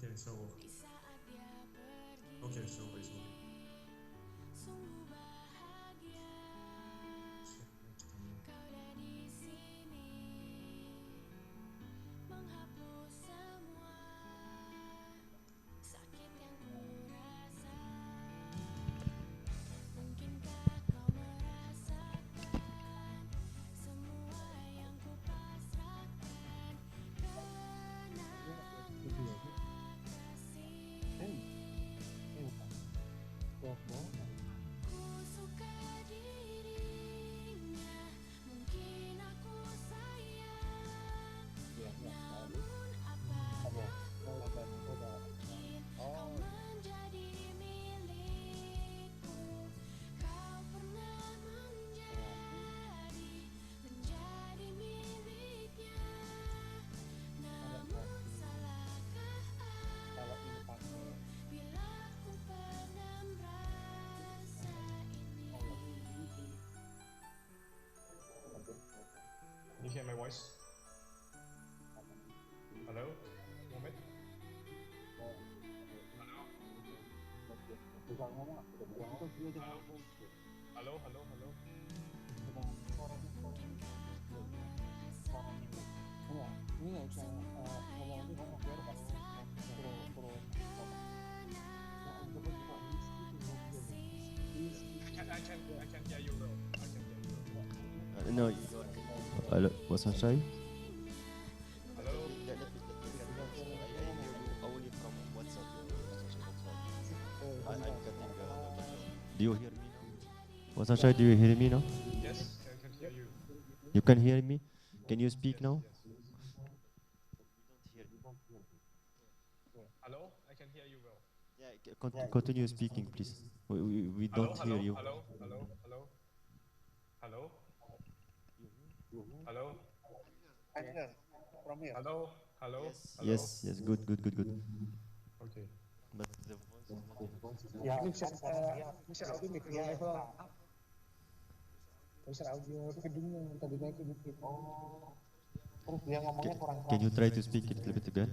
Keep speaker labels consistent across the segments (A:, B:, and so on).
A: Okay, so okay, so wait, sorry. You hear my voice? Hello? Moment. Hello, hello, hello. I can hear you well. I can hear you well.
B: No. Hello, what's on shy?
A: Hello?
B: Let me I hear you only from WhatsApp. I'm getting Do you hear me now? What's on shy? Do you hear me now?
A: Yes, I can hear you.
B: You can hear me? Can you speak
A: Yes,
B: now?
A: yes. Hello? I can hear you well.
B: Yeah, continue speaking, please. We
A: Hello,
B: don't hear
A: hello,
B: you.
A: hello, hello, hello. Hello? Hello?
C: I'm here. From here.
A: Hello? Hello? Hello?
B: Yes, yes, good, good, good, good.
A: Okay.
B: But the voice is not enough.
C: Ya, bisa audio mikro level up. Bisa audio itu gedungnya tadinya itu dikit. Oh. Terus dia ngomongnya kurang
B: Can
C: keras.
B: you try to speak it a little bit again?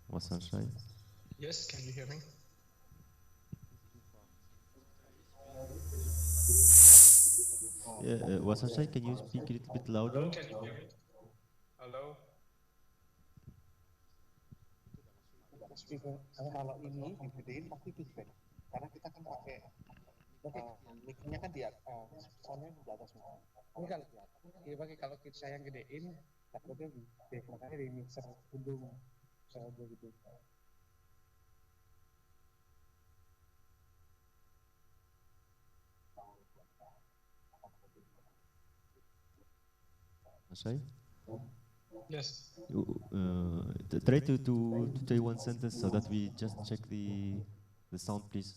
B: What's on shy?
A: Yes, can you hear me?
B: Yeah, what's on shy? Can you speak a little bit louder?
A: Hello, can you hear me? Hello?
C: Speaker. Kalau ini digedein pasti feedback. Karena kita kan pakai mic-nya kan dia soundnya di atas semua. Ini kalau dia pakai kalau saya yang gedein takutnya feedback, makanya di mixer gedung saya audio gitu.
B: Shy?
A: Yes.
B: Try to say one sentence so that we just check the sound, please.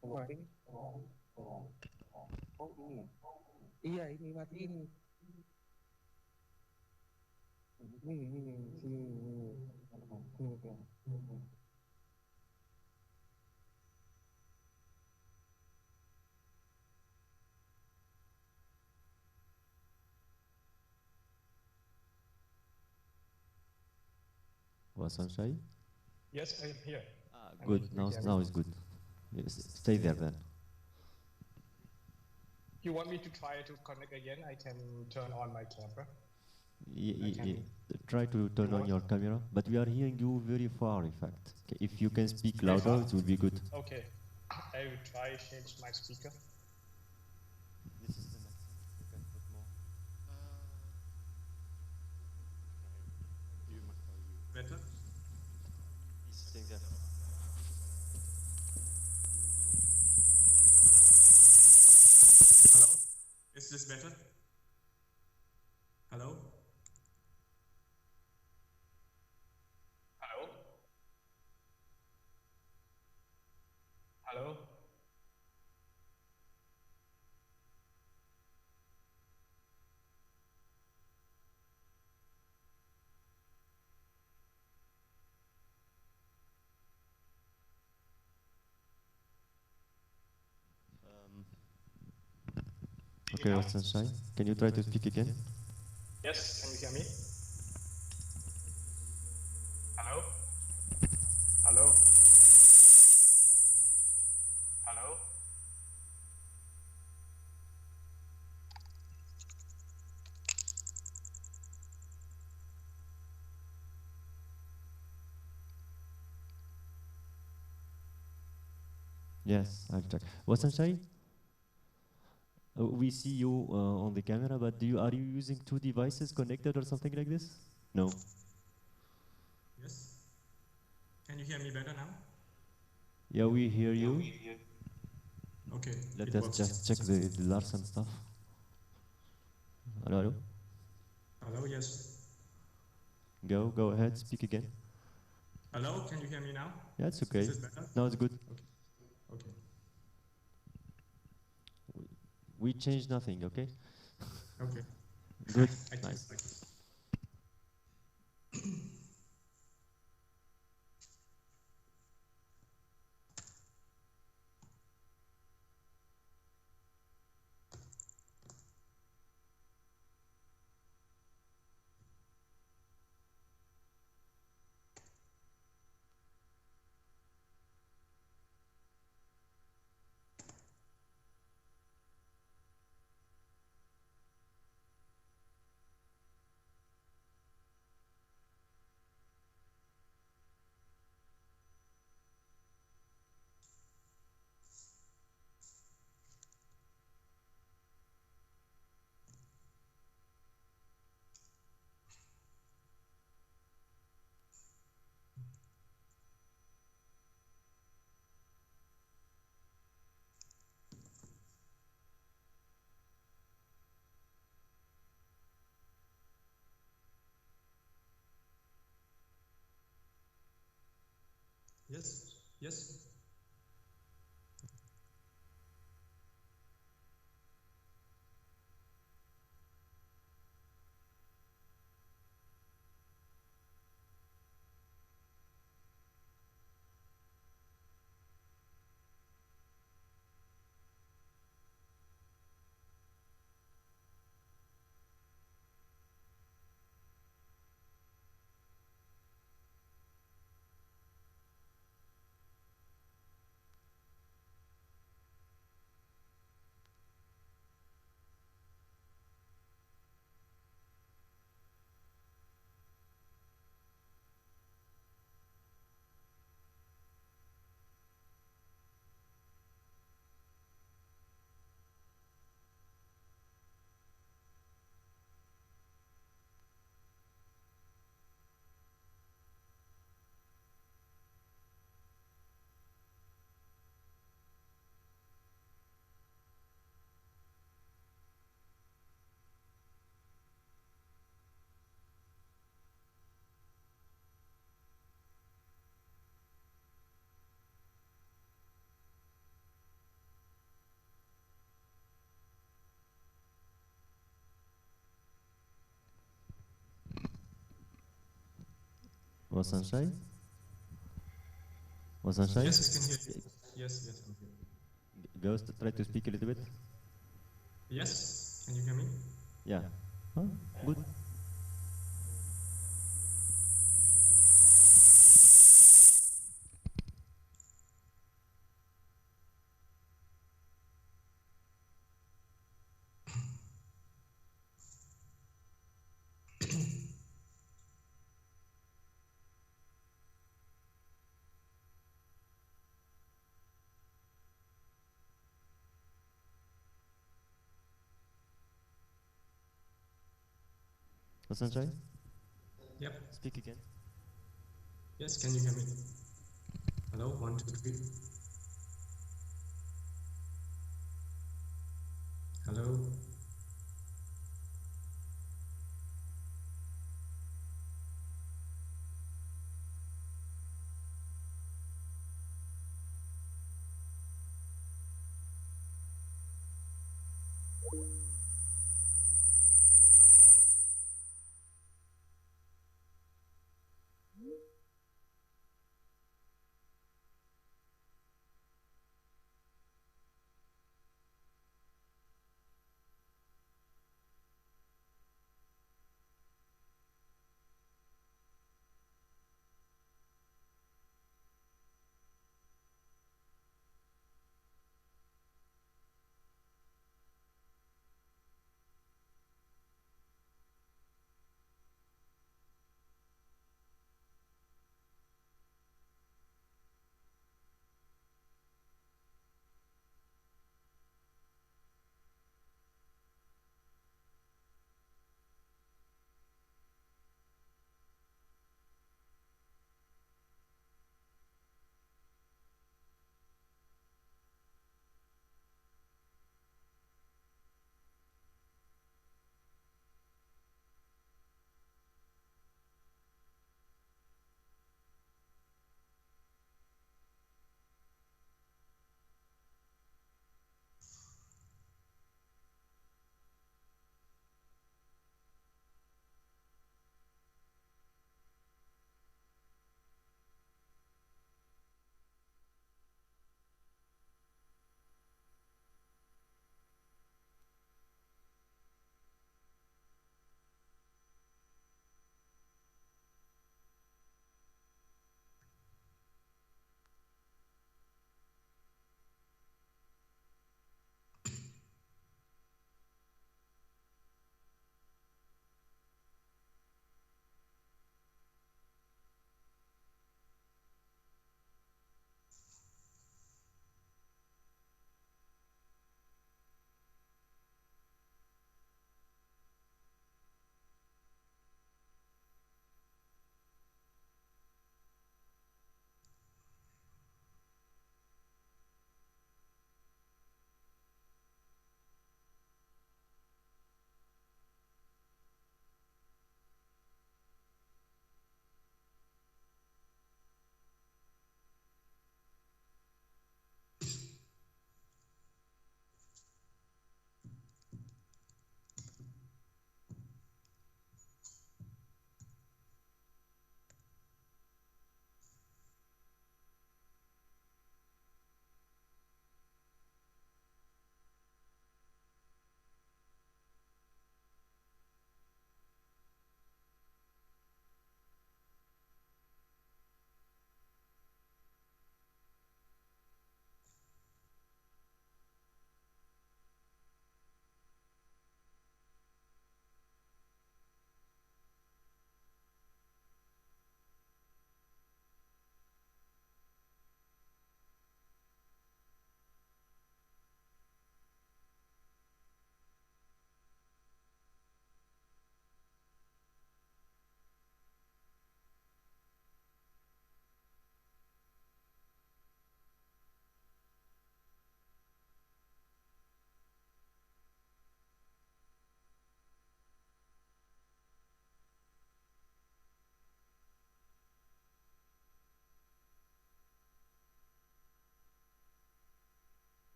C: Oh ini. Iya ini mati ini. Ini.
B: Was Sunshine?
A: Yes, I'm here.
B: Good. Now it's good. Yes, stay there then.
A: You want me to try to connect again? I can turn on my camera.
B: Try to turn on your camera, but we are hearing you very far, in fact. If you can speak louder, it will be good.
A: Okay, I will try to change my speaker.
B: This is the next. You can put more.
A: Better?
B: He's sitting there.
A: Hello? Is this better? Hello? Hello? Hello?
B: Okay, what's sunshine? Can you try to speak again?
A: Yes, can you hear me? Hello? Hello? Hello?
B: Yes, I'll check. What's sunshine? We see you on the camera, but are you using two devices connected or something like this? No.
A: Yes. Can you hear me better now?
B: Yeah, we hear you.
A: Okay.
B: Let us just check the Larsen stuff. Hello, hello?
A: Hello, yes.
B: Go ahead, speak again.
A: Hello, can you hear me now?
B: Yeah, it's okay.
A: Is this better?
B: Now it's good.
A: Okay.
B: We changed nothing, okay?
A: Okay.
B: Good,
A: I can
B: nice.
A: like this. Yes. Yes.
B: Was sunshine? Was sunshine?
A: Yes, I can hear you. Yes, yes, I'm here.
B: Ghost, try to speak a little bit.
A: Yes, can you hear me?
B: Yeah. Huh? Good. Was sunshine?
A: Yep.
B: Speak again.
A: Yes, can you hear me? Hello, 1, 2, 3. Hello.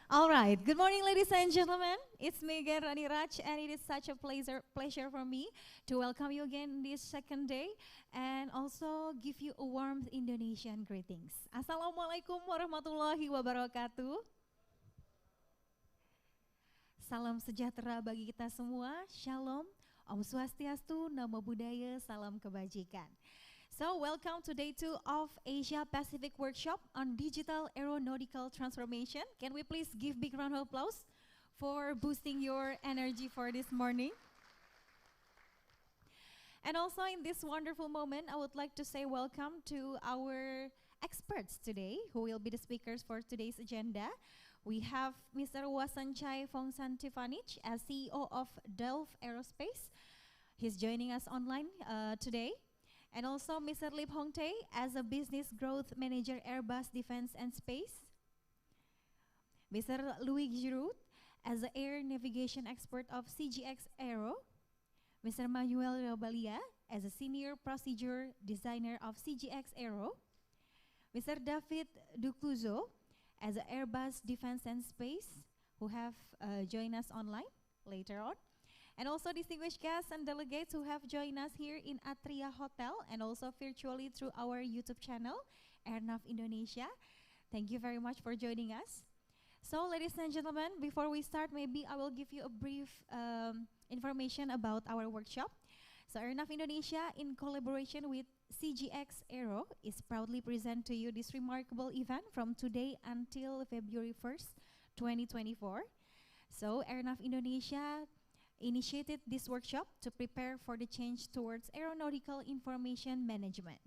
D: All right. Good morning, ladies and gentlemen. It's me again, Rani Raj, and it is such a pleasure for me to welcome you again this second day and also give you a warm Indonesian greetings. Assalamualaikum warahmatullahi wabarakatuh. Salam sejahtera bagi kita semua. Shalom. Om Swastiastu, Namo Buddhaya, salam kebajikan. So, welcome to day 2 of Asia Pacific Workshop on Digital Aeronautical Transformation. Can we please give big round of applause for boosting your energy for this morning? And also in this wonderful moment, I would like to say welcome to our experts today, who will be the speakers for today's agenda. We have Mr. Wasanchai Fongsantifanich, as CEO of Delft Aerospace. He's joining us online today. And also Mr. Lip Hongtae as a Business Growth Manager, Airbus Defense and Space. Mr. Louis Giroud as the Air Navigation Expert of CGX Aero. Mr. Manuel Robalia as a Senior Procedure Designer of CGX Aero. Mr. David Ducluzo as the Airbus Defense and Space, who have joined us online later on. And also distinguished guests and delegates who have joined us here in Atria Hotel and also virtually through our YouTube channel, Airnav Indonesia. Thank you very much for joining us. So ladies and gentlemen, before we start, maybe I will give you a brief information about our workshop. So Airnav Indonesia, in collaboration with CGX Aero, is proudly present to you this remarkable event from today until February 1st, 2024. So Airnav Indonesia initiated this workshop to prepare for the change towards aeronautical information management.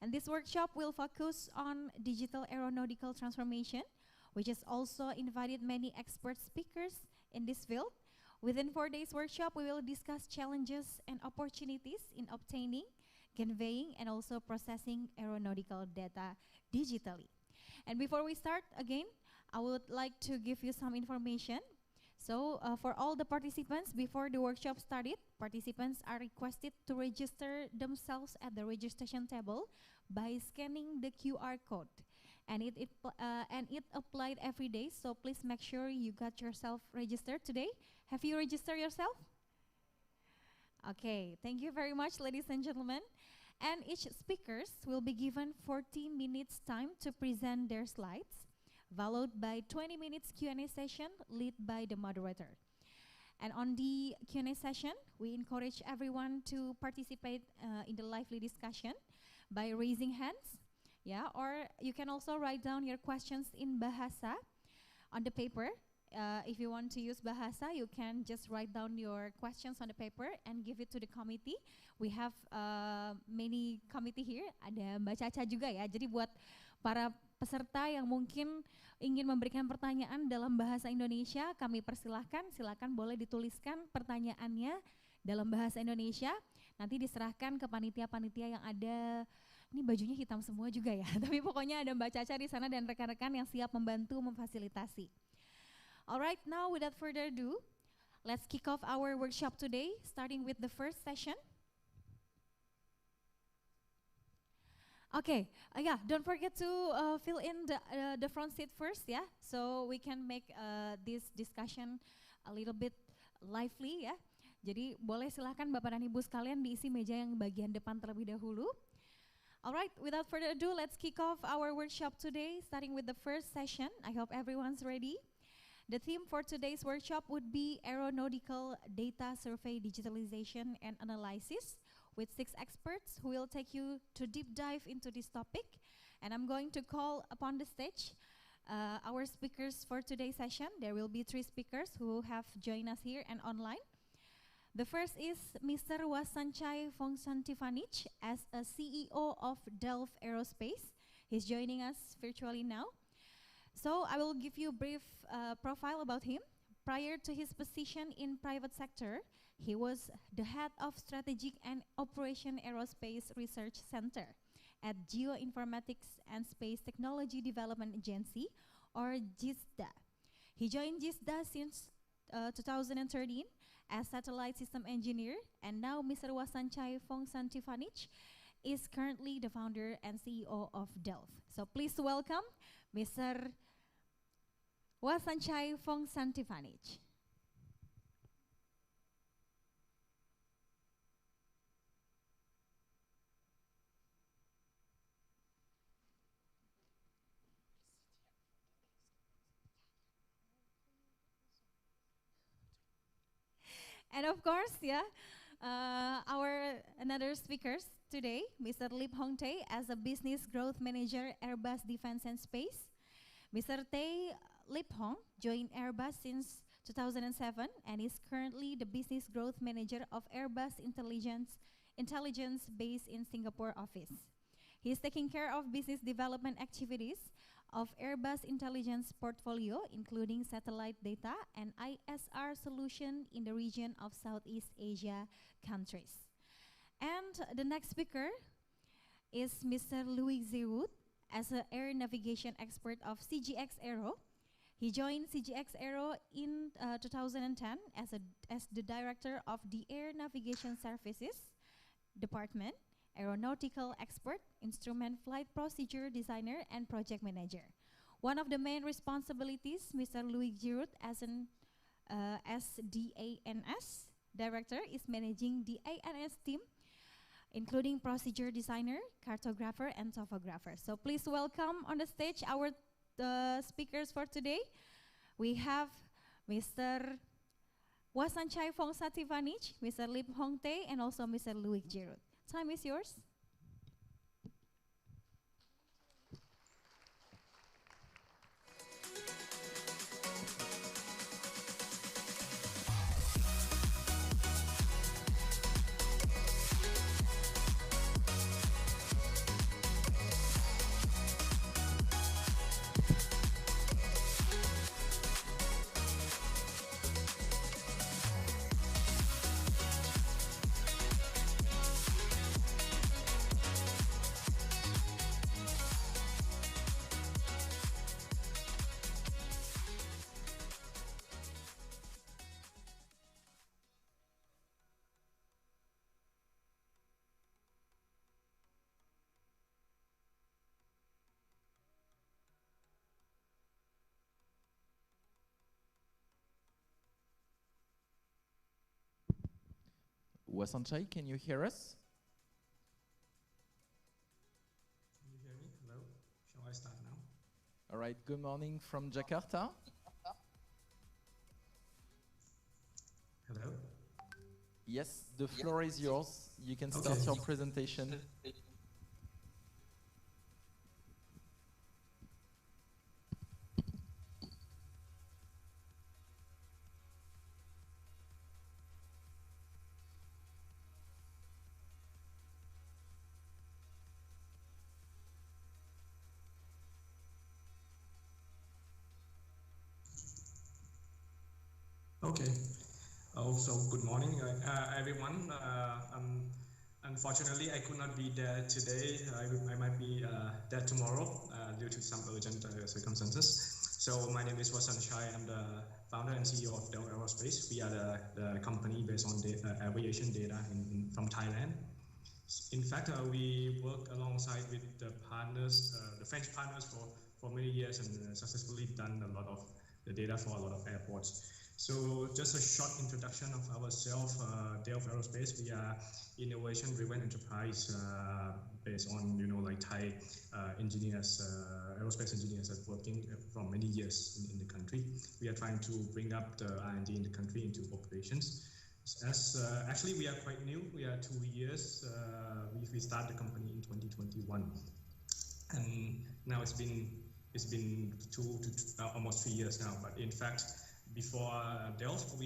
D: And this workshop will focus on digital aeronautical transformation, which has also invited many expert speakers in this field. Within 4 days workshop, we will discuss challenges and opportunities in obtaining, conveying, and also processing aeronautical data digitally. And before we start, again, I would like to give you some information. So for all the participants, before the workshop started, participants are requested to register themselves at the registration table by scanning the QR code. And it applied every day, so please make sure you got yourself registered today. Have you registered yourself? Okay, thank you very much, ladies and gentlemen. And each speakers will be given 40 minutes time to present their slides, followed by 20 minutes Q&A session led by the moderator. And on the Q&A session, we encourage everyone to participate in the lively discussion by raising hands, or you can also write down your questions in Bahasa on the paper. If you want to use Bahasa, you can just write down your questions on the paper and give it to the committee. We have many committee here, ada Mbak Caca juga ya, jadi buat para peserta yang mungkin ingin memberikan pertanyaan dalam bahasa Indonesia, kami persilahkan, silakan boleh dituliskan pertanyaannya dalam bahasa Indonesia, nanti diserahkan ke panitia-panitia yang ada. Ini bajunya hitam semua juga ya, tapi pokoknya ada Mbak Caca di sana dan rekan-rekan yang siap membantu memfasilitasi. Alright, now without further ado, let's kick off our workshop today, starting with the first session. Okay, don't forget to fill in the front seat first, so we can make this discussion a little bit lively, ya. Jadi boleh silahkan Bapak dan Ibu sekalian diisi meja yang bagian depan terlebih dahulu. Alright, without further ado, let's kick off our workshop today, starting with the first session. I hope everyone's ready. The theme for today's workshop would be Aeronautical Data Survey Digitalization and Analysis, with 6 experts who will take you to deep dive into this topic. And I'm going to call upon the stage our speakers for today's session. There will be 3 speakers who have joined us here and online. The first is Mr. Wasanchai Fongsantifanich as a CEO of Delft Aerospace. He's joining us virtually now. So I will give you a brief profile about him. Prior to his position in private sector, he was the head of Strategic and Operation Aerospace Research Center at Geoinformatics and Space Technology Development Agency, or GISDA. He joined GISDA since 2013 as satellite system engineer, and now Mr. Wasanchai Fongsantifanich is currently the founder and CEO of Delft. So please welcome Mr. Wasanchai Fongsantivanich. And of course, yeah, our another speakers today, Mr. Lip Hongtae as a business growth manager, Airbus Defense and Space. Mr. Tae Lip Hong joined Airbus since 2007 and is currently the business growth manager of Airbus Intelligence based in Singapore office. He is taking care of business development activities of Airbus Intelligence portfolio, including satellite data and ISR solution in the region of Southeast Asia countries. And the next speaker is Mr. Louis Zirut as an air navigation expert of CGX Aero. He joined CGX Aero in 2010 as the director of the Air Navigation Services Department, Aeronautical expert, instrument flight procedure designer, and project manager. One of the main responsibilities Mr. Louis Giroud as an SDANS director is managing the ANS team, including procedure designer, cartographer, and topographer. So please welcome on the stage our speakers for today. We have Mr. Wasanchai Fongsantivanich, Mr. Lip Hongtae, and also Mr. Louis Giroud. Time is yours.
E: Wasanchai, can you hear us?
A: Can you hear me? Hello? Shall I start now?
E: All right, good morning from Jakarta.
A: Hello?
E: Yes, the floor is yours. You can start your presentation.
A: Okay. Also, good morning, everyone. Unfortunately, I could not be there today. I might be there tomorrow due to some urgent circumstances. So my name is Wasan Chai. I'm the founder and CEO of Dell Aerospace. We are the company based on aviation data from Thailand. In fact, we work alongside with the partners, the French partners for many years and successfully done a lot of the data for a lot of airports. So just a short introduction of ourselves, Dell Aerospace. We are innovation-driven enterprise based on like Thai engineers, aerospace engineers that working for many years in the country. We are trying to bring up the R&D in the country into operations. Actually, we are quite new. We are 2 years. We started the company in 2021, and now it's been almost 3 years now. But in fact, before Delft,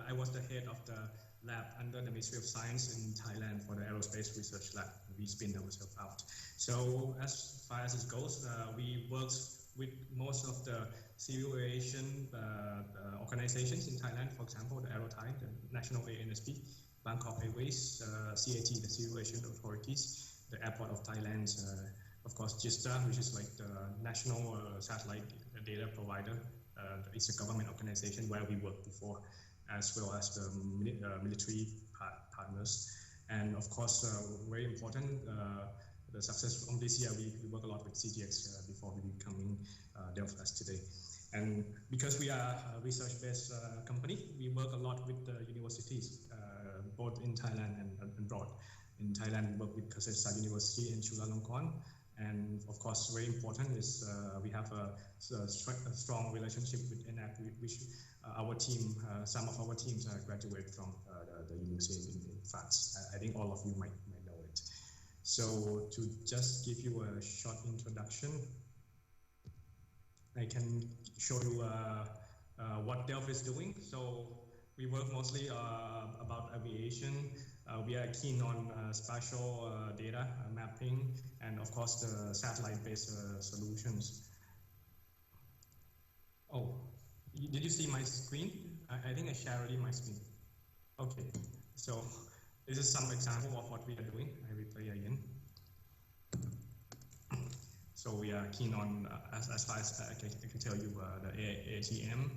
A: I was the head of the lab under the Ministry of Science in Thailand for the Aerospace Research Lab. We spin ourselves out. So as far as it goes, we work with most of the civil aviation organizations in Thailand. For example, the Aerothai, the National ANSP, Bangkok Airways, CAT, the Civil Aviation Authorities, the Airport of Thailand, of course, GISTA, which is like the national satellite data provider. It's a government organization where we worked before, as well as the military partners. And of course, very important, the success from this year, we work a lot with CGX before we becoming Delft today. And because we are a research-based company, we work a lot with the universities, both in Thailand and abroad. In Thailand, we work with Kasetsart University and Chulalongkorn. And of course, very important is we have a strong relationship with ENAC, which our team, some of our teams graduate from the university in France. I think all of you might know it. So to just give you a short introduction, I can show you what Delft is doing. So we work mostly about aviation. We are keen on spatial data mapping and of course the satellite-based solutions. Oh, did you see my screen? I think I shared already my screen. Okay, so this is some example of what we are doing. I will play again. So we are keen on, as far as I can tell you, the ATM.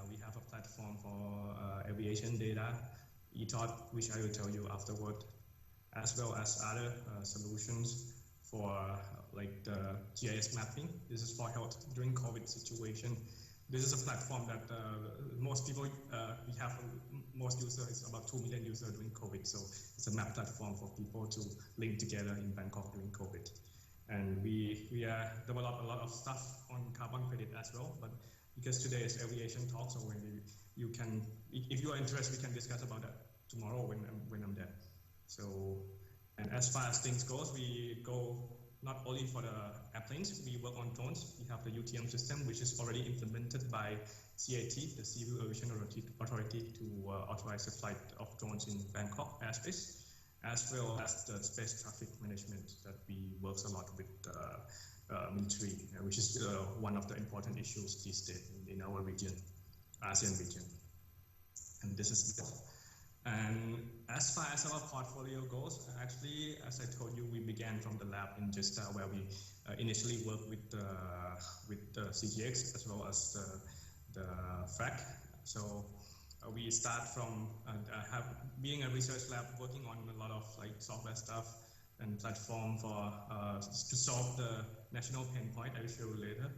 A: We have a platform for aviation data, ETOT, which I will tell you afterward, as well as other solutions for like the GIS mapping. This is for health during COVID situation. This is a platform that most people, we have most users, it's about 2 million users during COVID. So it's a map platform for people to link together in Bangkok during COVID. And we develop a lot of stuff on carbon credit as well, but because today is aviation talk, so you can, if you are interested, we can discuss about that tomorrow when I'm there. So, and as far as things goes, we go not only for the airplanes, we work on drones. We have the UTM system, which is already implemented by CAT, the Civil Aviation Authority, to authorize the flight of drones in Bangkok airspace, as well as the space traffic management that we work a lot with military, which is one of the important issues these days in our region, ASEAN region. And this is it. And as far as our portfolio goes, actually, as I told you, we began from the lab in Jesta, where we initially worked with the CGX as well as the FRAC. So we start from being a research lab, working on a lot of like software stuff and platform for to solve the national pain point. I will show you later.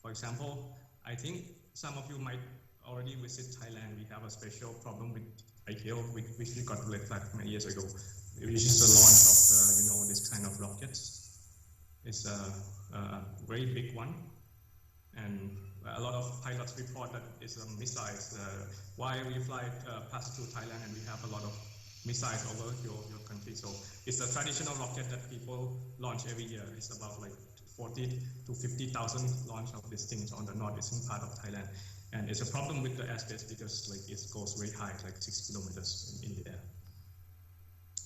A: For example, I think some of you might already visit Thailand. We have a special problem with IKEA, which we got red flag many years ago, which is the launch of the, this kind of rockets. It's a very big one, and a lot of pilots report that it's a missiles. Why we fly past through Thailand and we have a lot of missiles over your country. So it's a traditional rocket that people launch every year. It's about like 40 to 50,000 launch of these things on the northeastern part of Thailand. And it's a problem with the airspace because like it goes very high, like 6 kilometers in the air.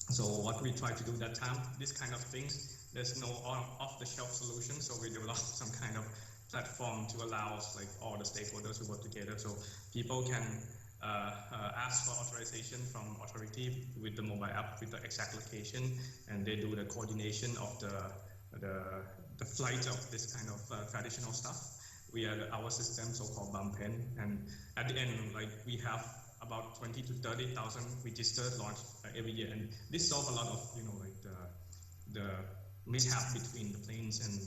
A: So what we try to do that time, this kind of things, there's no off-the-shelf solution. So we develop some kind of platform to allow us, like all the stakeholders to work together. So people can ask for authorization from authority with the mobile app with the exact location, and they do the coordination of the flight of this kind of traditional stuff. We are our system, so-called BAMPEN, and at the end, like we have about 20 to 30,000 registered launch every year, and this solves a lot of like the mishap between the planes and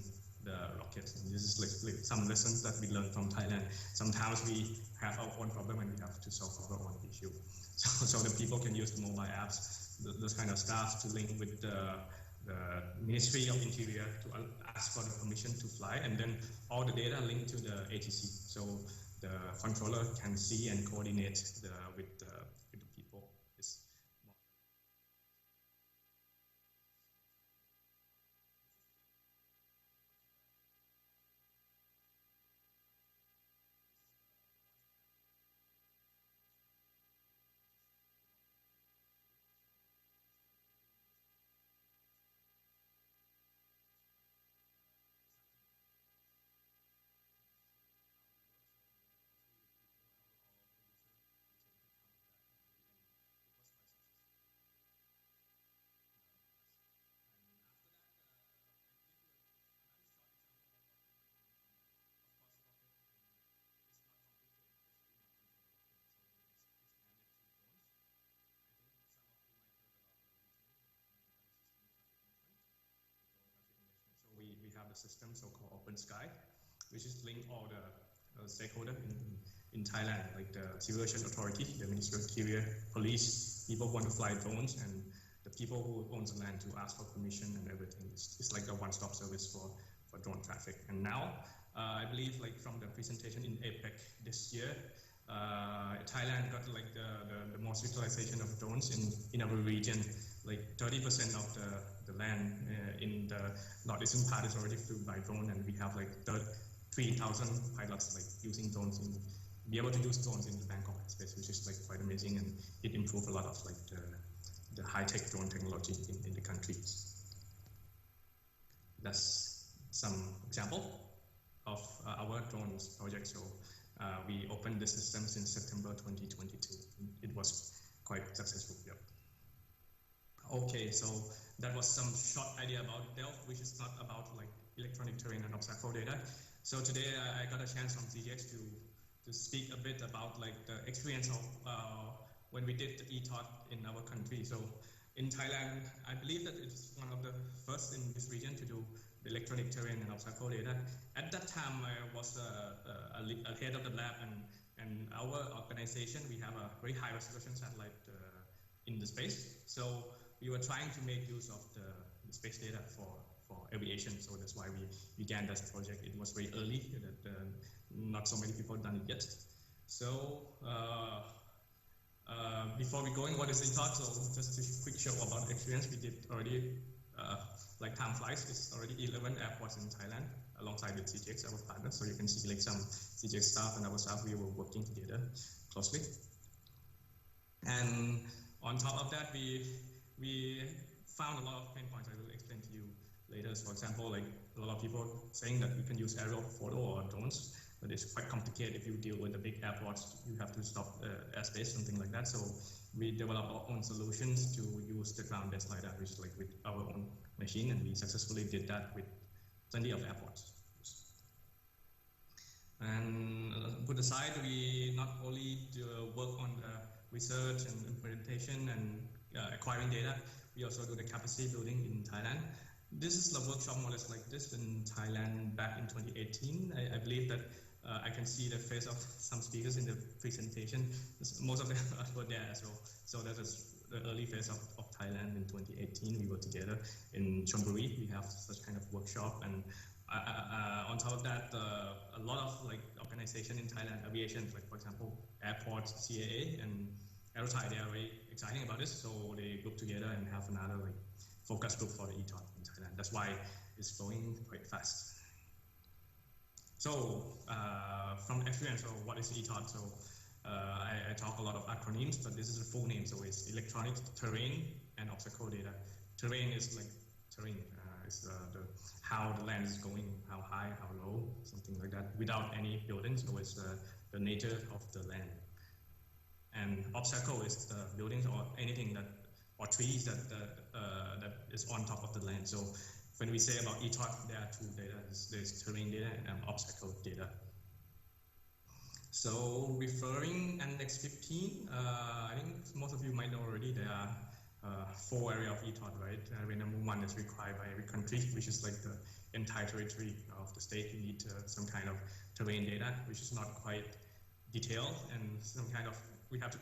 A: the rockets. And this is like some lessons that we learned from Thailand. Sometimes we have our own problem and we have to solve our own issue. So the people can use the mobile apps, those kind of stuff to link with the Ministry of Interior to ask for the permission to fly, and then all the data linked to the ATC. So the controller can see and coordinate with the people. We have the system so-called Open Sky, which is link all the stakeholder in Thailand, like the Civil Aviation Authority, the Ministry of Interior, police, people who want to fly drones, and the people who own the land to ask for permission and everything. It's like a one-stop service for drone traffic. And now, I believe, like from the presentation in APEC this year, Thailand got like the most utilization of drones in our region. Like 30% of the land in the northeastern part is already flew by drone, and we have like 3,000 pilots like using drones be able to use drones in the Bangkok space, which is like quite amazing, and it improved a lot of like the high-tech drone technology in the country. That's some example of our drones project. So we opened the system since September 2022. It was quite successful. Yep. Okay, so that was some short idea about Delft, which is not about like electronic terrain and obstacle data. So today I got a chance from CGX to speak a bit about like the experience of when we did the e-talk in our country. So in Thailand, I believe that it's one of the first in this region to do the electronic terrain and obstacle data. At that time, I was a head of the lab, and our organization, we have a very high resolution satellite in the space. So we were trying to make use of the space data for aviation. So that's why we began this project. It was very early, that not so many people done it yet. So before we go in, what is e-talk? So just a quick show about the experience. We did already like time flights. It's already 11 airports in Thailand alongside with CGX, our partner. So you can see like some CGX staff and our staff, we were working together closely. And on top of that, we found a lot of pain points. I will explain to you later. So for example, like a lot of people saying that you can use aerial photo or drones, but it's quite complicated. If you deal with the big airports, you have to stop airspace, something like that. So we developed our own solutions to use the ground-based LiDAR, which is like with our own machine, and we successfully did that with plenty of airports. And put aside, we not only work on the research and implementation and acquiring data, we also do the capacity building in Thailand. This is the workshop more or less like this in Thailand back in 2018. I believe that I can see the face of some speakers in the presentation. Most of them were there as well. So that is the early phase of Thailand in 2018. We were together in Chonburi. We have such kind of workshop, and on top of that, a lot of like organization in Thailand, aviation, like for example, airports, CAA, and Aeronautical, they are very exciting about this. So they group together and have another like focus group for the e-talk in Thailand. That's why it's going quite fast. So from experience, so what is e-talk? So I talk a lot of acronyms, but this is the full name. So it's electronic terrain and obstacle data. Terrain is like terrain. It's how the land is going, how high, how low, something like that, without any buildings. So it's the nature of the land. And obstacle is the buildings or anything that, or trees that is on top of the land. So when we say about e-talk, there are two data. There's terrain data and obstacle data. So referring Annex 15, I think most of you might know already, there are 4 areas of e-talk, right? Area number 1 is required by every country, which is like the entire territory of the state. You need some kind of terrain data, which is not quite detailed, and some kind of, we have to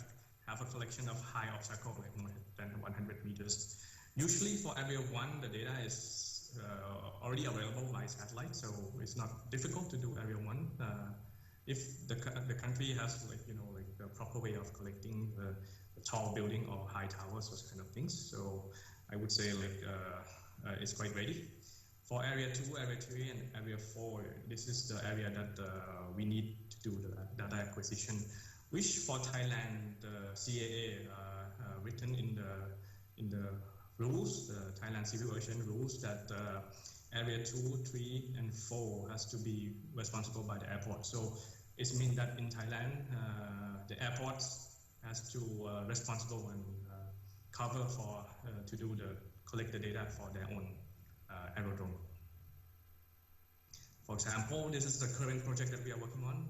A: have a collection of high obstacle, like more than 100 meters. Usually for area 1, the data is already available by satellite, so it's not difficult to do area 1. If the country has like the proper way of collecting the tall building or high towers, those kind of things. So I would say like it's quite ready. For area 2, area 3, and area 4, this is the area that we need to do the data acquisition, which for Thailand, the CAA written in the rules, the Thailand Civil Aviation rules, that area 2, 3, and 4 has to be responsible by the airport. So it means that in Thailand, the airports has to responsible and cover for to do the collect the data for their own aerodrome. For example, this is the current project that we are working on.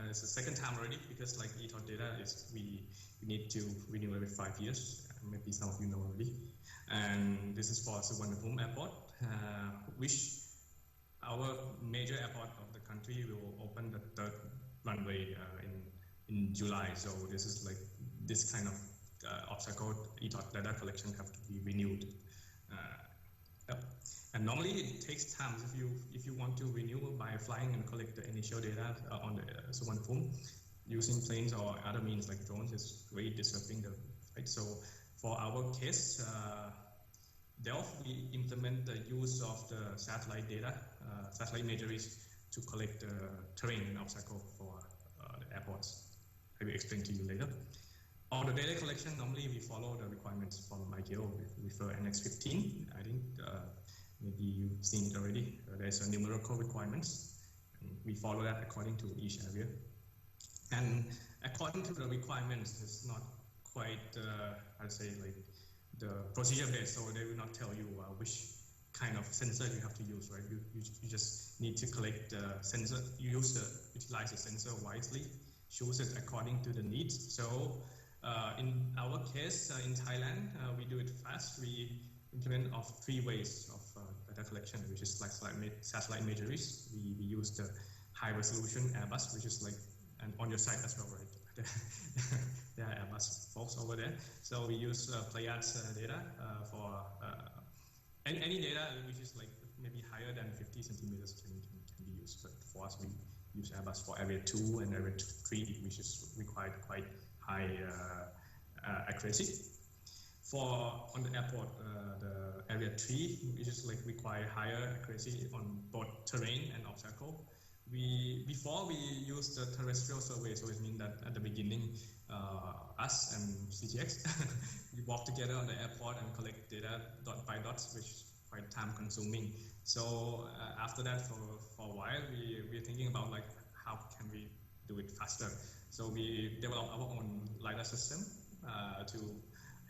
A: It's the second time already, because like e-talk data is we need to renew every 5 years. Maybe some of you know already. And this is for Suvarnabhumi Airport, which our major airport of the country will open the third runway in July. So this is like this kind of obstacle data collection have to be renewed. And normally it takes time if you want to renew by flying and collect the initial data on the Suvarnabhumi using planes or other means like drones is really disrupting the flight. So for our case, we implement the use of the satellite data, satellite imageries to collect the terrain and obstacle for the airports. I will explain to you later. On the data collection, normally we follow the requirements from ICAO. We refer Annex 15. I think maybe you've seen it already. There's a numerical requirements. And we follow that according to each area. And according to the requirements, it's not quite, I'd say, like the procedure based, so they will not tell you which kind of sensor you have to use, right? You just need to collect the sensor, utilize the sensor wisely, choose it according to the needs. So in our case, in Thailand, we do it fast. We implement of 3 ways of data collection, which is like satellite imageries. We use the high resolution Airbus, which is like, and on your side as well, right? There are Airbus folks over there. So we use Pleiades data for any data which is like maybe higher than 50 centimeters can be used. But for us, we use Airbus for Area 2 and Area 3, which is required quite high accuracy. On the airport, the Area 3, which is like require higher accuracy on both terrain and obstacle. Before we used the terrestrial survey, so it means that at the beginning, us and CGX, we work together on the airport and collect data dot by dots, which is quite time consuming. So after that, for a while, we're thinking about like how can we do it faster. So we developed our own LiDAR system to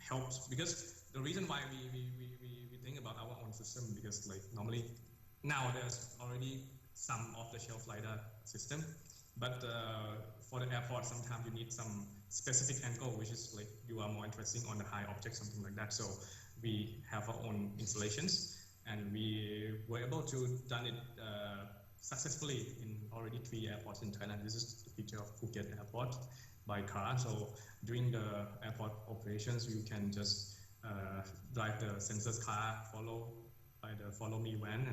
A: help, because the reason why we think about our own system, because like normally now there's already some off-the-shelf LiDAR system, but for the airport, sometimes you need some specific angle, which is like you are more interested on the high object, something like that. So we have our own installations, and we were able to done it successfully in already 3 airports in Thailand. This is the picture of Phuket Airport by car. So during the airport operations, you can just drive the sensors car, follow by the follow me van,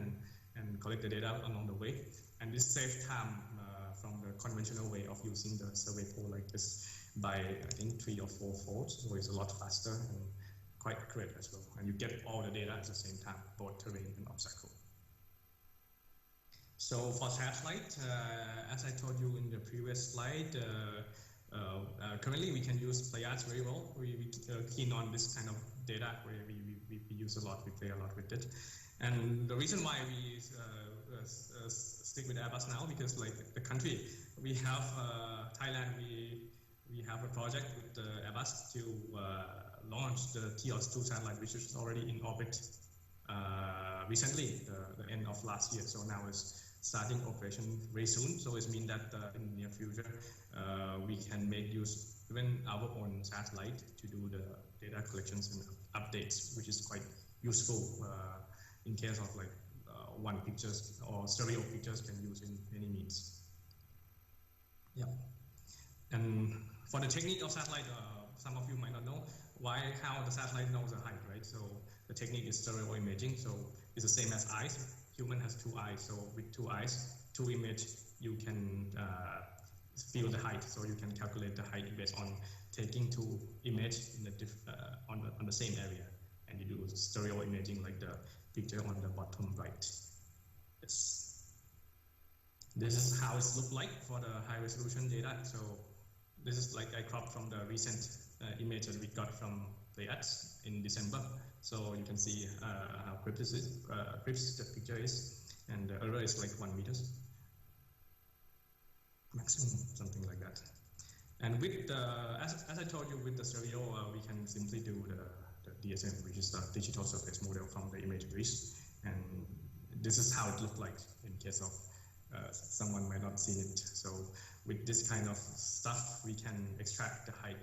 A: and collect the data along the way. And this saves time from the conventional way of using the survey pole like this by, I think, 3 or 4 folds. So it's a lot faster and quite accurate as well. And you get all the data at the same time, both terrain and obstacle. So for satellite, as I told you in the previous slide, currently we can use Pleiades very well. We keen on this kind of data where we use a lot, we play a lot with it. And the reason why we stick with Airbus now, because like the country, we have Thailand, we have a project with Airbus to launch the TIOS-2 satellite, which is already in orbit recently, the end of last year. So now it's starting operation very soon. So it means that in the near future, we can make use even our own satellite to do the data collections and updates, which is quite useful in case of like one pictures or stereo pictures can use in any means. Yeah. And for the technique of satellite, some of you might not know how the satellite knows the height, right? So the technique is stereo imaging. So it's the same as eyes. Human has 2 eyes. So with 2 eyes, 2 image, you can feel the height. So you can calculate the height based on taking 2 image in on the same area. And you do stereo imaging like the picture on the bottom right. Yes. This is how it looks like for the high resolution data. So this is like I cropped from the recent image that we got from Pleiades in December. So you can see how crisp the picture is, and the error is like 1 meter maximum, something like that. And with as I told you, with the stereo, we can simply do the DSM, which is the digital surface model from the imageries. And this is how it looked like in case of someone might not see it. So with this kind of stuff, we can extract the height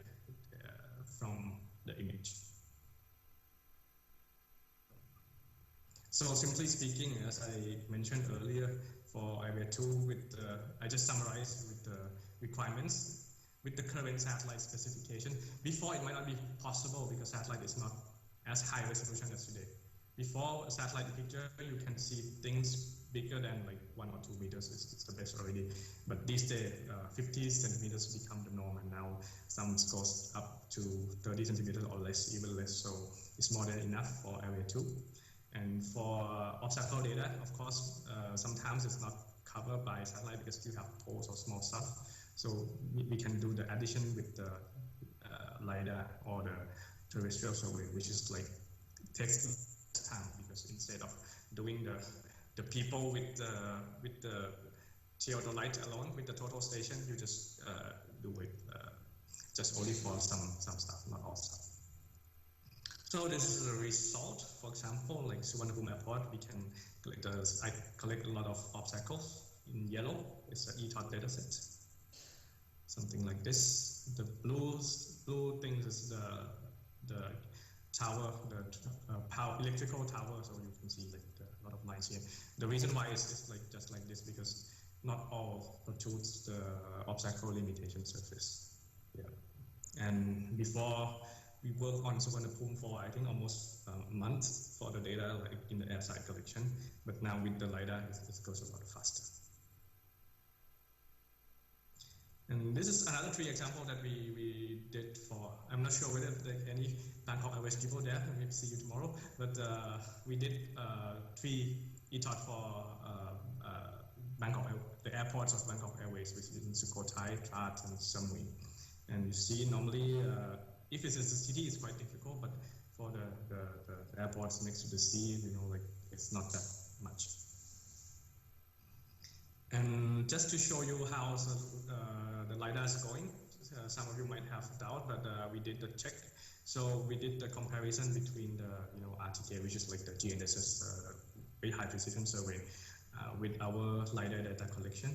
A: from the image. So simply speaking, as I mentioned earlier, for Area 2, I just summarized with the requirements with the current satellite specification. Before, it might not be possible because satellite is not as high resolution as today. Before a satellite picture, you can see things bigger than like 1 or 2 meters. It's the best already. But these days, 50 centimeters become the norm, and now some goes up to 30 centimeters or less, even less. So it's more than enough for Area 2. And for obstacle data, of course, sometimes it's not covered by satellite because you have poles or small stuff. So we can do the addition with the LiDAR or the terrestrial survey, which is like takes less time because instead of doing the people with the theodolite alone with the total station, you just do it just only for some stuff, not all stuff. So this is the result. For example, like Suvarnabhumi Airport, we can I collect a lot of obstacles in yellow. It's an ETOT dataset. Something like this. The blue things is the tower, the power electrical tower. So you can see like a lot of lines here. The reason why it's like just like this because not all protrudes the obstacle limitation surface. Yeah. And before we worked on Suvarnabhumi for I think almost a month for the data like in the airside collection. But now with the LiDAR, it goes a lot faster. And this is another 3 example that we did for, I'm not sure whether there are any Bangkok Airways people there, maybe see you tomorrow, but we did 3 ETOT for Bangkok, the airports of Bangkok Airways, which is in Sukhothai, Trat, and Samui. And you see normally, if it's a city, it's quite difficult, but for the airports next to the sea, you know, like it's not that much. And just to show you how the LiDAR is going, some of you might have doubt, but we did the check. So we did the comparison between the RTK, which is like the GNSS very high precision survey, with our LiDAR data collection,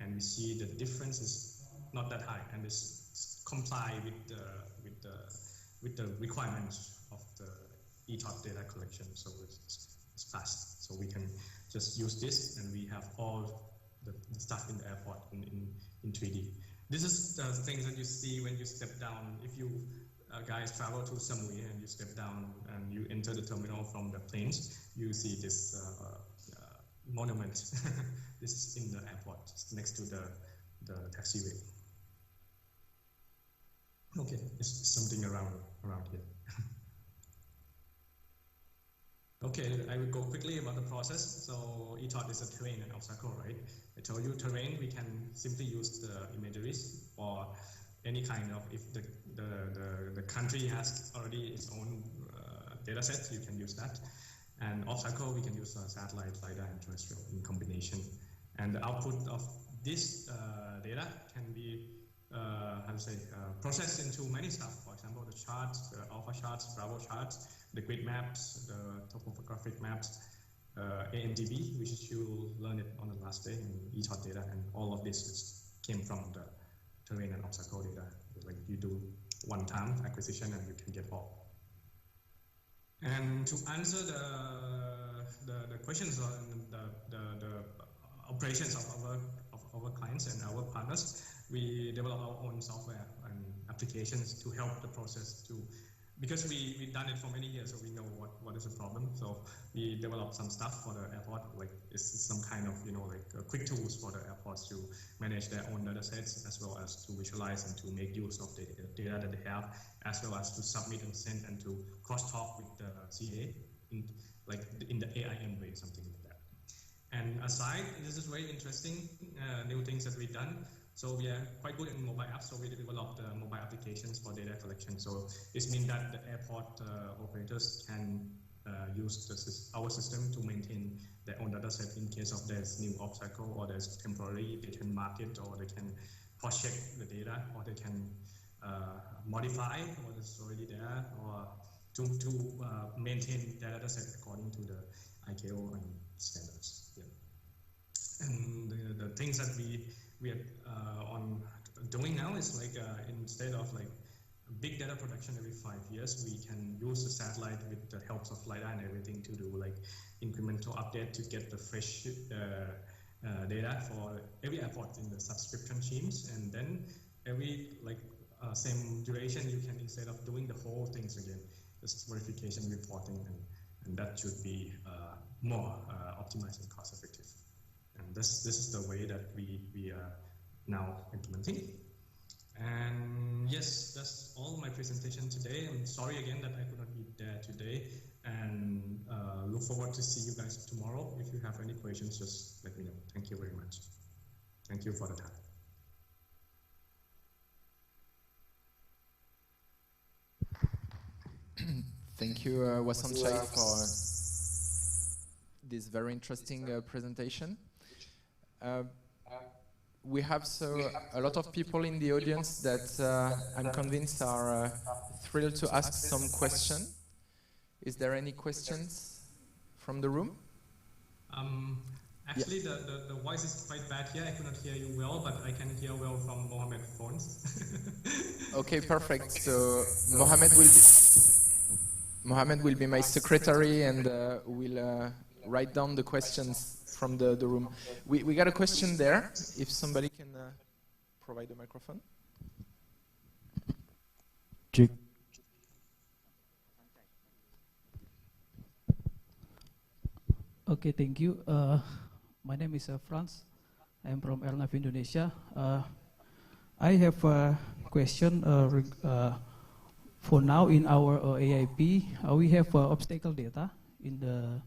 A: and we see the difference is not that high, and it's comply with the requirements of the ETOT data collection. So it's fast. So we can just use this, and we have all the stuff in the airport in 3D. This is the things that you see when you step down. If you guys travel to Samui and you step down and you enter the terminal from the planes, you see this monument. This is in the airport, just next to the taxiway. Okay, it's something around here. Okay, I will go quickly about the process. So ETOT is a terrain and obstacle, right? I told you terrain, we can simply use the imageries or any kind of, if the country has already its own data set, you can use that. And obstacle, we can use satellite, LiDAR, and terrestrial in combination. And the output of this data can be processed into many stuff. For example, the charts, the alpha charts, Bravo charts, the grid maps, the topographic maps, AMDB, which is you learned it on the last day in ETOT data, and all of this came from the terrain and obstacle data. Like you do one-time acquisition and you can get all. And to answer the questions on the operations of our clients and our partners, we develop our own software and applications to help the process because we've done it for many years, so we know what is the problem. So we developed some stuff for the airport, like it's some kind of quick tools for the airports to manage their own data sets, as well as to visualize and to make use of the data that they have, as well as to submit and send and to cross-talk with the CA in the AIM way, something like that. And aside, this is very interesting new things that we've done. So we are quite good in mobile apps, so we developed mobile applications for data collection. So this means that the airport operators can use our system to maintain their own data set in case of there's new obstacle or there's temporary, they can mark it, or they can cross-check the data, or they can modify what is already there, or to maintain their data set according to the ICAO and standards. Yeah. And the things that we are on doing now is instead of big data production every 5 years. We can use the satellite with the help of LiDAR and everything to do like incremental update to get the fresh data for every airport in the subscription schemes, and then every same duration you can, instead of doing the whole things again, just verification reporting, and that should be more optimized and cost effective. And this is the way that we are now implementing. And yes, that's all my presentation today. I'm sorry again that I could not be there today, and look forward to see you guys tomorrow. If you have any questions, just let me know. Thank you very much. Thank you for the time.
E: Thank you, Wasanchai, for this very interesting presentation. We have a lot of people in the audience that I'm convinced are thrilled to ask some question. Is there any questions from the room?
A: Actually, the voice is quite bad here. I could not hear you well, but I can hear well from Mohammed's phones.
E: Okay, perfect. So Mohammed will be my secretary, and will write down the questions from the room. We got a question there. If somebody can provide a microphone.
B: Check.
F: Okay, thank you. My name is Franz. I'm from Aeronautical Indonesia. I have a question. For now, in our AIP, we have obstacle data in the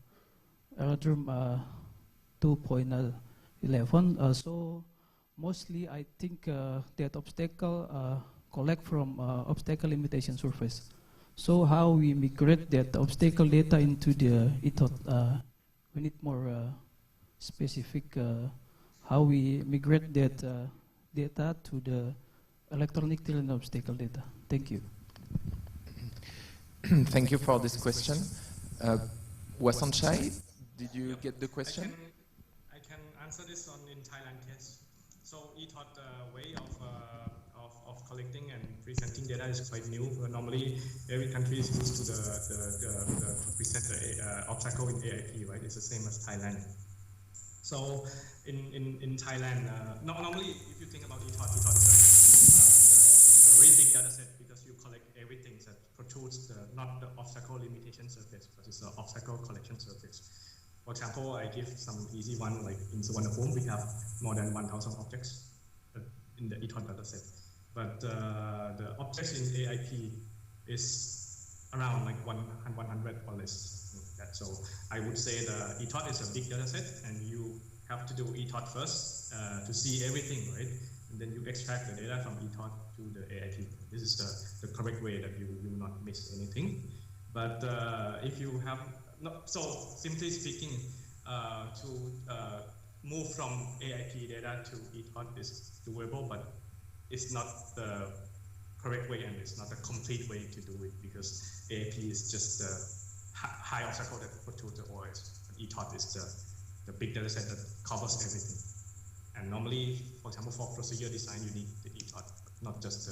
F: aerodrome 2.11. So mostly, I think that obstacle collect from obstacle limitation surface. So how we migrate that obstacle data into the ETHOD? We need more specific how we migrate that data to the electronic terrain obstacle data. Thank you.
E: Thank you for this question. Wasanchai, did you get the question?
A: I can answer this in Thailand case. So ETHOD way of collecting and presenting data is quite new. Normally, every country is used to the present the obstacle in AIP, right? It's the same as Thailand. So in Thailand, normally if you think about ETHOD is a very big data set, because you collect everything that protrudes not the obstacle limitation surface, but it's the obstacle collection surface. For example, I give some easy one, like in Suvarnabhumi, we have more than 1,000 objects in the ETHOD data set. But the objects in AIP is around like 100 or less. So I would say the ETHOD is a big data set, and you have to do ETHOD first to see everything, right? And then you extract the data from ETHOD to the AIP. This is the correct way that you will not miss anything. But if you have so simply speaking, to move from AIP data to ETHOD is doable, but it's not the correct way, and it's not the complete way to do it, because AIP is just the high obstacle that protrudes the OS. ETHOD is the big data set that covers everything. And normally, for example, for procedure design, you need the ETHOD, not just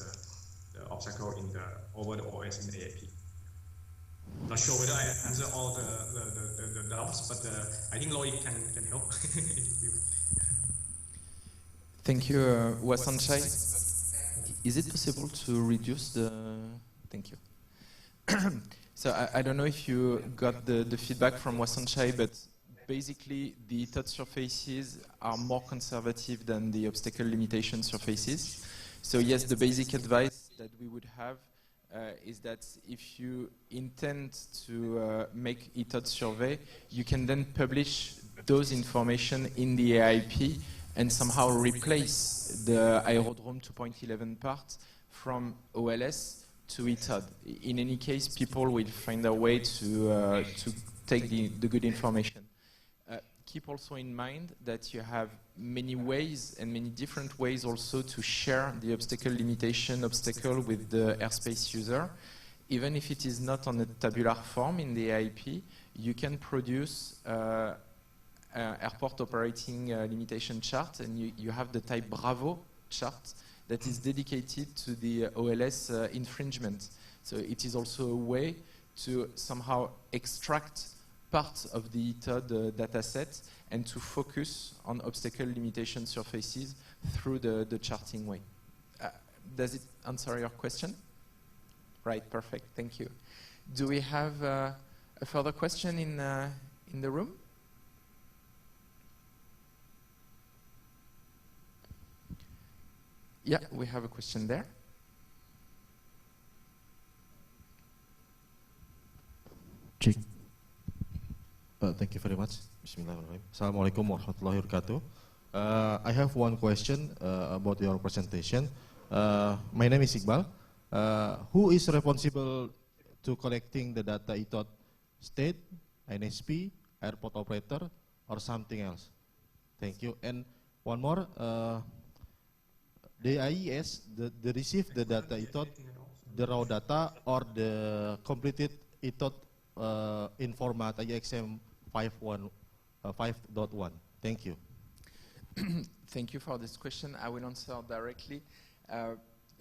A: the obstacle in over the OS in the AIP. Not sure whether I answer all the doubts, but I think Loic can help.
E: Thank you, Wasanchai. Is it possible to reduce the... Thank you. So I don't know if you got the feedback from Wasanchai, but basically the ETHOD surfaces are more conservative than the obstacle limitation surfaces. So yes, the basic advice that we would have is that if you intend to make ETHOD survey, you can then publish those information in the AIP and somehow replace the Aerodrome 2.11 part from OLS to ETHOD. In any case, people will find a way to take the good information. Keep also in mind that you have many ways and many different ways also to share the obstacle limitation obstacle with the airspace user. Even if it is not on a tabular form in the AIP, you can produce airport operating limitation chart, and you have the type Bravo chart, that is dedicated to the OLS infringement. So it is also a way to somehow extract part of the ETOD dataset and to focus on obstacle limitation surfaces through the charting way. Does it answer your question? Right, perfect, thank you. Do we have a further question in the room? Yeah, we have a question there.
G: Check. Thank you very much. Bismillahirrahmanirrahim. Assalamualaikum warahmatullahi wabarakatuh. I have one question about your presentation. My name is Iqbal. Who is responsible to collecting the data ETOD? State, NSP, airport operator, or something else? Thank you. And one more, the IES, they receive the data ETOD, the raw data, or the completed ETOD in format IXM 5.1. Thank you.
E: Thank you for this question. I will answer directly.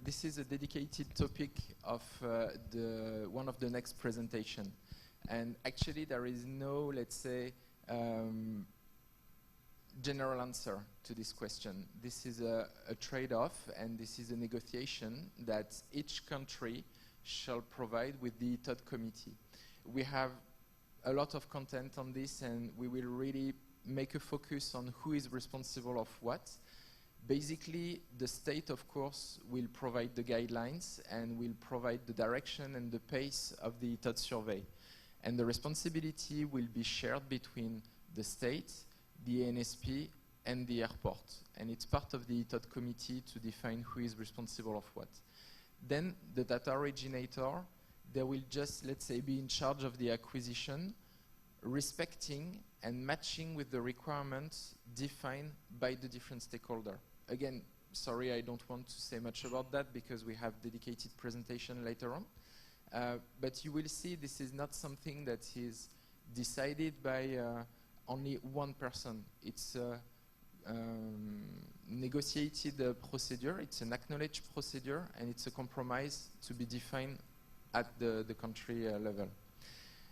E: This is a dedicated topic of one of the next presentation. And actually there is no, let's say, general answer to this question. This is a trade-off, and this is a negotiation that each country shall provide with the ETOD committee. We have a lot of content on this, and we will really make a focus on who is responsible of what. Basically, the state, of course, will provide the guidelines and will provide the direction and the pace of the ETOD survey. And the responsibility will be shared between the state, the NSP, and the airport. And it's part of the ETOD committee to define who is responsible of what. Then the data originator, they will just, let's say, be in charge of the acquisition, respecting and matching with the requirements defined by the different stakeholders. Again, sorry, I don't want to say much about that because we have dedicated presentation later on. But you will see this is not something that is decided by only one person. It's a negotiated procedure, it's an acknowledged procedure, and it's a compromise to be defined at the country level.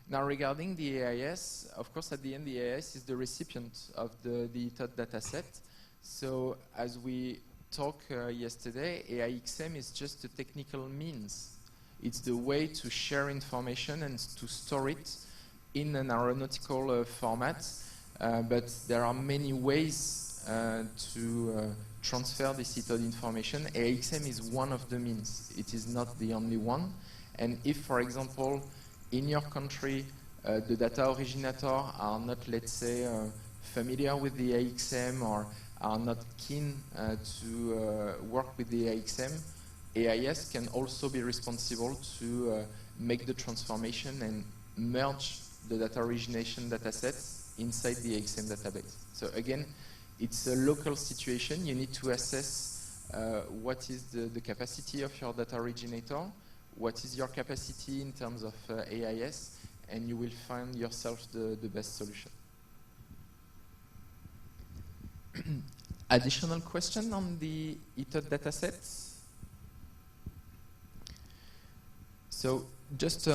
E: Now regarding the AIS, of course at the end the AIS is the recipient of the ETOD dataset. So as we talked yesterday, AIXM is just a technical means. It's the way to share information and to store it in an aeronautical format. But there are many ways to transfer this ETOD information. AIXM is one of the means. It is not the only one. And if, for example, in your country, the data originator are not, let's say, familiar with the AIXM or are not keen to work with the AIXM, AIS can also be responsible to make the transformation and merge the data origination datasets inside the AIXM database. So again, it's a local situation. You need to assess what is the capacity of your data originator, what is your capacity in terms of AIS, and you will find yourself the best solution. Additional question on the ETOD datasets? So just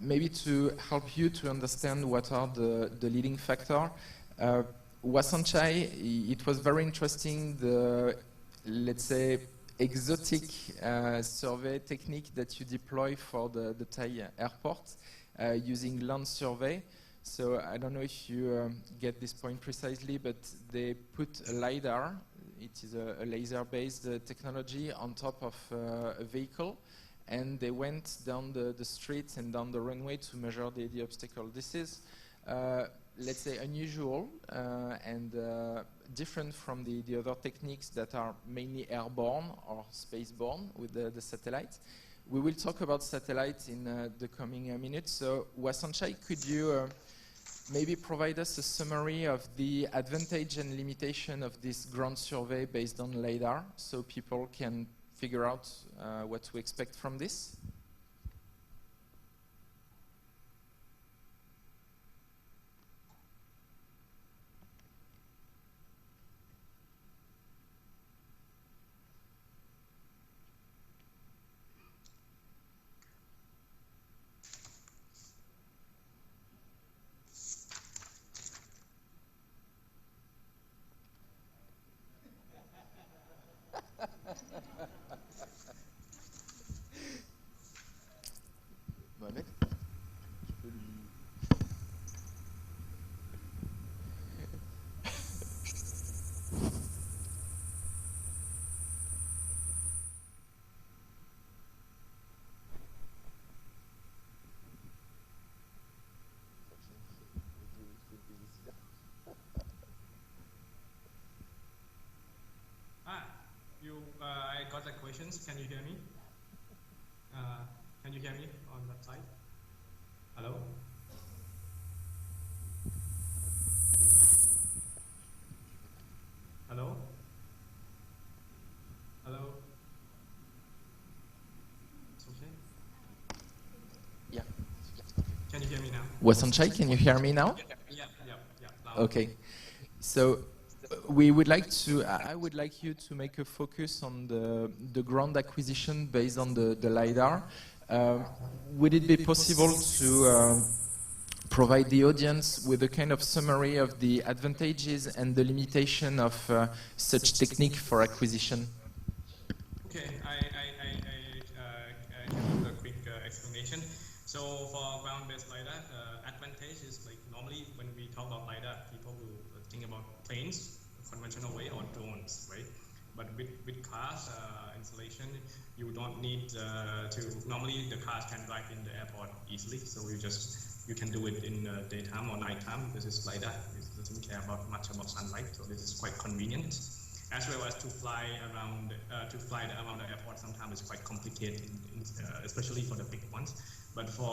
E: maybe to help you to understand what are the leading factors, Wasanchai, it was very interesting, the, let's say, exotic survey technique that you deploy for the Thai airport using land survey. So I don't know if you get this point precisely, but they put a LiDAR, it is a laser-based technology on top of a vehicle, and they went down the street and down the runway to measure the obstacle. This is, let's say, unusual and different from the other techniques that are mainly airborne or spaceborne with the satellite. We will talk about satellites in the coming minutes. So Wasanchai, could you maybe provide us a summary of the advantage and limitation of this ground survey based on LiDAR so people can figure out what to expect from this?
A: questions. Can you hear me? Can you hear me on that side? Hello? Hello? Hello? It's okay?
E: Yeah.
A: Can you hear me now?
E: Wasanchai, can you hear me now?
A: Yeah.
E: Okay. So we would like to, I would like you to make a focus on the ground acquisition based on the LiDAR. Would it be possible to provide the audience with a kind of summary of the advantages and the limitation of such technique for acquisition?
A: Okay, I can do a quick explanation. So for ground-based LiDAR, advantage is like normally when we talk about LiDAR, people will think about planes, conventional way, or drones, right? But with cars installation, you don't need to. Normally, the cars can drive in the airport easily, so you can do it in daytime or nighttime. This is LiDAR. It doesn't care much about sunlight, so this is quite convenient. As well as to fly around the airport sometimes is quite complicated, especially for the big ones. But for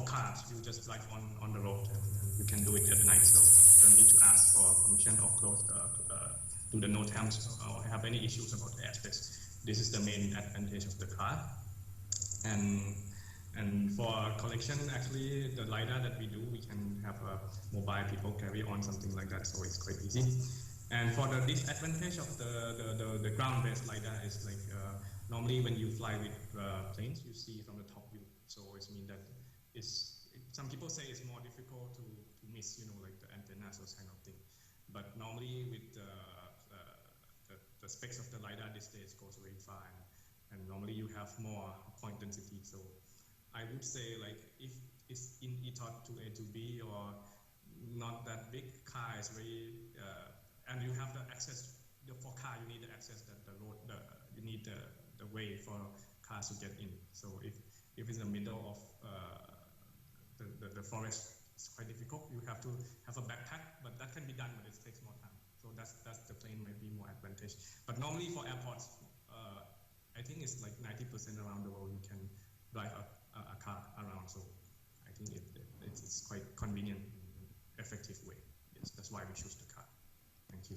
A: cars, you just drive on the road and you can do it at night. So you don't need to ask for permission or close do the NOTAMs or have any issues about the airspace. This is the main advantage of the car. And for collection, actually, the LiDAR that we do, we can have mobile people carry on something like that, so it's quite easy. And for the disadvantage of the ground-based LiDAR is like normally when you fly with planes, you see from the top view. So it means that some people say it's more difficult to miss, like the antennas or kind of thing. But normally with the specs of the LiDAR these days goes very far, and normally you have more point density. So I would say like if it's in ETOT to A to B or not that big, car is very and you have the access. For car, you need the access that the road. You need the way for cars to get in. So if it's in the middle of the forest, it's quite difficult. You have to have a backpack, but that can be done, but it takes more time. So that's the plane might be more advantage. But normally for airports, I think it's like 90% around the world you can drive a car around. So I think it's quite convenient, effective way. Yes, that's why we choose the car. Thank you.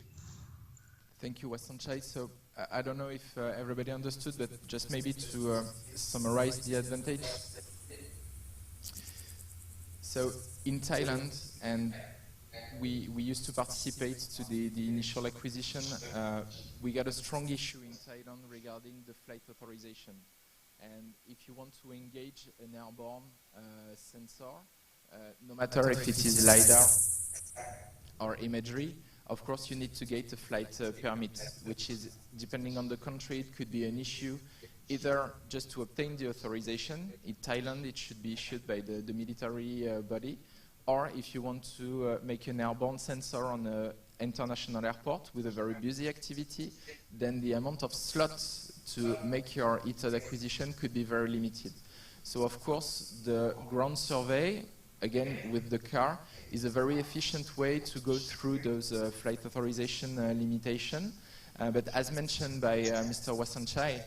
E: Thank you, Wasanchai. So I don't know if everybody understood, but just maybe to summarize the advantage. So in Thailand, and we used to participate to the initial acquisition, we got a strong issue in Thailand regarding the flight authorization. And if you want to engage an airborne sensor, no matter if it is LiDAR or imagery, of course you need to get a flight permit, which is, depending on the country, it could be an issue, either just to obtain the authorization. In Thailand, it should be issued by the military body, or if you want to make an airborne sensor on an international airport with a very busy activity, then the amount of slots to make your ETOD acquisition could be very limited. So of course, the ground survey, again with the car, is a very efficient way to go through those flight authorization limitations. But as mentioned by Mr. Wasanchai,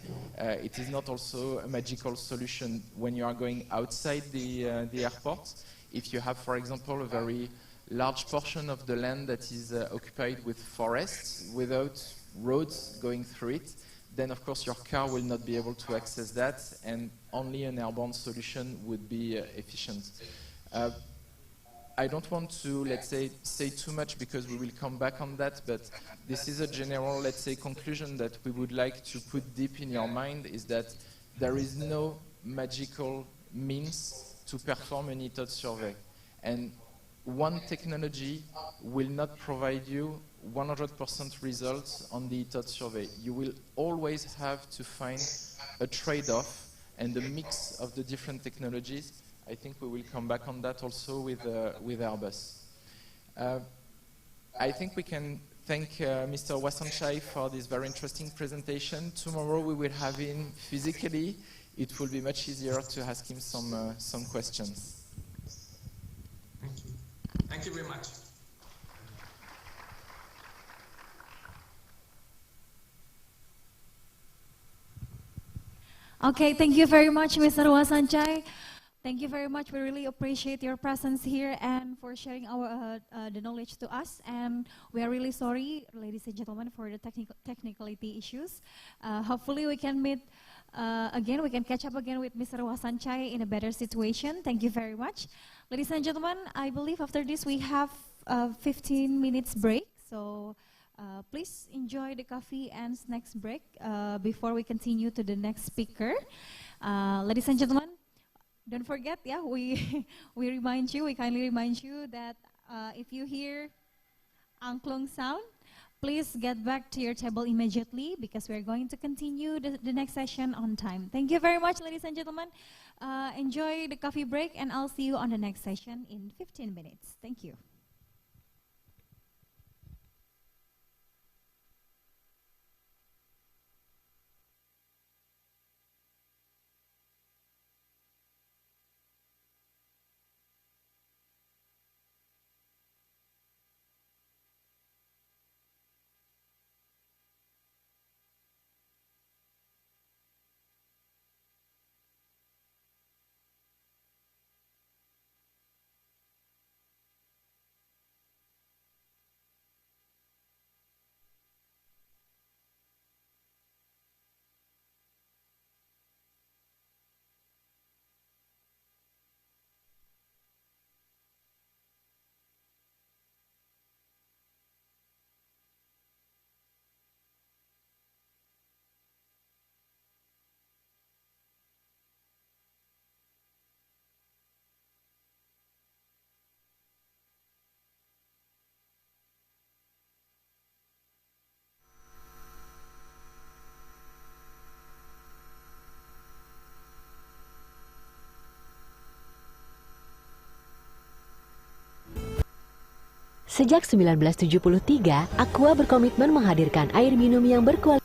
E: it is not also a magical solution when you are going outside the airport. If you have, for example, a very large portion of the land that is occupied with forests without roads going through it, then of course your car will not be able to access that, and only an airborne solution would be efficient. I don't want to, let's say too much because we will come back on that, but this is a general, let's say, conclusion that we would like to put deep in your mind, is that there is no magical means to perform an ETOD survey. And one technology will not provide you 100% results on the ETOD survey. You will always have to find a trade-off and a mix of the different technologies. I think we will come back on that also with Airbus. I think we can thank Mr. Wasanchai for this very interesting presentation. Tomorrow we will have him physically. It will be much easier to ask him some questions.
A: Thank you. Thank you very much.
D: Okay, thank you very much, Mr. Wasanchai. Thank you very much. We really appreciate your presence here and for sharing the knowledge to us. And we are really sorry, ladies and gentlemen, for the technicality issues. Hopefully, we can meet again. We can catch up again with Mr. Wasanchai in a better situation. Thank you very much, ladies and gentlemen. I believe after this we have a 15 minutes break. So. Please enjoy the coffee and snacks break before we continue to the next speaker. Ladies and gentlemen, don't forget, we we kindly remind you that if you hear angklung sound, please get back to your table immediately because we're going to continue the next session on time. Thank you very much, ladies and gentlemen. Enjoy the coffee break and I'll see you on the next session in 15 minutes. Thank you.
H: Sejak 1973, Aqua berkomitmen menghadirkan air minum yang berkualitas.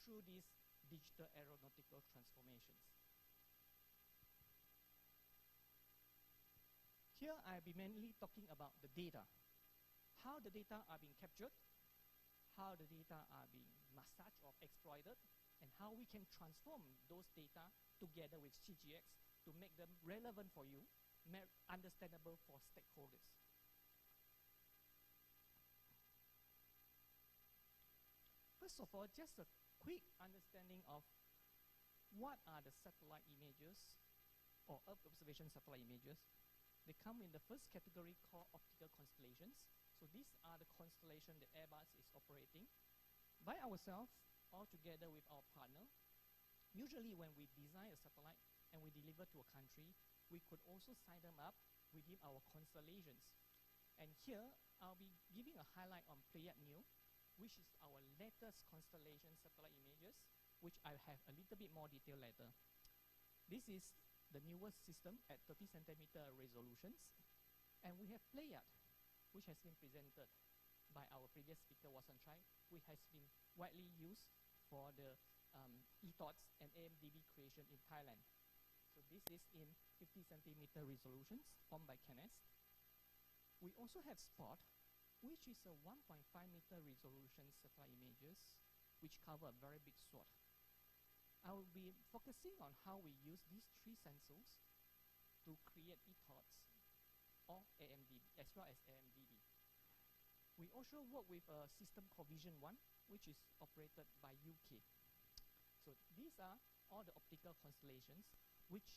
I: through these digital aeronautical transformations. Here I'll be mainly talking about the data, how the data are being captured, how the data are being massaged or exploited, and how we can transform those data together with CGX to make them relevant for you, understandable for stakeholders. First of all, just a quick understanding of what are the satellite images or Earth observation satellite images. They come in the first category called optical constellations. So these are the constellations that Airbus is operating by ourselves or together with our partner. Usually when we design a satellite and we deliver to a country, we could also sign them up within our constellations. And here, I'll be giving a highlight on Pleiad Neo, which is our latest constellation satellite images, which I have a little bit more detail later. This is the newest system at 30 centimeter resolutions. And we have Pleiad, which has been presented by our previous speaker, Wasan Chai, which has been widely used for the ETOTS and AMDB creation in Thailand. So this is in 50 centimeter resolutions formed by Canes. We also have Spot, which is a 1.5 meter resolution satellite images, which cover a very big swath. I will be focusing on how we use these three sensors to create ETOTS or AMDB, as well as AMDB. We also work with a system called Vision 1, which is operated by UK. So these are all the optical constellations which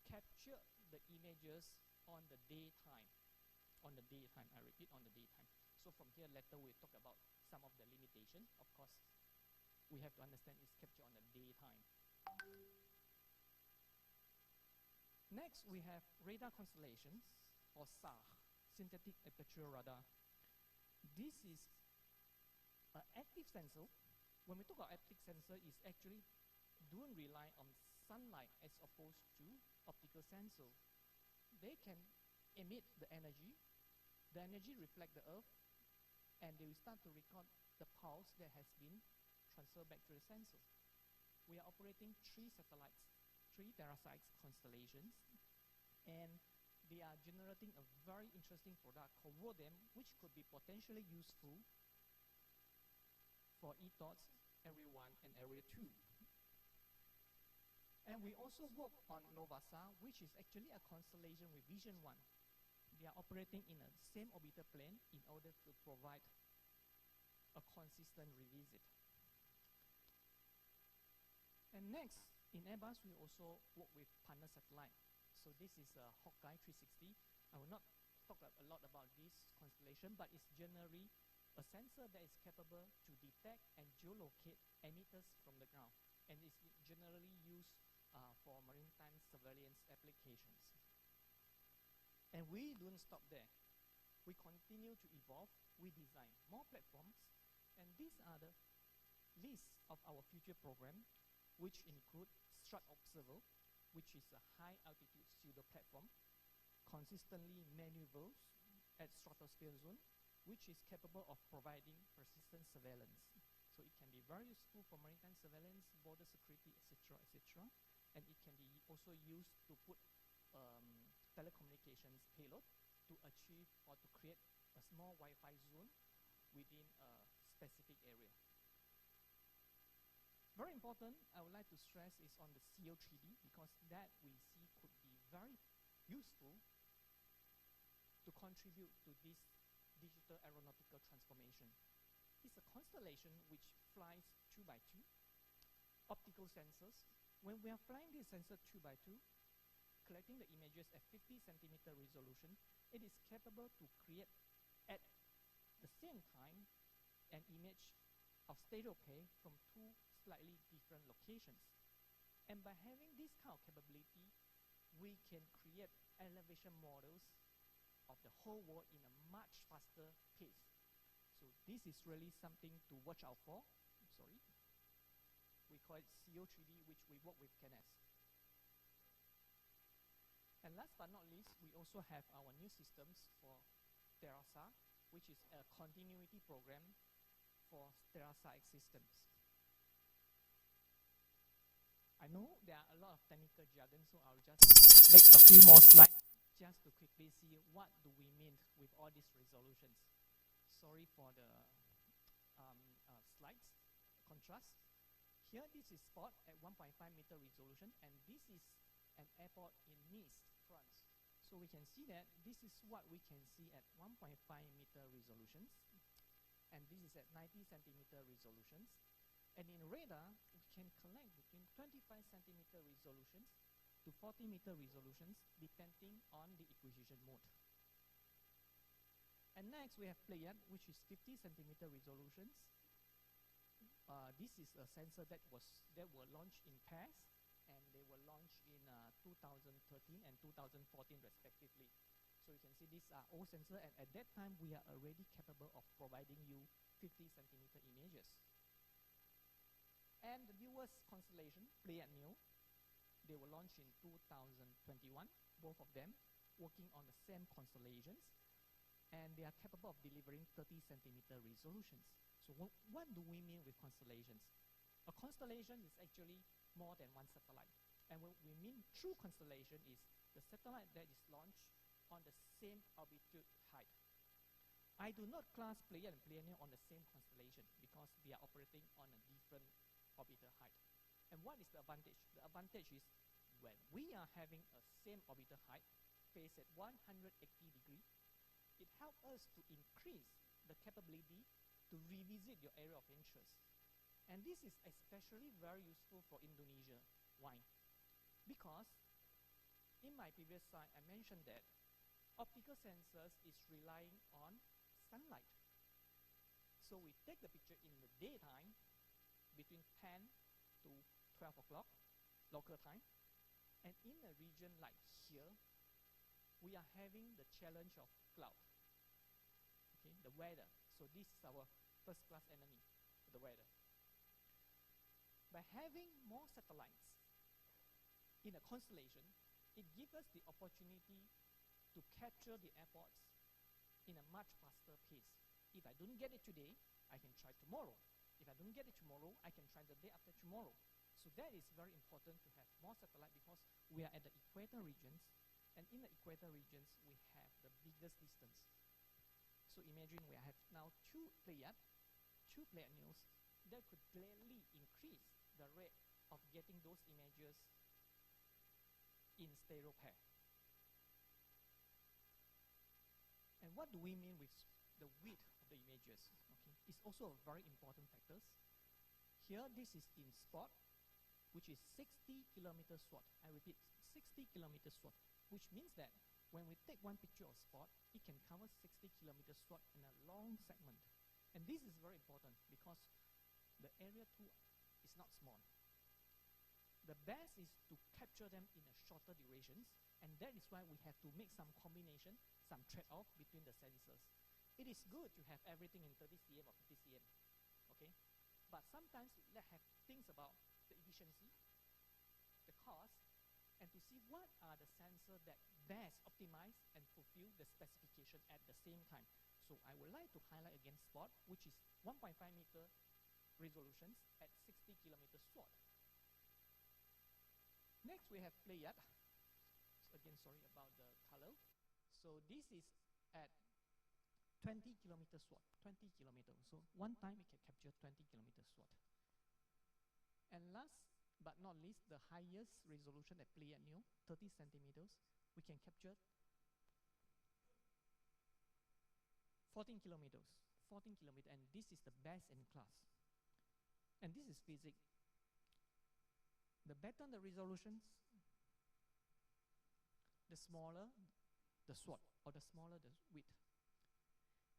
I: capture the images on the daytime. On the daytime, I repeat, on the daytime. So from here, later we'll talk about some of the limitations. Of course, we have to understand it's captured on the daytime. Next, we have radar constellations, or SAR, synthetic aperture radar. This is an active sensor. When we talk about active sensor, it's actually don't rely on sunlight as opposed to optical sensor. They can emit the energy reflect the Earth, and they will start to record the pulse that has been transferred back to the sensor. We are operating 3 satellites, 3 terasites constellations, and they are generating a very interesting product called WODEM, which could be potentially useful for ETOTS Area 1 and Area 2. And we also work on NOVASAR, which is actually a constellation with Vision 1. They are operating in a same orbital plane in order to provide a consistent revisit. And next, in Airbus, we also work with partner satellite. So this is a Hawkeye 360. I will not talk a lot about this constellation, but it's generally a sensor that is capable to detect and geolocate emitters from the ground, and is generally used for maritime surveillance applications. And we don't stop there. We continue to evolve. We design more platforms, and these are the list of our future program, which include Strut Observer, which is a high-altitude pseudo platform, consistently maneuvers at stratosphere zone, which is capable of providing persistent surveillance. So it can be very useful for maritime surveillance, border security, etc., etc. And it can be also used to put telecommunications payload to achieve or to create a small Wi-Fi zone within a specific area. Very important, I would like to stress is on the CO3D, because that we see could be very useful to contribute to this digital aeronautical transformation. It's a constellation which flies 2x2, optical sensors. When we are flying this sensor 2x2, collecting the images at 50 centimeter resolution, it is capable to create at the same time an image of stereo pay from 2 slightly different locations. And by having this kind of capability, we can create elevation models of the whole world in a much faster pace. So this is really something to watch out for. Sorry. We call it CO3D, which we work with Canes. And last but not least, we also have our new systems for TerraSAR, which is a continuity program for TerraSAR systems. I know there are a lot of technical jargon, so I'll just make a few more slides just to quickly see what do we mean with all these resolutions. Sorry for the slides contrast. Here, this is spot at 1.5 meter resolution, and this is an airport in Nice, France. So we can see that this is what we can see at 1.5 meter resolutions, and this is at 90 centimeter resolutions. And in radar, we can collect between 25 centimeter resolutions to 40 meter resolutions, depending on the acquisition mode. And next, we have Pleiad, which is 50 centimeter resolutions. This is a sensor that were launched in pairs, and they were launched in 2013 and 2014 respectively. So you can see these are old sensors, and at that time we are already capable of providing you 50 centimeter images. And the newest constellation, Pleiad Neo, they were launched in 2021, both of them working on the same constellations, and they are capable of delivering 30 centimeter resolutions. So what do we mean with constellations? A constellation is actually more than one satellite. And what we mean true constellation is the satellite that is launched on the same altitude height. I do not class Pleiad and Pleiad Neo on the same constellation because they are operating on a different orbital height. And what is the advantage? The advantage is when we are having a same orbital height, phase at 180 degrees, it helps us to increase the capability to revisit your area of interest. And this is especially very useful for Indonesia. Why? Because in my previous slide, I mentioned that optical sensors is relying on sunlight. So we take the picture in the daytime between 10 to 12 o'clock local time. And in a region like here, we are having the challenge of cloud, okay, the weather. So this is our first class enemy, the weather. By having more satellites in a constellation, it gives us the opportunity to capture the airports in a much faster pace. If I don't get it today, I can try tomorrow. If I don't get it tomorrow, I can try the day after tomorrow. So that is very important to have more satellite because we are at the equator regions, and in the equator regions, we have the biggest distance. So imagine we have now two Pleiad Neos that could greatly increase the rate of getting those images in stereo pair. And what do we mean with the width of the images? Okay, it's also a very important factor. Here, this is in spot, which is 60 kilometer SWAT. I repeat, 60 kilometer SWAT, which means that when we take one picture of spot, it can cover 60 kilometer SWAT in a long segment. And this is very important because the area 2 is not small. The best is to capture them in a shorter durations, and that is why we have to make some combination, some trade-off between the sensors. It is good to have everything in 30 cm or 50 cm, okay? But sometimes let's have things about the efficiency, the cost, and to see what are the sensors that best optimize and fulfill the specification at the same time. So I would like to highlight again spot, which is 1.5 meter resolutions at 60 kilometer SWAT. Next we have Pleiad. Again, sorry about the color. So this is at 20 kilometer SWAT, 20 kilometer. So one time it can capture 20 kilometer SWAT. And last but not least, the highest resolution at Pleiad Neo, 30 centimeters, we can capture 14 kilometers, and this is the best in class. And this is physics. The better the resolutions, the smaller the SWAT, or the smaller the width.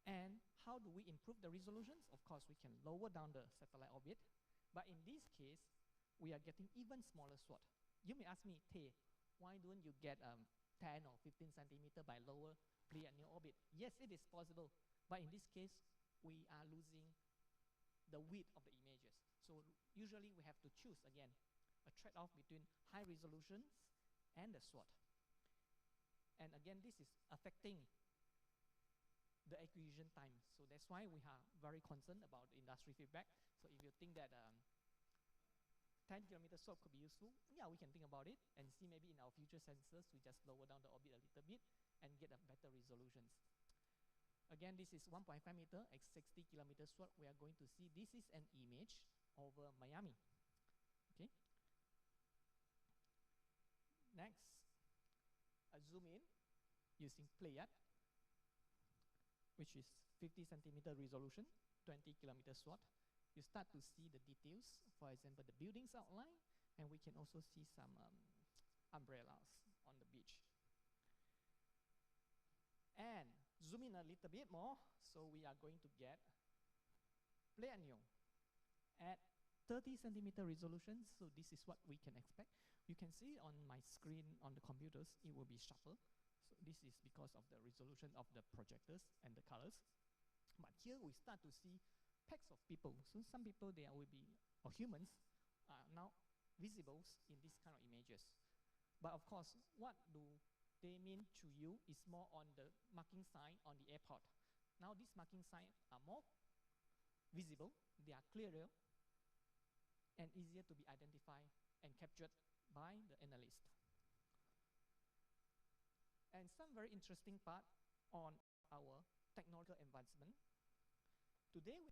I: And how do we improve the resolutions? Of course, we can lower down the satellite orbit, but in this case, we are getting even smaller SWAT. You may ask me, Tay, why don't you get 10 or 15 centimeter by lower Pleiad Neo orbit? Yes, it is possible, but in this case, we are losing the width of the images. So usually we have to choose again a trade-off between high resolutions and the SWAT. And again, this is affecting the acquisition time. So that's why we are very concerned about the industry feedback. So if you think that 10 kilometer SWAT could be useful. Yeah, we can think about it and see maybe in our future sensors, we just lower down the orbit a little bit and get a better resolutions. Again, this is 1.5 meter at 60 kilometer SWAT. We are going to see this is an image over Miami. Okay. Next, a zoom in using Playat, which is 50 centimeter resolution, 20 kilometer SWAT. You start to see the details, for example, the building's outline, and we can also see some umbrellas on the beach. And zoom in a little bit more, so we are going to get Pleiadion at 30 centimeter resolution, so this is what we can expect. You can see on my screen on the computers, it will be sharper. So this is because of the resolution of the projectors and the colors. But here we start to see packs of people. So some people there will be, or humans, are now visible in this kind of images. But of course, what do they mean to you is more on the marking sign on the airport. Now these marking signs are more visible, they are clearer, and easier to be identified and captured by the analyst. And some very interesting part on our technological advancement. Today, we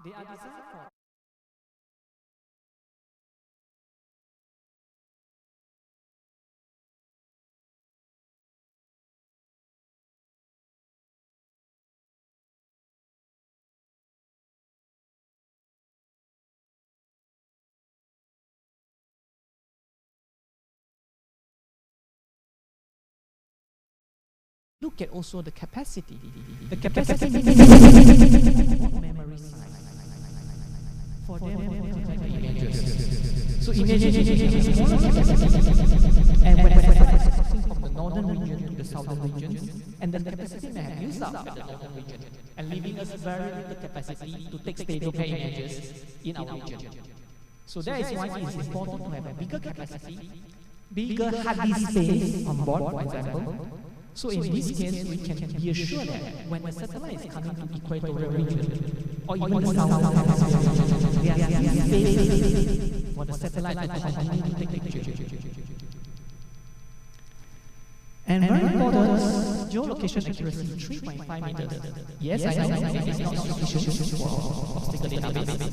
I: they are designed for look at also the capacity. The capacity memory size for them to collect the images. So imagine a smaller capacity, and when the satellite is crossing from the northern region to the southern region, and the capacity may have used up at the northern region, and leaving us very little capacity to take stable images in our region. So that is why it is important to have a bigger capacity, bigger hard disk space on board, for example. So in this case, we can be assured that when the satellite is coming to equatorial region, or even the south, there are space for the satellite to continue to take pictures. And very important, geolocation accuracy, 3.5 meters. Yes, I know it is not sufficient for obstacle database,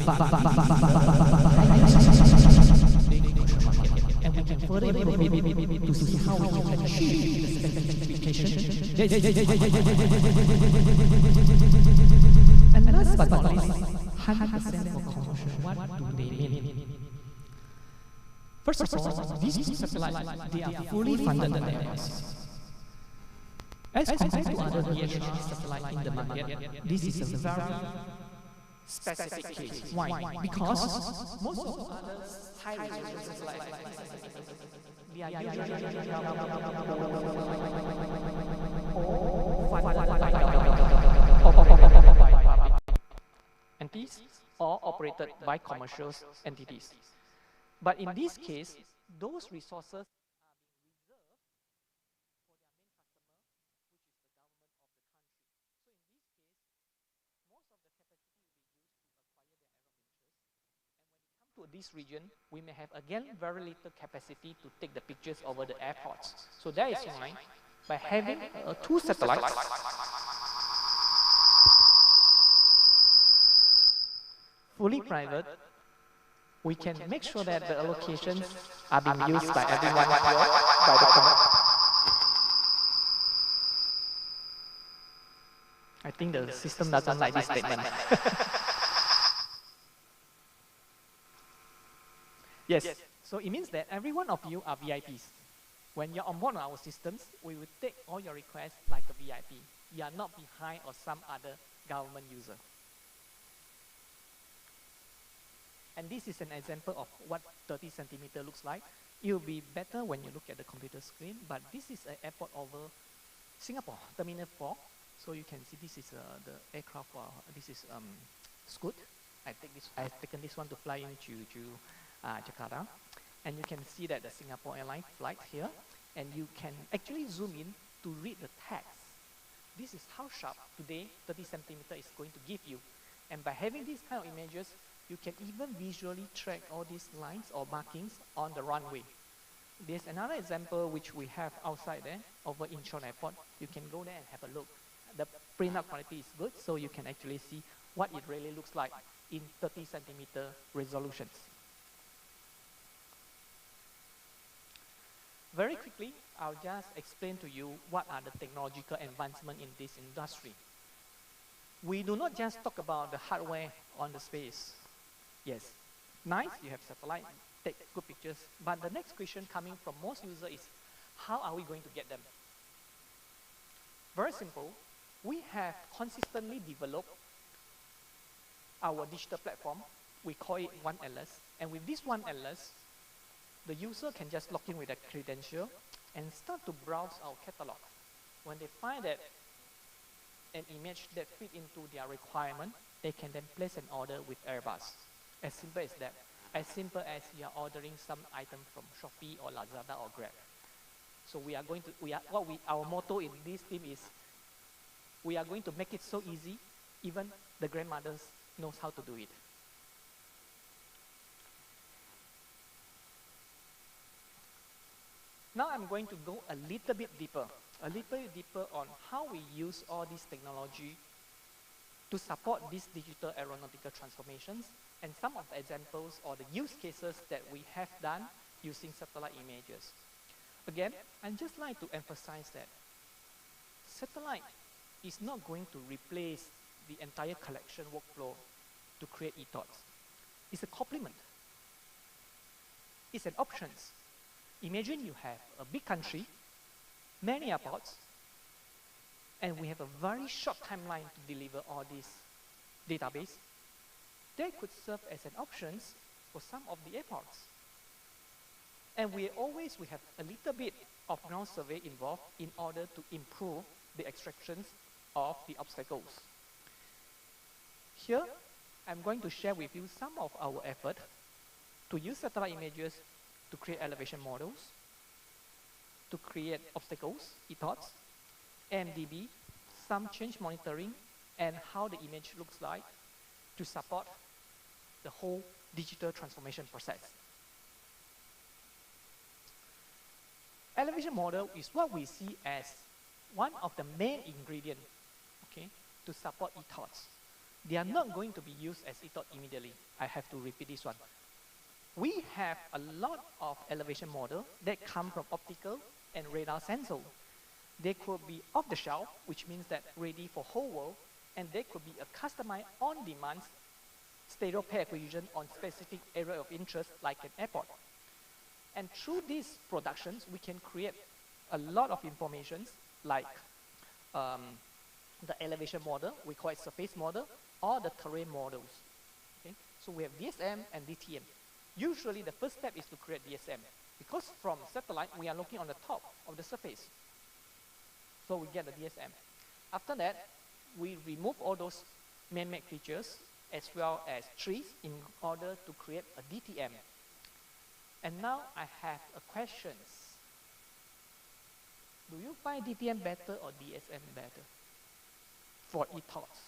I: and we can further improve it to see how we can achieve the specification. And last but not least, 100% for commercial. What do they mean? First of all, these two satellites, they are fully funded themselves. As compared to other DHR satellites in the market, this is a very specific case. Why? Because most of the other high-resolution satellites, they are usually entities or operated by commercial entities. But in this case, those resources this region, we may have again very little capacity to take the pictures over the airports. So that is why, by having two satellites, fully private, we can make sure that the allocations are being used by everyone here, by the I think the system doesn't like this statement. Yes, so it means that every one of you are VIPs. When you're on board our systems, we will take all your requests like a VIP. You are not behind or some other government user. And this is an example of what 30 centimeter looks like. It will be better when you look at the computer screen, but this is an airport over Singapore, Terminal 4. So you can see this is the aircraft, this is Scoot. I've taken this one to fly into Jakarta. And you can see that the Singapore Airlines flight here, and you can actually zoom in to read the text. This is how sharp today 30 centimeter is going to give you. And by having these kind of images, you can even visually track all these lines or markings on the runway. There's another example which we have outside there, over Incheon Airport. You can go there and have a look. The printout quality is good, so you can actually see what it really looks like in 30 centimeter resolutions. Very quickly, I'll just explain to you what are the technological advancements in this industry. We do not just talk about the hardware on the space. Yes, nice, you have satellite, take good pictures, but the next question coming from most users is, how are we going to get them? Very simple, we have consistently developed our digital platform. We call it One Atlas, and with this One Atlas, the user can just log in with a credential and start to browse our catalog. When they find that an image that fit into their requirement, they can then place an order with Airbus. As simple as that. As simple as you are ordering some item from Shopee or Lazada or Grab. So we are going to, our motto in this team is, we are going to make it so easy, even the grandmothers knows how to do it. Now I'm going to go a little bit deeper on how we use all this technology to support these digital aeronautical transformations and some of the examples or the use cases that we have done using satellite images. Again, I'd just like to emphasize that satellite is not going to replace the entire collection workflow to create e-thoughts. It's a complement. It's an option. Imagine you have a big country, many airports, and we have a very short timeline to deliver all these database. That could serve as an option for some of the airports. And we have a little bit of ground survey involved in order to improve the extractions of the obstacles. Here, I'm going to share with you some of our effort to use satellite images to create elevation models, to create obstacles, e-thoughts, MDB, some change monitoring, and how the image looks like to support the whole digital transformation process. Elevation model is what we see as one of the main ingredients, okay, to support e-thoughts. They are not going to be used as e-thought immediately. I have to repeat this one. We have a lot of elevation model that come from optical and radar sensor. They could be off the shelf, which means that ready for whole world, and they could be a customized on-demand stereo pair acquisition on specific area of interest like an airport. And through these productions, we can create a lot of information like the elevation model, we call it surface model, or the terrain models. Okay? So we have DSM and DTM. Usually the first step is to create DSM, because from satellite, we are looking on the top of the surface. So we get the DSM. After that, we remove all those man-made features as well as trees in order to create a DTM. And now I have a question. Do you find DTM better or DSM better for e-thoughts?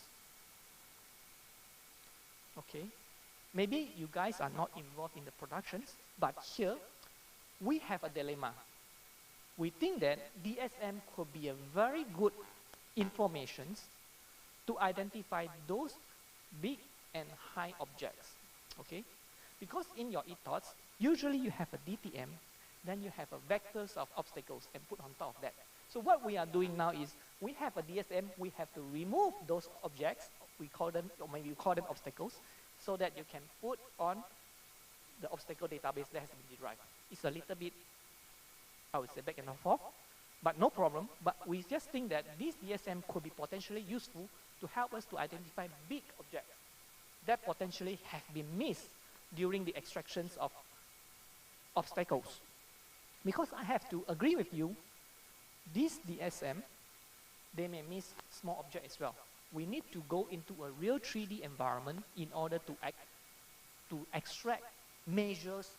I: Okay. maybe you guys are not involved in the productions, but here we have a dilemma. We think that DSM could be a very good information to identify those big and high objects, okay? Because in your e-thoughts, usually you have a DTM, then you have a vectors of obstacles and put on top of that. So what we are doing now is, we have a DSM, we have to remove those objects, we call them, or maybe you call them obstacles, so that you can put on the obstacle database that has been derived. It's a little bit, I would say, back and forth, but no problem. But we just think that this DSM could be potentially useful to help us to identify big objects that potentially have been missed during the extractions of obstacles. Because I have to agree with you, this DSM, they may miss small objects as well. We need to go into a real 3D environment in order to extract, measures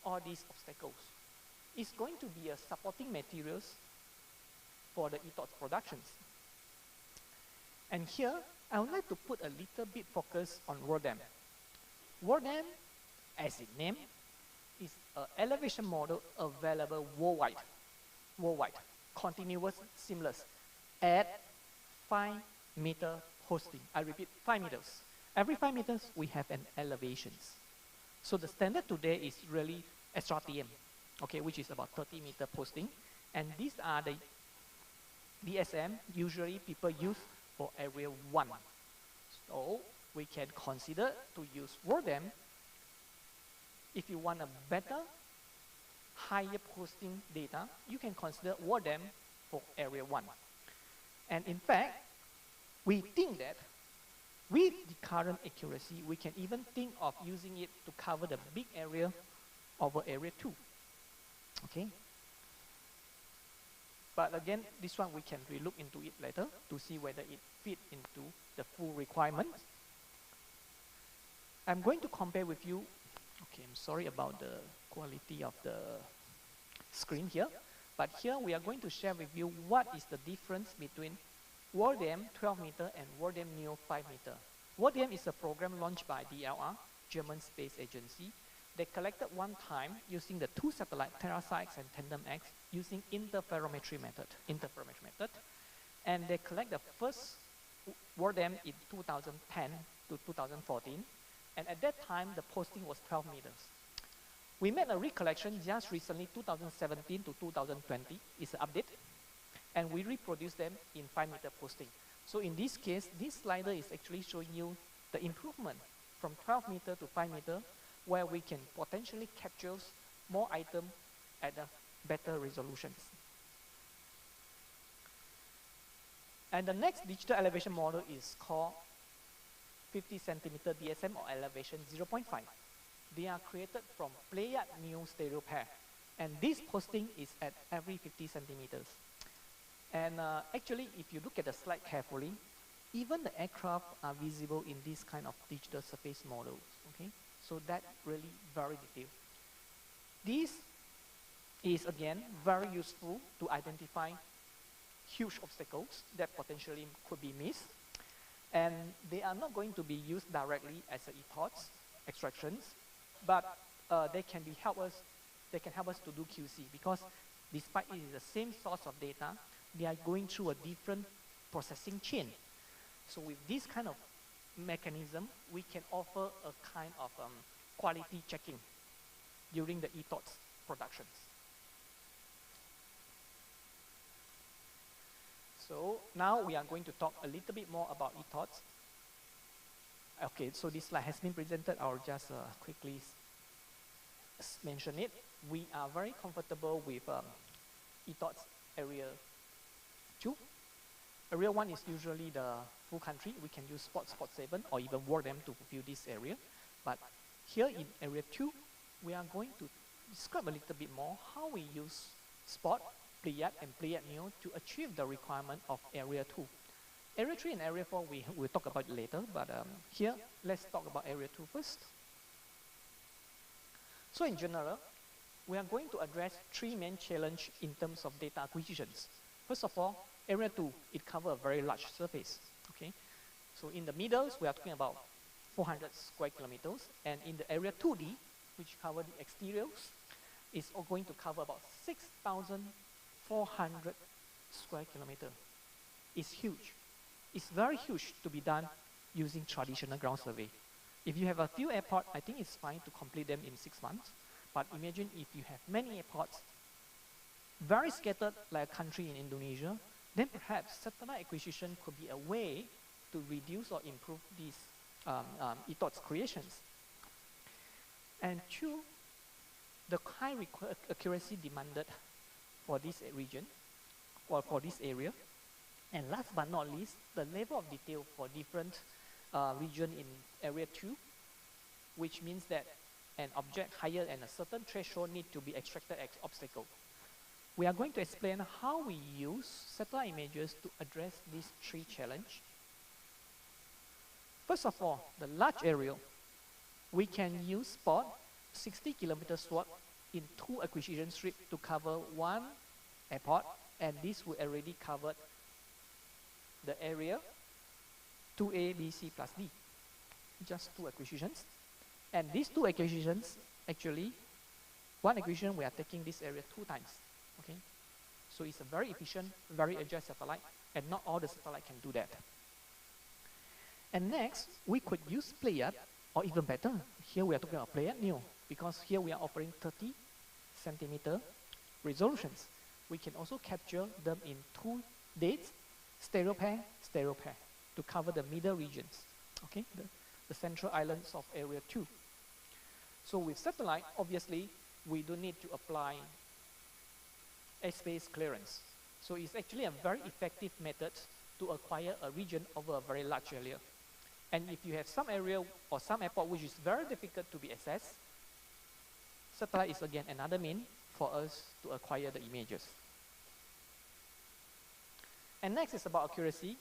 I: all these obstacles. It's going to be a supporting materials for the e-thoughts productions. And here, I would like to put a little bit focus on WordM. WordM, as its name, is an elevation model available worldwide, continuous, seamless, at 5-meter posting. I repeat, 5 meters. Every 5 meters, we have an elevations. So the standard today is really SRTM, okay, which is about 30-meter posting. And these are the DSM usually people use for area 1. So we can consider to use WordM if you want a better, higher posting data. You can consider WordM for area 1. And in fact, we think that with the current accuracy, we can even think of using it to cover the big area over area 2. Okay? But again, this one we can relook into it later to see whether it fit into the full requirement. I'm going to compare with you. Okay, I'm sorry about the quality of the screen here. But here we are going to share with you what is the difference between WordM 12 meter and WordM Neo 5 meter. WordM is a program launched by DLR, German Space Agency. They collected one time using the 2 satellites, TerraSykes and TandemX, using interferometry method. And they collect the first WordM in 2010 to 2014. And at that time, the posting was 12 meters. We made a recollection just recently, 2017 to 2020, is an update. And we reproduced them in 5-meter posting. So in this case, this slider is actually showing you the improvement from 12 meter to 5 meter, where we can potentially capture more items at a better resolutions. And the next digital elevation model is called 50 centimeter DSM or elevation 0.5. They are created from Pleiad Neo stereo pair. And this posting is at every 50 centimeters. And actually, if you look at the slide carefully, even the aircraft are visible in this kind of digital surface models, okay? So that really very detailed. This is, again, very useful to identify huge obstacles that potentially could be missed. And they are not going to be used directly as a e-thoughts extractions, but they can help us to do QC, because despite it is the same source of data, they are going through a different processing chain. So with this kind of mechanism, we can offer a kind of quality checking during the e-thoughts productions. So now we are going to talk a little bit more about e-thoughts. Okay, so this slide has been presented. I'll just quickly mention it. We are very comfortable with e-thoughts area 2. Area 1 is usually the full country. We can use Spot 7 or even WordM to fulfill this area. But here in area 2, we are going to describe a little bit more how we use Spot, Pleiad, and Pleiad Neo to achieve the requirement of area 2. Area 3 and area 4 we'll talk about later, but here let's talk about area 2 first. So in general, we are going to address 3 main challenges in terms of data acquisitions. First of all, area 2, it covers a very large surface. Okay, so in the middles, we are talking about 400 square kilometers, and in the area 2D, which cover the exteriors, is going to cover about 6,400 square kilometers. It's huge. It's very huge to be done using traditional ground survey. If you have a few airports, I think it's fine to complete them in 6 months. But imagine if you have many airports, very scattered like a country in Indonesia, then perhaps satellite acquisition could be a way to reduce or improve these ETOTS creations. And two, the high accuracy demanded for this region, or for this area. And last but not least, the level of detail for different region in area 2, which means that an object higher than a certain threshold need to be extracted as obstacle. We are going to explain how we use satellite images to address these 3 challenges. First of all, the large area, we can use spot 60 kilometer SWOT in 2 acquisition strips to cover 1 airport, and this will already cover the area 2A, B, C plus D. Just 2 acquisitions. And these 2 acquisitions, actually, 1 acquisition, we are taking this area 2 times. Okay? So it's a very efficient, very agile satellite, and not all the satellite can do that. And next, we could use Pleiad, or even better, here we are talking about Pleiad Neo, because here we are offering 30 centimeter resolutions. We can also capture them in 2 dates, stereo pair, to cover the middle regions, okay, the central islands of area 2. So with satellite, obviously, we don't need to apply airspace clearance. So it's actually a very effective method to acquire a region over a very large area. And if you have some area or some airport which is very difficult to be accessed, satellite is again another mean for us to acquire the images. And next is about accuracy.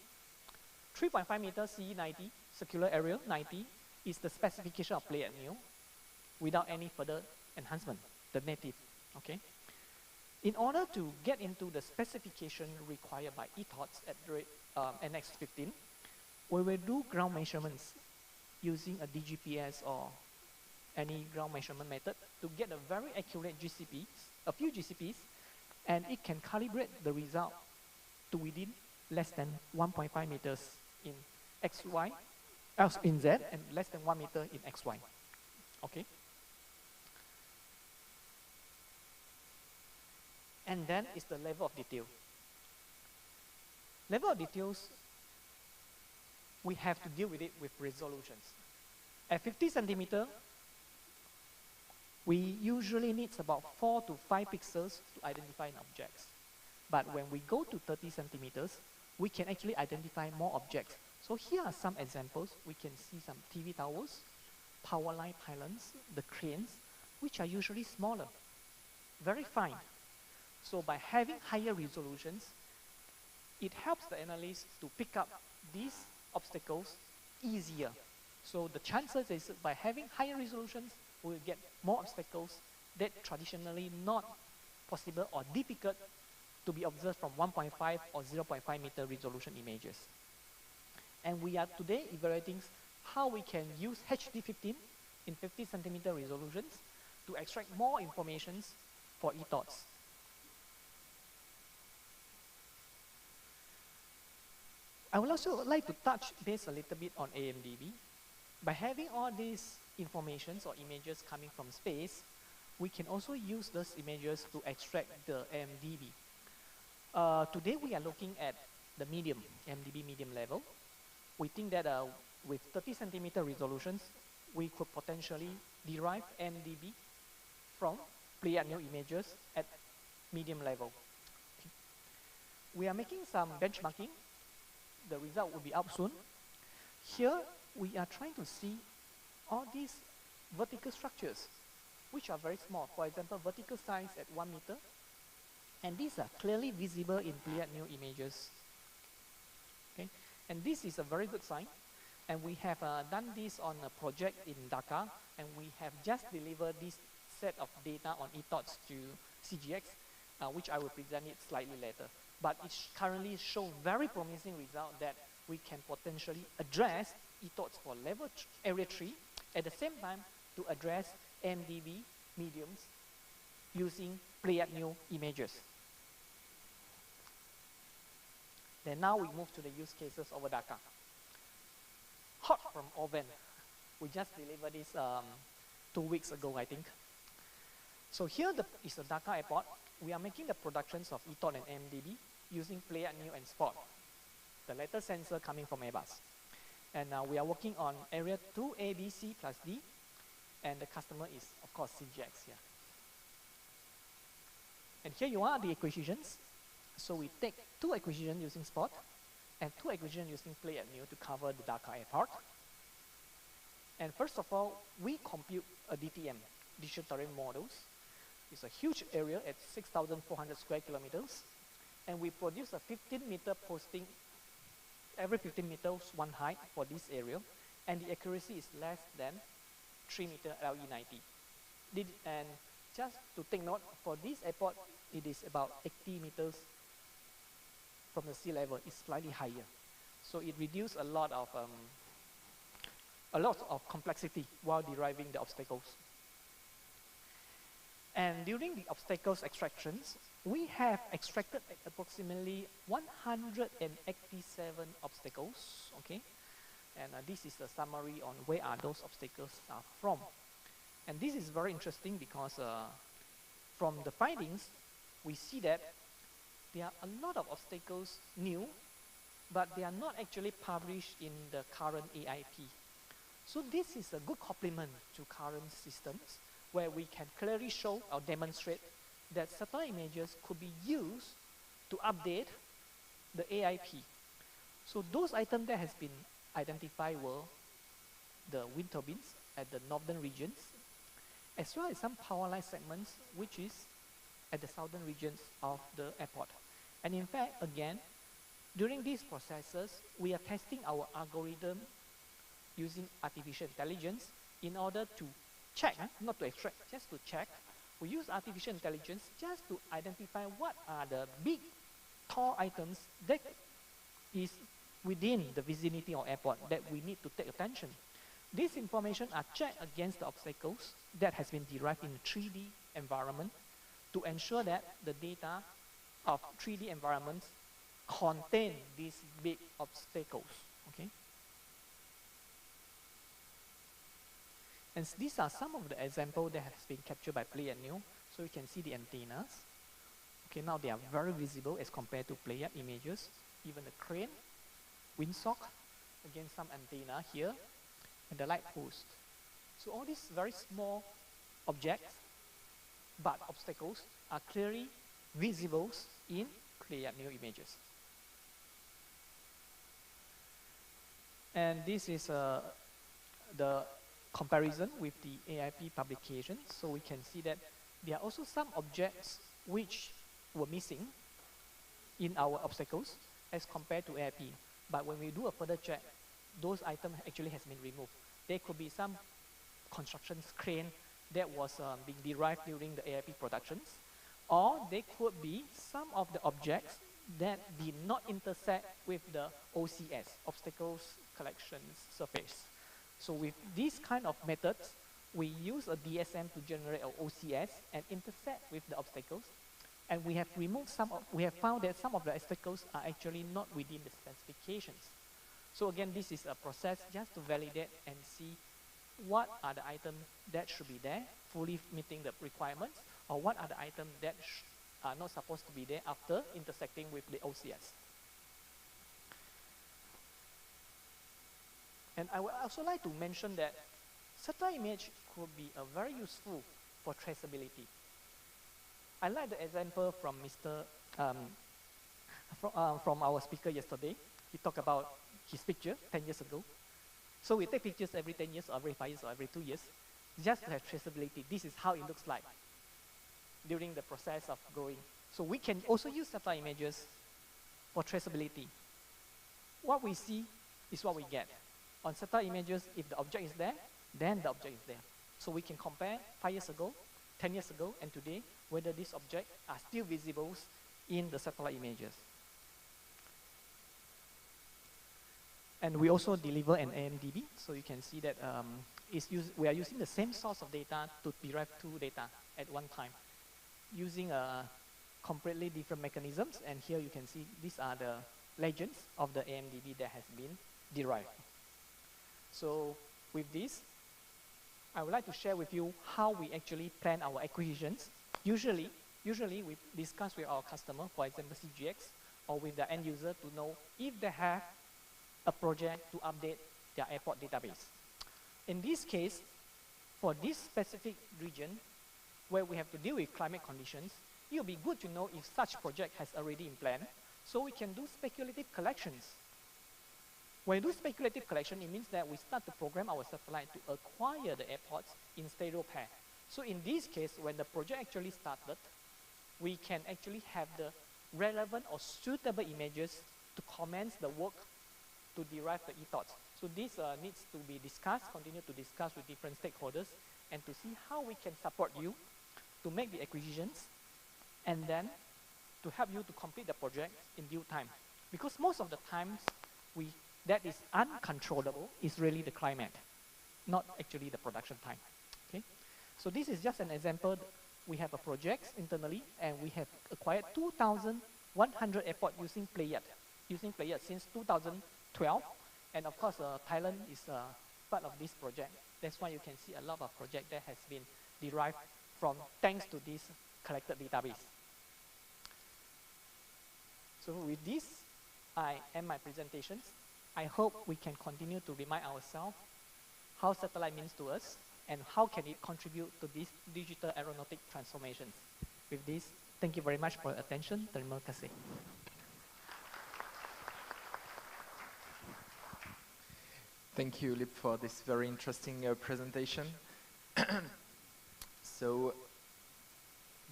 I: 3.5 meter CE90, circular area 90, is the specification of Pleiad Neo without any further enhancement, the native, okay? In order to get into the specification required by ETOTS at NX15, we will do ground measurements using a DGPS or any ground measurement method to get a very accurate GCPs, a few GCPs, and it can calibrate the result to within less than 1.5 meters in XY, in Z, and less than 1 meter in XY, okay? And then is the level of detail. Level of details, we have to deal with it with resolutions. At 50 centimeter, we usually need about 4 to 5 pixels to identify an object. But when we go to 30 centimeters, we can actually identify more objects. So here are some examples. We can see some TV towers, power line pylons, the cranes, which are usually smaller, very fine. So by having higher resolutions, it helps the analyst to pick up these obstacles easier. So the chances is by having higher resolutions, we'll get more obstacles that traditionally not possible or difficult to be observed from 1.5 or 0.5 meter resolution images. And we are today evaluating how we can use HD15 in 50 centimeter resolutions to extract more information for ETOTS. I would also like to touch base a little bit on AMDB. By having all these informations or images coming from space, we can also use those images to extract the AMDB. Today we are looking at the medium, AMDB medium level. We think that with 30 centimeter resolutions, we could potentially derive AMDB from Pleiad Neo images at medium level. Okay. We are making some benchmarking. The result will be out soon. Here, we are trying to see all these vertical structures, which are very small. For example, vertical size at 1 meter. And these are clearly visible in Pleiad Neo images. Okay? And this is a very good sign. And we have done this on a project in Dhaka, and we have just delivered this set of data on ETOTS to CGX, which I will present it slightly later. But it currently shows very promising result that we can potentially address ETOTs for level area 3 at the same time to address MDB mediums using play-at-new images. Then now we move to the use cases over Dhaka. Hot from oven. We just delivered this 2 weeks ago, I think. So here is the Dhaka airport. We are making the productions of ETOT and MDB using play-at-new and spot, the latter sensor coming from Airbus. And we are working on area 2 A, B, C plus D, and the customer is, of course, CGX here. And here you are the acquisitions. So we take 2 acquisitions using spot and 2 acquisitions using play-at-new to cover the Dhaka airport. And first of all, we compute a DTM, digital terrain models. It's a huge area at 6,400 square kilometers. And we produce a 15-meter posting, every 15 meters, one height for this area. And the accuracy is less than 3-meter LE90. And just to take note, for this airport, it is about 80 meters from the sea level. It's slightly higher. So it reduces a lot of complexity while deriving the obstacles. And during the obstacles extractions, we have extracted approximately 187 obstacles, okay? And this is a summary on where are those obstacles are from. And this is very interesting because from the findings, we see that there are a lot of obstacles new, but they are not actually published in the current AIP. So this is a good complement to current systems where we can clearly show or demonstrate that satellite images could be used to update the AIP. So those items that has been identified were the wind turbines at the northern regions, as well as some power line segments, which is at the southern regions of the airport. And in fact, again, during these processes, we are testing our algorithm using artificial intelligence in order to check, not to extract, just to check. We use artificial intelligence just to identify what are the big, tall items that is within the vicinity of airport that we need to take attention. These information are checked against the obstacles that has been derived in a 3D environment to ensure that the data of 3D environments contain these big obstacles, okay? And these are some of the examples that has been captured by play-at-new. So you can see the antennas. Okay, now they are very visible as compared to play-at images. Even the crane, windsock, again some antenna here, and the light post. So all these very small objects, but obstacles, are clearly visible in play-at-new images. And this is the comparison with the AIP publication. So we can see that there are also some objects which were missing in our obstacles as compared to AIP. But when we do a further check, those items actually has been removed. There could be some construction crane that was being derived during the AIP productions, or there could be some of the objects that did not intersect with the OCS, obstacles collection surface. So with these kind of methods, we use a DSM to generate an OCS and intersect with the obstacles. And we have removed we have found that some of the obstacles are actually not within the specifications. So again, this is a process just to validate and see what are the items that should be there, fully meeting the requirements, or what are the items that are not supposed to be there after intersecting with the OCS. And I would also like to mention that satellite image could be very useful for traceability. I like the example from from our speaker yesterday. He talked about his picture 10 years ago. So we take pictures every 10 years, or every 5 years, or every 2 years, just to have traceability. This is how it looks like during the process of growing. So we can also use satellite images for traceability. What we see is what we get. On satellite images, if the object is there, then the object is there. So we can compare 5 years ago, 10 years ago, and today, whether these objects are still visible in the satellite images. And we also deliver an AMDB, so you can see that we are using the same source of data to derive two data at one time, using completely different mechanisms. And here you can see these are the legends of the AMDB that has been derived. So with this, I would like to share with you how we actually plan our acquisitions. Usually we discuss with our customer, for example, CGX, or with the end user to know if they have a project to update their airport database. In this case, for this specific region, where we have to deal with climate conditions, it will be good to know if such project has already in plan, so we can do speculative collections. When we do speculative collection, it means that we start to program our satellite to acquire the airports in stereo pair. So in this case, when the project actually started, we can actually have the relevant or suitable images to commence the work to derive the e-thoughts. So this needs to be discussed, continue to discuss with different stakeholders, and to see how we can support you to make the acquisitions, and then to help you to complete the project in due time. Because most of the times, that is uncontrollable is really the climate, not actually the production time. Okay? So this is just an example. We have a project internally, and we have acquired 2,100 airports using Playet since 2012. And of course, Thailand is part of this project. That's why you can see a lot of projects that has been derived from thanks to this collected database. So with this, I end my presentations. I hope we can continue to remind ourselves how satellite means to us and how can it contribute to this digital aeronautic transformations. With this, thank you very much for your attention. Terima kasih.
E: Thank you, Lip, for this very interesting presentation. So,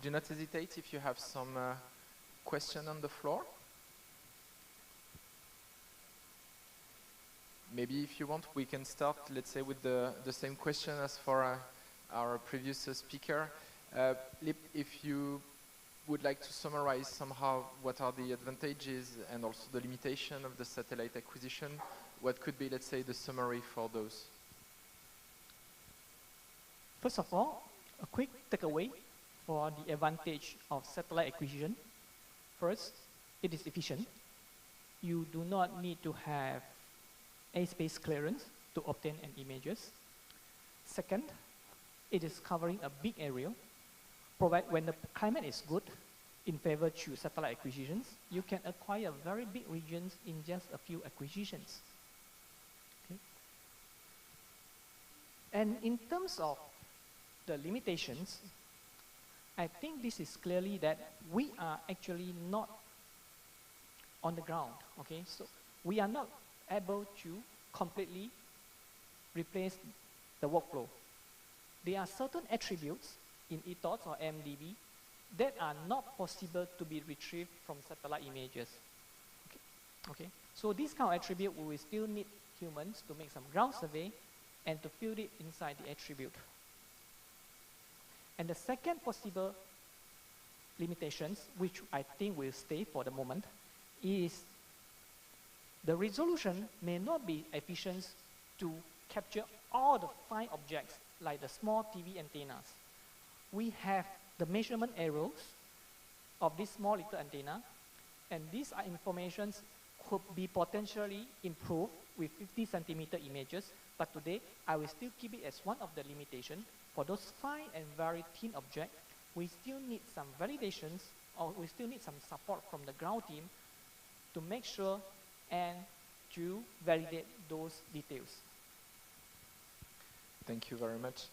E: do not hesitate if you have some question on the floor. Maybe if you want, we can start, let's say, with the same question as for our previous speaker. Lip, if you would like to summarize somehow what are the advantages and also the limitation of the satellite acquisition, what could be, let's say, the summary for those?
I: First of all, a quick takeaway for the advantage of satellite acquisition. First, it is efficient. You do not need to have airspace clearance to obtain an images. Second, it is covering a big area. When the climate is good, in favor to satellite acquisitions, you can acquire very big regions in just a few acquisitions. Okay. And in terms of the limitations, I think this is clearly that we are actually not on the ground. Okay, so we are not able to completely replace the workflow. There are certain attributes in e-thoughts or MDB that are not possible to be retrieved from satellite images. Okay. So this kind of attribute, we will still need humans to make some ground survey and to fill it inside the attribute. And the second possible limitations, which I think will stay for the moment, is the resolution may not be efficient to capture all the fine objects like the small TV antennas. We have the measurement errors of this small little antenna, and these are informations could be potentially improved with 50 centimeter images, but today I will still keep it as one of the limitations. For those fine and very thin objects, we still need some validations, or we still need some support from the ground team to make sure and to validate those details.
E: Thank you very much.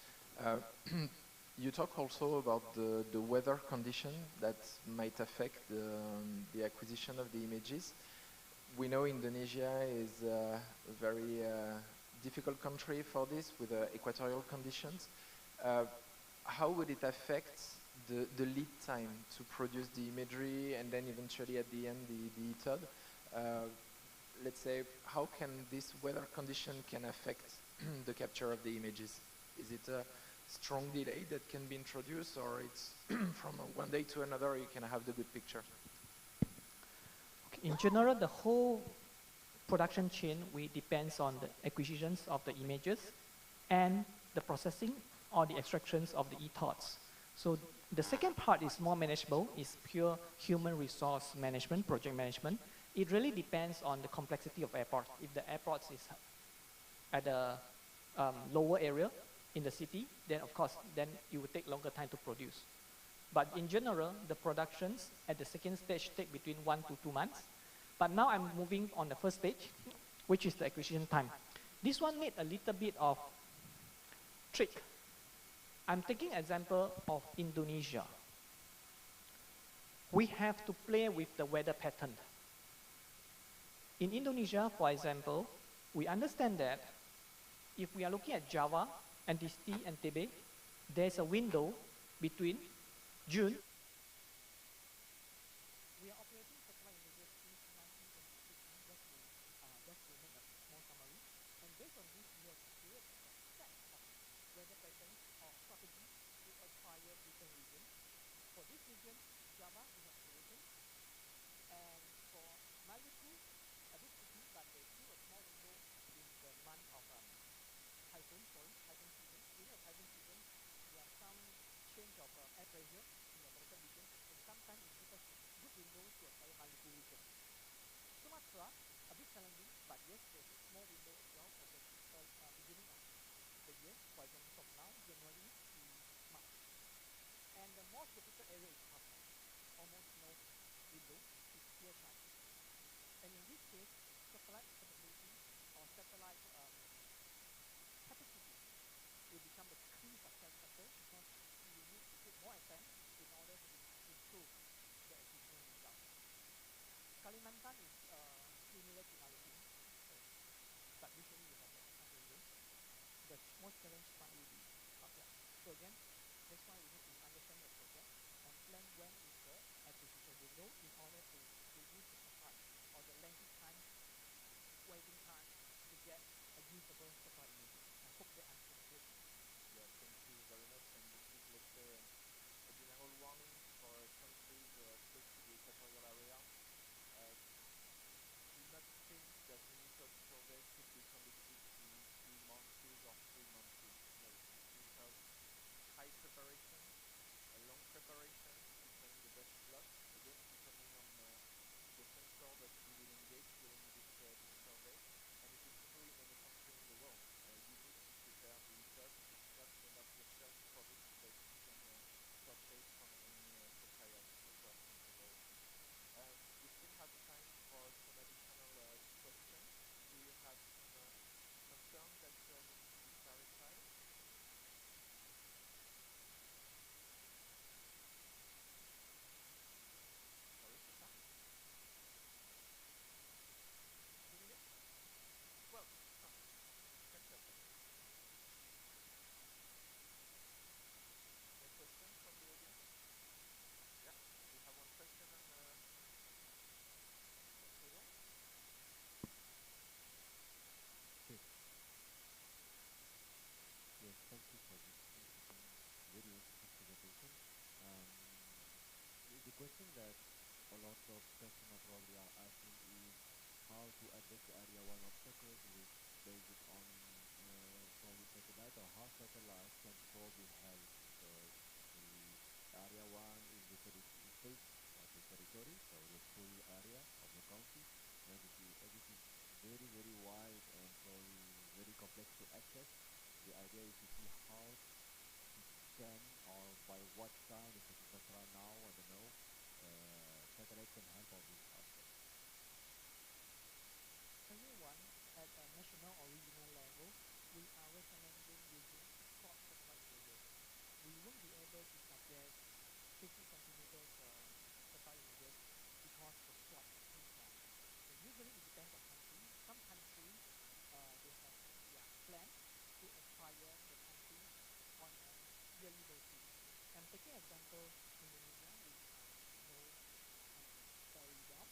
E: You talk also about the weather condition that might affect the acquisition of the images. We know Indonesia is a very difficult country for this with equatorial conditions. How would it affect the lead time to produce the imagery and then eventually at the end the e-thought? Let's say, how can this weather condition can affect the capture of the images? Is it a strong delay that can be introduced, or it's from one day to another you can have the good picture?
I: Okay. In general, the whole production chain, we depends on the acquisitions of the images and the processing or the extractions of the e-thoughts. So the second part is more manageable, is pure human resource management, project management. It really depends on the complexity of airport. If the airport is at a lower area in the city, then of course, then it will take longer time to produce. But in general, the productions at the second stage take between 1 to 2 months. But now I'm moving on the first stage, which is the acquisition time. This one need a little bit of trick. I'm taking example of Indonesia. We have to play with the weather pattern. In Indonesia, for example, we understand that if we are looking at Java, Antisti, and Tebe, there's a window between June. We are operating satellite images since 1986, just to make a small summary. And based on this, we have created a set of weather patterns or strategies to acquire different regions. For this region, Java we have created, and for Maluku, a bit tricky, but there's still a small window in the month of typhoon season. During the typhoon season, there are some change of air pressure in the Maluku region, and sometimes it gives us good window to acquire Maluku region. Sumatra, a bit challenging, but yes, there's a small window as well for the beginning of the year, for example, from now, January to March. And the most difficult area is Papua. Almost no window, it's pure chance. And in this case, satellite capability or satellite capacity will become the key success factor because you need to put more attempt in order to improve the acquisition result. Kalimantan is similar to Maluku, so, but usually we have some windows. The most challenging part will be Papua. So again, that's why we need to understand the project and plan when is the acquisition window in order to reduce the supply or the lengthy time, waiting time to get a usable supply image. I hope that answers the question.
E: Yeah, thank you very much. And this is, let's say, a general warning for countries close to the equatorial area. Do not think that an e-thought survey could be conducted in 2 months or 3 months. No, it has high preparation, a long preparation to find the best slot, again depending on the sensor that you will engage during this survey. And it is true in any country in the world. You need to prepare the e-thought. It's not one of the first products that you can purchase from any supplier across integration. We still have time for some additional questions. Do you have some concerns that need to be clarified? Sorry, Sita? Didn't get? Well, okay, perfect. Any questions from the audience? Yeah, we have one question on the table.
B: Yes, thank you for this very interesting presentation. The question that a lot of customers probably are asking is how to address the area 1 obstacles with based on probably satellite, or how satellite can probably help, because the area 1 is the space, like the territory, so the full area of the country, and as it is very, very wide and probably very complex to access. The idea is to see how can, or by what kind, if it is better now, I don't know, satellite can help on this aspect.
I: Area 1 at a national or regional level, we are recommending using short satellite images. We won't be able to suggest 50 centimeters satellite images because the slot is too small. So usually it depends on country. Some countries they have plans to acquire the country on a yearly basis. I'm taking example Indonesia, which I know very well.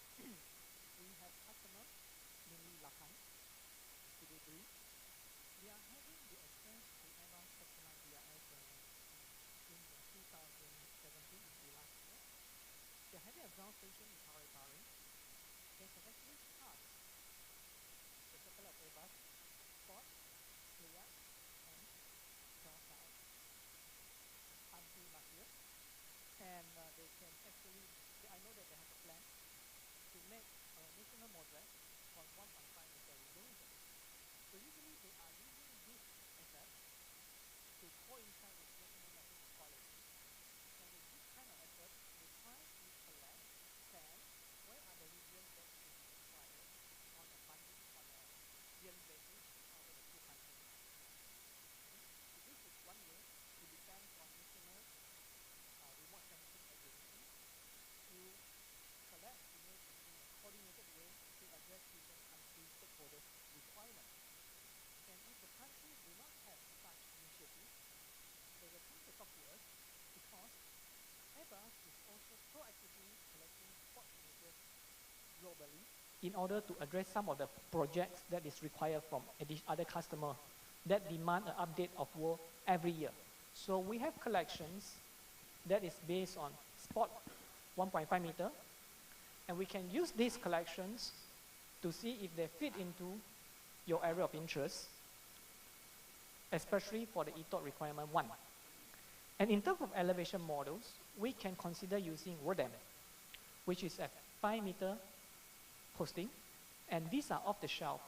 I: We have customers, mainly Lahan, Pidegri. They are having the access to advanced satellite DRS in 2017 until last year. They're having a ground station in Parepare. They have actually charged additional module for 1.5 meter resolution. So usually they are using this effort to coincide with national mapping policy. And with this kind of effort, we try to collect, plan where are the regions that should be acquired on a yearly basis over the two countries. Okay? So this is one way. It depends on national remote sensing agency to collect image in a coordinated way to address different country stakeholders' requirements. And if the countries do not have such initiative, they will come to talk to us because Airbus is also proactively collecting spot images globally in order to address some of the projects that is required from other customers that demand an update of work every year. So we have collections that is based on spot 1.5 meter, and we can use these collections to see if they fit into your area of interest, especially for the ETOD requirement 1. And in terms of elevation models, we can consider using RODEM, which is a 5 meter posting, and these are off the shelf.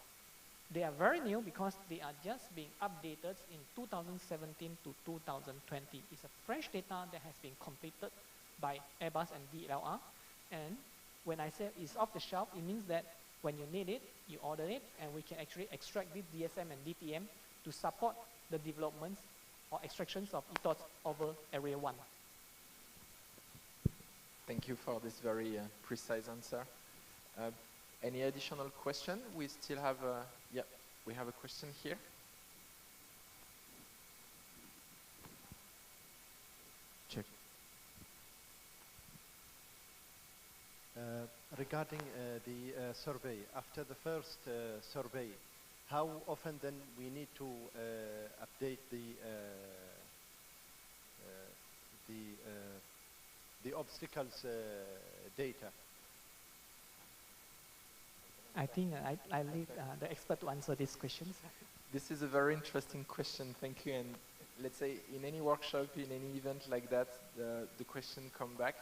I: They are very new because they are just being updated in 2017 to 2020. It's a fresh data that has been completed by Airbus and DLR. And when I say it's off the shelf, it means that when you need it, you order it, and we can actually extract this DSM and DTM to support the developments or extractions of ETODs over Area 1.
E: Thank you for this very precise answer. Any additional question? We still have yeah, we have a question here.
G: Check.
J: Regarding the survey, after the first survey, how often then we need to update the obstacles data?
I: I think I leave the expert to answer these questions.
E: This is a very interesting question, thank you. And let's say in any workshop, in any event like that, the question come back.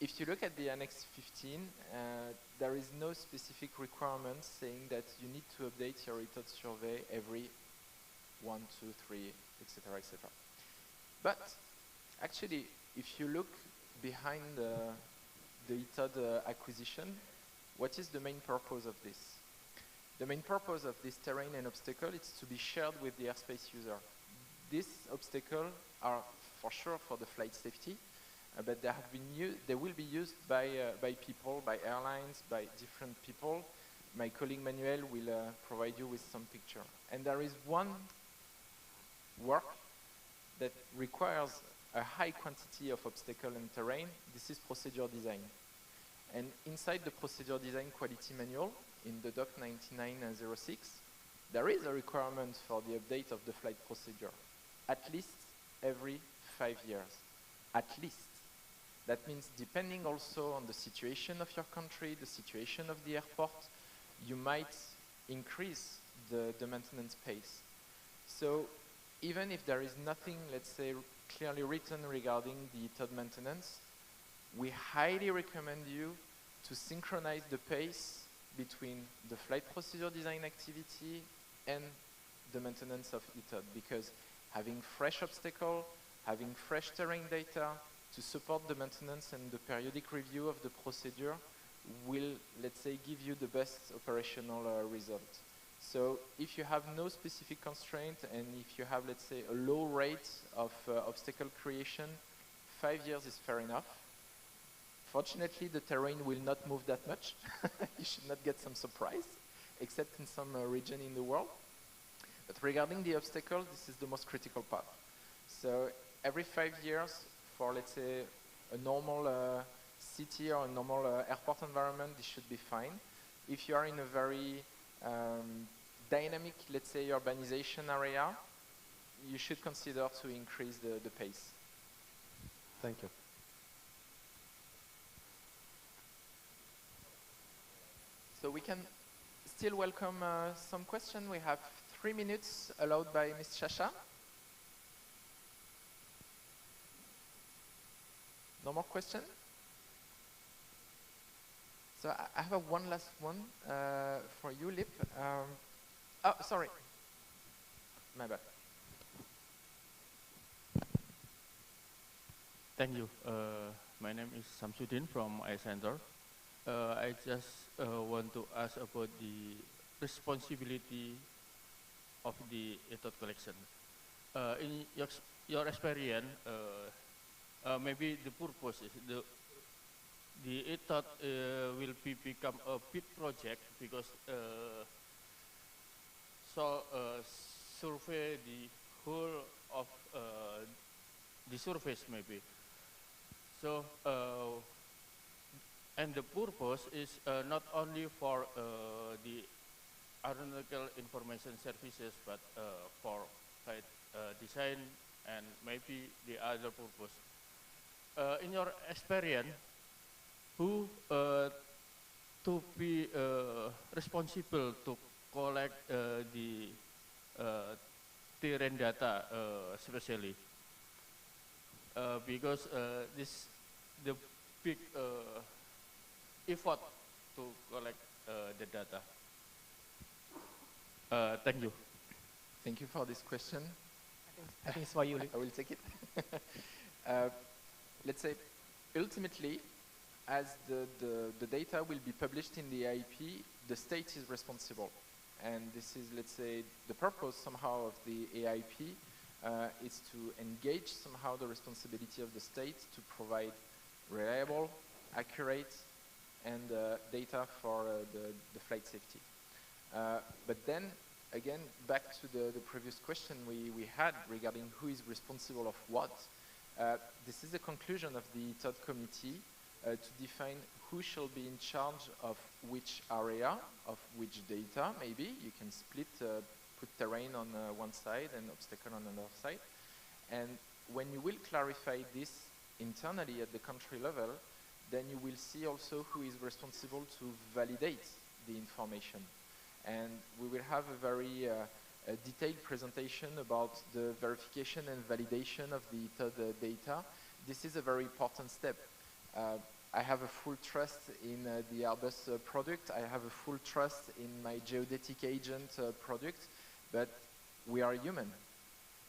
E: If you look at the Annex 15, there is no specific requirement saying that you need to update your ETOD survey every 1, 2, 3, etc., etc. But actually, if you look behind the ETOD acquisition, what is the main purpose of this? The main purpose of this terrain and obstacle is to be shared with the airspace user. These obstacles are for sure for the flight safety, but they will be used by people, by airlines, by different people. My colleague Manuel will provide you with some picture. And there is one work that requires a high quantity of obstacle and terrain. This is procedure design. And inside the procedure design quality manual, in the doc 9906, there is a requirement for the update of the flight procedure, at least every 5 years, at least. That means depending also on the situation of your country, the situation of the airport, you might increase the maintenance pace. So even if there is nothing, let's say, clearly written regarding the ETOD maintenance, we highly recommend you to synchronize the pace between the flight procedure design activity and the maintenance of ETOD, because having fresh obstacle, having fresh terrain data to support the maintenance and the periodic review of the procedure will, let's say, give you the best operational result. So if you have no specific constraint and if you have, let's say, a low rate of obstacle creation, 5 years is fair enough. Fortunately, the terrain will not move that much. You should not get some surprise, except in some region in the world. But regarding the obstacle, this is the most critical part. So every 5 years, for, let's say, a normal city or a normal airport environment, this should be fine. If you are in a very dynamic, let's say, urbanization area, you should consider to increase the pace.
J: Thank you.
E: So we can still welcome some questions. We have 3 minutes allowed by Ms. Shasha. No more questions? So I have one last one for you, Lip. Oh, sorry. My bad.
K: Thank you. My name is Samsudin from iCenter. I just want to ask about the responsibility of the ethos collection. In your experience, maybe the purpose is the ethos will become a big project because survey the whole of the surface maybe. So and the purpose is not only for the aeronautical information services, but for flight design and maybe the other purpose. In your experience, who to be responsible to collect the terrain data, especially because this the big effort to collect the data. Thank you.
E: Thank you for this question.
I: I think it's for you, Luke.
E: I will take it. Let's say, ultimately, as the data will be published in the AIP, the state is responsible. And this is, let's say, the purpose somehow of the AIP is to engage somehow the responsibility of the state to provide reliable, accurate, and data for the flight safety. But then, again, back to the previous question we had regarding who is responsible of what. This is the conclusion of the third committee to define who shall be in charge of which area, of which data, maybe. You can split, put terrain on one side and obstacle on another side. And when you will clarify this internally at the country level, then you will see also who is responsible to validate the information. And we will have a very detailed presentation about the verification and validation of the third data. This is a very important step. I have a full trust in the Airbus product. I have a full trust in my geodetic agent product, but we are human.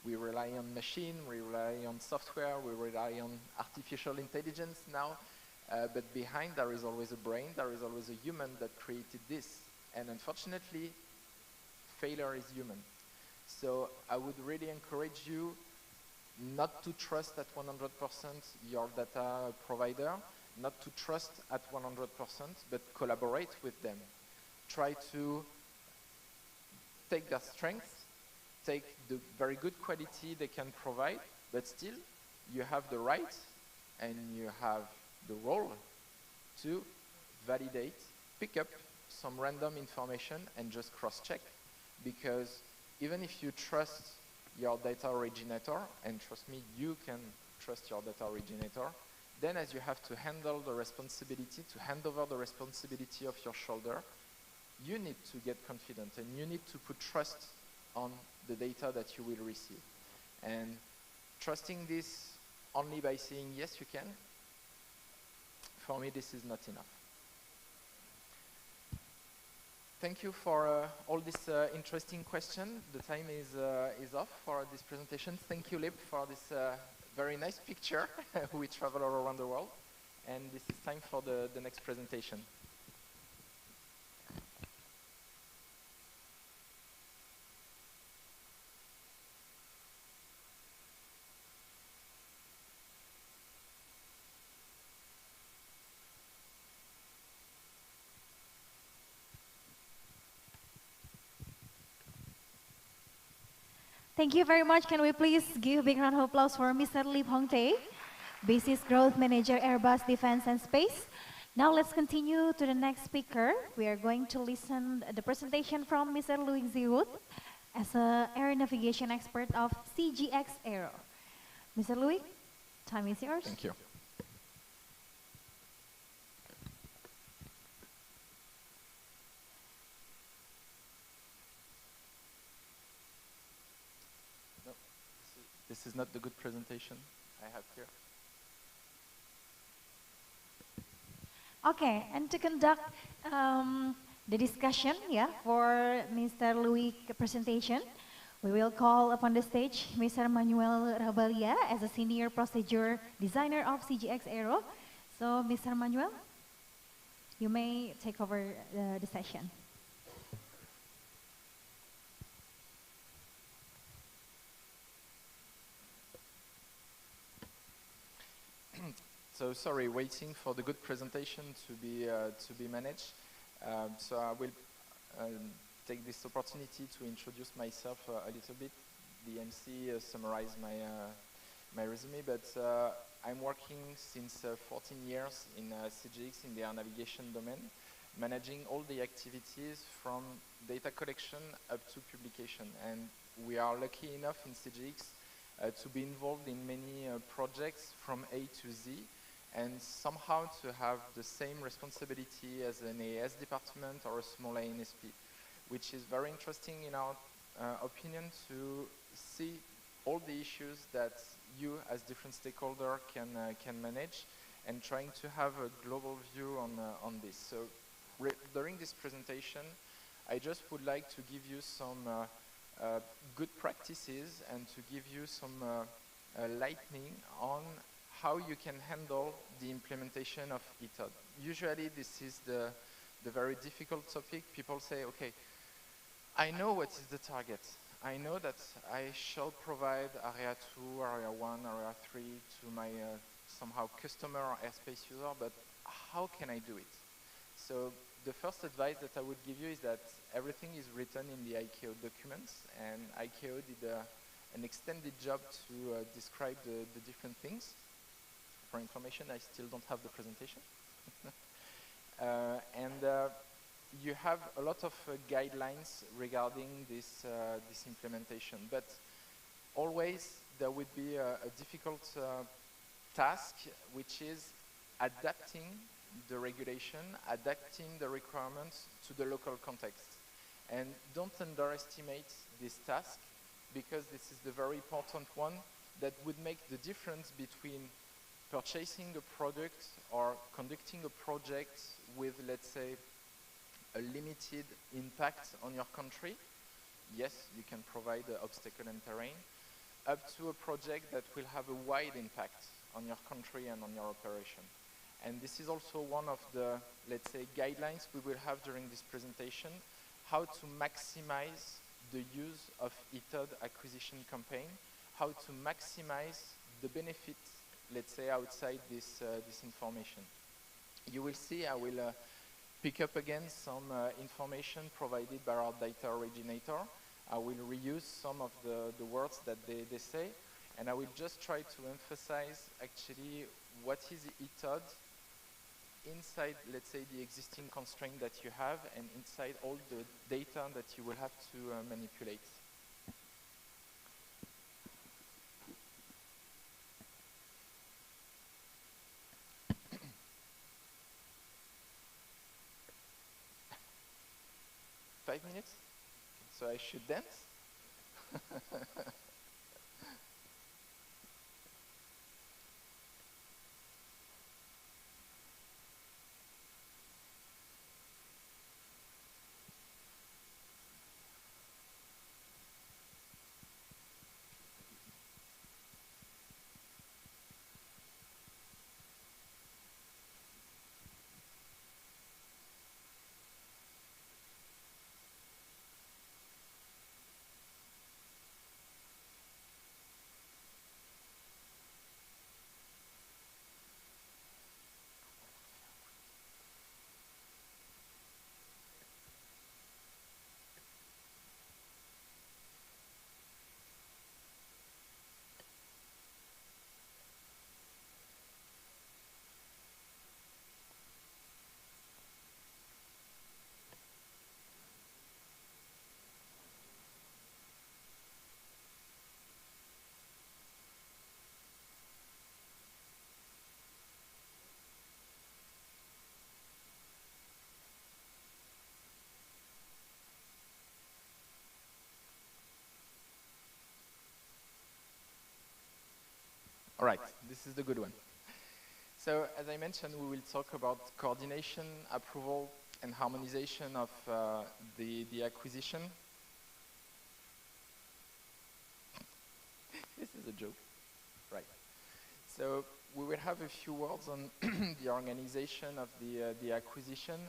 E: We rely on machine, we rely on software, we rely on artificial intelligence now, but behind there is always a brain, there is always a human that created this. And unfortunately, failure is human. So I would really encourage you not to trust at 100% your data provider, not to trust at 100%, but collaborate with them. Try to take their strengths, take the very good quality they can provide, but still you have the right and you have the role to validate, pick up some random information and just cross-check. Because even if you trust your data originator, and trust me, you can trust your data originator, then as you have to handle the responsibility, to hand over the responsibility of your shoulder, you need to get confident and you need to put trust on the data that you will receive. And trusting this only by saying, yes, you can, for me, this is not enough. Thank you for all this interesting question. The time is off for this presentation. Thank you, Lip, for this very nice picture. We travel all around the world. And this is time for the next presentation.
D: Thank you very much. Can we please give a big round of applause for Mr. Lee Hongtae, Business Growth Manager, Airbus Defense and Space. Now let's continue to the next speaker. We are going to listen the presentation from Mr. Louis Zirut as an air navigation expert of CGX Aero. Mr. Louis, time is yours.
E: Thank you. This is not the good presentation I have here.
D: Okay, and to conduct the discussion, yeah, for Mr. Louis' presentation, we will call upon the stage Mr. Manuel Rabalia as a senior procedure designer of CGX Aero. So, Mr. Manuel, you may take over the session.
E: So sorry, waiting for the good presentation to be managed. So I will take this opportunity to introduce myself a little bit. The MC summarized my resume, but I'm working since 14 years in CGX in the air navigation domain, managing all the activities from data collection up to publication. And we are lucky enough in CGX to be involved in many projects from A to Z, and somehow to have the same responsibility as an AS department or a small ANSP, which is very interesting in our opinion to see all the issues that you as different stakeholder can manage, and trying to have a global view on this. So during this presentation, I just would like to give you some good practices and to give you some lightning on how you can handle the implementation of ETOD. Usually this is the very difficult topic. People say, okay, I know what is the target. I know that I shall provide Area 2, Area 1, Area 3 to my somehow customer or airspace user, but how can I do it? So the first advice that I would give you is that everything is written in the ICAO documents, and ICAO did an extended job to describe the different things. For information, I still don't have the presentation. You have a lot of guidelines regarding this implementation, but always there would be a difficult task, which is adapting the regulation, adapting the requirements to the local context. And don't underestimate this task, because this is the very important one that would make the difference between purchasing a product or conducting a project with, let's say, a limited impact on your country. Yes, you can provide the obstacle and terrain, up to a project that will have a wide impact on your country and on your operation. And this is also one of the, let's say, guidelines we will have during this presentation, how to maximize the use of ETOD acquisition campaign, how to maximize the benefits, let's say, outside this information. You will see, I will pick up again some information provided by our data originator. I will reuse some of the words that they say, and I will just try to emphasize actually what is ETOD inside, let's say, the existing constraint that you have, and inside all the data that you will have to manipulate. Five minutes? So I should dance? All right, this is the good one. So as I mentioned, we will talk about coordination, approval, and harmonization of the acquisition. This is a joke, right? So we will have a few words on the organization of the acquisition,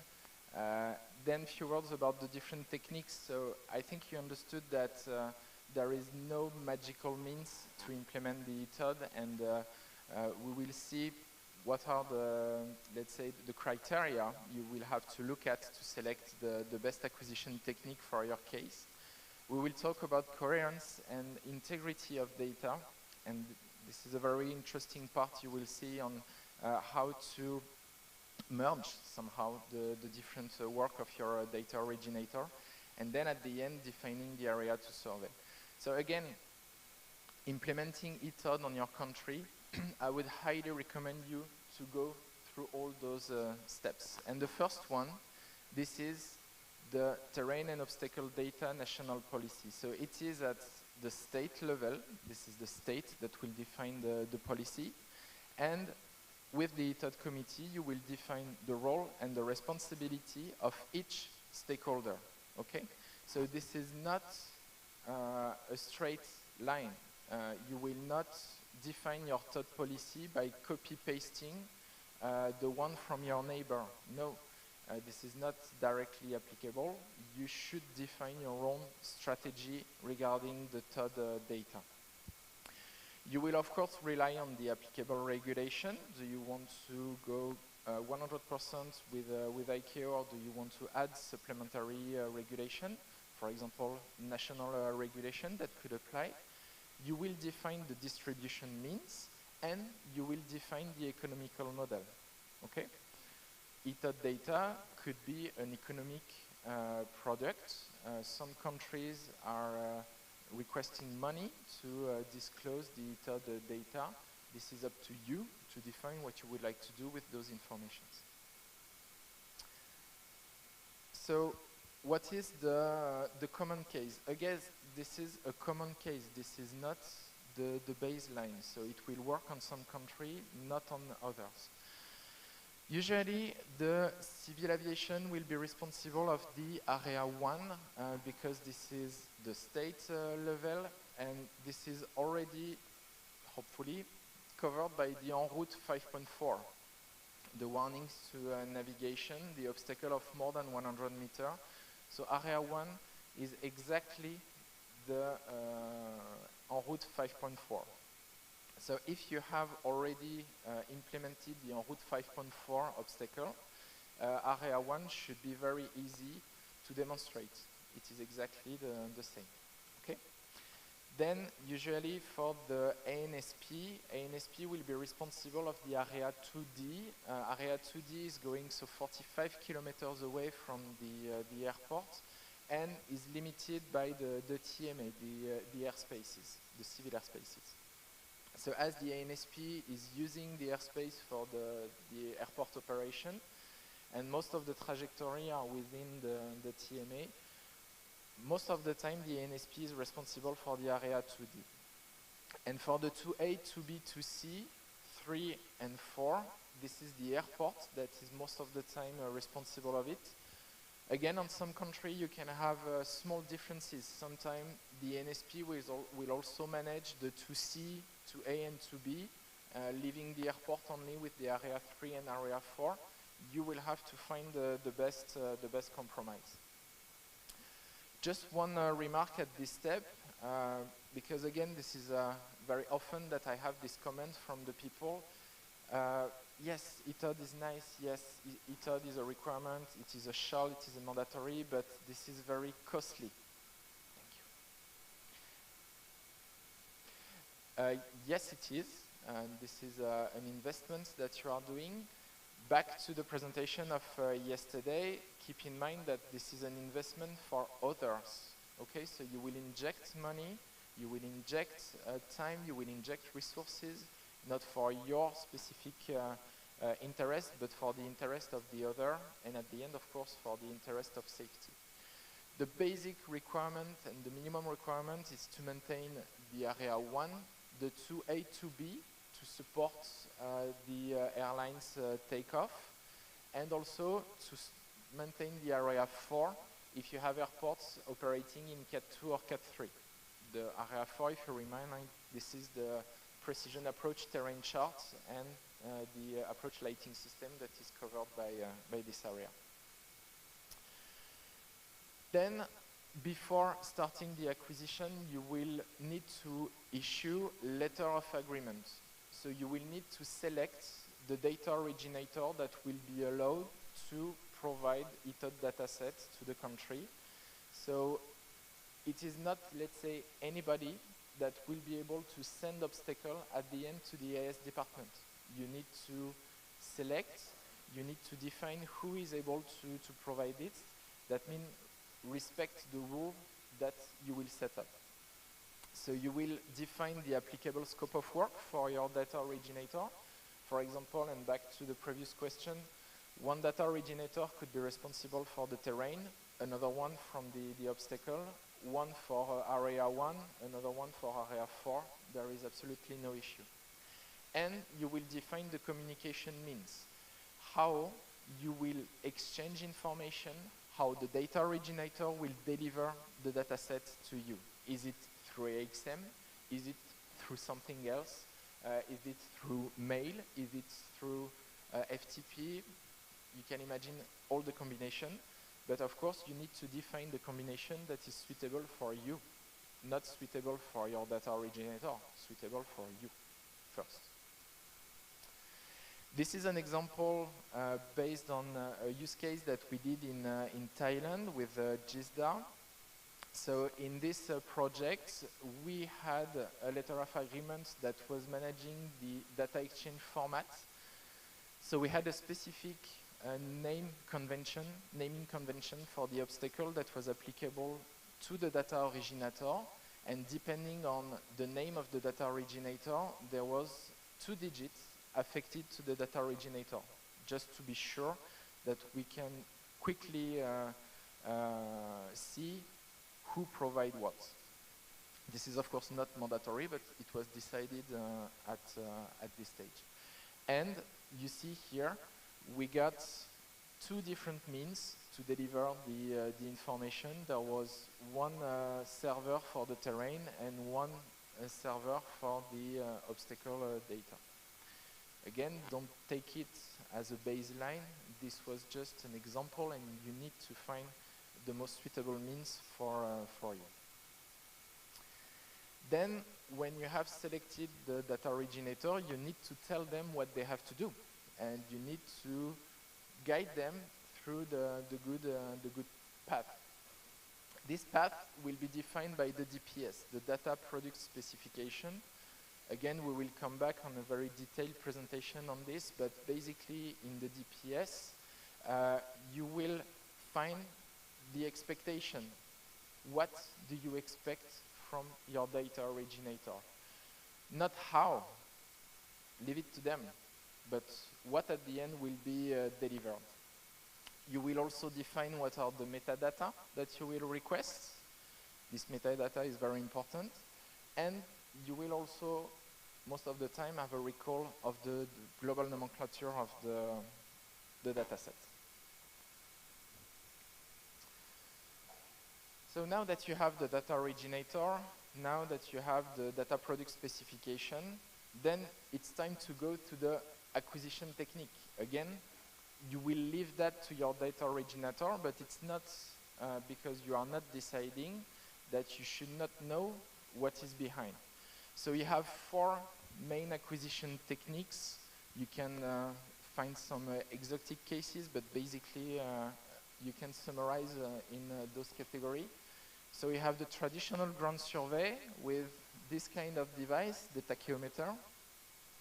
E: then a few words about the different techniques. So I think you understood that there is no magical means to implement the ETOD, and we will see what are the, let's say, the criteria you will have to look at to select the best acquisition technique for your case. We will talk about coherence and integrity of data, and this is a very interesting part you will see on how to merge somehow the different work of your data originator, and then at the end defining the area to survey. So again, implementing ETOD on your country, I would highly recommend you to go through all those steps. And the first one, this is the terrain and obstacle data national policy. So it is at the state level. This is the state that will define the policy. And with the ETOD committee, you will define the role and the responsibility of each stakeholder, okay? So this is not a straight line. You will not define your ETOD policy by copy-pasting the one from your neighbor. No. This is not directly applicable. You should define your own strategy regarding the TOD data. You will, of course, rely on the applicable regulation. Do you want to go 100% with ICAO, or do you want to add supplementary regulation? For example, national regulation that could apply. You will define the distribution means, and you will define the economical model. Okay? ETOD data could be an economic product. Some countries are requesting money to disclose the ETOD data. This is up to you to define what you would like to do with those informations. So what is the common case? Again, this is a common case. This is not the baseline. So it will work on some country, not on others. Usually, the civil aviation will be responsible of the Area 1 because this is the state level, and this is already, hopefully, covered by the en route 5.4. The warnings to navigation, the obstacle of more than 100 meters. So Area 1 is exactly the en route 5.4. So if you have already implemented the en route 5.4 obstacle, Area 1 should be very easy to demonstrate. It is exactly the same. Okay? Then usually for the ANSP will be responsible of the Area 2D. Area 2D is going so 45 kilometers away from the airport and is limited by the TMA, the airspaces, the civil airspaces. So as the ANSP is using the airspace for the airport operation, and most of the trajectory are within the TMA, most of the time the ANSP is responsible for the Area 2D. And for the 2A, 2B, 2C, 3 and 4, this is the airport that is most of the time responsible of it. Again, on some country you can have small differences. Sometimes the NSP will also manage the 2C, 2A and 2B, leaving the airport only with the Area 3 and Area 4. You will have to find the best compromise. Just one remark at this step, because again, this is very often that I have this comment from the people. Yes, ETOD is nice, yes, ETOD is a requirement, it is a shall, it is a mandatory, but this is very costly. Thank you. Yes, it is. This is an investment that you are doing. Back to the presentation of yesterday, keep in mind that this is an investment for others. Okay, so you will inject money, you will inject time, you will inject resources, not for your specific interest, but for the interest of the other, and at the end, of course, for the interest of safety. The basic requirement and the minimum requirement is to maintain the Area 1, the 2A, 2B, to to support the airlines takeoff, and also to maintain the Area 4 if you have airports operating in Cat 2 or Cat 3. The Area 4, if you remind, this is the precision approach terrain chart and the approach lighting system that is covered by this area. Then, before starting the acquisition, you will need to issue letter of agreement. So you will need to select the data originator that will be allowed to provide ETOD datasets to the country. So it is not, let's say, anybody that will be able to send obstacle at the end to the AS department. You need to select, you need to define who is able to provide it. That means respect the rule that you will set up. So you will define the applicable scope of work for your data originator. For example, and back to the previous question, one data originator could be responsible for the terrain, another one from the obstacle, one for Area 1, another one for Area 4. There is absolutely no issue. And you will define the communication means, how you will exchange information, how the data originator will deliver the dataset to you. Is it through AXM? Is it through something else? Is it through mail? Is it through FTP? You can imagine all the combination, but of course you need to define the combination that is suitable for you, not suitable for your data originator, suitable for you first. This is an example based on a use case that we did in Thailand with GISDA. So in this project, we had a letter of agreement that was managing the data exchange format. So we had a specific naming convention for the obstacle that was applicable to the data originator. And depending on the name of the data originator, there was 2 digits affected to the data originator, just to be sure that we can quickly see who provide what. This is of course not mandatory, but it was decided at this stage. And you see here, we got 2 different means to deliver the information. There was one server for the terrain and one server for the obstacle data. Again, don't take it as a baseline. This was just an example, and you need to find the most suitable means for you. Then, when you have selected the data originator, you need to tell them what they have to do, and you need to guide them through the good path. This path will be defined by the DPS, the Data Product Specification. Again, we will come back on a very detailed presentation on this, but basically in the DPS, you will find the expectation. What do you expect from your data originator? Not how, leave it to them, but what at the end will be delivered. You will also define what are the metadata that you will request. This metadata is very important. And you will also, most of the time, have a recall of the global nomenclature of the dataset. So now that you have the data originator, now that you have the data product specification, then it's time to go to the acquisition technique. Again, you will leave that to your data originator, but it's not because you are not deciding that you should not know what is behind. So you have 4 main acquisition techniques. You can find some exotic cases, but basically you can summarize in those categories. So we have the traditional ground survey with this kind of device, the tachyometer.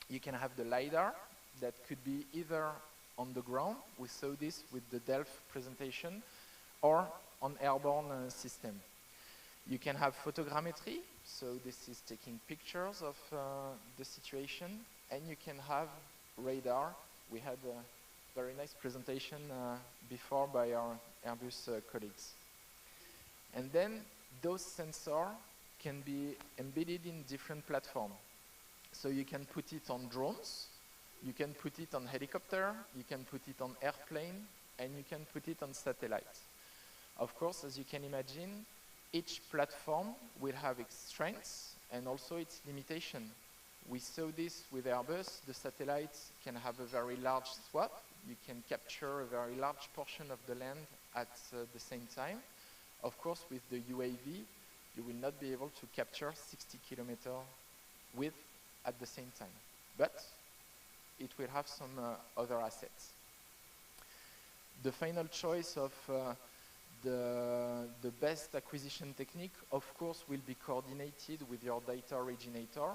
E: You can have the LiDAR that could be either on the ground, we saw this with the Delft presentation, or on airborne system. You can have photogrammetry, so this is taking pictures of the situation, and you can have radar. We had a very nice presentation before by our Airbus colleagues. And then those sensors can be embedded in different platforms. So you can put it on drones, you can put it on helicopter, you can put it on airplane, and you can put it on satellite. Of course, as you can imagine, each platform will have its strengths and also its limitation. We saw this with Airbus. The satellites can have a very large swath. You can capture a very large portion of the land at the same time. Of course, with the UAV, you will not be able to capture 60 kilometer width at the same time. But it will have some other assets. The final choice of the best acquisition technique, of course, will be coordinated with your data originator,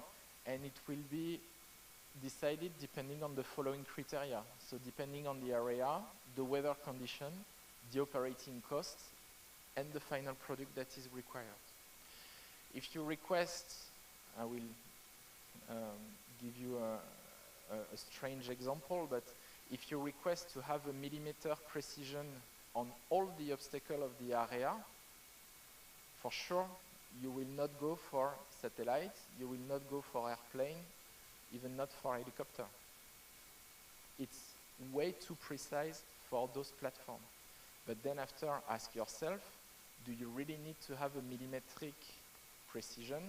E: and it will be decided depending on the following criteria. So depending on the area, the weather condition, the operating costs, and the final product that is required. If you request, I will give you a strange example, but if you request to have a millimeter precision on all the obstacles of the area, for sure, you will not go for satellite, you will not go for airplane, even not for helicopter. It's way too precise for those platforms. But then after, ask yourself, do you really need to have a millimetric precision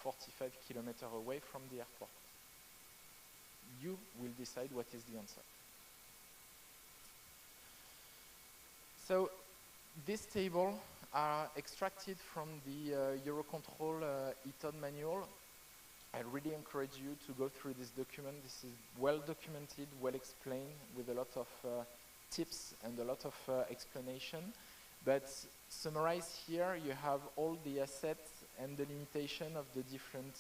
E: 45 kilometers away from the airport? You will decide what is the answer. So this table are extracted from the Eurocontrol ETOD manual. I really encourage you to go through this document. This is well documented, well explained, with a lot of tips and a lot of explanation. But summarized here, you have all the assets and the limitation of the different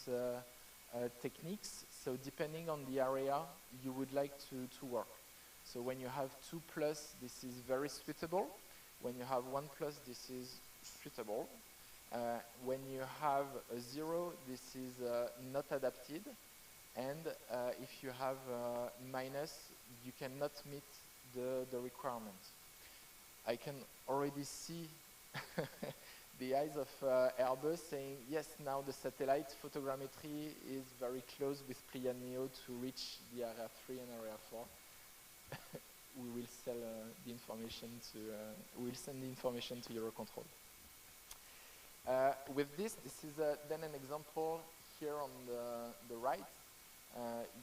E: techniques. So depending on the area you would like to work. So when you have 2+, this is very suitable. When you have 1+, this is suitable. When you have a 0, this is not adapted. And if you have minus, you cannot meet the requirements. I can already see the eyes of Airbus saying, yes, now the satellite photogrammetry is very close with Pléiades Neo to reach the Area 3 and Area 4. We will sell the information to, we will send the information to Eurocontrol. With this is then an example here on the right.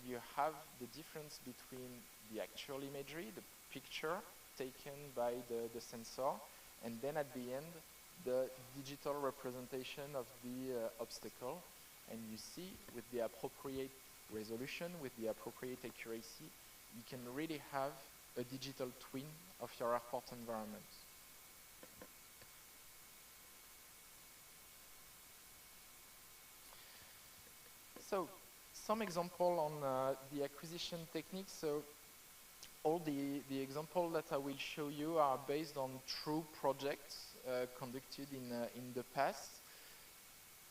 E: You have the difference between the actual imagery, the picture taken by the sensor, and then at the end, the digital representation of the obstacle. And you see, with the appropriate resolution, with the appropriate accuracy, you can really have a digital twin of your airport environment. So, some example on the acquisition techniques. So, all the examples that I will show you are based on true projects conducted in the past.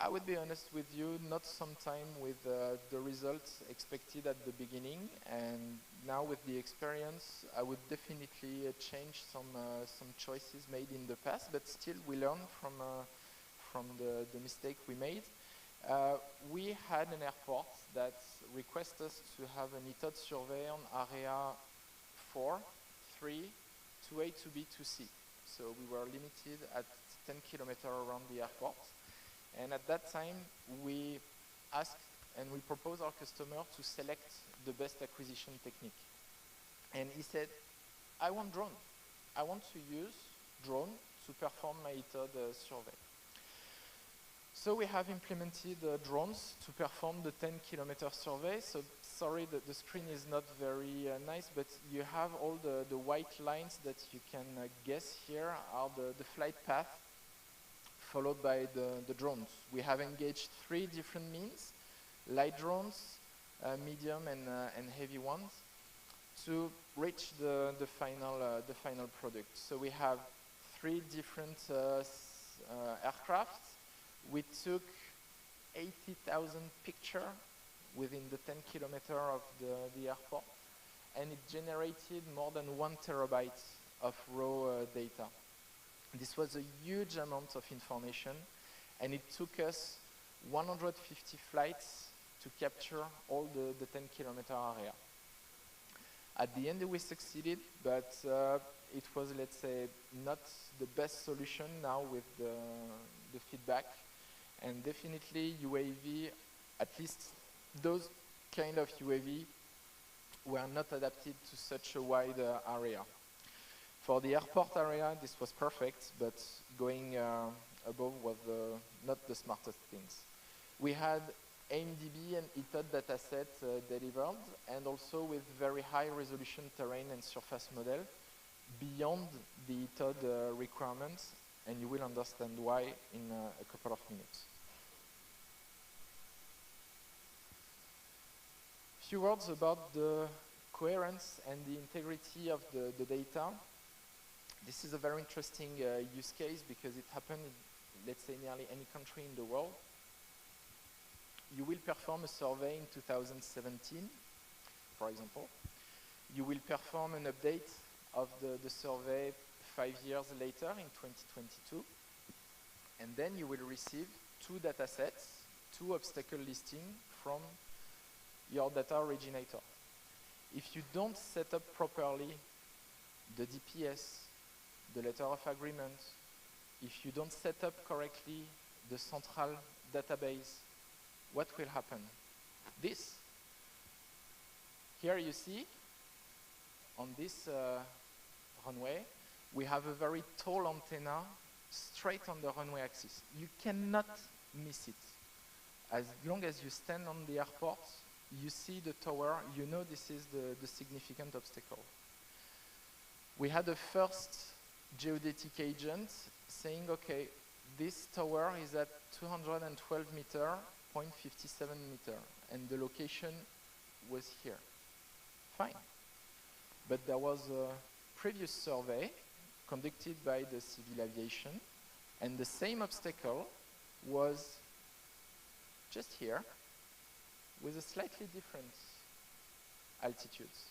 E: I would be honest with you, not sometime with the results expected at the beginning, and now with the experience, I would definitely change some choices made in the past, but still we learn from the mistake we made. We had an airport that requested us to have an ETOD survey on area 4, 3, 2A, 2B, 2C. So we were limited at 10 kilometers around the airport. And at that time, we asked and we proposed our customer to select the best acquisition technique. And he said, I want drone. I want to use drone to perform my ETOD survey. So we have implemented drones to perform the 10-kilometer survey. So sorry that the screen is not very nice, but you have all the white lines that you can guess here are the flight path followed by the drones. We have engaged 3 different means, light drones, medium and heavy ones, to reach the final product. So we have 3 different aircraft. We took 80,000 pictures within the 10 kilometers of the airport, and it generated more than 1 terabyte of raw data. This was a huge amount of information, and it took us 150 flights to capture all the 10-kilometer area. At the end, we succeeded, but it was, let's say, not the best solution now with the feedback. And definitely UAV, at least those kind of UAV, were not adapted to such a wide area. For the airport area, this was perfect, but going above was not the smartest things. We had AIMDB and ETOD dataset delivered, and also with very high resolution terrain and surface model beyond the ETOD requirements, and you will understand why in a couple of minutes. Few words about the coherence and the integrity of the data. This is a very interesting use case because it happened in, let's say, nearly any country in the world. You will perform a survey in 2017, for example. You will perform an update of the survey 5 years later in 2022. And then you will receive 2 data sets, 2 obstacle listings from your data originator. If you don't set up properly the DPS, the letter of agreement, if you don't set up correctly the central database, what will happen? This. Here you see, on this runway, we have a very tall antenna straight on the runway axis. You cannot miss it. As long as you stand on the airport, you see the tower, you know this is the significant obstacle. We had a first geodetic agent saying, okay, this tower is at 212 meter, 0.57 meter, and the location was here. Fine. But there was a previous survey conducted by the civil aviation, and the same obstacle was just here with a slightly different altitudes.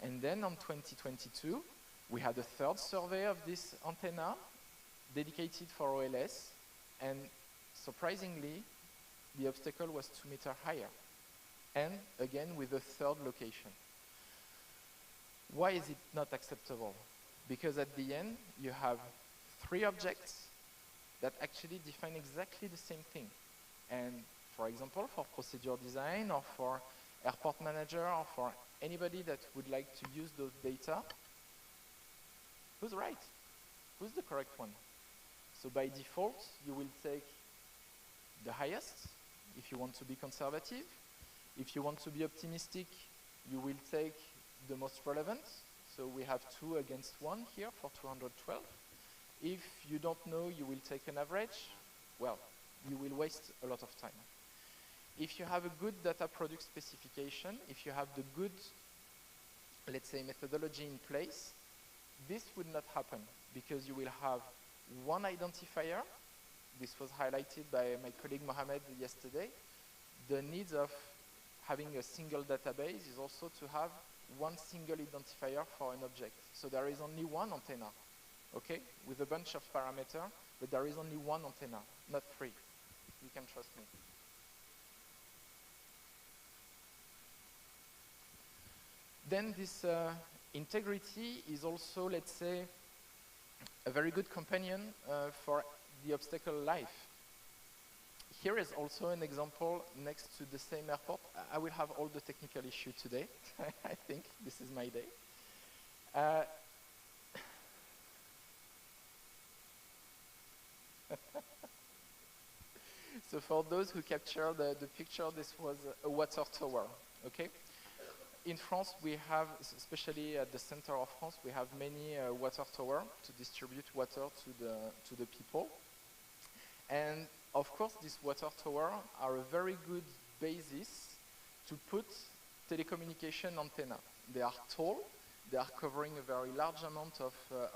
E: And then on 2022, we had a third survey of this antenna dedicated for OLS, and surprisingly, the obstacle was 2 meters higher, and again with a third location. Why is it not acceptable? Because at the end, you have 3 objects that actually define exactly the same thing. And for example, for procedure design or for airport manager or for anybody that would like to use those data, who's right? Who's the correct one? So by default, you will take the highest if you want to be conservative. If you want to be optimistic, you will take the most relevant. So we have 2 against 1 here for 212. If you don't know, you will take an average. Well, you will waste a lot of time. If you have a good data product specification, if you have the good, let's say, methodology in place, this would not happen because you will have one identifier. This was highlighted by my colleague Mohamed yesterday. The needs of having a single database is also to have one single identifier for an object. So there is only one antenna, okay, with a bunch of parameters, but there is only one antenna, not 3. You can trust me. Then this integrity is also, let's say, a very good companion for the obstacle life. Here is also an example next to the same airport. I will have all the technical issues today. I think this is my day. So for those who captured the picture, this was a water tower, okay? In France, we have, especially at the center of France, we have many water towers to distribute water to the people. And of course, these water towers are a very good basis to put telecommunication antenna. They are tall, they are covering a very large amount of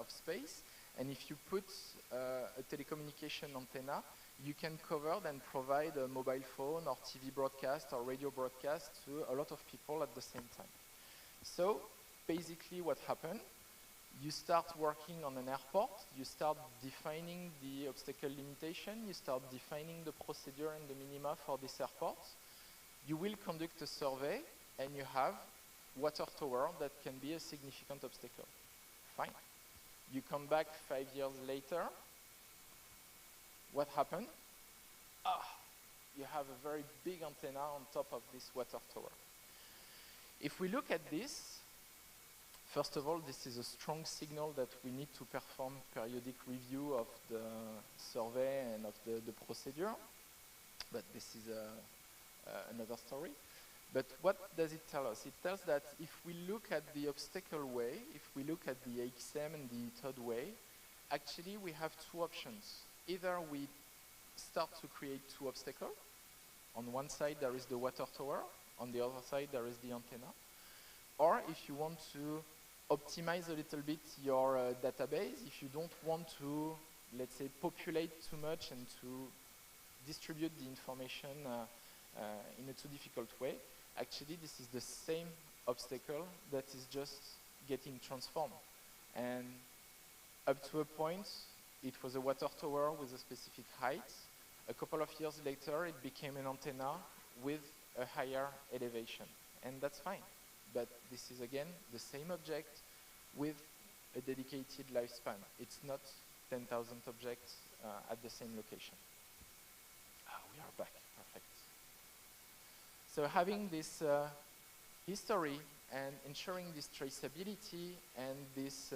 E: space, and if you put a telecommunication antenna, you can cover and provide a mobile phone or TV broadcast or radio broadcast to a lot of people at the same time. So basically what happened, you start working on an airport, you start defining the obstacle limitation, you start defining the procedure and the minima for this airport. you will conduct a survey and you have water tower that can be a significant obstacle. Fine. You come back 5 years later, what happened? You have a very big antenna on top of this water tower. If we look at this, first of all, this is a strong signal that we need to perform periodic review of the survey and of the procedure, but this is another story. But what does it tell us? It tells that if we look at the obstacle way, if we look at the AXM and the third way, actually we have two options. Either we start to create two obstacles. On one side there is the water tower, on the other side there is the antenna. Or if you want to optimize a little bit your database, if you don't want to, let's say, populate too much and to distribute the information in a too difficult way, actually this is the same obstacle that is just getting transformed. And up to a point, it was a water tower with a specific height. A couple of years later, it became an antenna with a higher elevation. And that's fine. But this is, again, the same object with a dedicated lifespan. It's not 10,000 objects at the same location. We are back. Perfect. So having this history and ensuring this traceability and this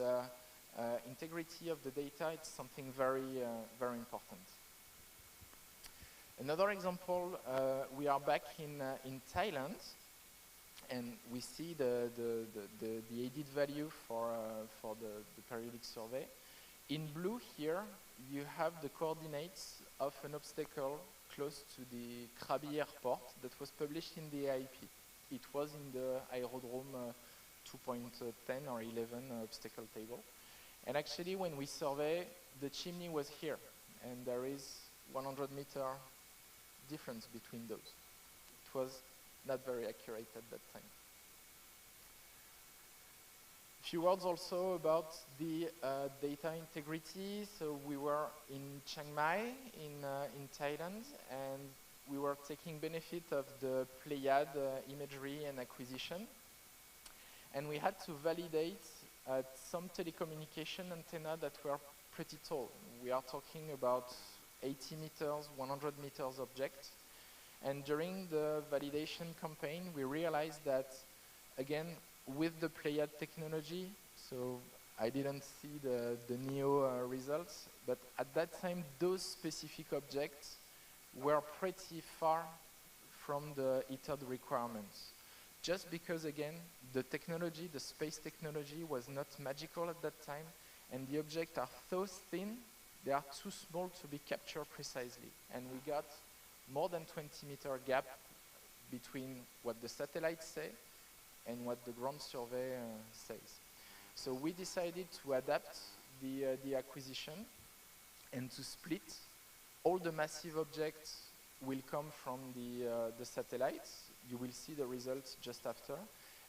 E: integrity of the data, it's something very, very important. Another example, we are back in Thailand, and we see the added value for the periodic survey. In blue here, you have the coordinates of an obstacle close to the Krabi airport that was published in the AIP. It was in the Aerodrome 2.10 or 11 obstacle table. And actually, when we survey, the chimney was here, and there is 100-meter difference between those. It was not very accurate at that time. A few words also about the data integrity. So we were in Chiang Mai, in Thailand, and we were taking benefit of the Pleiad imagery and acquisition. And we had to validate some telecommunication antenna that were pretty tall. We are talking about 80 meters, 100 meters objects. And during the validation campaign, we realized that, again, with the Pleiad technology, so I didn't see the NEO results, but at that time, those specific objects were pretty far from the ITERD requirements. Just because, again, the technology, the space technology was not magical at that time, and the objects are so thin, they are too small to be captured precisely. And we got more than 20-meter gap between what the satellites say and what the ground survey says. So we decided to adapt the acquisition and to split. All the massive objects will come from the satellites. You will see the results just after.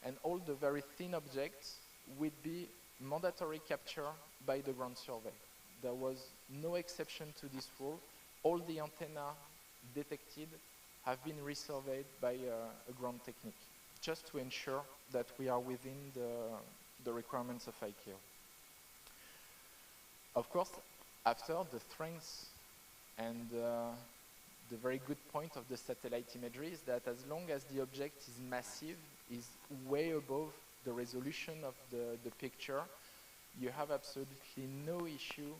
E: And all the very thin objects will be mandatory capture by the ground survey. There was no exception to this rule. All the antenna detected have been resurveyed by a ground technique, just to ensure that we are within the requirements of ICAO. Of course, after the strengths and the very good point of the satellite imagery is that as long as the object is massive, is way above the resolution of the picture, you have absolutely no issue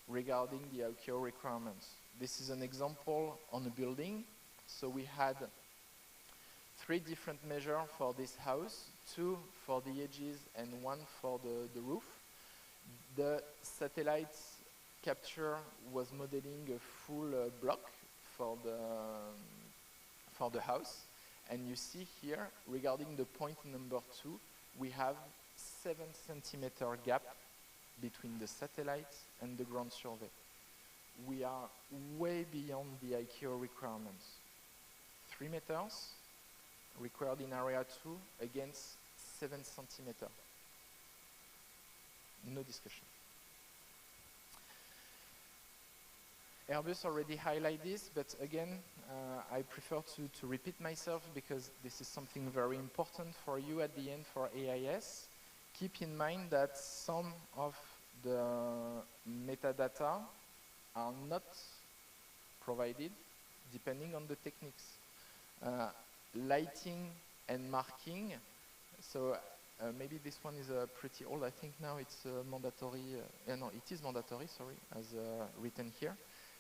E: regarding the ICAO requirements. This is an example on a building. So we had 3 different measures for this house, 2 for the edges and 1 for the roof. The satellite capture was modeling a full block for the house. And you see here, regarding the point number 2, we have 7-centimeter gap between the satellite and the ground survey. We are way beyond the ICAO requirements. 3 meters required in area 2 against 7 centimeters. No discussion. Airbus already highlight this, but again, I prefer to repeat myself because this is something very important for you at the end for AIS. Keep in mind that some of the metadata are not provided depending on the techniques. Lighting and marking, so maybe this one is pretty old. I think now it's mandatory, no, it is mandatory, sorry, as written here.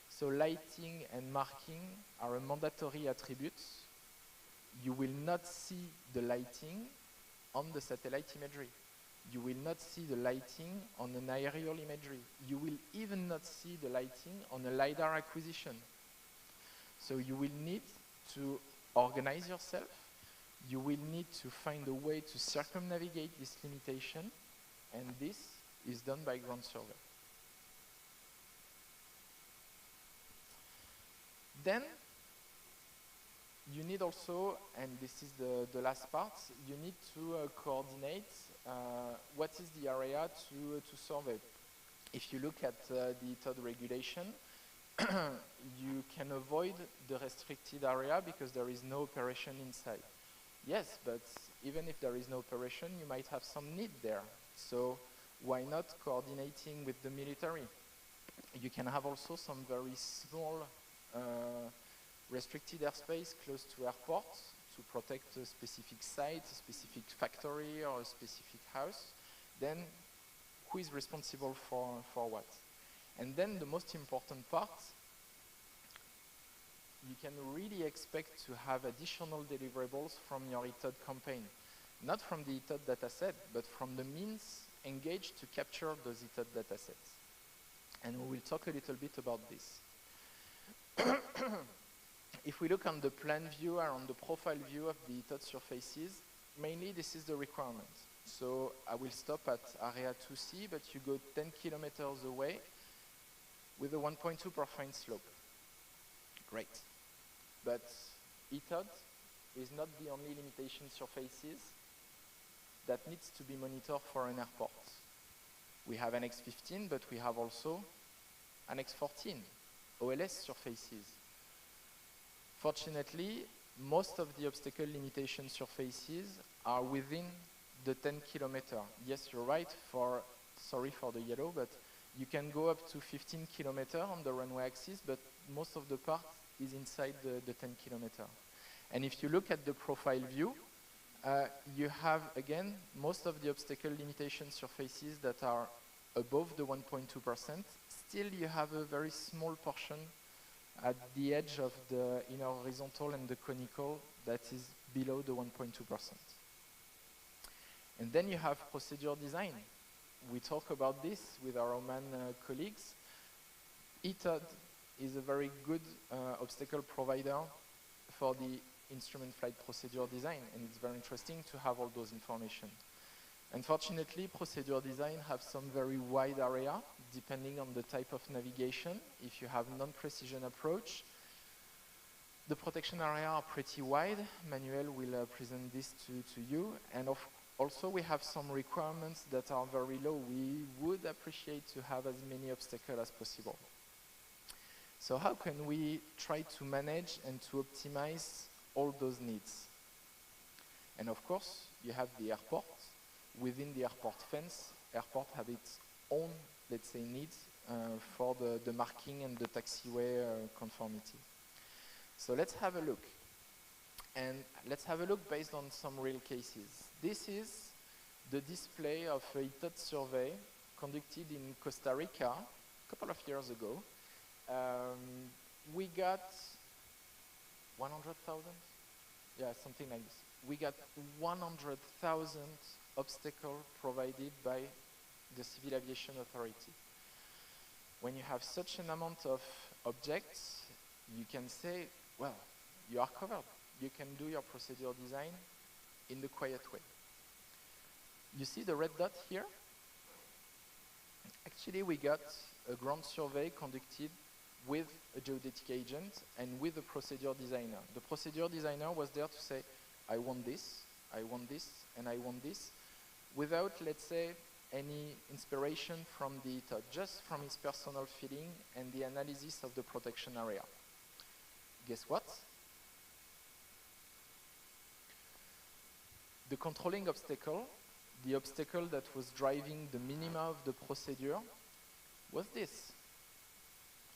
E: So lighting and marking are a mandatory attribute. You will not see the lighting on the satellite imagery. You will not see the lighting on an aerial imagery. You will even not see the lighting on a LiDAR acquisition. So you will need to organize yourself. You will need to find a way to circumnavigate this limitation, and this is done by ground survey. Then you need also, and this is the last part, you need to coordinate what is the area to survey. If you look at the ETOD regulation, you can avoid the restricted area because there is no operation inside. Yes, but even if there is no operation, you might have some need there. So why not coordinating with the military? You can have also some very small restricted airspace close to airports to protect a specific site, a specific factory, or a specific house. Then who is responsible for what? And then the most important part, you can really expect to have additional deliverables from your ETOD campaign. Not from the ETOD dataset, but from the means engaged to capture those ETOD datasets. And we will talk a little bit about this. If we look on the plan view or on the profile view of the ETOD surfaces, mainly this is the requirement. So I will stop at area 2C, but you go 10 kilometers away with a 1.2 profile slope. Great. But ETOD is not the only limitation surfaces that needs to be monitored for an airport. We have an X15, but we have also an X14, OLS surfaces. Fortunately, most of the obstacle limitation surfaces are within the 10 kilometer. Yes, you're right, sorry for the yellow, but you can go up to 15 kilometer on the runway axis, but most of the part is inside the 10 kilometer. And if you look at the profile view, you have, again, most of the obstacle limitation surfaces that are above the 1.2%. Still, you have a very small portion at the edge of the inner horizontal and the conical that is below the 1.2%. And then you have procedure design. We talk about this with our Oman colleagues. ETOD is a very good obstacle provider for the instrument flight procedure design, and it's very interesting to have all those information. Unfortunately, procedure design have some very wide area, depending on the type of navigation. If you have non-precision approach, the protection area are pretty wide. Manuel will present this to you. And also, we have some requirements that are very low. We would appreciate to have as many obstacles as possible. So how can we try to manage and to optimize all those needs? And of course, you have the airport. Within the airport fence, airport have its own, let's say, needs for the marking and the taxiway conformity. So let's have a look. And let's have a look based on some real cases. This is the display of a ETOD survey conducted in Costa Rica a couple of years ago. We got 100,000? Yeah, something like this. We got 100,000 obstacles provided by the Civil Aviation Authority. When you have such an amount of objects, you can say, well, you are covered. You can do your procedure design in the quiet way. You see the red dot here? Actually, we got a ground survey conducted with a geodetic agent and with a procedure designer. The procedure designer was there to say, I want this, and I want this, without, let's say, any inspiration from the ETOD, just from his personal feeling and the analysis of the protection area. Guess what? The controlling obstacle, the obstacle that was driving the minima of the procedure, was this.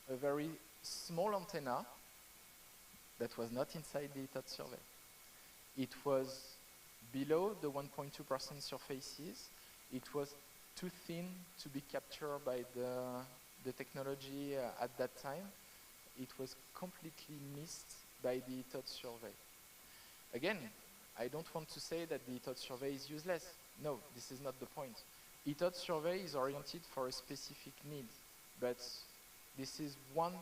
E: A very small antenna that was not inside the ETOD survey. It was below the 1.2% surfaces. It was too thin to be captured by the technology at that time. It was completely missed by the ETOD survey. Again, I don't want to say that the ETOD survey is useless. No, this is not the point. ETOD survey is oriented for a specific need, but this is one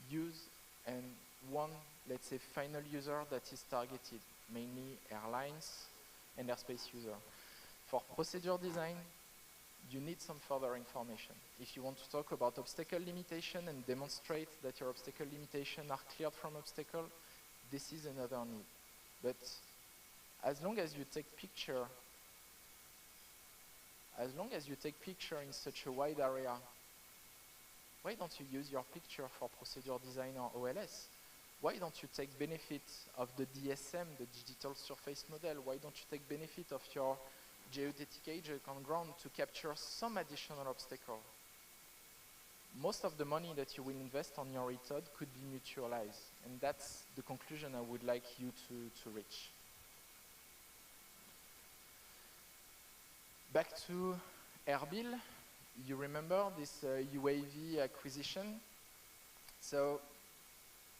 E: use and one, let's say, final user that is targeted, mainly airlines and airspace user. For procedure design, you need some further information. If you want to talk about obstacle limitation and demonstrate that your obstacle limitations are cleared from obstacle, this is another need. But as long as you take picture in such a wide area, why don't you use your picture for procedure design or OLS? Why don't you take benefit of the DSM, the digital surface model? Why don't you take benefit of your geodetic agent on ground to capture some additional obstacle? Most of the money that you will invest on your ETOD could be mutualized, and that's the conclusion I would like you to reach. Back to Erbil, you remember this UAV acquisition? So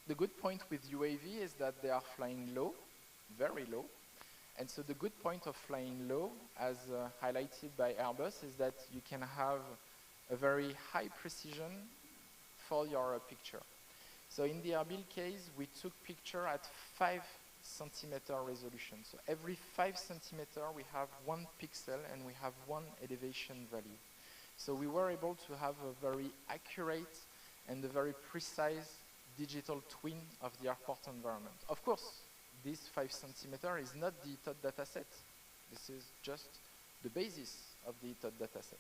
E: the good point with UAV is that they are flying low, very low. And so the good point of flying low, as highlighted by Airbus, is that you can have a very high precision for your picture. So in the Erbil case, we took picture at 5 centimeter resolution. So every 5 centimeter, we have 1 pixel and we have 1 elevation value. So we were able to have a very accurate and a very precise digital twin of the airport environment. Of course, this 5 centimeter is not the ETOD dataset. This is just the basis of the ETOD dataset.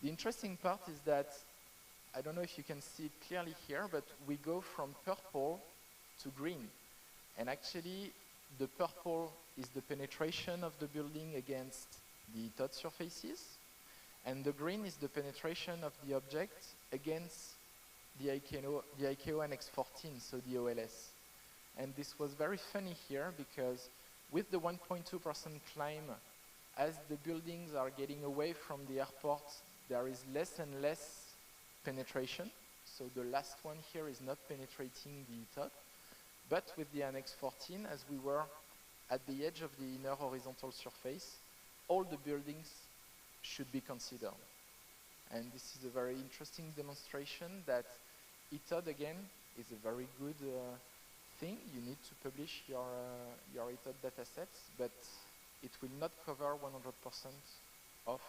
E: The interesting part is that, I don't know if you can see it clearly here, but we go from purple to green. And actually, the purple is the penetration of the building against the ETOD surfaces, and the green is the penetration of the object against the ICAO Annex 14, so the OLS. And this was very funny here because with the 1.2% climb, as the buildings are getting away from the airport, there is less and less penetration. So the last one here is not penetrating the ETOD. But with the Annex 14, as we were at the edge of the inner horizontal surface, all the buildings should be considered. And this is a very interesting demonstration that ETOD, again, is a very good thing. You need to publish your ETOD datasets, but it will not cover 100% of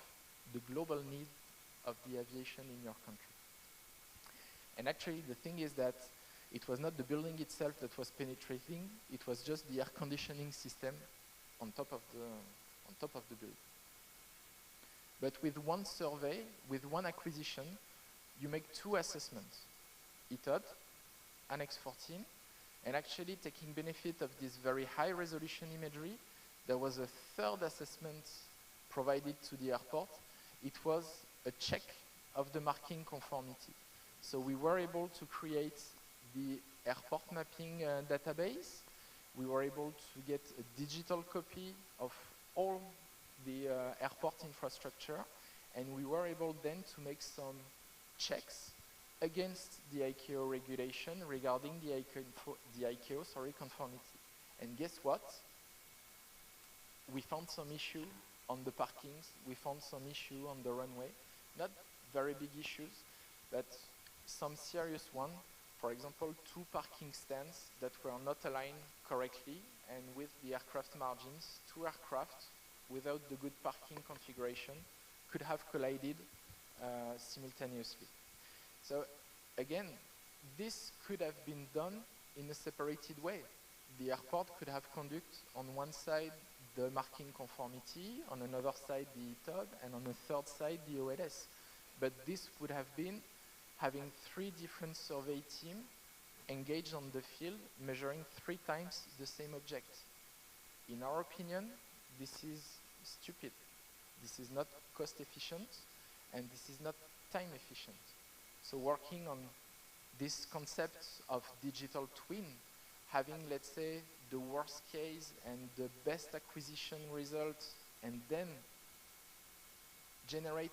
E: the global need of the aviation in your country. And actually, the thing is that it was not the building itself that was penetrating, it was just the air conditioning system on top of the building. But with one survey, with one acquisition, you make 2 assessments. ETOD, Annex 14, and actually taking benefit of this very high resolution imagery, there was a 3rd assessment provided to the airport. It was a check of the marking conformity. So we were able to create the airport mapping database. We were able to get a digital copy of all the airport infrastructure, and we were able then to make some checks against the ICAO regulation regarding the ICAO conformity. And guess what? We found some issue on the parkings, we found some issue on the runway, not very big issues, but some serious one. For example, 2 parking stands that were not aligned correctly, and with the aircraft margins, 2 aircraft without the good parking configuration could have collided simultaneously. So again, this could have been done in a separated way. The airport could have conducted on one side the marking conformity, on another side the ETOB, and on a third side the OLS. But this would have been having 3 different survey teams engaged on the field, measuring 3 times the same object. In our opinion, this is stupid. This is not cost efficient, and this is not time efficient. So working on this concept of digital twin, having, let's say, the worst case and the best acquisition result, and then generate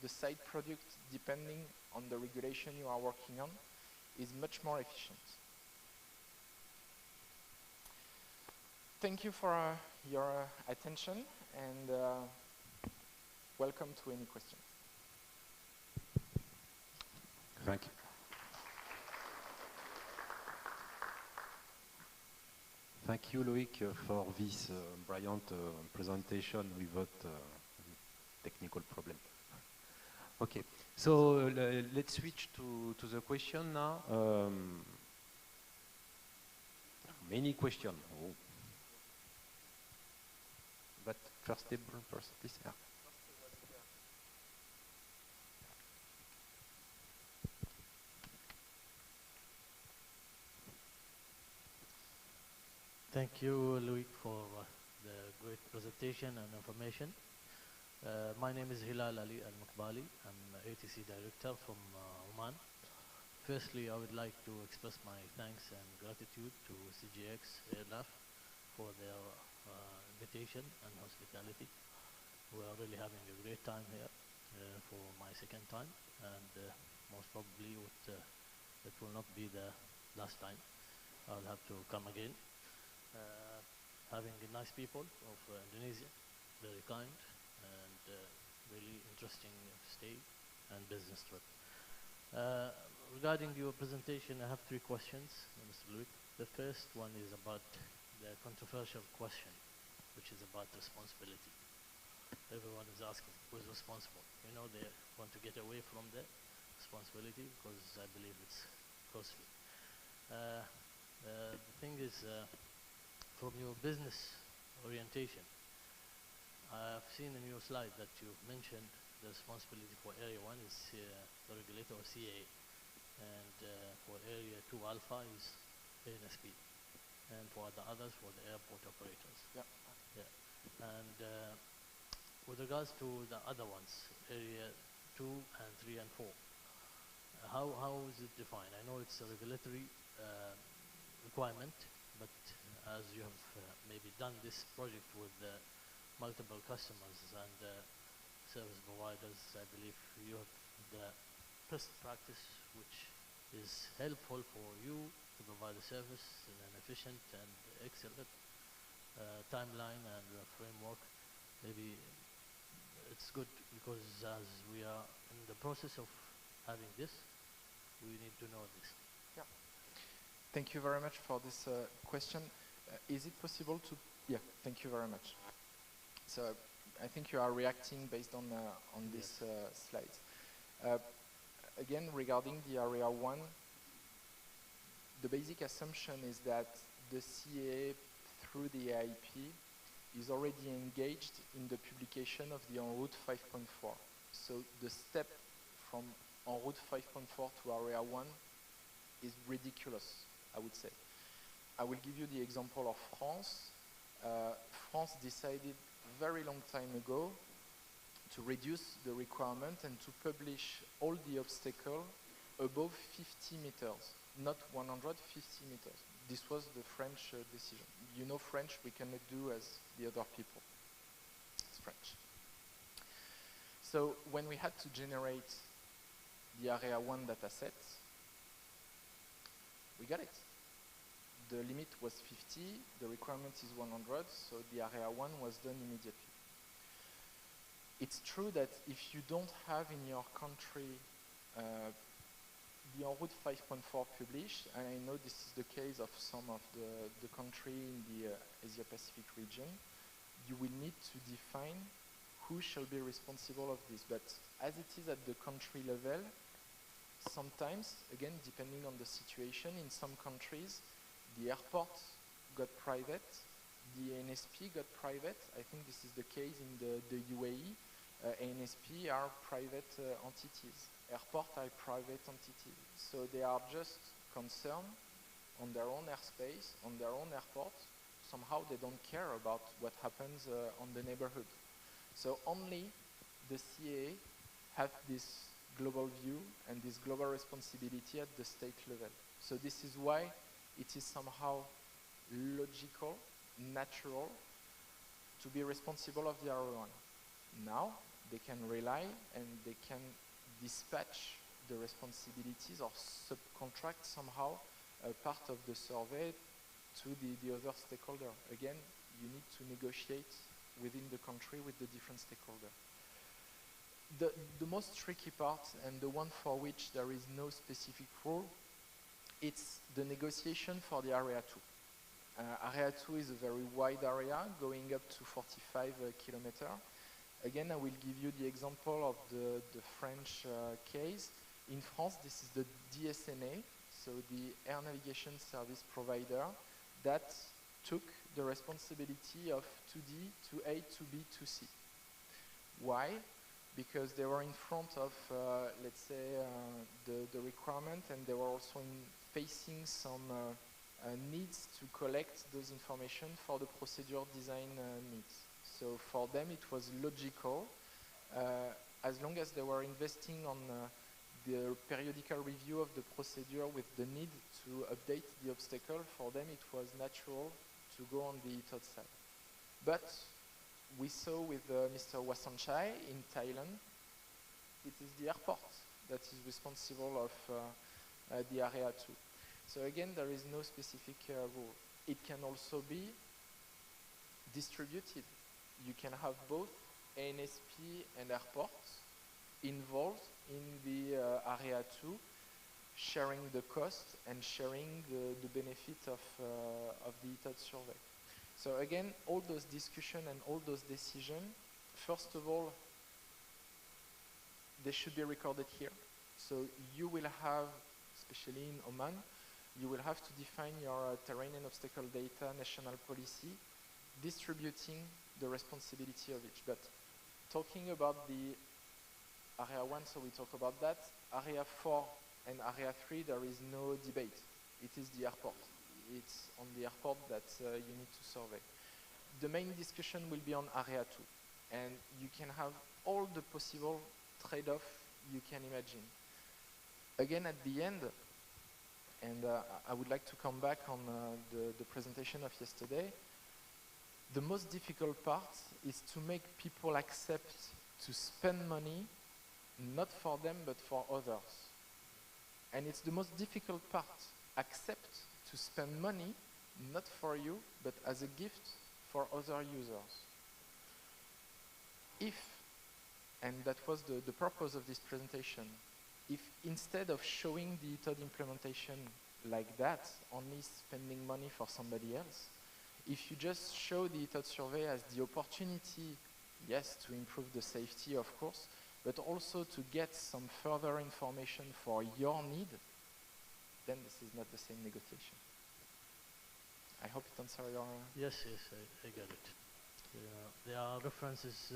E: the side product depending on the regulation you are working on, is much more efficient. Thank you for your attention, and welcome to any questions.
L: Thank you. Thank you, Loic, for this brilliant presentation without technical problem. Okay, so let's switch to the question now. Many questions. Oh. But first table person, please. Yeah.
M: Thank you, Loic, for the great presentation and information. My name is Hilal Ali Al-Mukbali. I'm ATC Director from Oman. Firstly, I would like to express my thanks and gratitude to CGX Airnav for their invitation and hospitality. We are really having a great time here for my second time, and most probably it will not be the last time. I'll have to come again. Having nice people of Indonesia, very kind, and really interesting stay and business trip. Regarding your presentation, I have 3 questions, Mr. Loic. The first one is about the controversial question, which is about responsibility. Everyone is asking who is responsible. You know, they want to get away from the responsibility because I believe it's costly. The thing is, from your business orientation, I've seen in your slide that you've mentioned the responsibility for Area 1 is the regulator or CA, and for Area 2 Alpha is ANSP, and for the others for the airport operators.
E: Yeah.
M: Yeah. And with regards to the other ones, Area 2 and 3 and 4, how is it defined? I know it's a regulatory requirement, but as you have maybe done this project with multiple customers and service providers, I believe you have the best practice which is helpful for you to provide a service in an efficient and excellent timeline and framework. Maybe it's good because as we are in the process of having this, we need to know this.
E: Yeah. Thank you very much for this question. Is it possible to... Yeah, thank you very much. So I think you are reacting based on this slide. Again, regarding the Area 1, the basic assumption is that the CA through the AIP is already engaged in the publication of the En route 5.4. So the step from En route 5.4 to Area 1 is ridiculous, I would say. I will give you the example of France. France decided very long time ago to reduce the requirement and to publish all the obstacles above 50 meters, not 150 meters. This was the French decision. You know French, we cannot do as the other people. It's French. So when we had to generate the Area 1 dataset, we got it. The limit was 50, the requirement is 100, so the Area 1 was done immediately. It's true that if you don't have in your country the En route 5.4 published, and I know this is the case of some of the country in the Asia-Pacific region, you will need to define who shall be responsible of this. But as it is at the country level, sometimes, again, depending on the situation, in some countries, the airport got private the ANSP got private. I think this is the case in the UAE. ANSP are private entities. Airport are private entities. So they are just concerned on their own airspace, on their own airport. Somehow they don't care about what happens on the neighborhood. So only the CAA have this global view and this global responsibility at the state level. So this is why it is somehow logical, natural, to be responsible of the Area 1. Now, they can rely and they can dispatch the responsibilities or subcontract somehow a part of the survey to the other stakeholder. Again, you need to negotiate within the country with the different stakeholders. The most tricky part, and the one for which there is no specific rule, it's the negotiation for the Area 2. Area 2 is a very wide area, going up to 45 kilometers. Again, I will give you the example of the French case. In France, this is the DSNA, so the Air Navigation Service Provider, that took the responsibility of 2D, 2A, 2B, 2C. Why? Because they were in front of, let's say, the requirement, and they were also facing some needs to collect those information for the procedure design needs. So for them it was logical, as long as they were investing on the periodical review of the procedure with the need to update the obstacle, for them it was natural to go on the ETOD side. But we saw with Mr. Wasanchai in Thailand, it is the airport that is responsible of the Area 2. So again, there is no specific rule. It can also be distributed. You can have both ANSP and airports involved in the Area 2, sharing the cost and sharing the benefit of the ETOD survey. So again, all those discussions and all those decisions, first of all, they should be recorded here. So you will have, especially in Oman, you will have to define your terrain and obstacle data national policy, distributing the responsibility of each. But talking about the Area 1, so we talk about that. Area 4 and Area 3, there is no debate. It is the airport. It's on the airport that you need to survey. The main discussion will be on Area 2. And you can have all the possible trade-off you can imagine. Again, at the end, and I would like to come back on the presentation of yesterday, the most difficult part is to make people accept to spend money, not for them, but for others. And it's the most difficult part, accept to spend money, not for you, but as a gift for other users. If, and that was the purpose of this presentation, if instead of showing the ETOD implementation like that, only spending money for somebody else, if you just show the ETOD survey as the opportunity, yes, to improve the safety, of course, but also to get some further information for your need, then this is not the same negotiation. I hope it answers your...
M: Yes, I get it. There are references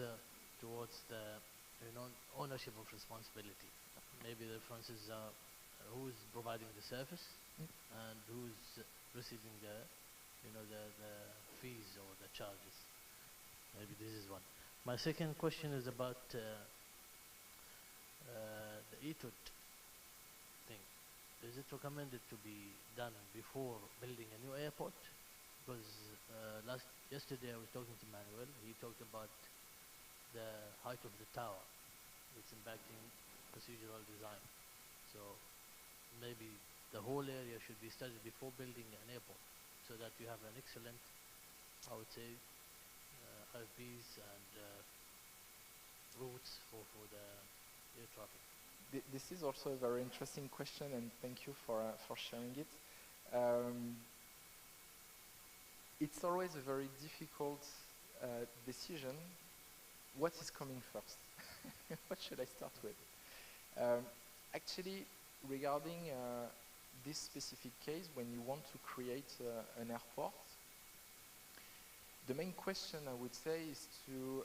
M: towards the ownership of responsibility. Maybe the references are who is providing the service and who's receiving the fees or the charges. Maybe this is one. My second question is about the ETOD thing. Is it recommended to be done before building a new airport? Because yesterday I was talking to Manuel. He talked about the height of the tower. It's impacting procedural design. So maybe the whole area should be studied before building an airport, so that you have an excellent, I would say, RFPs and routes for the air traffic.
E: This is also a very interesting question, and thank you for sharing it. It's always a very difficult decision. What is coming first? What should I start with? Actually, regarding this specific case, when you want to create an airport, the main question I would say is to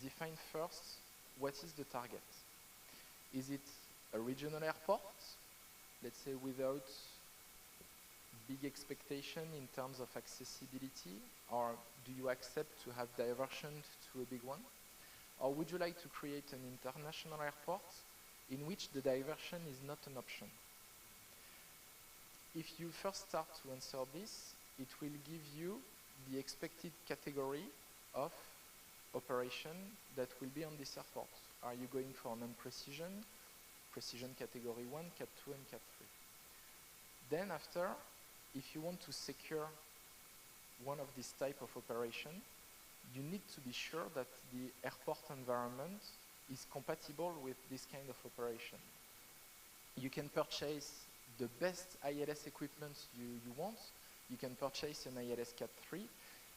E: define first what is the target. Is it a regional airport, let's say without big expectation in terms of accessibility, or do you accept to have diversion to a big one? Or would you like to create an international airport in which the diversion is not an option? If you first start to answer this, it will give you the expected category of operation that will be on this airport. Are you going for non-precision, precision category 1, cat 2, and cat 3? Then after, if you want to secure one of this type of operation, you need to be sure that the airport environment is compatible with this kind of operation. You can purchase the best ILS equipment you want. You can purchase an ILS Cat 3.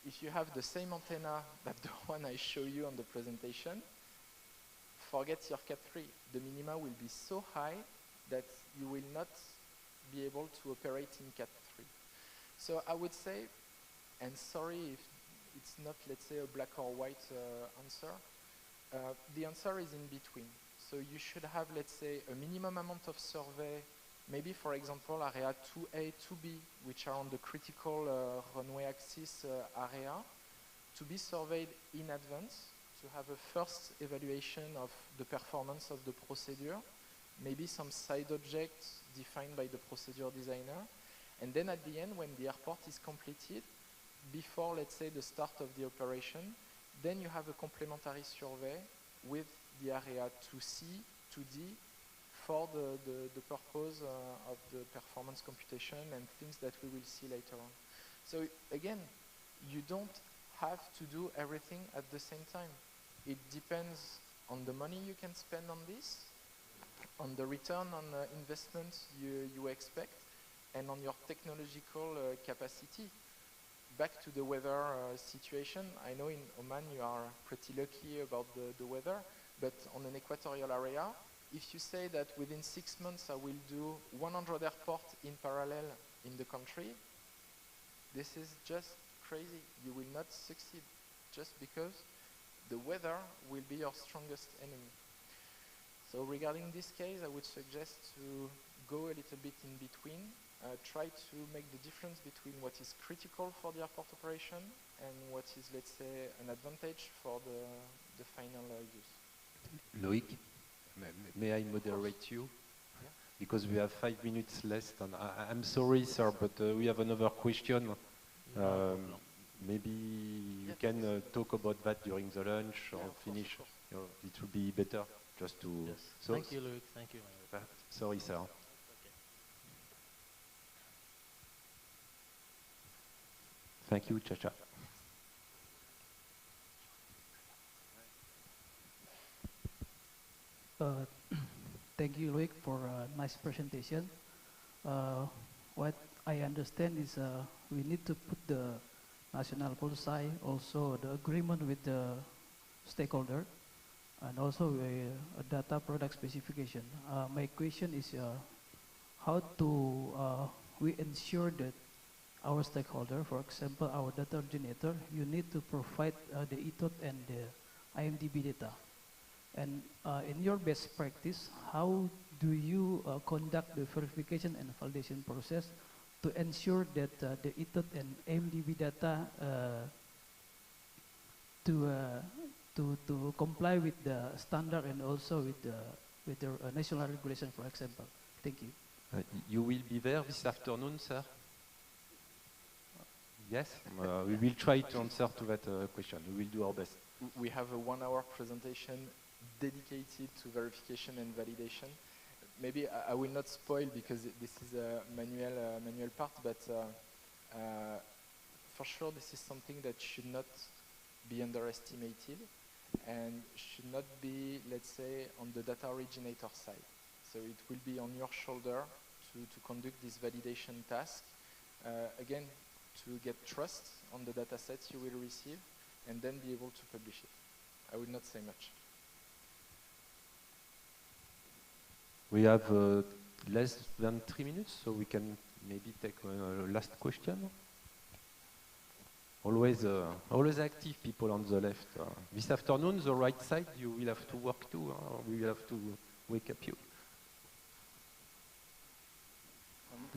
E: If you have the same antenna that the one I show you on the presentation, forget your Cat 3. The minima will be so high that you will not be able to operate in Cat 3. So I would say, and sorry if it's not, let's say, a black or white answer, the answer is in between. So you should have, let's say, a minimum amount of survey, maybe, for example, area 2A, 2B, which are on the critical runway axis area, to be surveyed in advance, to have a first evaluation of the performance of the procedure, maybe some side objects defined by the procedure designer, and then at the end, when the airport is completed, before, let's say, the start of the operation, then you have a complementary survey with the area 2C, 2D, for the purpose of the performance computation and things that we will see later on. So again, you don't have to do everything at the same time. It depends on the money you can spend on this, on the return on investment you expect, and on your technological capacity. Back to the weather situation, I know in Oman you are pretty lucky about the weather, but on an equatorial area, if you say that within 6 months I will do 100 airports in parallel in the country, this is just crazy. You will not succeed just because the weather will be your strongest enemy. So regarding this case, I would suggest to go a little bit in between, try to make the difference between what is critical for the airport operation and what is, let's say, an advantage for the final use.
L: Loic, may I moderate you?
E: Yeah.
L: Because we have 5 minutes left, and I'm sorry, sir, but we have another question. Maybe you can talk about that during the lunch or finish. It will be better just to...
M: Yes.
L: So,
M: Thank you, Loic. Thank you.
L: Sorry, sir. Thank you, Chacha.
F: Thank you, Loic, for a nice presentation. What I understand is we need to put the national policy, also the agreement with the stakeholder, and also a data product specification. My question is how do we ensure that our stakeholder, for example, our data originator, you need to provide the ETOT and the IMDb data. And in your best practice, how do you conduct the verification and validation process to ensure that the ETOT and IMDb data to comply with the standard and also with the national regulation, for example? Thank you.
L: You will be there this afternoon, sir? Yes? We will try to answer to that question. We will do our best.
E: We have a 1-hour presentation dedicated to verification and validation. Maybe I will not spoil because this is a manual part, but for sure this is something that should not be underestimated and should not be, let's say, on the data originator side. So it will be on your shoulder to conduct this validation task. Again, to get trust on the data sets you will receive and then be able to publish it. I will not say much.
L: We have less than 3 minutes, so we can maybe take a last question. always active people on the left. This afternoon, the right side, you will have to work too. We will have to wake up you.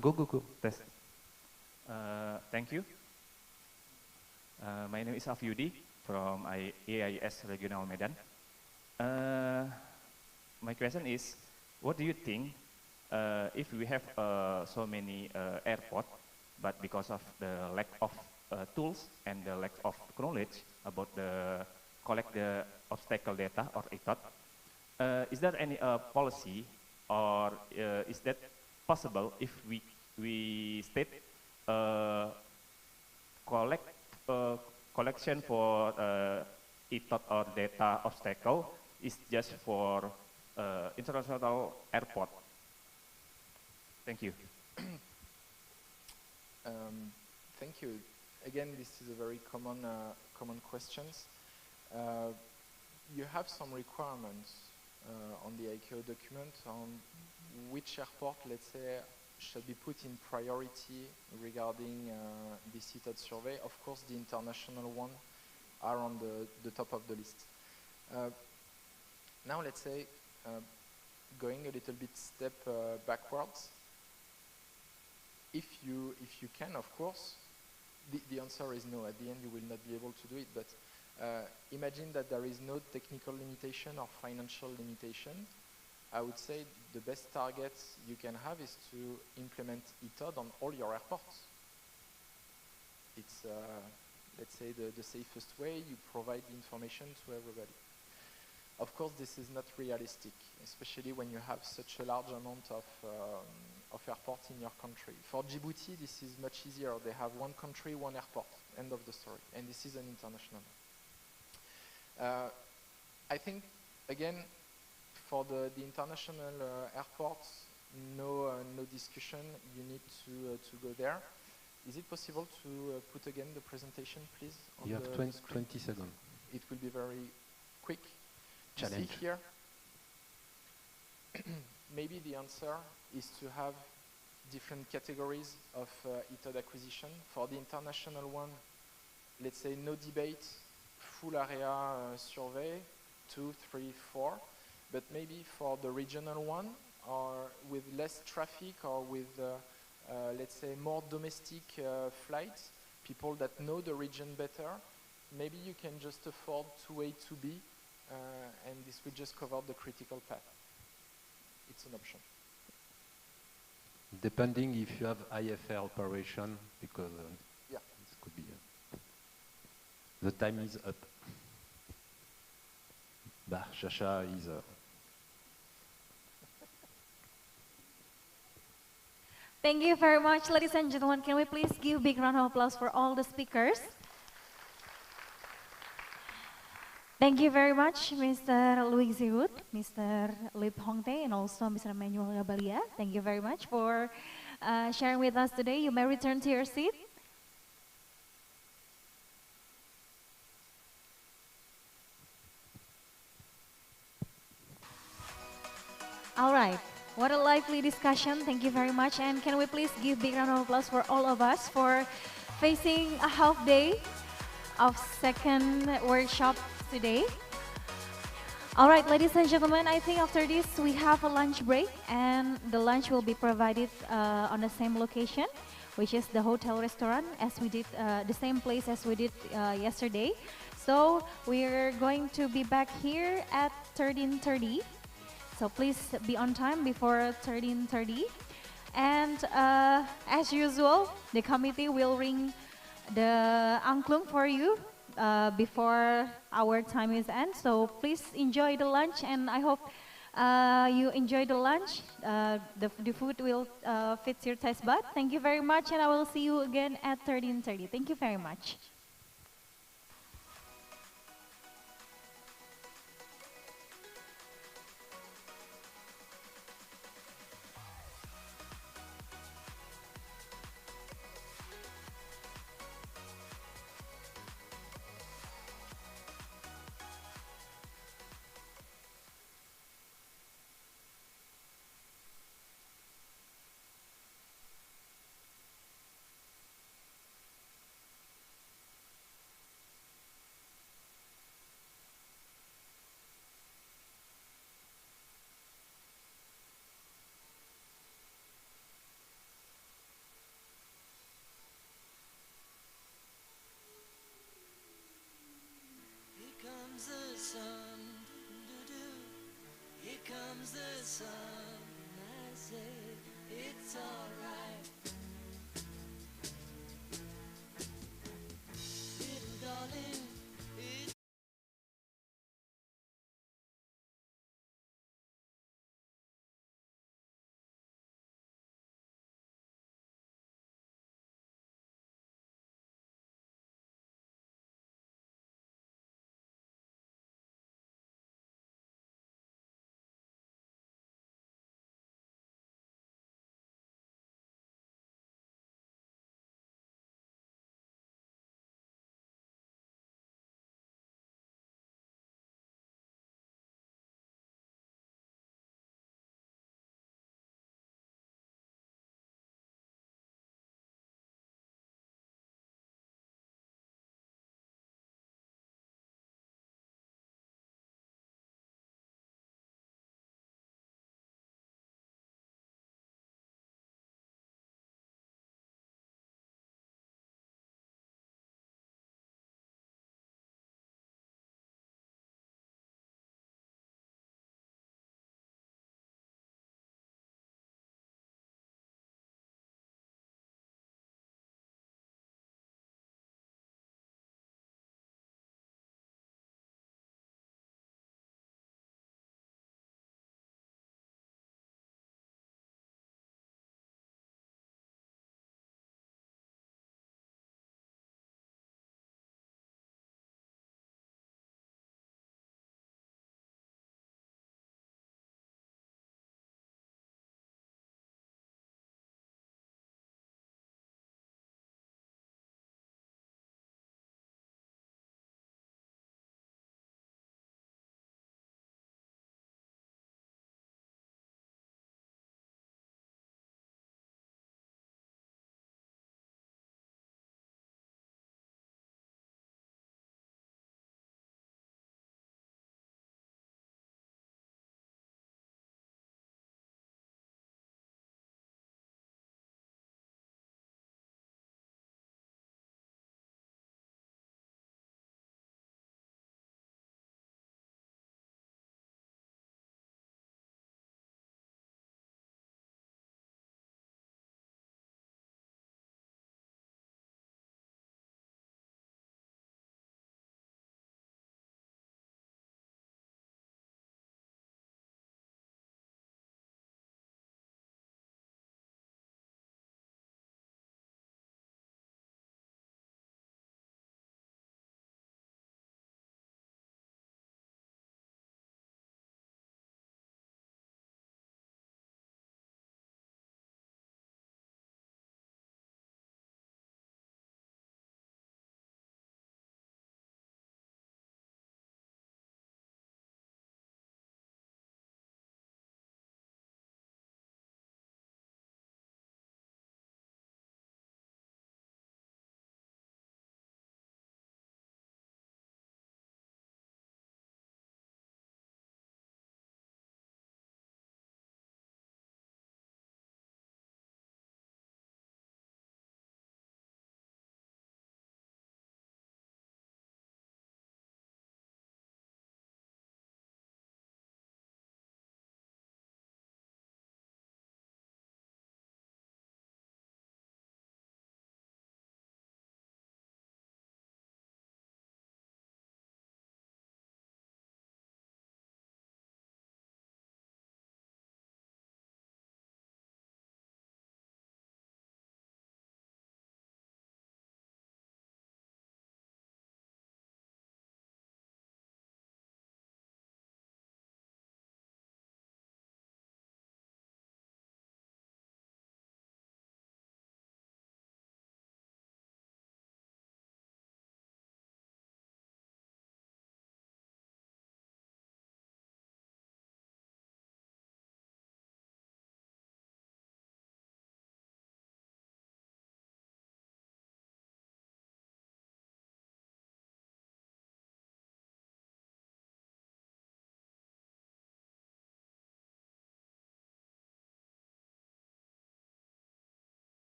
L: Go.
N: Test. Thank you. My name is Afyudi from AIS Regional Medan. My question is, what do you think if we have so many airports, but because of the lack of tools and the lack of knowledge about the collect the obstacle data or ETOD, is there any policy or is that possible if we state collection for ETOD or data obstacle is just for international airport? Thank you.
E: Thank you. Again, this is a very common question. You have some requirements on the ICAO document on which airport, let's say, should be put in priority regarding the ETOD survey. Of course, the international one are on the top of the list. Now, let's say, going a little bit step backwards. If you can, of course, the answer is no. At the end, you will not be able to do it. But imagine that there is no technical limitation or financial limitation. I would say the best target you can have is to implement ETOD on all your airports. It's, let's say, the safest way. You provide the information to everybody. Of course, this is not realistic, especially when you have such a large amount of airports in your country. For Djibouti, this is much easier. They have one country, one airport, end of the story. And this is an international. I think, again, for the international airports, no discussion. You need to go there. Is it possible to put again the presentation, please?
L: You have 20 seconds.
E: It will be very quick.
L: Challenge.
E: See here. Maybe the answer is to have different categories of ETOD acquisition. For the international one, let's say no debate, full area survey, 2, 3, 4. But maybe for the regional one, or with less traffic, or with, let's say, more domestic flights, people that know the region better, maybe you can just afford 2A, 2B, and this will just cover the critical path. It's an option.
L: Depending if you have IFR operation, because
E: yeah,
L: this could be. The time is up. Bah, Shasha is.
D: Thank you very much, ladies and gentlemen. Can we please give a big round of applause for all the speakers? Thank you very much, Mr. Louis Zirut, Mr. Lip Hongte, and also Mr. Emmanuel Gabalia. Thank you very much for sharing with us today. You may return to your seat. All right. What a lively discussion. Thank you very much. And can we please give a big round of applause for all of us for facing a half day of second workshop today. All right, ladies and gentlemen, I think after this we have a lunch break, and the lunch will be provided on the same location, which is the hotel restaurant, as we did the same place as we did yesterday. So we're going to be back here at 13:30. So please be on time before 13:30. And as usual, the committee will ring the angklung for you before our time is end. So please enjoy the lunch, and I hope you enjoy the lunch. The food will fit your taste bud. Thank you very much, and I will see you again at 13:30. Thank you very much.
O: sun, I say it's alright. Little darling,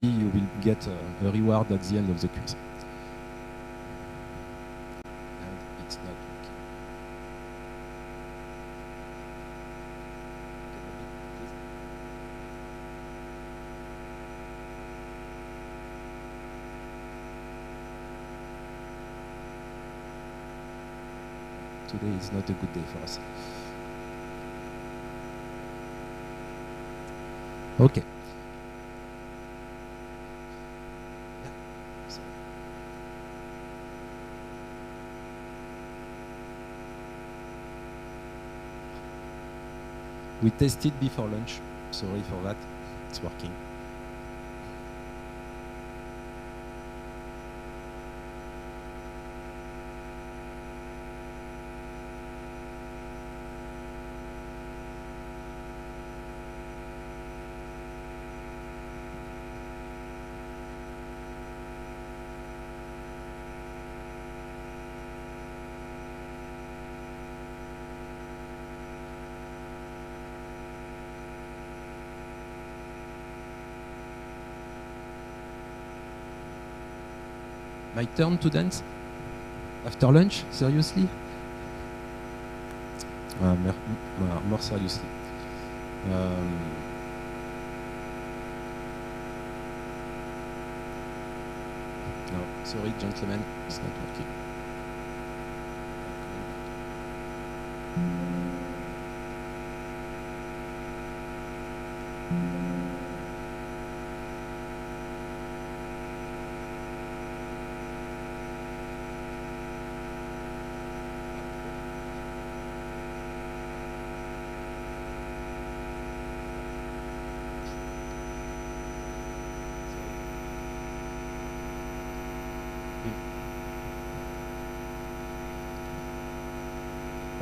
P: you will get a reward at the end of the quiz. And it's not working. Today is not a good day for us. Okay. We tested before lunch. Sorry for that. It's working. My turn to dance? After lunch? Seriously? More seriously. No, sorry, gentlemen, it's not working.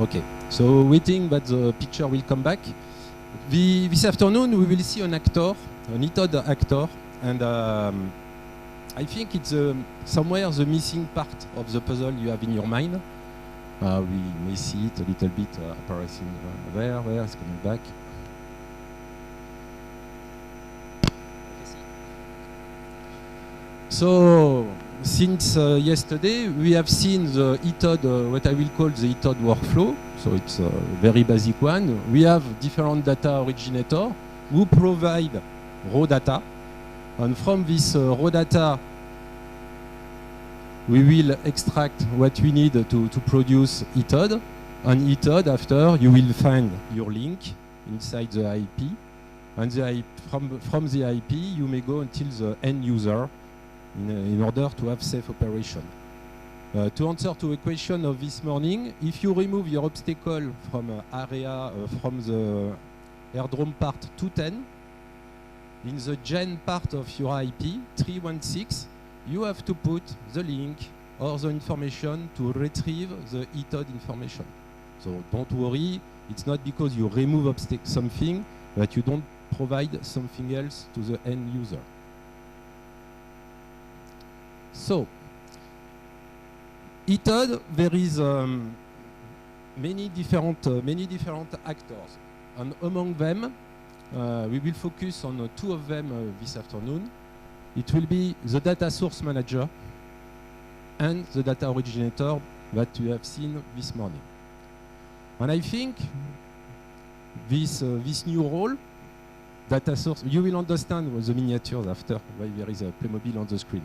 P: Okay, so waiting that the picture will come back. This afternoon we will see an actor, an ETOD actor, and I think it's somewhere the missing part of the puzzle you have in your mind. We may see it a little bit appearing there, it's coming back. So, since yesterday, we have seen the ETOD, what I will call the ETOD workflow. So it's a very basic one. We have different data originators who provide raw data. And from this raw data, we will extract what we need to produce ETOD. And ETOD, after, you will find your link inside the IP. And from the IP, you may go until the end user in order to have safe operation. To answer to a question of this morning, if you remove your obstacle from area from the airdrome part 210, in the gen part of your IP 316, you have to put the link or the information to retrieve the ETOD information. So don't worry, it's not because you remove something that you don't provide something else to the end user. So, ETOD, there is many different actors, and among them, we will focus on two of them this afternoon. It will be the data source manager and the data originator that you have seen this morning. And I think this new role, data source, you will understand the miniatures after why there is a Playmobil on the screen.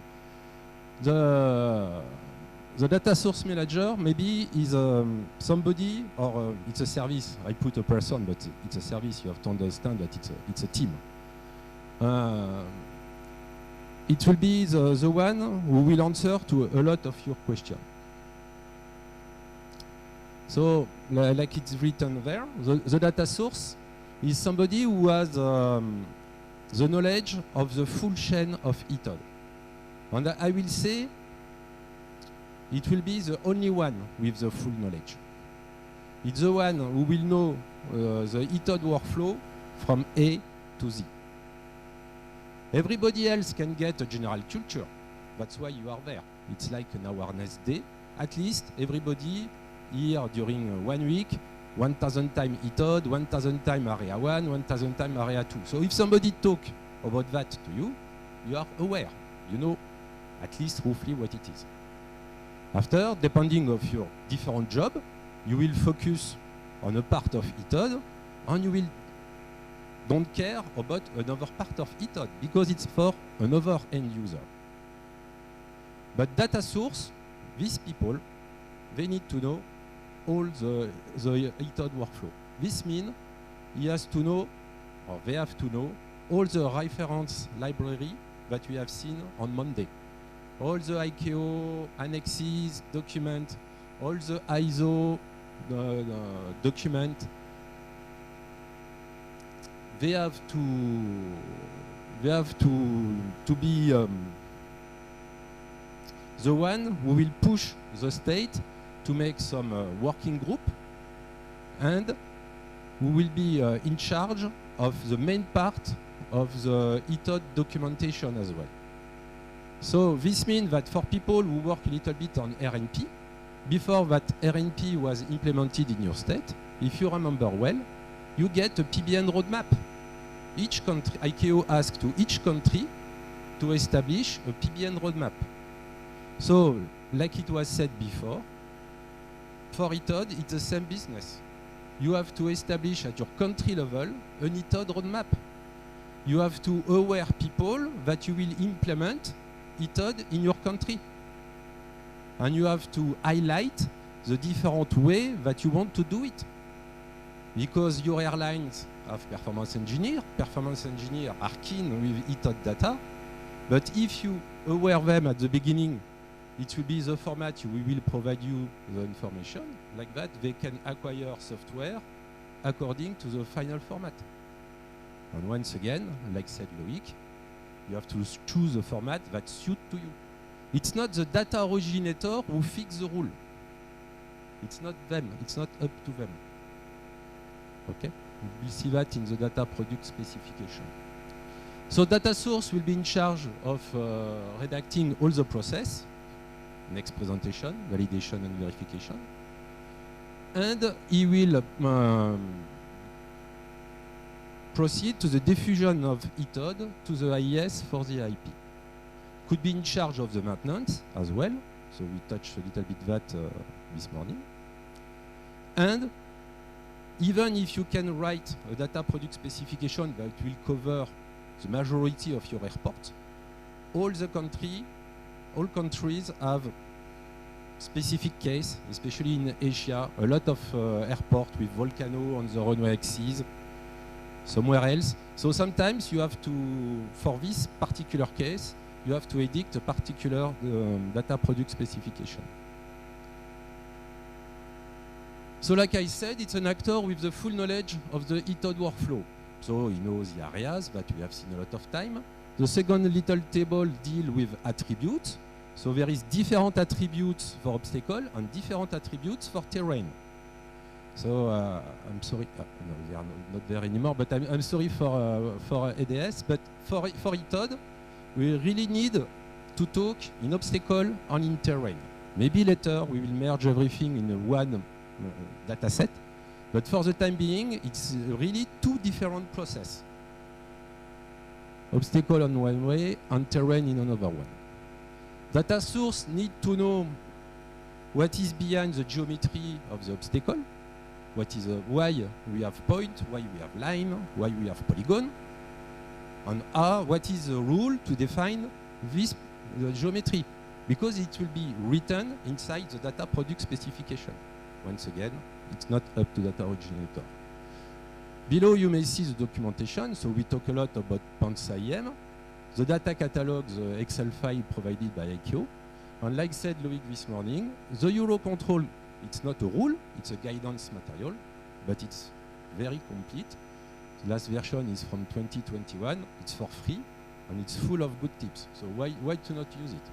P: The data source manager maybe is somebody, or it's a service. I put a person, but it's a service. You have to understand that it's a team. It will be the one who will answer to a lot of your questions. So, like it's written there, the data source is somebody who has the knowledge of the full chain of ETOD. And I will say it will be the only one with the full knowledge. It's the one who will know the ETOD workflow from A to Z. Everybody else can get a general culture. That's why you are there. It's like an awareness day. At least everybody here during 1 week, 1,000 times ETOD, 1,000 times area 1, 1,000 times area 2. So if somebody talk about that to you, you are aware. You know at least roughly what it is. After, depending of your different job, you will focus on a part of ETOD, and you will don't care about another part of ETOD because it's for another end user. But data source, these people, they need to know all the ETOD workflow. This means he has to know, or they have to know, all the reference library that we have seen on Monday. All the ICAO annexes, document, all the ISO document. They have to be the one who will push the state to make some working group, and who will be in charge of the main part of the ETOD documentation as well. So this means that for people who work a little bit on RNP, before that RNP was implemented in your state, if you remember well, you get a PBN roadmap. Each country, ICAO asks to each country to establish a PBN roadmap. So, like it was said before, for ETOD, it's the same business. You have to establish at your country level an ETOD roadmap. You have to aware people that you will implement ETOD in your country. And you have to highlight the different way that you want to do it. Because your airlines have performance engineers are keen with ETOD data, but if you aware them at the beginning, it will be the format we will provide you the information. Like that, they can acquire software according to the final format. And once again, like said Loic, you have to choose a format that suits to you. It's not the data originator who fix the rule. It's not them. It's not up to them. Okay? We'll see that in the data product specification. So data source will be in charge of redacting all the process, next presentation, validation and verification. And he will proceed to the diffusion of ETOD to the IES for the IP. Could be in charge of the maintenance as well. So we touched a little bit that this morning. And even if you can write a data product specification that will cover the majority of your airports, all countries have specific case, especially in Asia, a lot of airports with volcano on the runway axis, somewhere else. So sometimes you have to, for this particular case, you have to edit a particular data product specification. So like I said, it's an actor with the full knowledge of the ETOD workflow. So he knows the areas that we have seen a lot of time. The second little table deals with attributes. So there is different attributes for obstacle and different attributes for terrain. So I'm sorry, no, they are not there anymore, but I'm sorry for ADS, but for ETOD, we really need to talk in obstacle and in terrain. Maybe later we will merge everything in one data set, but for the time being, it's really two different processes. Obstacle on one way and terrain in another one. Data source need to know what is behind the geometry of the obstacle, what is why we have point, why we have line, why we have polygon, and what is the rule to define this geometry, because it will be written inside the data product specification. Once again, it's not up to data originator. Below you may see the documentation, so we talk a lot about PANTS-IM, the data catalog, the Excel file provided by ICAO, and like said Loic this morning, the Eurocontrol, it's not a rule, it's a guidance material, but it's very complete. The last version is from 2021, it's for free, and it's full of good tips, so why to not use it?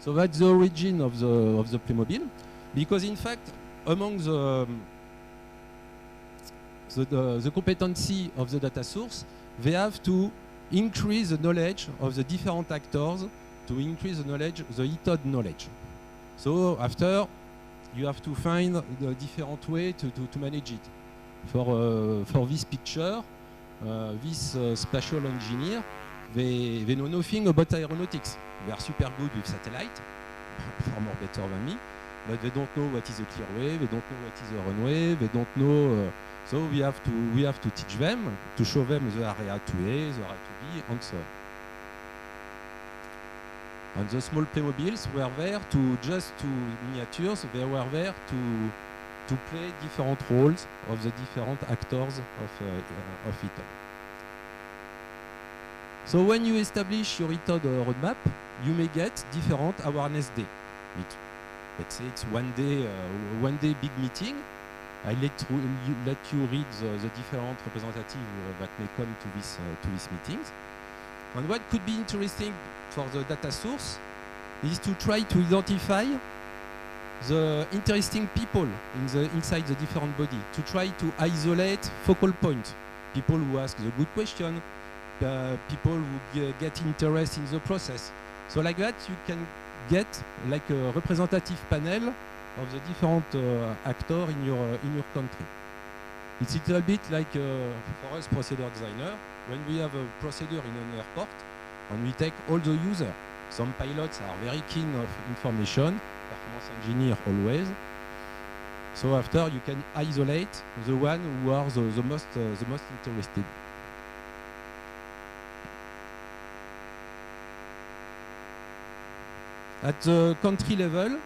P: So that's the origin of the Playmobil, because in fact, among the competency of the data source, they have to increase the knowledge of the different actors to increase the knowledge, the ETOD knowledge. So after, you have to find the different way to manage it. For this picture, this spatial engineer, they know nothing about aeronautics. They are super good with satellite, far more better than me, but they don't know what is a clear way, they don't know what is a runway, they don't know. So we have to teach them, to show them the area to A, the area to B, and so on. And the small Playmobiles were there to miniatures. They were there to play different roles of the different actors of ETOD. So when you establish your ETOD roadmap, you may get different awareness day. Let's say it's one day big meeting. I let you read the different representatives that may come to these meetings. And what could be interesting for the data source is to try to identify the interesting people inside the different body, to try to isolate focal points, people who ask the good question, people who get interest in the process. So like that, you can get like a representative panel of the different actors in your country. It's a little bit like for us procedure designer, when we have a procedure in an airport and we take all the users. Some pilots are very keen of information, performance engineer always. So after you can isolate the one who are the most interested. At the country level,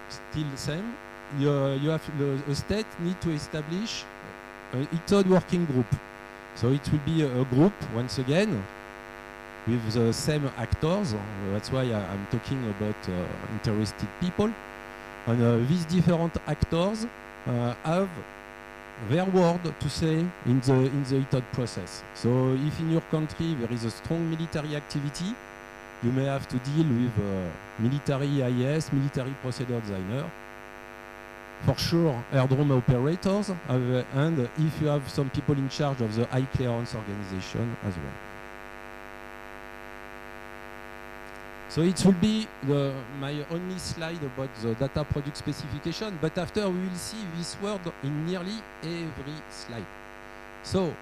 P: still the same. You have the state need to establish an ETOD working group. So it will be a group once again with the same actors. That's why I'm talking about interested people. And these different actors have their word to say in the ETOD process. So if in your country there is a strong military activity, you may have to deal with military IS, military procedure designer. For sure, airdrome operators, and if you have some people in charge of the high clearance organization as well. So it will be my only slide about the data product specification, but after we will see this word in nearly every slide. So,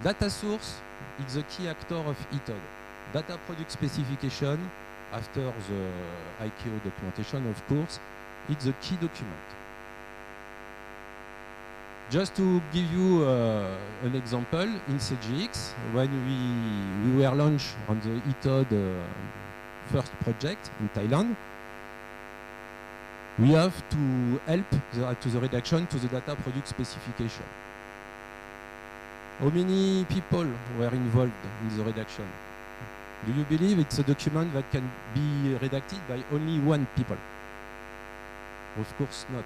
P: data source is the key actor of ETOD. Data product specification, after the ICAO documentation, of course, it's the key document. Just to give you an example, in CGX, when we were launched on the ETOD first project in Thailand, we have to help to the redaction to the data product specification. How many people were involved in the redaction? Do you believe it's a document that can be redacted by only one people? Of course not.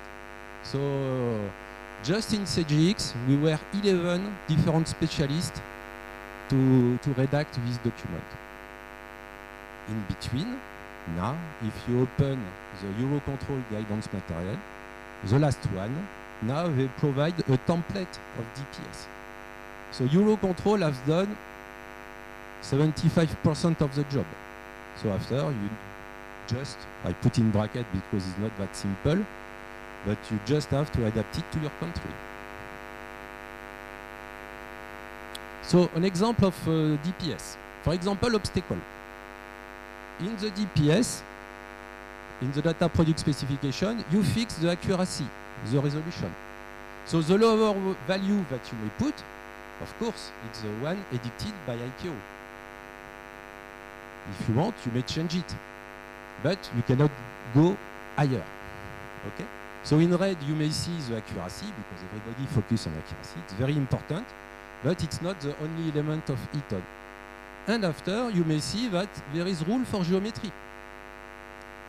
P: So just in CGX, we were 11 different specialists to redact this document. In between, now, if you open the Eurocontrol guidance material, the last one, now they provide a template of DPS. So Eurocontrol has done 75% of the job. So after, you just, I put in bracket because it's not that simple, but you just have to adapt it to your country. So an example of DPS. For example, obstacle. In the DPS, in the data product specification, you fix the accuracy, the resolution. So the lower value that you may put, of course, it's the one edited by ICAO. If you want, you may change it, but you cannot go higher. Okay? So in red, you may see the accuracy, because everybody focuses on accuracy. It's very important, but it's not the only element of ETOD. And after, you may see that there is rule for geometry.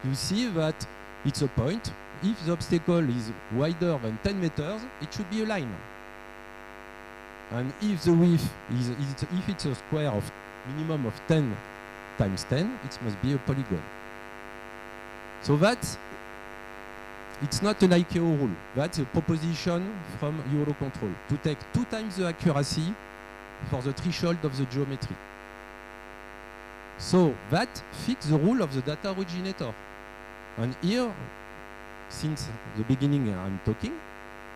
P: You see that it's a point. If the obstacle is wider than 10 meters, it should be a line. And if the width is, if it's a square of minimum of 10 times 10, it must be a polygon. So that's, it's not an ICAO rule. That's a proposition from Eurocontrol to take 2 times the accuracy for the threshold of the geometry. So that fits the rule of the data originator. And here, since the beginning I'm talking,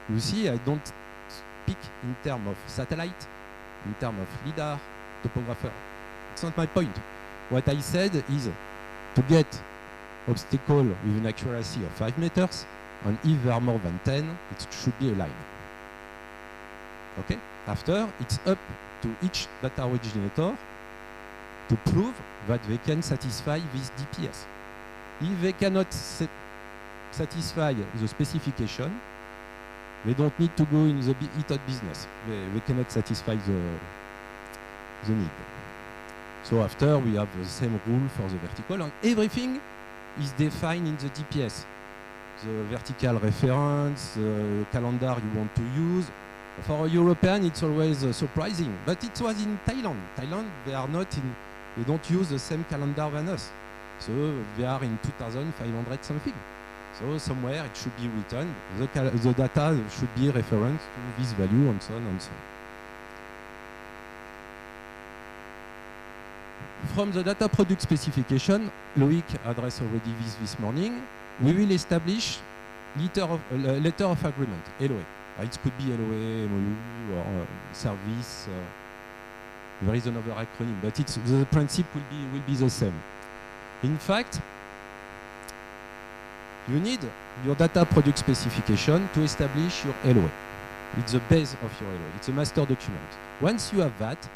P: you see I don't speak in terms of satellite, in terms of LiDAR, topographer. It's not my point. What I said is to get obstacle with an accuracy of 5 meters, and if there are more than 10, it should be a line. Okay? After, it's up to each data originator to prove that they can satisfy this DPS. If they cannot satisfy the specification, they don't need to go in the ETOD business. They cannot satisfy the need. So after, we have the same rule for the vertical, and everything is defined in the DPS. The vertical reference, the calendar you want to use. For a European, it's always surprising, but it was in Thailand. Thailand, they don't use the same calendar than us. So they are in 2,500 something. So somewhere it should be written, the data should be referenced to this value and so on and so on. From the data product specification, Loic addressed already this morning, we will establish letter of agreement, LOA. It could be LOA, MOU, or service. There is another acronym, but the principle will be the same. In fact, you need your data product specification to establish your LOA. It's the base of your LOA. It's a master document. Once you have that,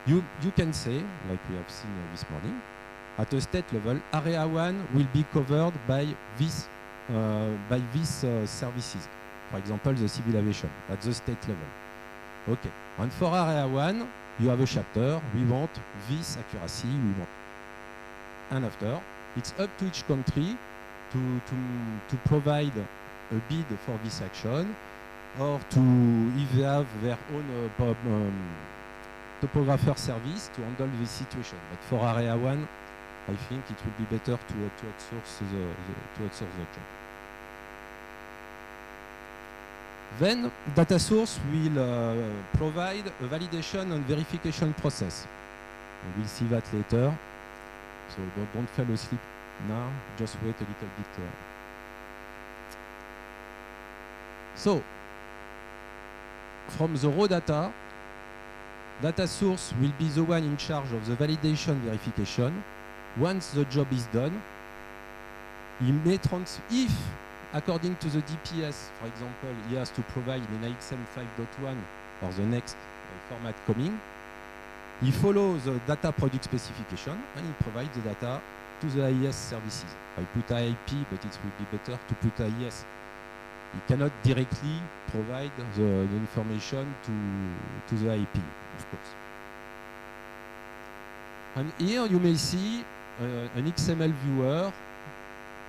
P: you can say, like we have seen this morning, at a state level, area 1 will be covered by these services. For example, the civil aviation at the state level. Okay. And for area 1, you have a chapter. We want this accuracy. We want. And after, it's up to each country to provide a bid for this action, or if they have their own topographer service to handle this situation. But for area 1, I think it would be better to outsource the job. Then data source will provide a validation and verification process. And we'll see that later. So don't fall asleep now, just wait a little bit. So, from the raw data source will be the one in charge of the validation verification. Once the job is done, he may if, according to the DPS, for example, he has to provide an AXM 5.1 or the next format coming, he follows the data product specification and he provides the data to the AES services. I put IIP, but it would be better to put AES. He cannot directly provide the information to the IP, of course. And here you may see an XML viewer.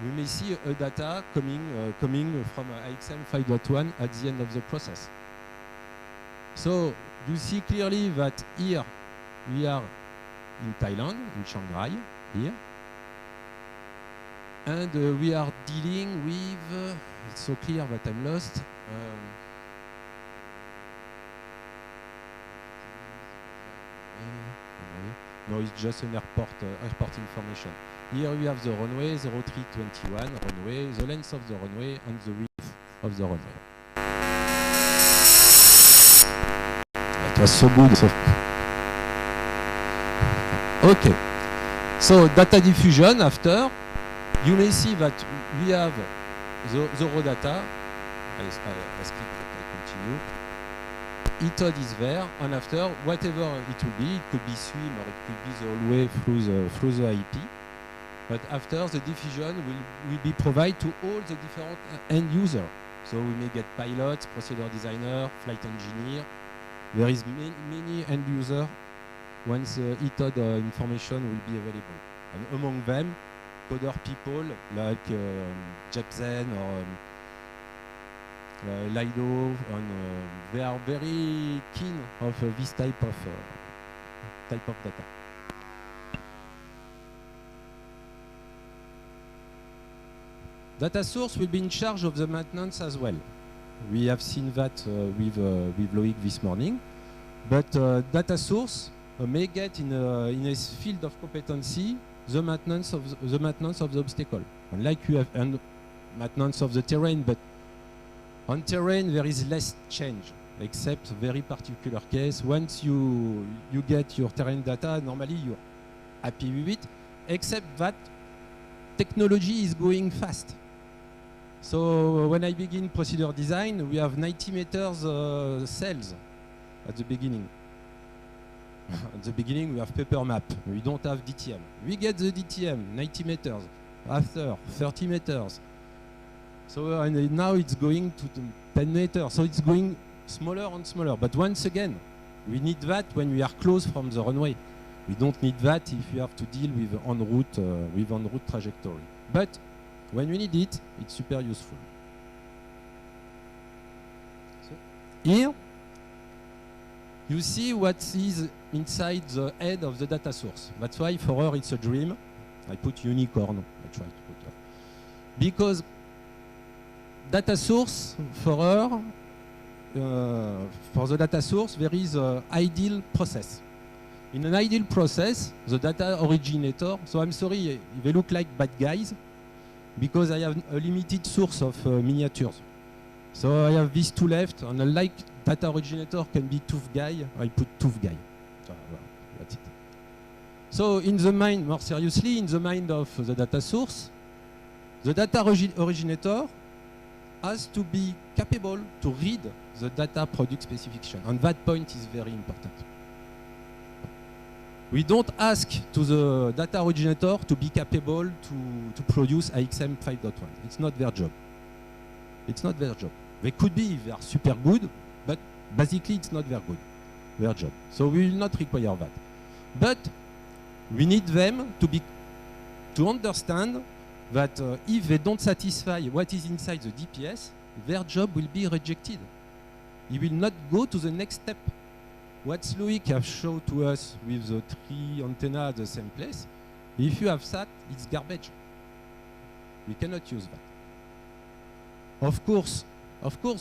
P: You may see a data coming from AXM 5.1 at the end of the process. So you see clearly that here we are in Thailand, in Shanghai, here. And we are dealing with, it's so clear that I'm lost. No, it's just an airport information. Here we have the runway 0321 runway, the length of the runway and the width of the runway. It was so good. So. Okay. So data diffusion after. You may see that we have the raw data. I skip, I continue. ETOD is there, and after, whatever it will be, it could be swim or it could be the whole way through the IP. But after, the diffusion will be provided to all the different end users. So we may get pilots, procedure designer, flight engineer. There is many end users once ETOD information will be available. And among them, coder people like Jepsen or Lido, and they are very keen of this type of data. Data source will be in charge of the maintenance as well. We have seen that with Loic this morning, but data source may get in a field of competency the maintenance of the obstacle. And like you have maintenance of the terrain, but on terrain there is less change. except very particular case. Once you get your terrain data, normally you're happy with it, except that technology is going fast. So when I begin procedure design, we have 90 meters cells at the beginning. At the beginning, we have paper map. We don't have DTM. We get the DTM, 90 meters. After, 30 meters. So and now it's going to 10 meters. So it's going smaller and smaller. But once again, we need that when we are close from the runway. We don't need that if you have to deal with en route trajectory. But when we need it, it's super useful. So here, you see what is inside the head of the data source. That's why for her it's a dream. I put unicorn. I try to put her. Because data source for her, for the data source, there is an ideal process. In an ideal process, the data originator, so I'm sorry, they look like bad guys, because I have a limited source of miniatures. So I have these two left, and like data originator can be tough guy, I put tough guy. So, well, that's it. So in the mind, more seriously, in the mind of the data source, the data originator has to be capable to read the data product specification, and that point is very important. We don't ask to the data originator to be capable to produce AXM 5.1. It's not their job. It's not their job. They could be if they are super good, but basically it's not their job. So we will not require that. But we need them to understand that if they don't satisfy what is inside the DPS, their job will be rejected. He will not go to the next step. What Loic has shown to us with the 3 antennas at the same place, if you have that, it's garbage. We cannot use that. Of course,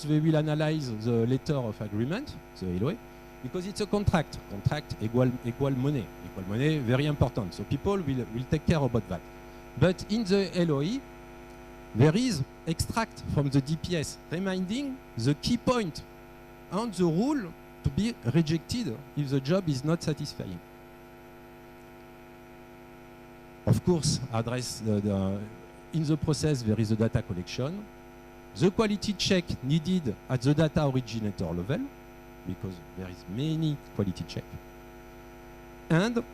P: they will analyze the letter of agreement, the LOA, because it's a contract. Contract equal money. Equal money, very important. So people will take care about that. But in the LOE, there is extract from the DPS, reminding the key point and the rule to be rejected if the job is not satisfying. Of course, in the process there is a data collection, the quality check needed at the data originator level, because there is many quality check, and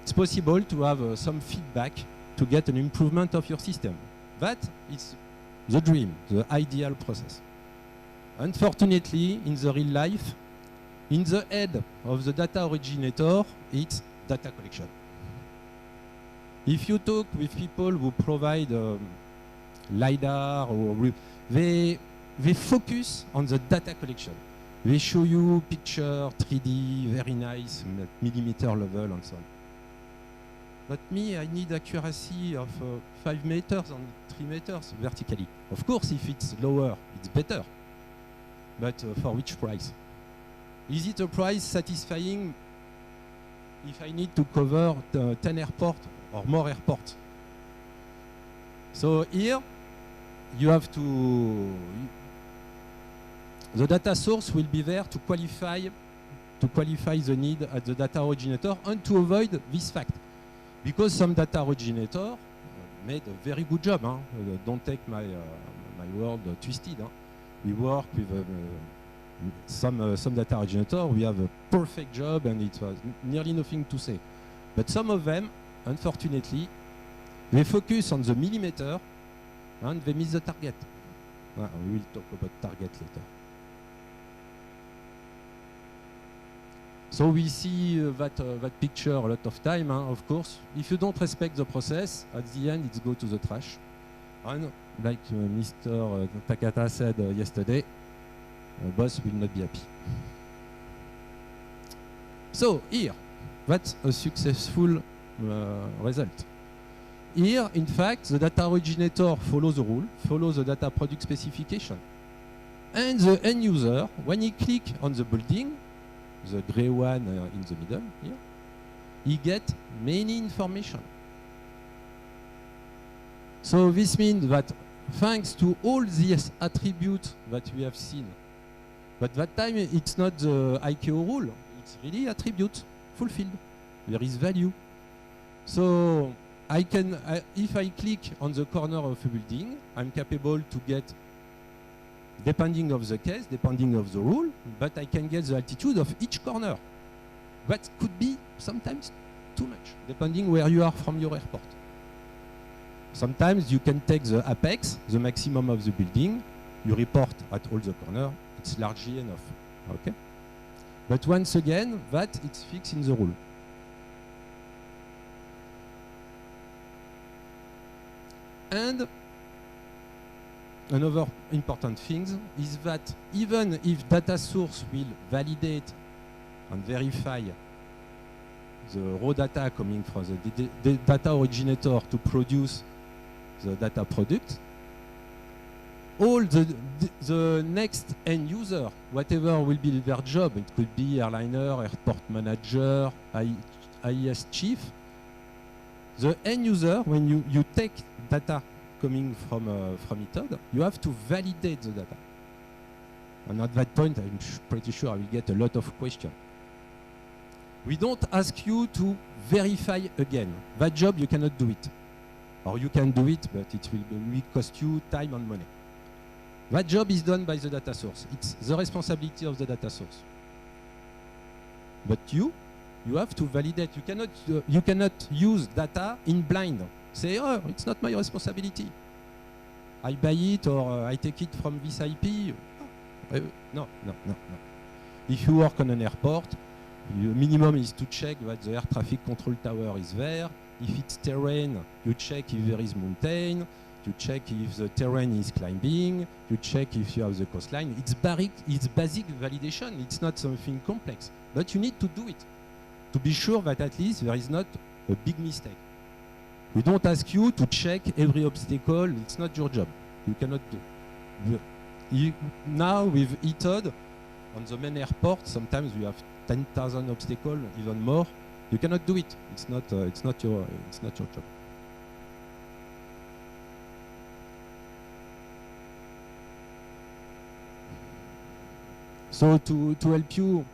P: it's possible to have some feedback to get an improvement of your system. That is the dream, the ideal process. Unfortunately, in the real life, in the head of the data originator, it's data collection. If you talk with people who provide LiDAR, they focus on the data collection. They show you picture, 3D, very nice, millimeter level and so on. But me, I need accuracy of 5 meters and 3 meters vertically. Of course, if it's lower, it's better. But for which price? Is it a price satisfying if I need to cover 10 airports or more airports? So here, you have the data source will be there to qualify the need at the data originator and to avoid this fact. Because some data originator made a very good job. Huh? Don't take my word twisted. Huh? We work with some data originator. We have a perfect job and it was nearly nothing to say. But some of them, unfortunately, they focus on the millimeter and they miss the target. Well, we will talk about target later. So we see that picture a lot of time, of course. If you don't respect the process, at the end it's go to the trash. And like Mr. Takata said yesterday, boss will not be happy. So here, that's a successful result. Here, in fact, the data originator follows the rule, follows the data product specification. And the end user, when he clicks on the building, the gray one in the middle here, he gets many information. So this means that thanks to all these attributes that we have seen But that time it's not the ICAO rule, it's really attribute, fulfilled. There is value. So I can, if I click on the corner of a building, I'm capable to get, depending of the case, depending of the rule, but I can get the altitude of each corner. That could be sometimes too much, depending where you are from your airport. Sometimes you can take the apex, the maximum of the building, you report at all the corners, it's largely enough, okay? But once again, that it's fixed in the rule. And another important thing is that even if data source will validate and verify the raw data coming from the data originator to produce the data product, all the next end user, whatever will be their job, it could be airliner, airport manager, IS chief, the end user, when you take data coming from ETOD, you have to validate the data. And at that point, I'm pretty sure I will get a lot of questions. We don't ask you to verify again. That job, you cannot do it. Or you can do it, but it will cost you time and money. That job is done by the data source. It's the responsibility of the data source. But you have to validate. You cannot use data in blind. Say, oh, it's not my responsibility. I buy it or I take it from this IP. No. If you work on an airport, the minimum is to check that the air traffic control tower is there. If it's terrain, you check if there is mountain. You check if the terrain is climbing. You check if you have the coastline. It's basic validation. It's not something complex. But you need to do it to be sure that at least there is not a big mistake. We don't ask you to check every obstacle. It's not your job. You cannot do. Now with ETOD, on the main airport, sometimes we have 10,000 obstacles, even more. You cannot do it. It's not your job. So to help you,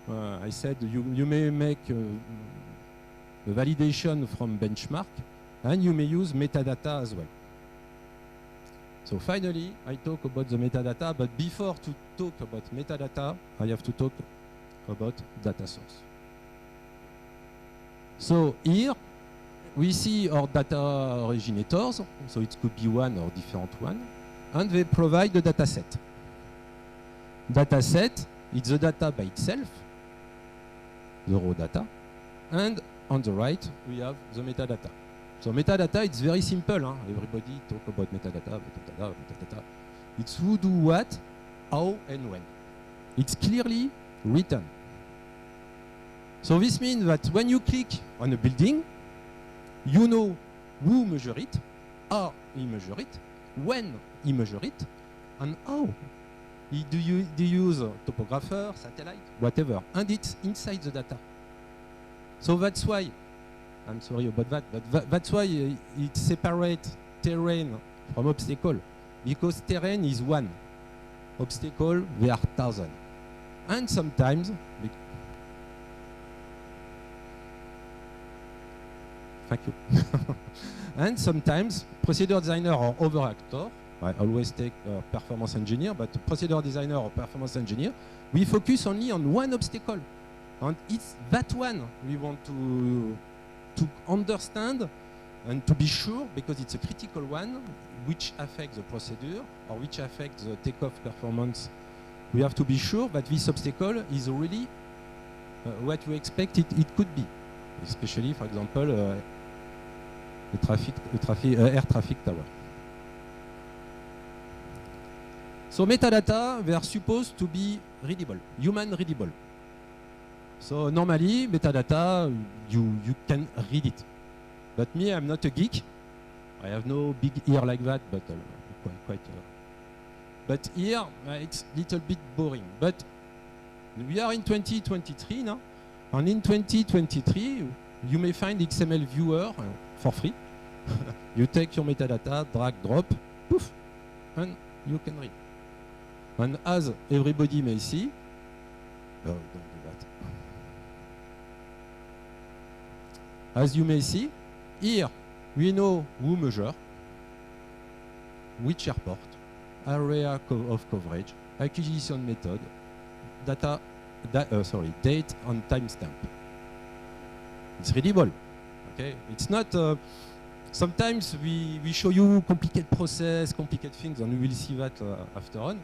P: I said you may make a validation from benchmark, and you may use metadata as well. So finally, I talk about the metadata, but before to talk about metadata, I have to talk about data source. So here, we see our data originators, so it could be one or different one, and they provide the data set. Data set, it's the data by itself, the raw data, and on the right, we have the metadata. So metadata, it's very simple. Huh? Everybody talk about metadata. It's who do what, how, and when. It's clearly written. So this means that when you click on a building, you know who measure it, how he measure it, when he measure it, and how. Do you use a topographer, satellite, whatever, and it's inside the data. So that's why, I'm sorry about that, but that's why it separates terrain from obstacle, because terrain is one, obstacle, they are 1,000. And sometimes, thank you. And sometimes, procedure designer or other actor, I always take performance engineer, but procedure designer or performance engineer, we focus only on one obstacle. And it's that one we want to understand and to be sure, because it's a critical one, which affects the procedure or which affects the takeoff performance. We have to be sure that this obstacle is really what we expect it could be. Especially, for example, air traffic tower. So metadata, they are supposed to be readable, human readable. So normally, metadata, you can read it. But me, I'm not a geek. I have no big ear like that, but but here, it's a little bit boring. But we are in 2023 now, and in 2023, you may find XML viewer for free. You take your metadata, drag, drop, poof, and you can read. And as everybody may see, don't do that. As you may see, here we know who measure, which airport, area of coverage, acquisition method, date and timestamp. It's readable. Okay, it's not. Sometimes we show you complicated process, complicated things, and we will see that after on.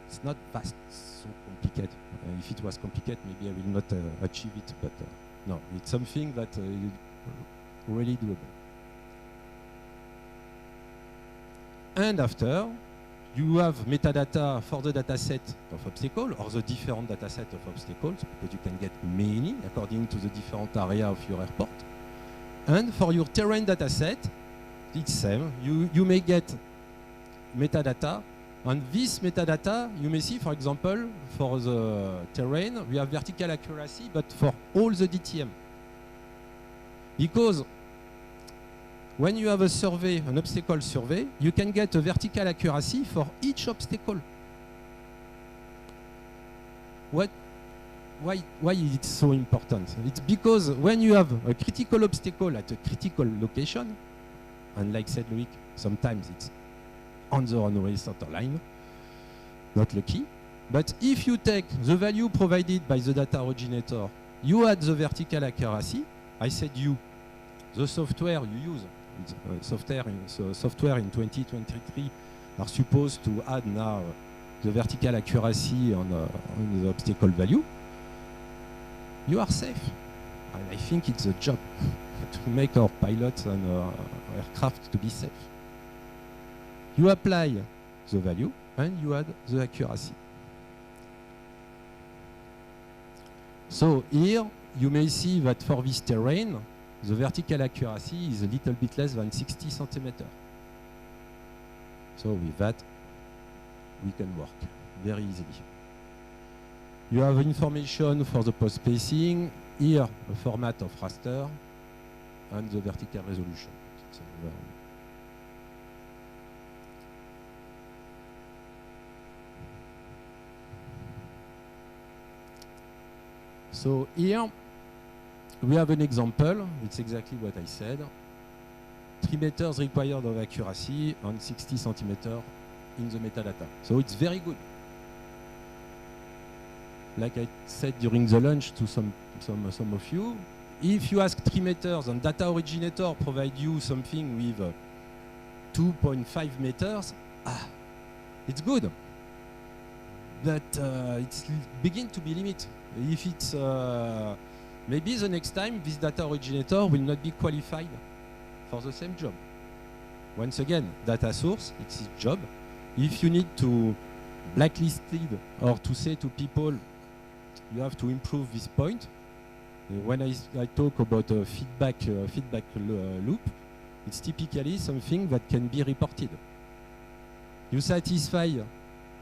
P: It's not vast, so complicated. If it was complicated, maybe I will not achieve it, but no, it's something that is really doable. And after, you have metadata for the dataset of obstacle or the different dataset of obstacles, because you can get many according to the different area of your airport. And for your terrain dataset, it's same. You may get metadata, and this metadata, you may see, for example, for the terrain, we have vertical accuracy, but for all the DTM. Because when you have a survey, an obstacle survey, you can get a vertical accuracy for each obstacle. Why is it so important? It's because when you have a critical obstacle at a critical location, and like said Loic, sometimes it's on the runway center line, not lucky. But if you take the value provided by the data originator, you add the vertical accuracy. I said the software you use, software in 2023 are supposed to add now the vertical accuracy on the obstacle value. You are safe. I think it's a job to make our pilots and aircraft to be safe. You apply the value and you add the accuracy. So here you may see that for this terrain, the vertical accuracy is a little bit less than 60 centimeters. So with that, we can work very easily. You have information for the post spacing, here a format of raster, and the vertical resolution. So here we have an example. It's exactly what I said. 3 meters required of accuracy and 60 centimeters in the metadata. So it's very good. Like I said during the lunch to some of you, if you ask 3 meters and data originator provide you something with 2.5 meters, it's good. But it's begin to be limited. If it's maybe the next time this data originator will not be qualified for the same job. Once again, data source, it's his job. If you need to blacklist it or to say to people, you have to improve this point. When I talk about a feedback loop, it's typically something that can be reported. You satisfy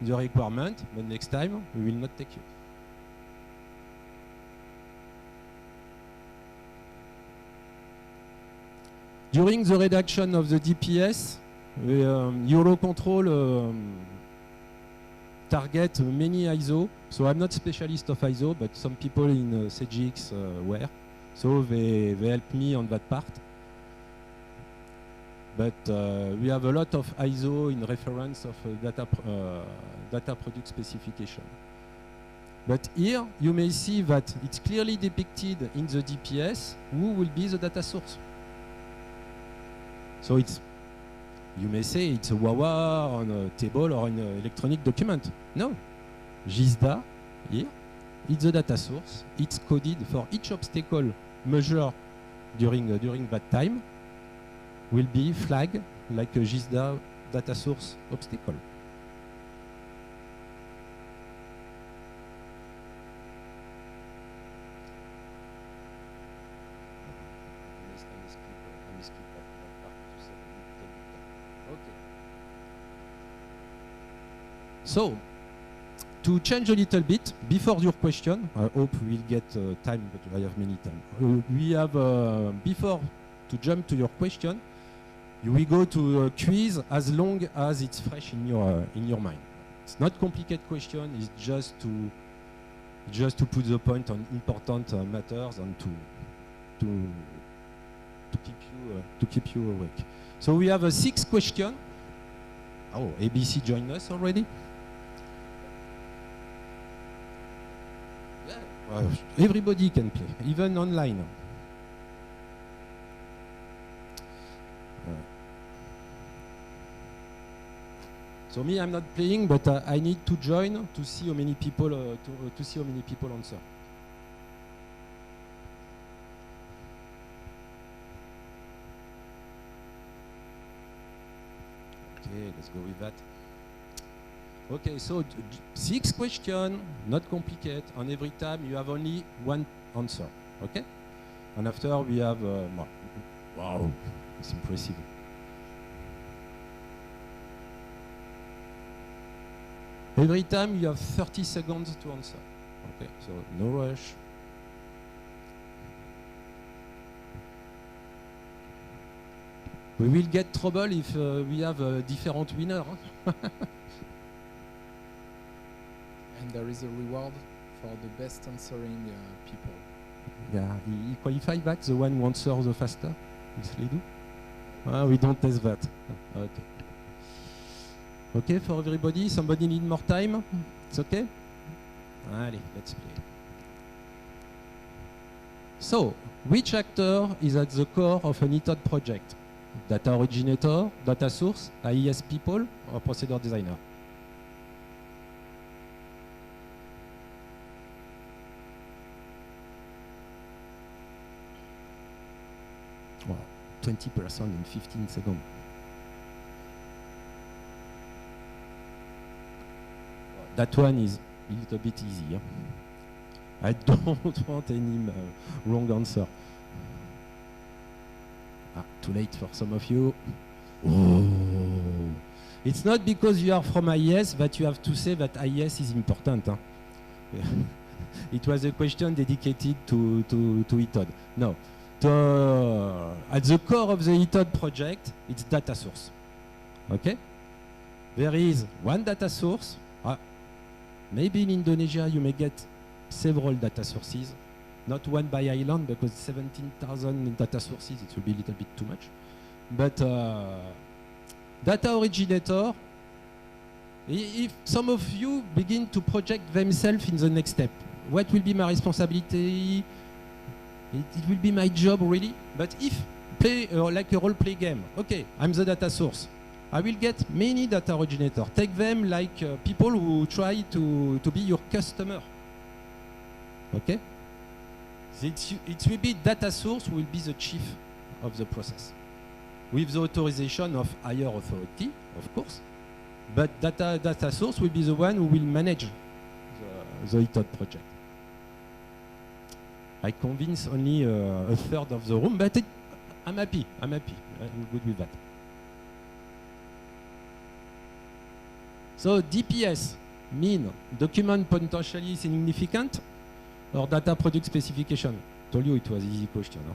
P: the requirement, but next time we will not take you. During the redaction of the DPS, Eurocontrol target many ISO. So I'm not specialist of ISO, but some people in CGX were. So they helped me on that part. But we have a lot of ISO in reference of data product specification. But here you may see that it's clearly depicted in the DPS who will be the data source. So you may say it's a WAWA on a table or an electronic document. No. GISDA, here, it's the data source. It's coded for each obstacle measured during that time will be flagged like a GISDA data source obstacle. So, to change a little bit, before your question, I hope we'll get time, but I have many time. We have, before to jump to your question, we go to a quiz as long as it's fresh in your mind. It's not complicated question, it's just to just to put the point on important matters and to keep you awake. So we have a 6 question. Oh, ABC joined us already. Yeah. Everybody can play, even online. So me, I'm not playing, but I need to join to see how many people to see how many people answer. Okay, let's go with that. Okay, so 6 questions, not complicated. And every time you have only 1 answer. Okay, and after we have wow, it's impressive. Every time you have 30 seconds to answer. Okay, so no rush. We will get trouble if we have a different winner.
Q: And there is a reward for the best answering people.
P: Yeah, he qualify back the one who answers the faster. We don't test that. Okay. Okay for everybody? Somebody need more time? It's okay? Allez, let's play. So, which actor is at the core of an ETOD project? Data originator, data source, IES people, or procedure designer? Wow, 20% in 15 seconds. That one is a little bit easy. Huh? I don't want any wrong answer. Too late for some of you. Oh. It's not because you are from IES that you have to say that IES is important. Huh? It was a question dedicated to ETOD. No. At the core of the ETOD project, it's data source. Okay? There is one data source. Maybe in Indonesia you may get several data sources, not one by island because 17,000 data sources, it will be a little bit too much. But data originator, if some of you begin to project themselves in the next step, what will be my responsibility? It will be my job really. But if play like a role play game, okay, I'm the data source. I will get many data originators. Take them like people who try to be your customer. Okay? It will be data source who will be the chief of the process. With the authorization of higher authority, of course. But data source will be the one who will manage the ETOD project. I convince only a third of the room, but I'm happy. I'm good with that. So DPS mean document potentially significant or data product specification? Told you it was easy question. Huh?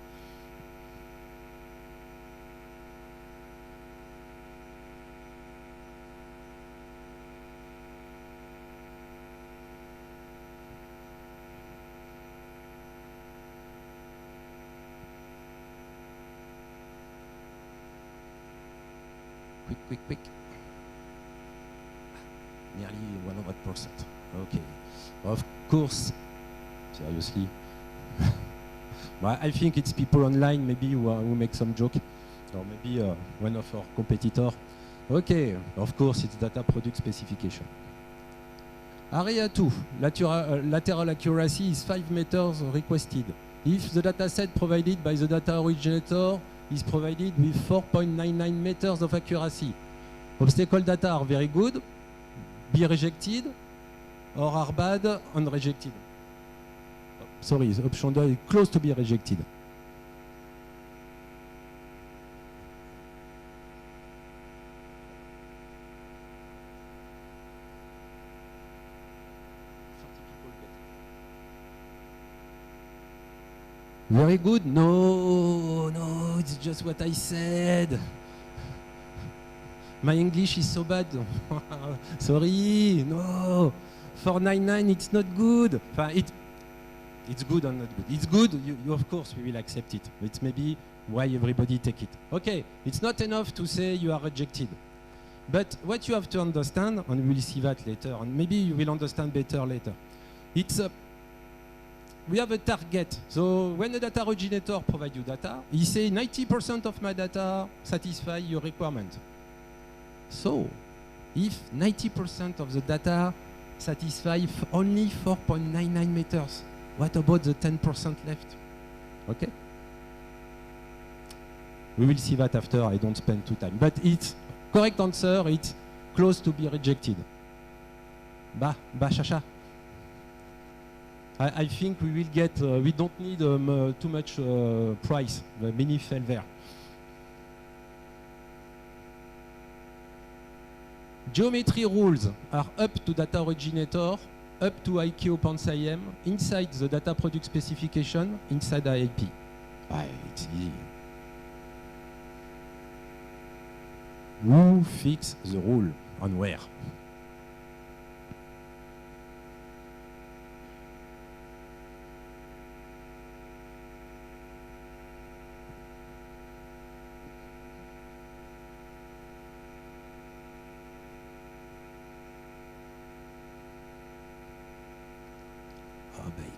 P: Quick. Nearly 100%. Okay. Of course, seriously. But I think it's people online maybe who make some joke, or maybe one of our competitors. Okay, of course it's data product specification. Area 2, lateral accuracy is 5 meters requested. If the data set provided by the data originator is provided with 4.99 meters of accuracy. Obstacle data are very good, be rejected, or are bad and rejected. Sorry, the option is close to be rejected. Very good? No, it's just what I said. My English is so bad. Sorry, no. 499, it's not good. It's good or not good. It's good, you of course we will accept it. It's maybe why everybody take it. Okay, it's not enough to say you are rejected. But what you have to understand, and we will see that later, and maybe you will understand better later. It's we have a target. So when the data originator provides you data, he say 90% of my data satisfy your requirement. So if 90% of the data satisfy only 4.99 meters, what about the 10% left? Okay? We will see that after, I don't spend too time. But it's correct answer, it's close to be rejected. Shasha. I think we will get, we don't need too much price. Many fell there. Geometry rules are up to data originator, up to IKO.im, inside the data product specification, inside the IP. It's easy. Who fix the rule and where? Oh my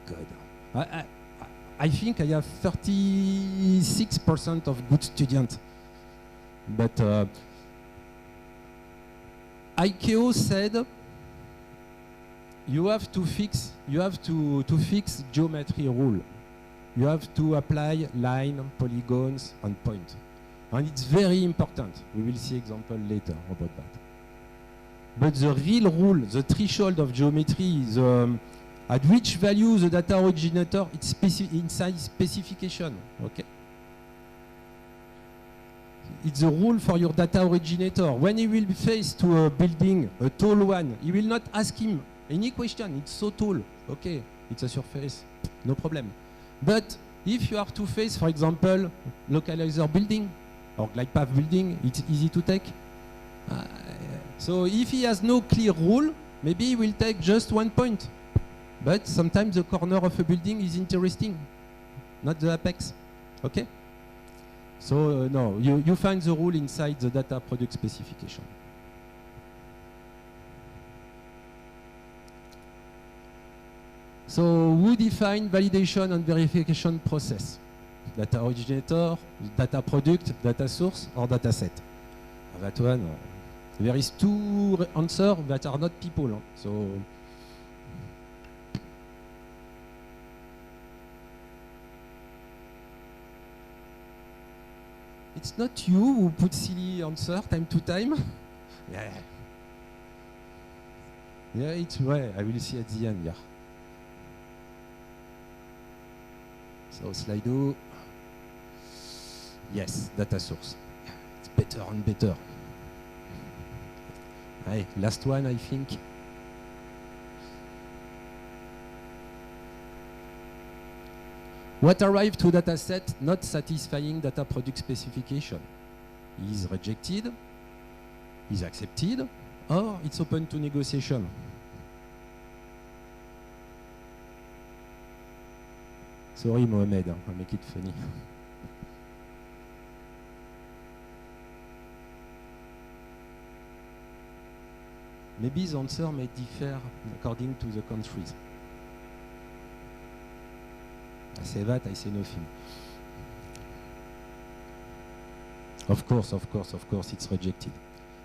P: God. I think I have 36% of good students. But IKO said you have to fix geometry rule. You have to apply line, polygons, and point. And it's very important. We will see example later about that. But the real rule, the threshold of geometry is at which value the data originator is inside specification. Okay. It's a rule for your data originator. When he will be faced to a building, a tall one, he will not ask him any question. It's so tall. Okay, it's a surface, no problem. But if you are to face, for example, localizer building or glide path building, it's easy to take. So if he has no clear rule, maybe he will take just 1 point. But sometimes the corner of a building is interesting, not the apex. Okay? So no, you find the rule inside the data product specification. So who define validation and verification process? Data originator, data product, data source, or data set? That one, there is two answers that are not people. So it's not you who put silly answer time to time. Yeah. Yeah, it's right. I will see at the end. Yeah. So Slido. Yes, data source. It's better and better. Hey, last one, I think. What arrived to data set not satisfying data product specification is rejected, is accepted, or it's open to negotiation. Sorry, Mohamed, I'll make it funny. Maybe the answer may differ according to the countries. I say that, I say nothing. Of course, it's rejected.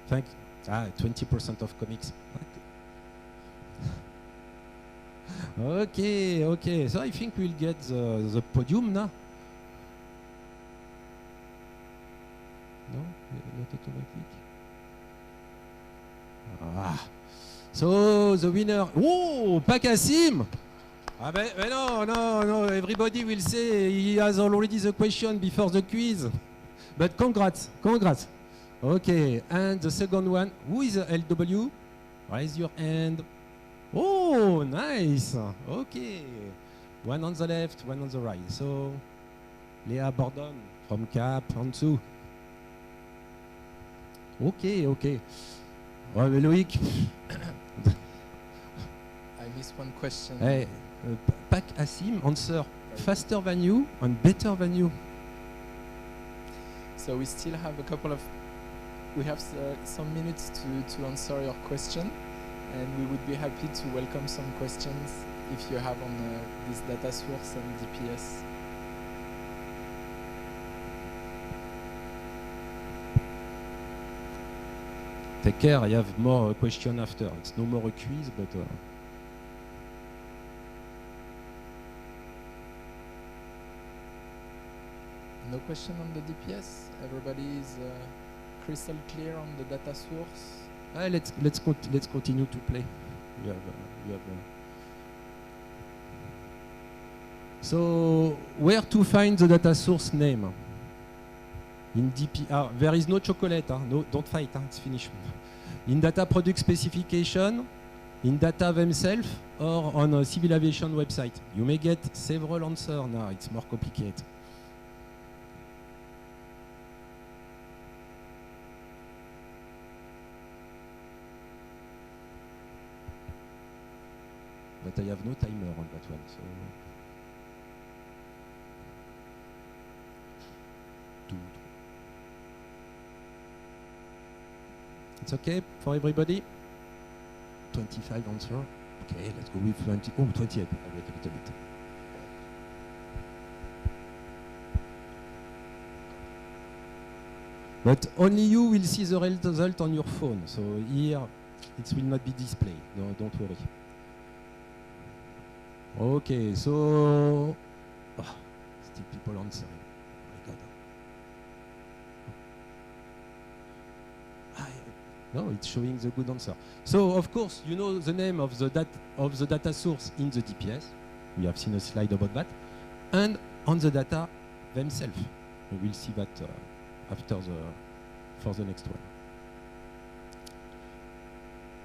P: 20% of comics. Okay. So I think we'll get the podium now. No, not automatic. So the winner. Oh, Pakasim. No, everybody will say he has already the question before the quiz. But congrats. Okay, and the second one, who is LW? Raise your hand. Oh, nice. Okay. One on the left, one on the right. So, Léa Bordon from Cap, Ansu. Okay. Loïc.
Q: just one question.
P: Hey, Pak Asim, answer faster than you and better than you.
Q: So we still have a couple of, we have some minutes to answer your question, and we would be happy to welcome some questions if you have on this data source and DPS.
P: Take care, I have more question after. It's no more a quiz, but
Q: No question on the DPS? Everybody is crystal clear on the data source?
P: let's continue to play. So where to find the data source name? In DP, there is no chocolate. No, don't fight. It's finished. In data product specification, in data themselves, or on a civil aviation website. You may get several answers now. It's more complicated. But I have no timer on that one, so. It's okay for everybody? 25 answer. Okay, let's go with 20. Oh, 28. I wait a little bit. But only you will see the result on your phone. So here, it will not be displayed. No, don't worry. Okay, so still people answering. Oh my God. No, it's showing the good answer. So of course, you know the name of the data source in the DPS. We have seen a slide about that, and on the data themselves. We will see that for the next one.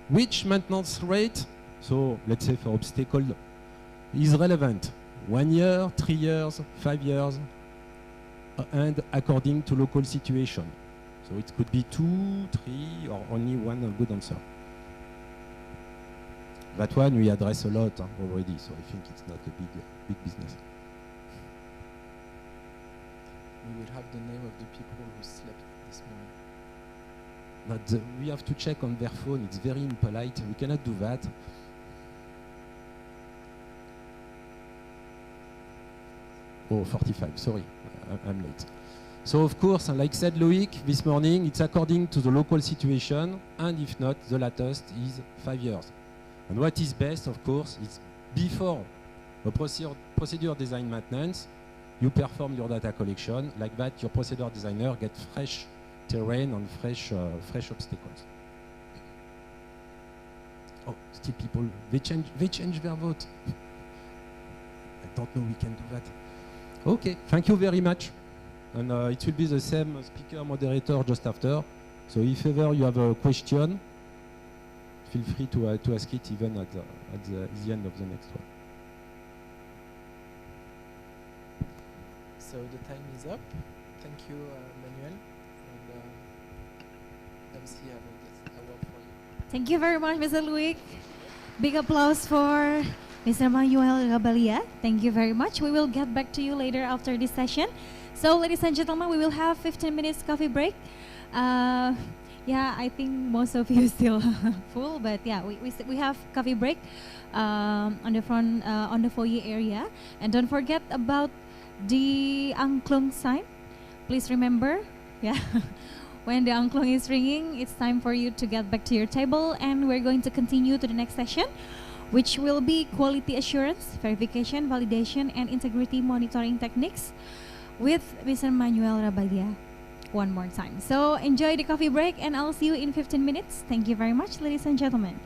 P: Which maintenance rate? So let's say for obstacle is relevant. 1 year, 3 years, 5 years, and according to local situation. So it could be 2, 3, or only one good answer. That one we address a lot already, so I think it's not a big business.
Q: We will have the name of the people who slept this morning.
P: But we have to check on their phone. It's very impolite. We cannot do that. Oh, 45, sorry, I'm late. So of course, like said Loic this morning, it's according to the local situation, and if not, the latest is 5 years. And what is best, of course, is before a procedure design maintenance, you perform your data collection. Like that, your procedure designer gets fresh terrain and fresh obstacles. Oh, still people, they change their vote. I don't know we can do that. Okay, thank you very much. And it will be the same speaker moderator just after. So if ever you have a question, feel free to ask it even at the end of the next one.
Q: So the time is up. Thank you, Manuel. And MC, I will get a word for you.
D: Thank you very much, Mr. Luik. Big applause for Mr. Manuel Rabalia. Thank you very much. We will get back to you later after this session. So, ladies and gentlemen, we will have 15 minutes coffee break. Yeah, I think most of you still full, but yeah, we have coffee break on the front, on the foyer area. And don't forget about the angklung sign. Please remember, yeah, when the angklung is ringing, it's time for you to get back to your table, and we're going to continue to the next session, which will be quality assurance, verification, validation, and integrity monitoring techniques with Mr. Manuel Rabalia one more time. So enjoy the coffee break, and I'll see you in 15 minutes. Thank you very much, ladies and gentlemen.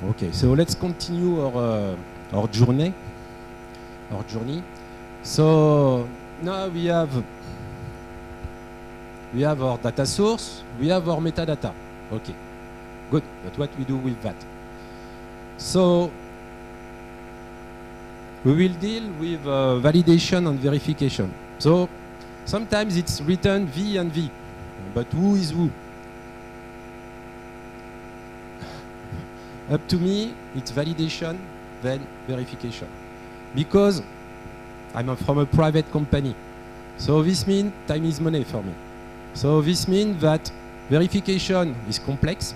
P: Okay, so let's continue our journey. So now we have our data source, we have our metadata. Okay, good. But what we do with that? So we will deal with validation and verification. So sometimes it's written V and V, but who is who? Up to me, it's validation, then verification. Because I'm from a private company. So this means time is money for me. So this means that verification is complex,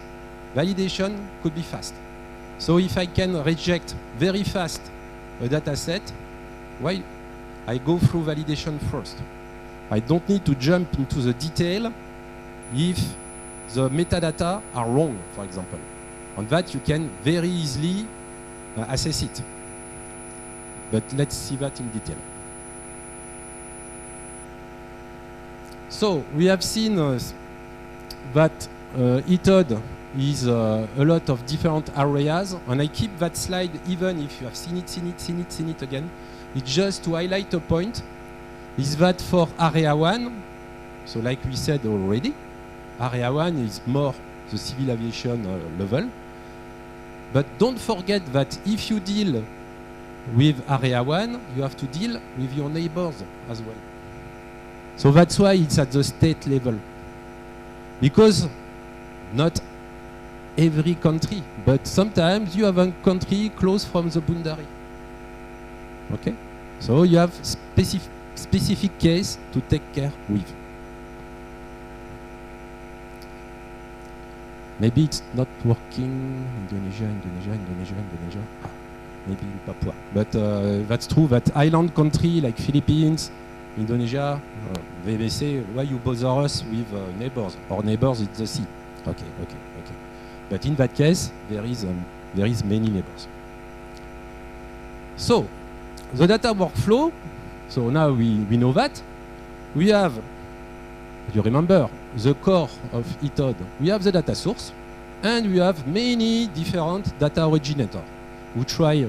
P: validation could be fast. So if I can reject very fast a data set, why I go through validation first. I don't need to jump into the detail if the metadata are wrong, for example. On that, you can very easily assess it. But let's see that in detail. So we have seen that ETOD is a lot of different areas, and I keep that slide even if you have seen it again. It's just to highlight a point, is that for Area 1, so like we said already, Area 1 is more the civil aviation level. But don't forget that if you deal with Area 1, you have to deal with your neighbors as well. So that's why it's at the state level. Because not every country, but sometimes you have a country close from the boundary. Okay? So you have specific case to take care with. Maybe it's not working. Indonesia. Ah, maybe in Papua. But that's true that island country like Philippines, Indonesia, they say, why you bother us with neighbors? Our neighbors, it's the sea. Okay. But in that case, there is many neighbors. So, the data workflow, so now we know that. We have, you remember, the core of ETOD. We have the data source, and we have many different data originators who try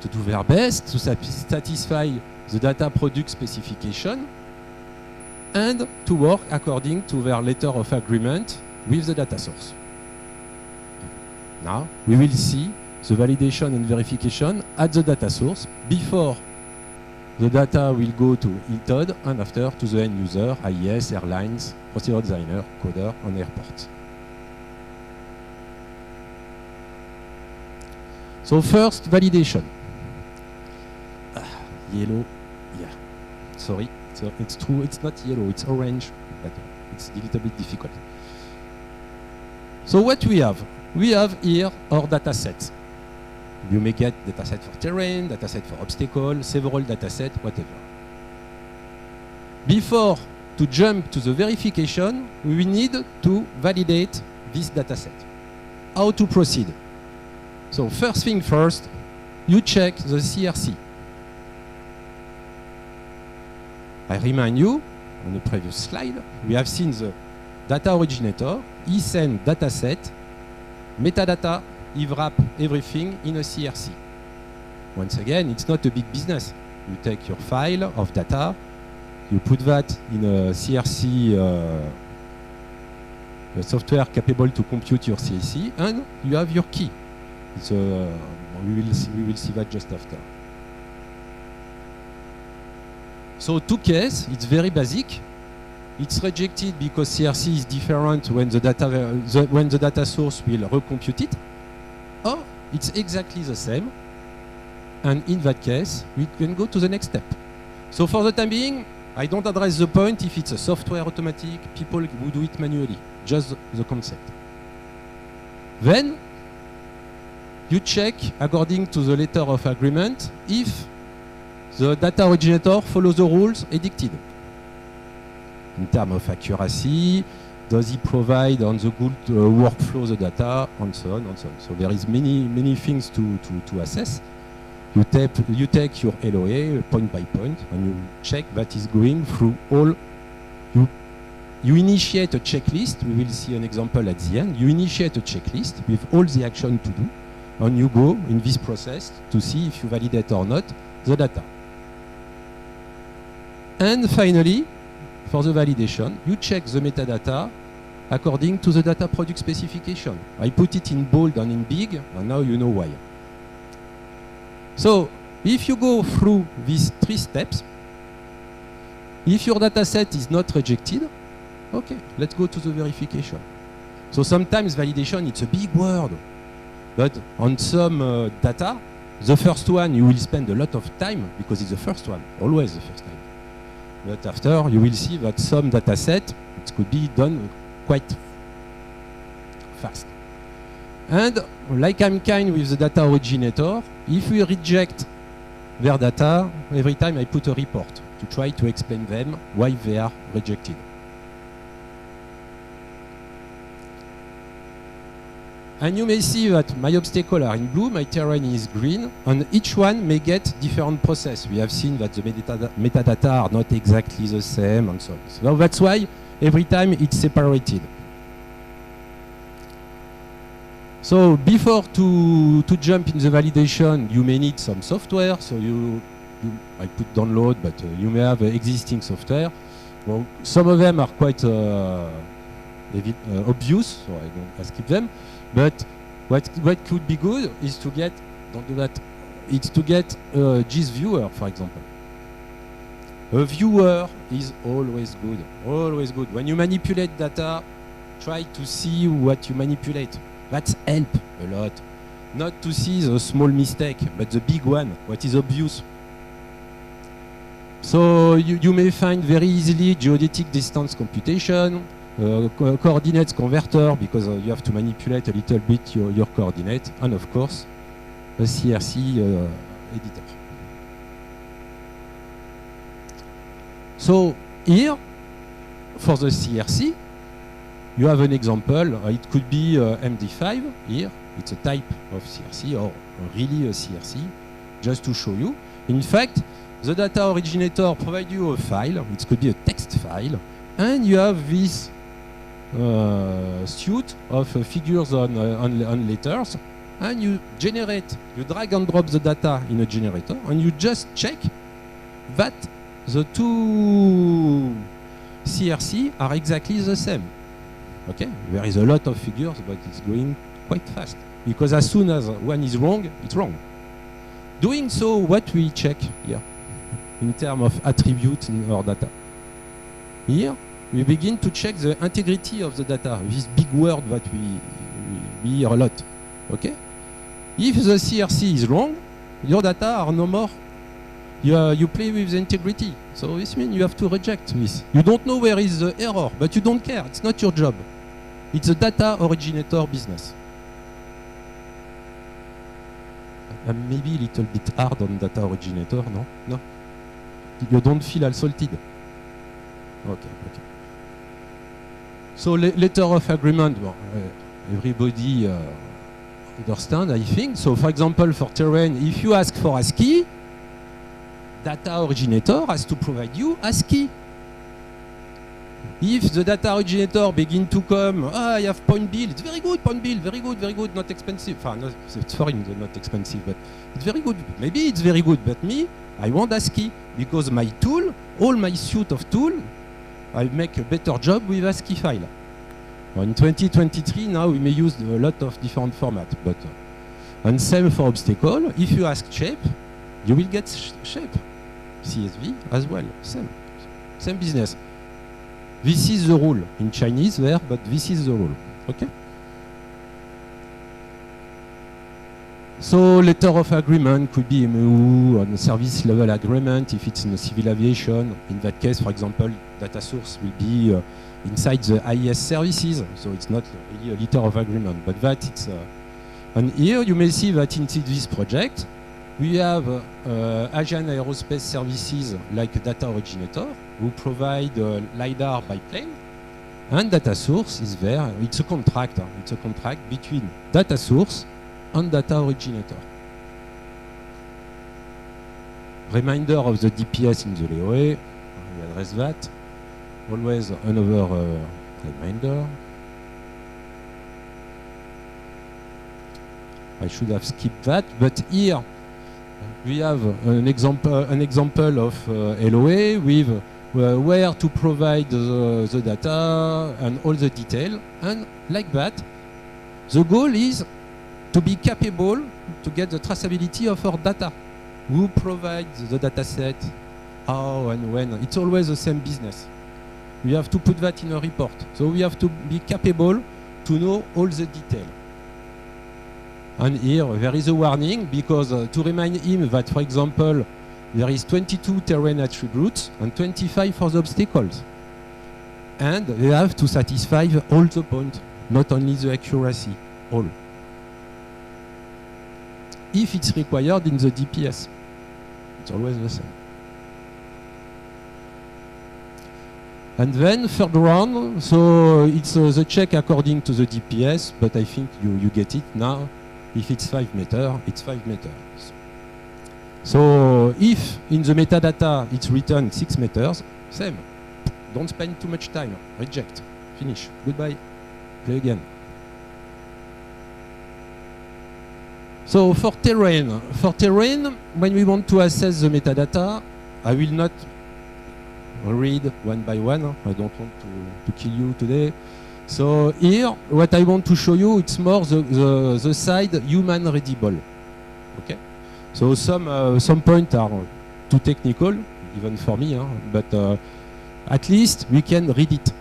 P: to do their best to satisfy the data product specification and to work according to their letter of agreement with the data source. Now, we will see the validation and verification at the data source before the data will go to ETOD and after to the end user, IES, airlines, procedure designer, coder, and airport. So first, validation. Yellow, yeah. Sorry, so it's true, it's not yellow, it's orange, but it's a little bit difficult. So what we have? We have here our data sets. You may get data set for terrain, data set for obstacle, several data sets, whatever. Before to jump to the verification, we need to validate this data set. How to proceed? So first thing first, you check the CRC. I remind you, on the previous slide, we have seen the data originator, send dataset, metadata, wrap everything in a CRC. Once again, it's not a big business. You take your file of data, you put that in a CRC a software capable to compute your CRC, and you have your key. So we will see that just after. So two cases, it's very basic. It's rejected because CRC is different when the data source will recompute it, or it's exactly the same. And in that case, we can go to the next step. So for the time being, I don't address the point if it's a software automatic, people who do it manually, just the concept. Then you check according to the letter of agreement if the data originator follows the rules edicted. In terms of accuracy, does he provide on the good workflow the data, and so on and so on. So there is many things to assess. You take your LOA point by point, and you check that is going through all. You initiate a checklist. We will see an example at the end. You initiate a checklist with all the action to do, and you go in this process to see if you validate or not the data. And finally, for the validation, you check the metadata according to the data product specification. I put it in bold and in big, and now you know why. So, if you go through these 3 steps, if your data set is not rejected, okay, let's go to the verification. So sometimes validation, it's a big word, but on some data, the first one you will spend a lot of time because it's the first one, always the first time. But after, you will see that some data set, it could be done quite fast. And like I'm kind with the data originator, if we reject their data, every time I put a report to try to explain them why they are rejected. And you may see that my obstacles are in blue, my terrain is green, and each one may get different process. We have seen that the metadata are not exactly the same and so on. So that's why every time it's separated. So before to jump in the validation, you may need some software. So I put download, but you may have existing software. Well, some of them are quite obvious, so I don't skip them. But what could be good is to get, don't do that, it's to get a GIS viewer, for example. A viewer is always good, always good. When you manipulate data, try to see what you manipulate. That's help a lot. Not to see the small mistake, but the big one, what is obvious. So you may find very easily geodetic distance computation, coordinates converter, because you have to manipulate a little bit your coordinate, and of course, a CRC editor. So here, for the CRC, you have an example. It could be MD5 here. It's a type of CRC, or really a CRC, just to show you. In fact, the data originator provides you a file. It could be a text file, and you have this suite of figures on letters, and you generate, you drag and drop the data in a generator, and you just check that the 2 CRC are exactly the same. Okay, there is a lot of figures, but it's going quite fast, because as soon as one is wrong, it's wrong. Doing so, what we check here in terms of attributes in our data. Here, we begin to check the integrity of the data, this big word that we hear a lot. Okay? If the CRC is wrong, your data are no more. You play with the integrity. So this means you have to reject this. You don't know where is the error, but you don't care. It's not your job. It's a data originator business. I'm maybe a little bit hard on data originator, no? No? You don't feel assaulted? Okay. So letter of agreement, well, everybody understand, I think. So for example, for terrain, if you ask for ASCII, data originator has to provide you ASCII. If the data originator begin to come, I have point bill, it's very good, point bill, very good, not expensive. No, it's for him, not expensive, but it's very good. Maybe it's very good, but me, I want ASCII, because my tool, all my suite of tools, I make a better job with ASCII file. In 2023, now we may use a lot of different formats, but and same for obstacle. If you ask shape, you will get shape. CSV as well, same business. This is the rule in Chinese there, but this is the rule. Okay. So letter of agreement could be MOU on service level agreement if it's in civil aviation. In that case, for example, data source will be inside the IES services, so it's not really a letter of agreement, but that it's. And here you may see that inside this project, we have Asian Aerospace Services like data originator who provide LiDAR by plane, and data source is there. It's a contract. It's a contract between data source and data originator. Reminder of the DPS in the LEOE. We address that. Always another reminder. I should have skipped that, but here we have an example of LOA with where to provide the data and all the detail, and like that, the goal is to be capable to get the traceability of our data. Who provides the data set, how and when. It's always the same business. We have to put that in a report. So we have to be capable to know all the detail. And here there is a warning, because to remind him that, for example, there is 22 terrain attributes and 25 for the obstacles. And they have to satisfy all the points, not only the accuracy, all. If it's required in the DPS, it's always the same. And then third round, so it's the check according to the DPS, but I think you get it now. If it's 5 meters, it's 5 meters. So if in the metadata it's written 6 meters, same. Don't spend too much time. Reject. Finish. Goodbye. Play again. So for terrain, when we want to assess the metadata, I will not read one by one. I don't want to kill you today. So here, what I want to show you, it's more the side human readable. Okay. So some points are too technical, even for me, but at least we can read it.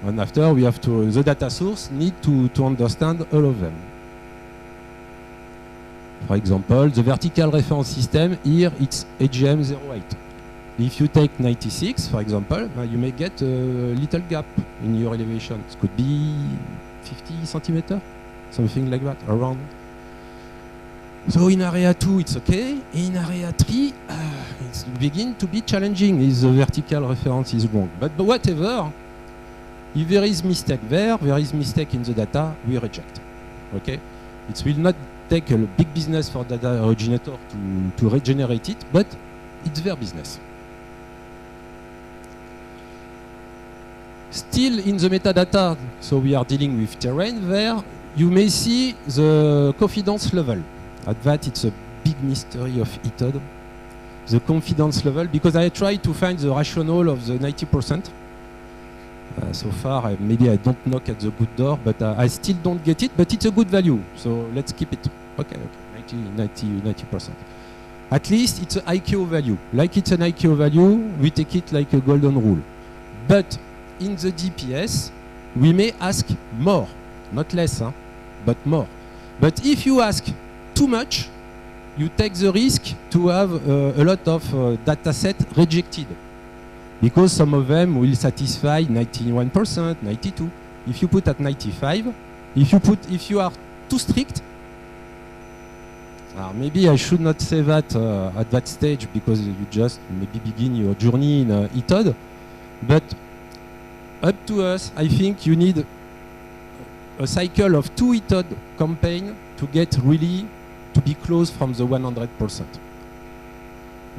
P: And after we have to, the data source need to understand all of them. For example, the vertical reference system, here it's AGM08. If you take 96, for example, you may get a little gap in your elevation. It could be 50 centimeters, something like that, around. So in area 2, it's okay. In area 3, it's begin to be challenging if the vertical reference is wrong. But whatever, if there is mistake there is mistake in the data, we reject. Okay? It will not take a big business for data originator to regenerate it, but it's their business. Still in the metadata, so we are dealing with terrain there, you may see the confidence level. At that, it's a big mystery of ETOD. The confidence level, because I try to find the rationale of the 90%. So far, maybe I don't knock at the good door, but I still don't get it, but it's a good value. So let's keep it. Okay, 90%. At least it's an IQ value. Like it's an IQ value, we take it like a golden rule. But in the DPS, we may ask more, not less, but more. But if you ask too much, you take the risk to have a lot of data set rejected, because some of them will satisfy 91%, 92%. If you put at 95, if you are too strict, maybe I should not say that at that stage, because you just maybe begin your journey in ETOD, but up to us, I think you need a cycle of 2 ETOD campaign to get really to be close from the 100%.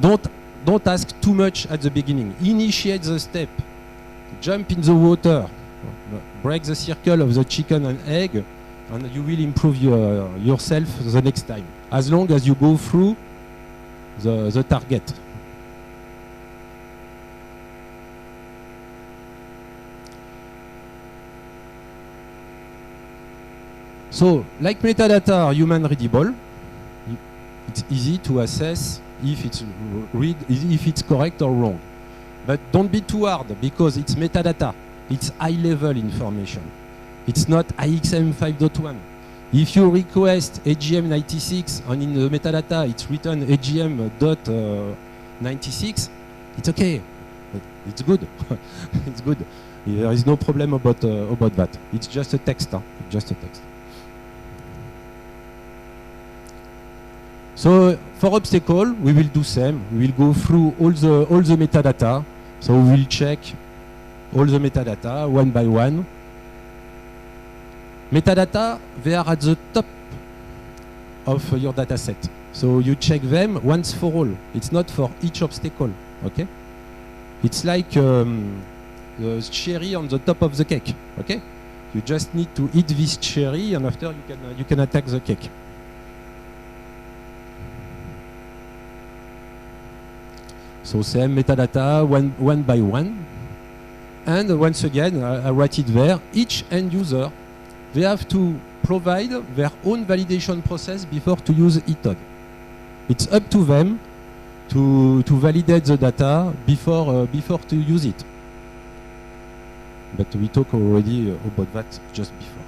P: Don't ask too much at the beginning. Initiate the step. Jump in the water. Break the circle of the chicken and egg, and you will improve yourself the next time, as long as you go through the target. So, like metadata are human readable, it's easy to assess if it's correct or wrong. But don't be too hard, because it's metadata. It's high-level information. It's not IXM 5.1. If you request AGM 96 and in the metadata it's written AGM.96, it's okay. It's good. It's good. There is no problem about that. It's just a text. Just a text. So for obstacle, we will do same. We will go through all the metadata. So we will check all the metadata one by one. Metadata, they are at the top of your data set. So you check them once for all. It's not for each obstacle. Okay? It's like the cherry on the top of the cake. Okay? You just need to eat this cherry, and after you can attack the cake. So same metadata one by one. And once again, I write it there, each end user, they have to provide their own validation process before to use ETOD. It's up to them to validate the data before to use it. But we talked already about that just before.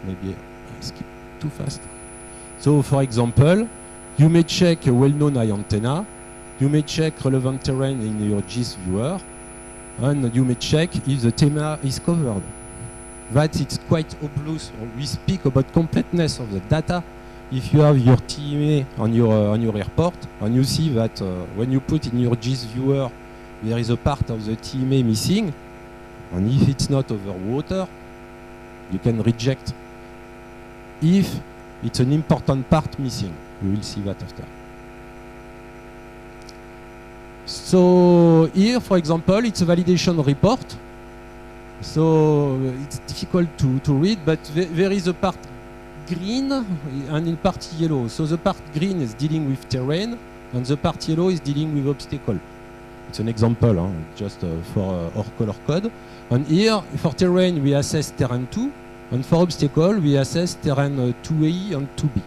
P: Maybe I skip too fast. So for example, you may check a well-known eye antenna, you may check relevant terrain in your GIS viewer, and you may check if the thema is covered. That it's quite obvious. We speak about completeness of the data. If you have your TMA on your airport, and you see that when you put in your GIS viewer, there is a part of the TMA missing, and if it's not over water, you can reject. If it's an important part missing, we will see that after. So here, for example, it's a validation report. So it's difficult to read, but there is a part green and a part yellow. So the part green is dealing with terrain, and the part yellow is dealing with obstacle. It's an example, just for our color code. And here, for terrain, we assess terrain 2, and for obstacle, we assess terrain 2A and 2B.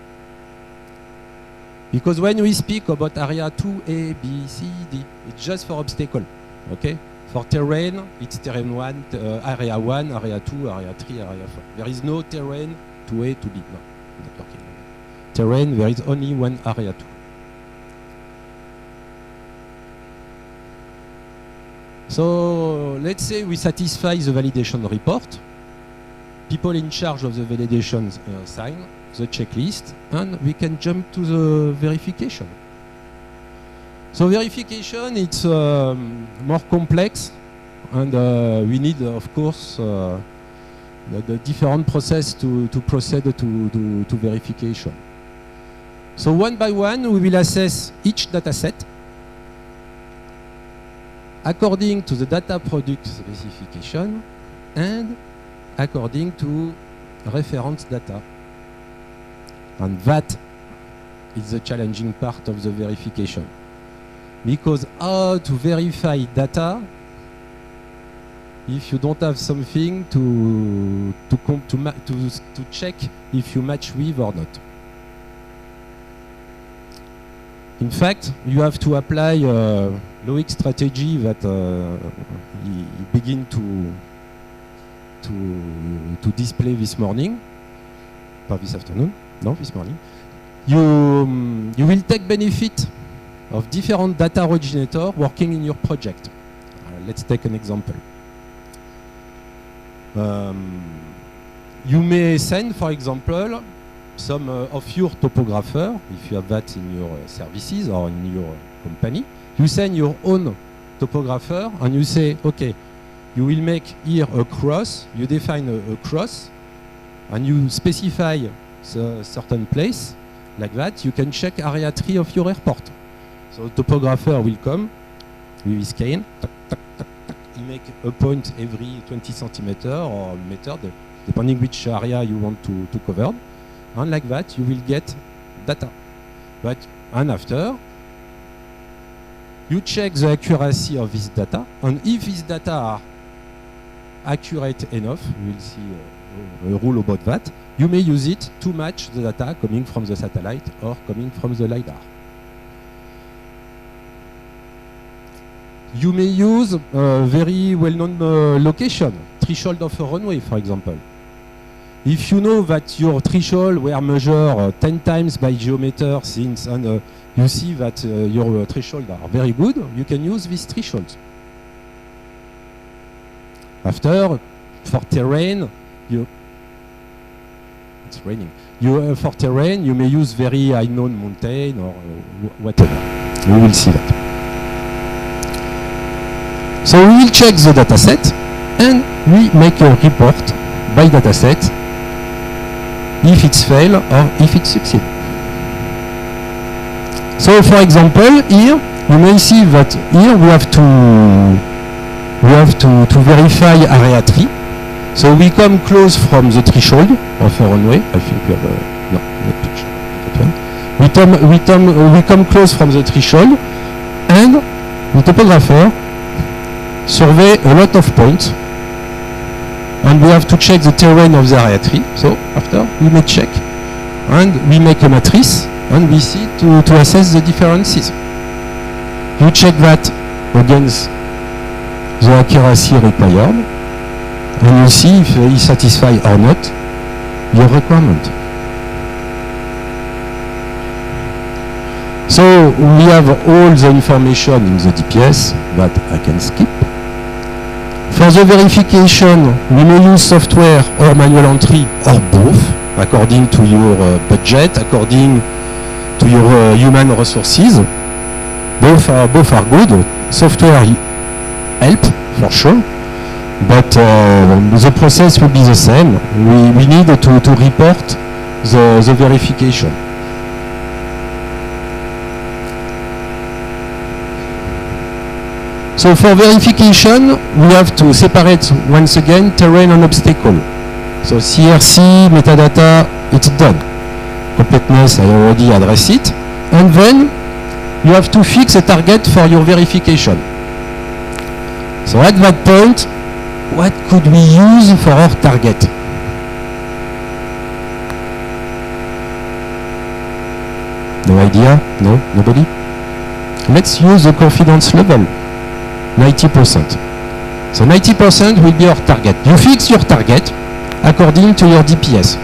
P: Because when we speak about area 2A, B, C, D, it's just for obstacle, okay? For terrain, it's terrain 1, area 1, area 2, area 3, area 4. There is no terrain 2A, 2B, no, not working. Terrain, there is only one area 2. So let's say we satisfy the validation report. People in charge of the validation sign the checklist, and we can jump to the verification. So verification, it's more complex, and we need, of course, the different process to proceed to verification. So one by one, we will assess each data set according to the data product specification and according to reference data. And that is the challenging part of the verification. Because how to verify data if you don't have something to check if you match with or not. In fact, you have to apply Loic's strategy that he began to display this morning, not this afternoon, no, this morning. You will take benefit of different data originators working in your project. Let's take an example. You may send, for example, some of your topographer, if you have that in your services or in your company. You send your own topographer and you say, okay, you will make here a cross, you define a cross, and you specify a certain place, like that, you can check area 3 of your airport. So the topographer will come with his cane, tac, tac, tac, tac. He make a point every 20 centimeters or meter, depending which area you want to cover. And like that, you will get data. And after, you check the accuracy of this data, and if these data are accurate enough, we will see a rule about that, you may use it to match the data coming from the satellite or coming from the LiDAR. You may use a very well-known location, threshold of a runway, for example. If you know that your threshold were measured 10 times by geometer since, and you see that your threshold are very good, you can use these thresholds. After, for terrain, it's raining. For terrain, you may use very high-known mountain or whatever. We will see that. So we will check the dataset, and we make a report by dataset if it's fail or if it succeed. So for example, here you may see that here we have to verify area 3. So we come close from the threshold of a runway. I think we have no, not that one. We we come close from the threshold, and the topographer survey a lot of points, and we have to check the terrain of the area tree. So after we make check, and we make a matrix, and we see to assess the differences. You check that against the accuracy required, and you see if he satisfies or not your requirement. So we have all the information in the DPS that I can skip. For the verification, we may use software or manual entry or both, according to your budget, according to your human resources. Both are good. Software help for sure, but the process will be the same. We need to report the verification. So for verification, we have to separate once again terrain and obstacle. So CRC, metadata, it's done. Completeness, I already addressed it. And then you have to fix a target for your verification. So at that point, what could we use for our target? No idea? No? Nobody? Let's use the confidence level. 90%. So 90% will be our target. You fix your target according to your DPS.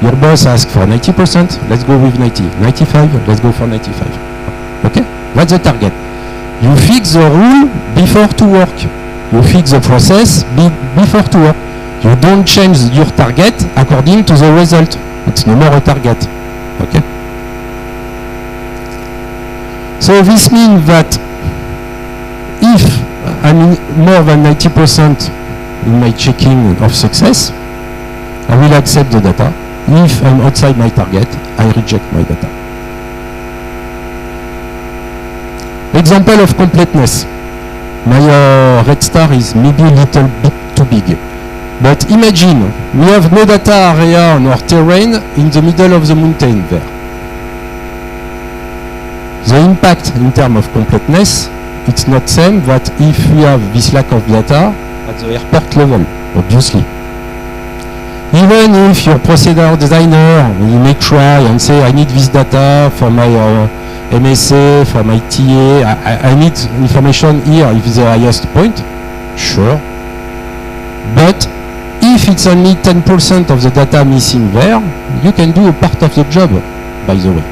P: Your boss asks for 90%, let's go with 90. 95, let's go for 95. Okay? That's the target. You fix the rule before to work. You fix the process before to work. You don't change your target according to the result. It's no more a target. Okay? So this means that if I'm more than 90% in my checking of success, I will accept the data. If I'm outside my target, I reject my data. Example of completeness. My red star is maybe a little bit too big. But imagine we have no data area on our terrain in the middle of the mountain there. The impact in terms of completeness, it's not same that if we have this lack of data at the airport level, obviously. Even if your procedure designer, you may try and say, I need this data for my MSA, for my TA, I need information here if it's the highest point, sure. But if it's only 10% of the data missing there, you can do a part of the job, by the way.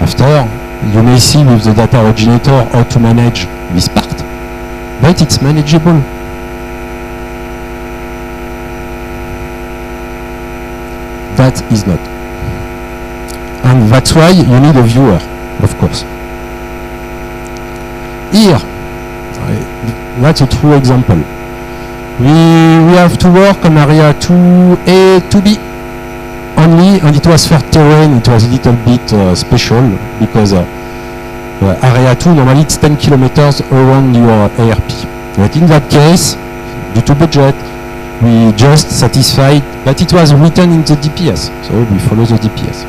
P: After, you may see with the data originator how to manage this part, but it's manageable. That is not. And that's why you need a viewer, of course. Here, that's a true example. We have to work on area 2A, 2B only, and it was for terrain, it was a little bit special, because area 2, normally it's 10 kilometers around your ARP. But in that case, due to budget, we just satisfied that it was written in the DPS, so we follow the DPS.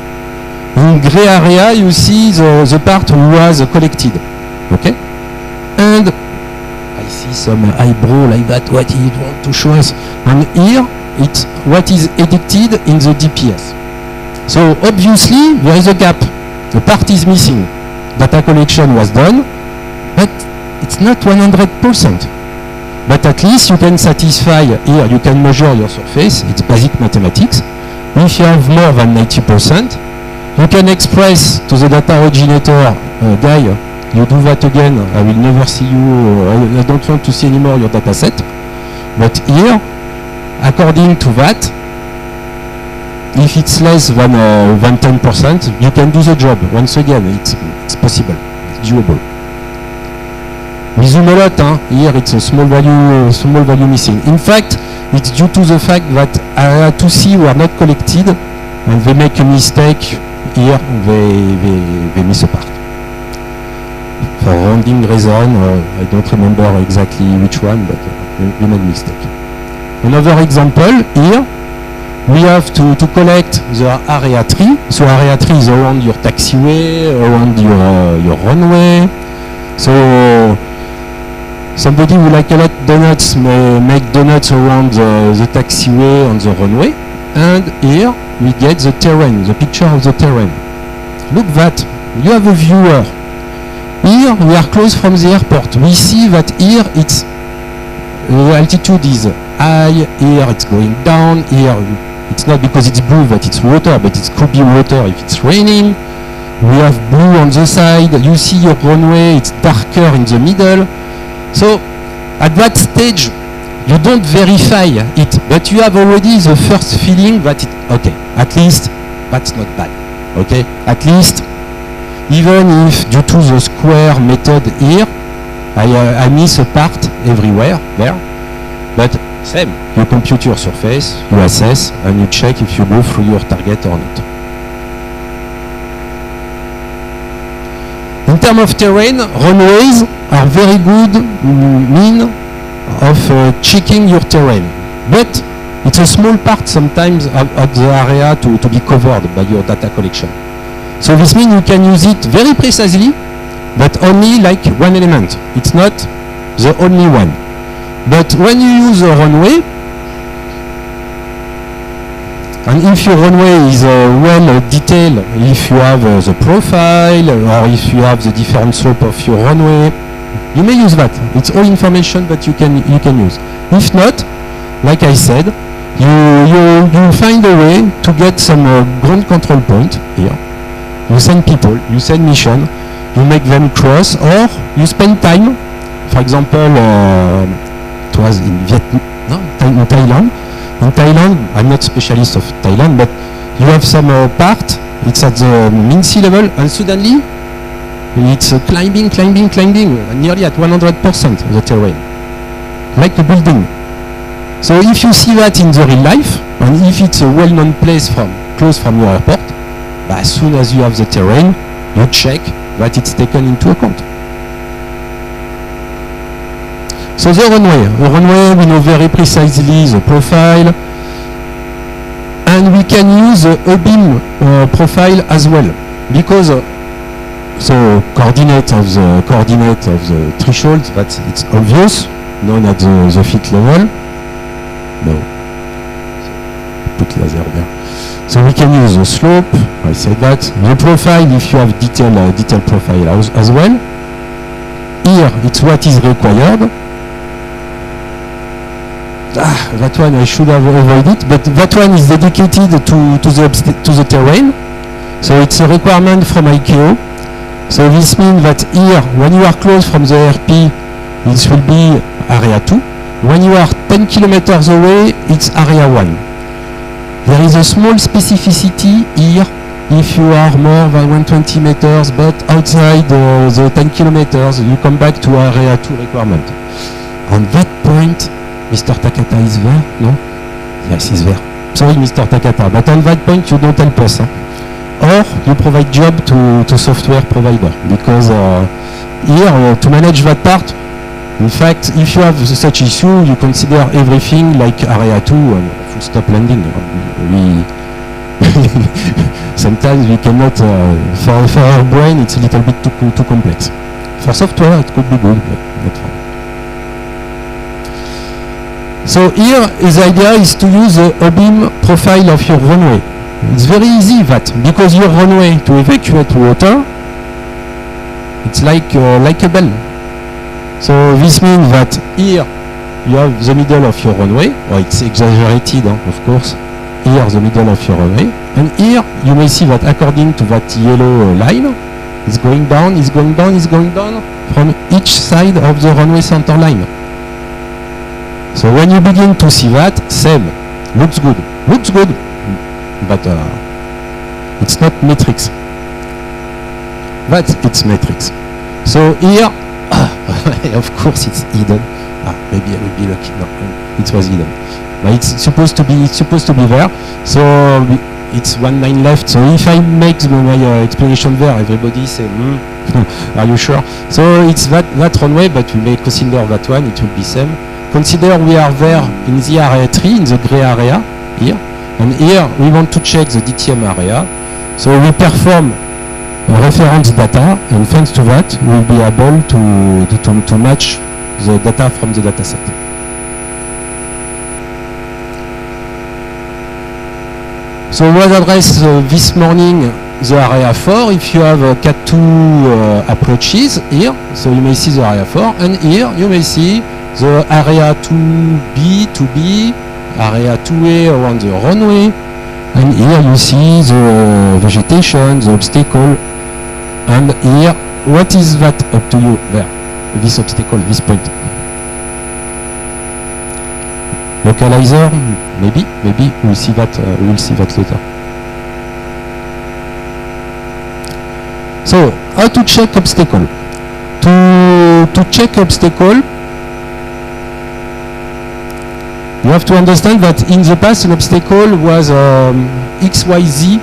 P: In gray area, you see the part was collected, okay? And I see some eyebrow like that, what he want to show us. And here, it's what is edited in the DPS. So obviously, there is a gap. The part is missing. Data collection was done, but it's not 100%. But at least you can satisfy, here you can measure your surface, it's basic mathematics. If you have more than 90%, you can express to the data originator, guy, you do that again, I will never see you, I don't want to see anymore your data set. But here, according to that, if it's less than 10%, you can do the job. Once again, it's possible, it's doable. We zoom a lot, here it's a small value missing. In fact, it's due to the fact that area 2C were not collected, and they make a mistake, here they miss a part. For rounding reason, I don't remember exactly which one, but we made a mistake. Another example here, we have to collect the area 3. So area 3 is around your taxiway, around your runway. So somebody who like a lot donuts may make donuts around the taxiway on the runway. And here we get the terrain, the picture of the terrain. Look that, you have a viewer. Here we are close from the airport. We see that here it's the altitude is high, here it's going down, here it's not because it's blue that it's water, but it could be water if it's raining. We have blue on the side, you see your runway, it's darker in the middle. So at that stage, you don't verify it, but you have already the first feeling that okay, at least that's not bad. Okay, at least, even if due to the square method here, I miss a part everywhere there, but same, you compute your surface, you assess, and you check if you go through your target or not. In terms of terrain, runways are very good mean of checking your terrain, but it's a small part sometimes of the area to be covered by your data collection. So this means you can use it very precisely, but only like one element. It's not the only one. But when you use a runway, and if your runway is well detailed, if you have the profile, or if you have the different slope of your runway, you may use that. It's all information that you can use. If not, like I said, you find a way to get some ground control point here. You send people, you send mission, you make them cross, or you spend time. For example, it was in Vietnam, no, in Thailand. In Thailand, I'm not specialist of Thailand, but you have some part, it's at the mean sea level, and suddenly it's climbing, nearly at 100% of the terrain, like a building. So if you see that in the real life, and if it's a well-known place close from your airport, as soon as you have the terrain, you check that it's taken into account. So the runway, we know very precisely the profile, and we can use the beam profile as well, because the coordinate of the threshold, that it's obvious, known at the feet level. No, put laser there. So we can use the slope, I said that. The profile, if you have detailed profile as well. Here, it's what is required. That one I should have avoided, but that one is dedicated to the terrain. So it's a requirement from ICAO. So this means that here, when you are close from the RP, it will be area 2. When you are 10 kilometers away, it's area 1. There is a small specificity here if you are more than 120 meters, but outside the 10 kilometers, you come back to area 2 requirement. On that point, Mr. Takata is there? No? Yes, he's there. Sorry, Mr. Takata, but on that point, you don't help us. Or you provide job to software provider, because here, to manage that part, in fact, if you have such issue, you consider everything like area 2 and full stop landing. Sometimes we cannot, for our brain, it's a little bit too complex. For software, it could be good, but not for. So here, his idea is to use a beam profile of your runway. It's very easy that, because your runway to evacuate water, it's like a bell. So this means that here you have the middle of your runway, or it's exaggerated, of course. Here the middle of your runway, and here you may see that according to that yellow line, it's going down, it's going down, it's going down from each side of the runway center line. So when you begin to see that, same, looks good, but it's not matrix. But it's matrix. So here, of course, it's hidden. Maybe I will be lucky. No, it was hidden. But it's supposed to be there. So it's 1 line left. So if I make my explanation there, everybody say, are you sure? So it's that runway, but we may consider that one. It will be same. Consider we are there in the area 3, in the gray area here, And here we want to check the DTM area. So we perform a reference data, and thanks to that, we'll be able to match the data from the dataset. So we'll address this morning the area 4 if you have Cat2 approaches here. So you may see the area 4, and here you may see the area 2B, 2B, area 2A around the runway, and here you see the vegetation, the obstacle, and here, what is that up to you there? This obstacle, this point. Localizer, maybe we'll see that later. So, how to check obstacle? To check obstacle, you have to understand that in the past an obstacle was XYZ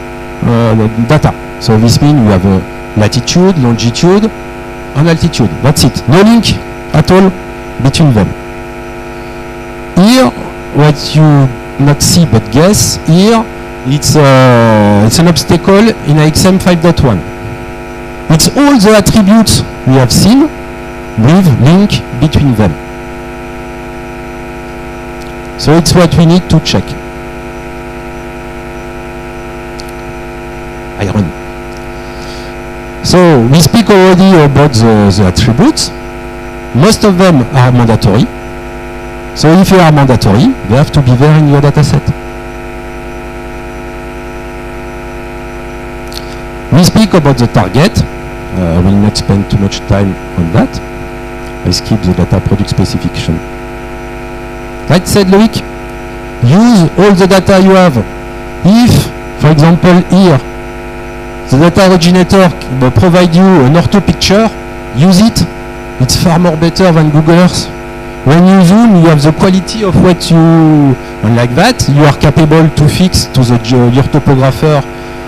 P: data. So this means we have latitude, longitude, and altitude. That's it. No link at all between them. Here, what you not see but guess, here it's an obstacle in AXM 5.1. It's all the attributes we have seen with link between them. So it's what we need to check. Iron. So we speak already about the attributes. Most of them are mandatory. So if you are mandatory, they have to be there in your dataset. We speak about the target. I will not spend too much time on that. I skip the data product specification. Like said Loic, use all the data you have. If, for example, here, the data originator will provide you an ortho picture, use it. It's far more better than Google Earth. When you zoom, you have the quality of what you... And like that, you are capable to fix to your topographer,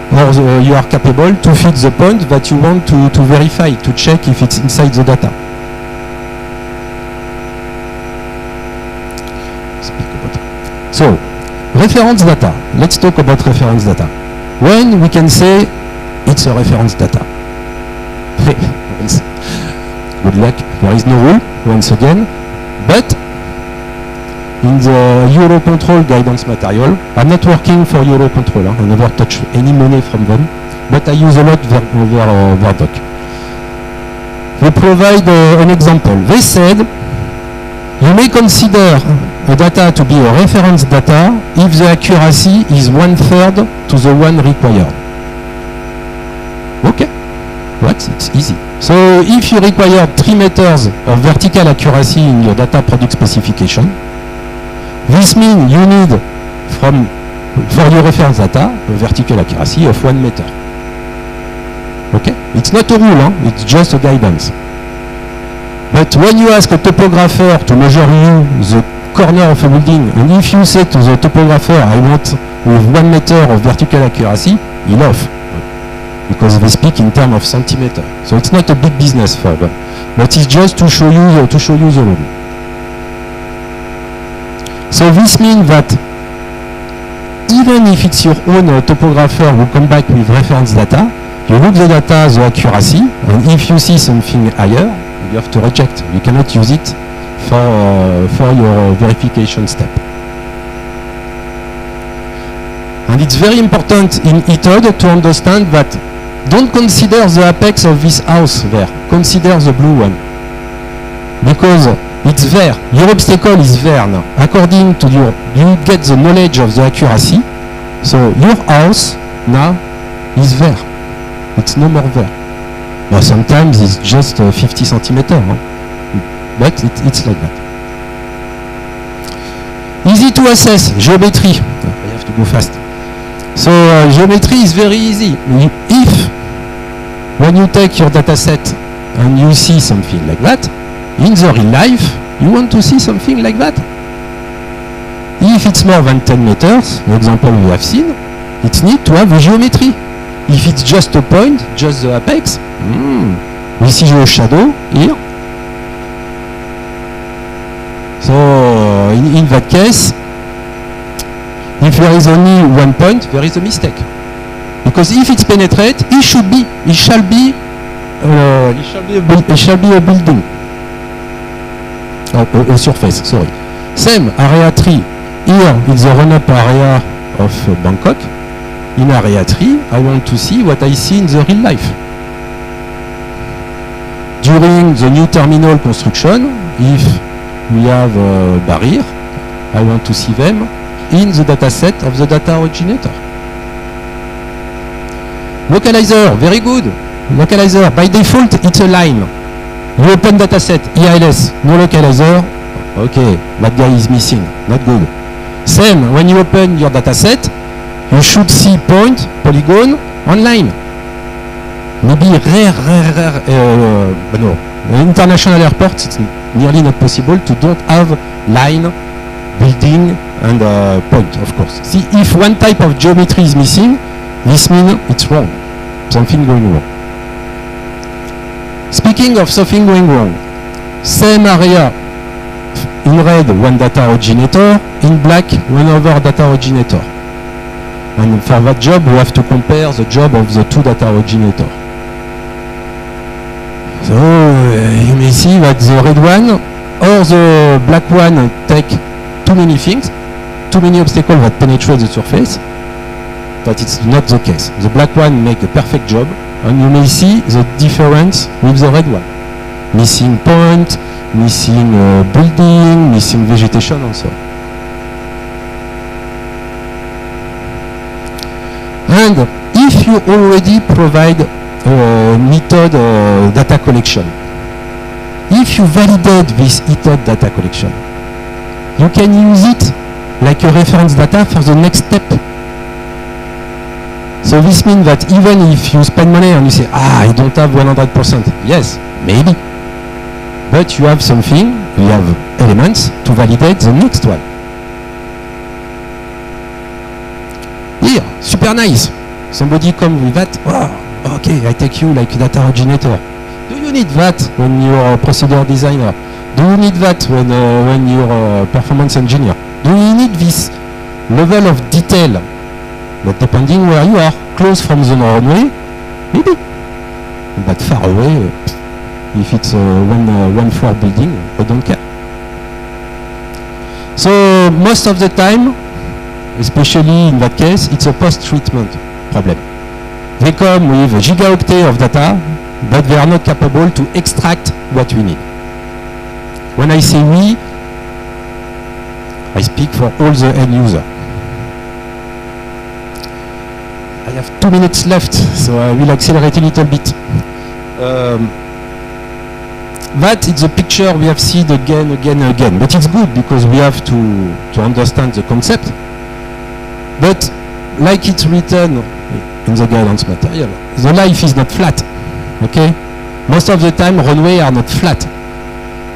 P: or you are capable to fix the point that you want to verify, to check if it's inside the data. So, reference data. Let's talk about reference data. When we can say it's a reference data. Good luck. There is no rule, once again. But in the Eurocontrol guidance material, I'm not working for Eurocontrol. I never touch any money from them. But I use a lot their doc. They provide an example. They said, you may consider a data to be a reference data if the accuracy is 1/3 to the one required. Okay, right, it's easy. So if you require 3 meters of vertical accuracy in your data product specification, this means you need for your reference data a vertical accuracy of 1 meter. Okay, it's not a rule, it's just a guidance. But when you ask a topographer to measure you the corner of a building, and if you say to the topographer, I want with 1 meter of vertical accuracy, he'll off. Because they speak in terms of centimeter. So it's not a big business for them. But it's just to show you the rule. So this means that even if it's your own topographer who come back with reference data, you look the data, the accuracy, and if you see something higher, you have to reject. You cannot use it for your verification step. And it's very important in ETOD to understand that don't consider the apex of this house there. Consider the blue one. Because it's there. Your obstacle is there now. According to you get the knowledge of the accuracy. So your house now is there. It's no more there. Well, sometimes it's just 50 centimeters. But it's like that. Easy to assess. Geometry. I have to go fast. So geometry is very easy. If when you take your data set and you see something like that, in the real life, you want to see something like that. If it's more than 10 meters, the example we have seen, it's need to have a geometry. If it's just a point, just the apex, we see a shadow here. So in that case, If there is only one point, there is a mistake. Because if it's penetrate, it shall be a building. A surface, sorry. Same area 3. Here is the run-up area of Bangkok. In area 3, I want to see what I see in the real life. During the new terminal construction, if we have a barrier, I want to see them in the dataset of the data originator. Localizer, very good. Localizer, by default, it's a line. You open dataset, EILS, no localizer. Okay, that guy is missing, not good. Same, when you open your dataset, you should see point, polygon, online. Maybe rare, but no. International airports, it's nearly not possible to don't have line, building, and point, of course. See, if one type of geometry is missing, this means it's wrong. Something going wrong. Speaking of something going wrong, same area, in red, one data originator, in black, one other data originator. And for that job, we have to compare the job of the two data originators. So you may see that the red one or the black one take too many things, too many obstacles that penetrate the surface, but it's not the case. The black one makes a perfect job, and you may see the difference with the red one. Missing point, missing building, missing vegetation, and so on. And if you already provide method data collection, if you validate this method data collection, you can use it like a reference data for the next step. So this means that even if you spend money and you say, I don't have 100%, yes, maybe, but you have something, you have elements to validate the next one. Here, super nice. Somebody come with that, oh, okay, I take you like data originator. Do you need that when you're a procedure designer? Do you need that when you're a performance engineer? Do you need this level of detail? But depending where you are, close from the runway, maybe. But far away, if it's one floor building, I don't care. So most of the time, especially in that case, it's a post-treatment problem. They come with a gigaoctane of data, but they are not capable to extract what we need. When I say we, I speak for all the end user. I have 2 minutes left, so I will accelerate a little bit. That is a picture we have seen again, but it's good because we have to understand the concept. But like it's written in the guidance material, the life is not flat, okay? Most of the time, runway are not flat.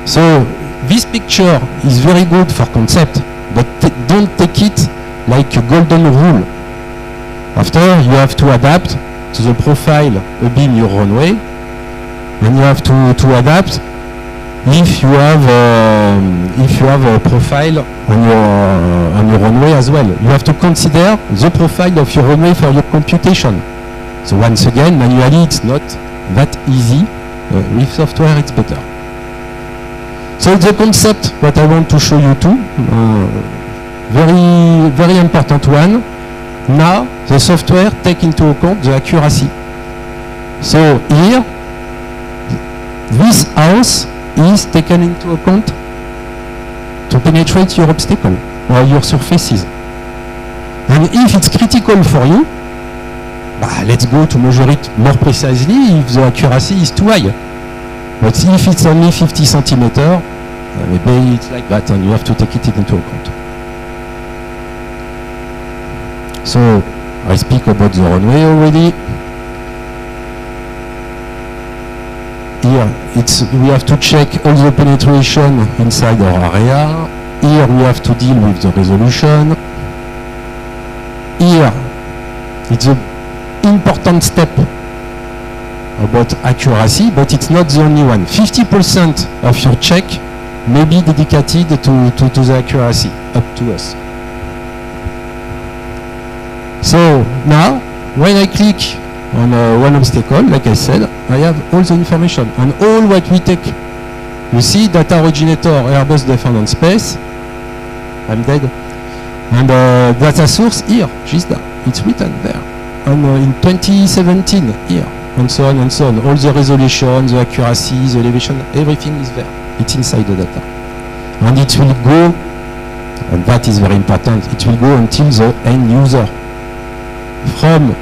P: So this picture is very good for concept, but don't take it like a golden rule. After, you have to adapt to the profile above your runway, and you have to adapt if you have a profile on your runway as well. You have to consider the profile of your runway for your computation. So once again, manually it's not that easy. With software it's better. So it's the concept that I want to show you too. Very, very important one. Now the software take into account the accuracy. So here, this house is taken into account to penetrate your obstacle or your surfaces. And if it's critical for you, let's go to measure it more precisely if the accuracy is too high. But if it's only 50 centimeters, maybe it's like that and you have to take it into account. So I speak about the runway already. Here, we have to check all the penetration inside our area. Here, we have to deal with the resolution. Here, it's an important step about accuracy, but it's not the only one. 50% of your check may be dedicated to the accuracy, up to us. So now, when I click on one obstacle, like I said, I have all the information and all what we take. You see, data originator, Airbus Defendant Space. I'm dead. And data source here, GISDA. It's written there. And in 2017 here, and so on and so on. All the resolution, the accuracy, the elevation, everything is there. It's inside the data. And it will go, and that is very important, it will go until the end user. From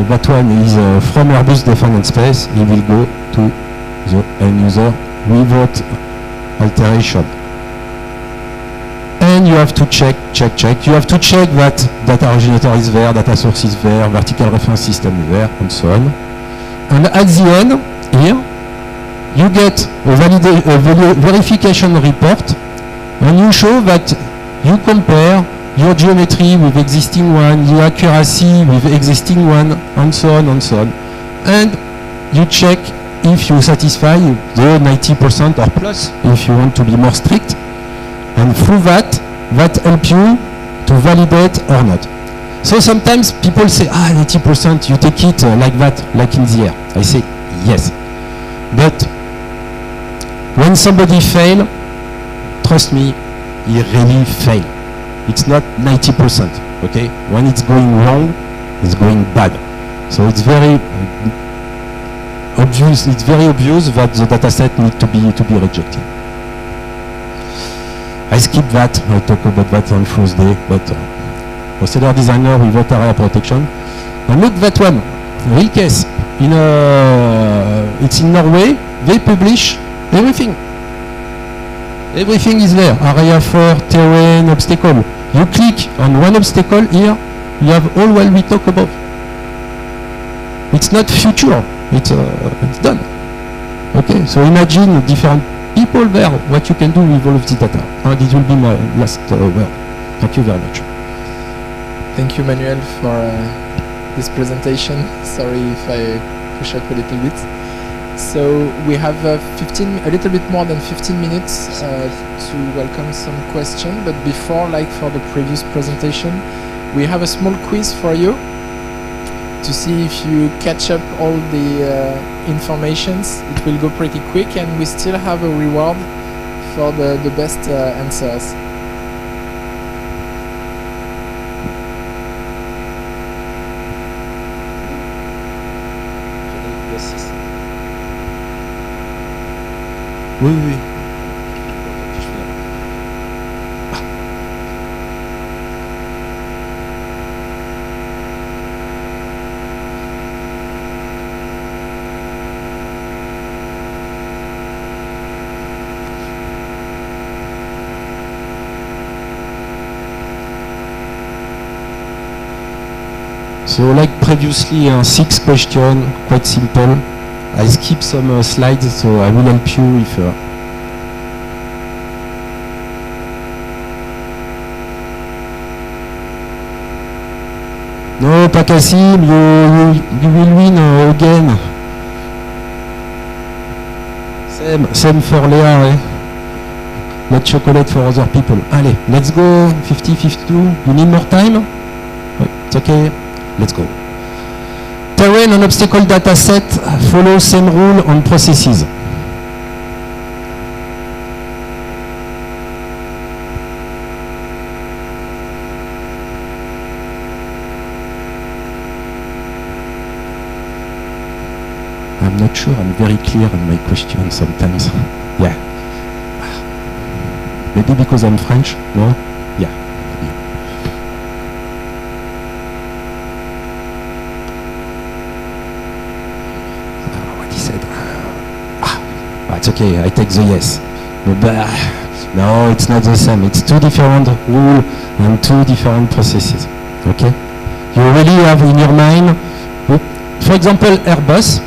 P: that one is from Airbus Defendant Space, it will go to the end user without alteration. And you have to check. You have to check that data originator is there, data source is there, vertical reference system is there, and so on. And at the end, here, you get a verification report, and you show that you compare your geometry with existing one, your accuracy with existing one, and so on and so on. And you check if you satisfy the 90% or plus, if you want to be more strict. And through that helps you to validate or not. So sometimes people say, 90%, you take it like that, like in the air. I say, yes. But when somebody fail, trust me, he really fail. It's not 90%, okay? When it's going wrong, it's going bad. So it's very obvious. It's very obvious that the dataset needs to be rejected. I skip that. I talk about that on Thursday. But procedure designer without area protection. And look that one, real case. It's in Norway. They publish everything. Everything is there. Area 4, terrain, obstacle. You click on one obstacle here, you have all what we talk about. It's not future, it's done. Okay, so imagine different people there, what you can do with all of the data. And it will be my last word. Thank you very much.
Q: Thank you, Manuel, for this presentation. Sorry if I push up a little bit. So we have a little bit more than 15 minutes to welcome some questions. But before, like for the previous presentation, we have a small quiz for you to see if you catch up all the informations. It will go pretty quick, and we still have a reward for the best answers.
P: Oui, oui. So like previously, 6 questions, quite simple. I skip some slides, so I will help you if... No, pas Kassim, you will win again. Same for Léa, eh? Not chocolate for other people. Allez, let's go, 50-52. You need more time? It's okay, let's go. Terrain and obstacle dataset follow same rule on processes. I'm not sure I'm very clear on my question sometimes. Yeah. Maybe because I'm French, no? Yeah. It's okay, I take the yes. But no, it's not the same. It's two different rules and two different processes. Okay? You really have in your mind, for example, Airbus,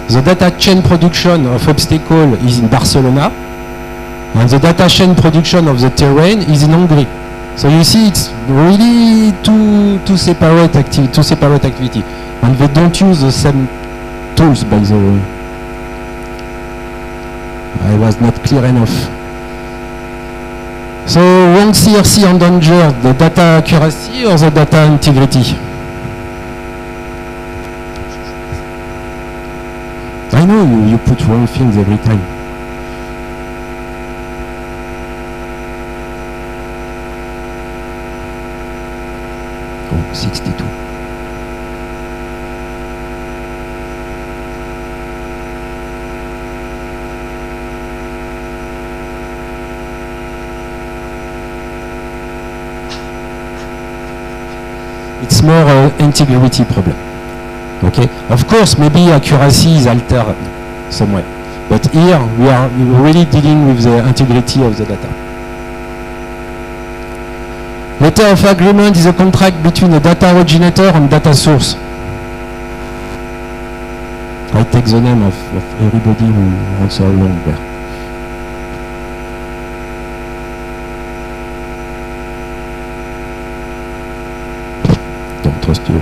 P: the data chain production of obstacle is in Barcelona, and the data chain production of the terrain is in Hungary. So you see, it's really two separate activity, and they don't use the same tools, by the way. I was not clear enough. So wrong CRC endanger the data accuracy or the data integrity? I know you put wrong things every time. Oh, 62. It's more an integrity problem. Okay, of course, maybe accuracy is altered somewhere, but here we are really dealing with the integrity of the data. Letter of agreement is a contract between a data originator and data source. I take the name of everybody who answer along there. Don't trust you.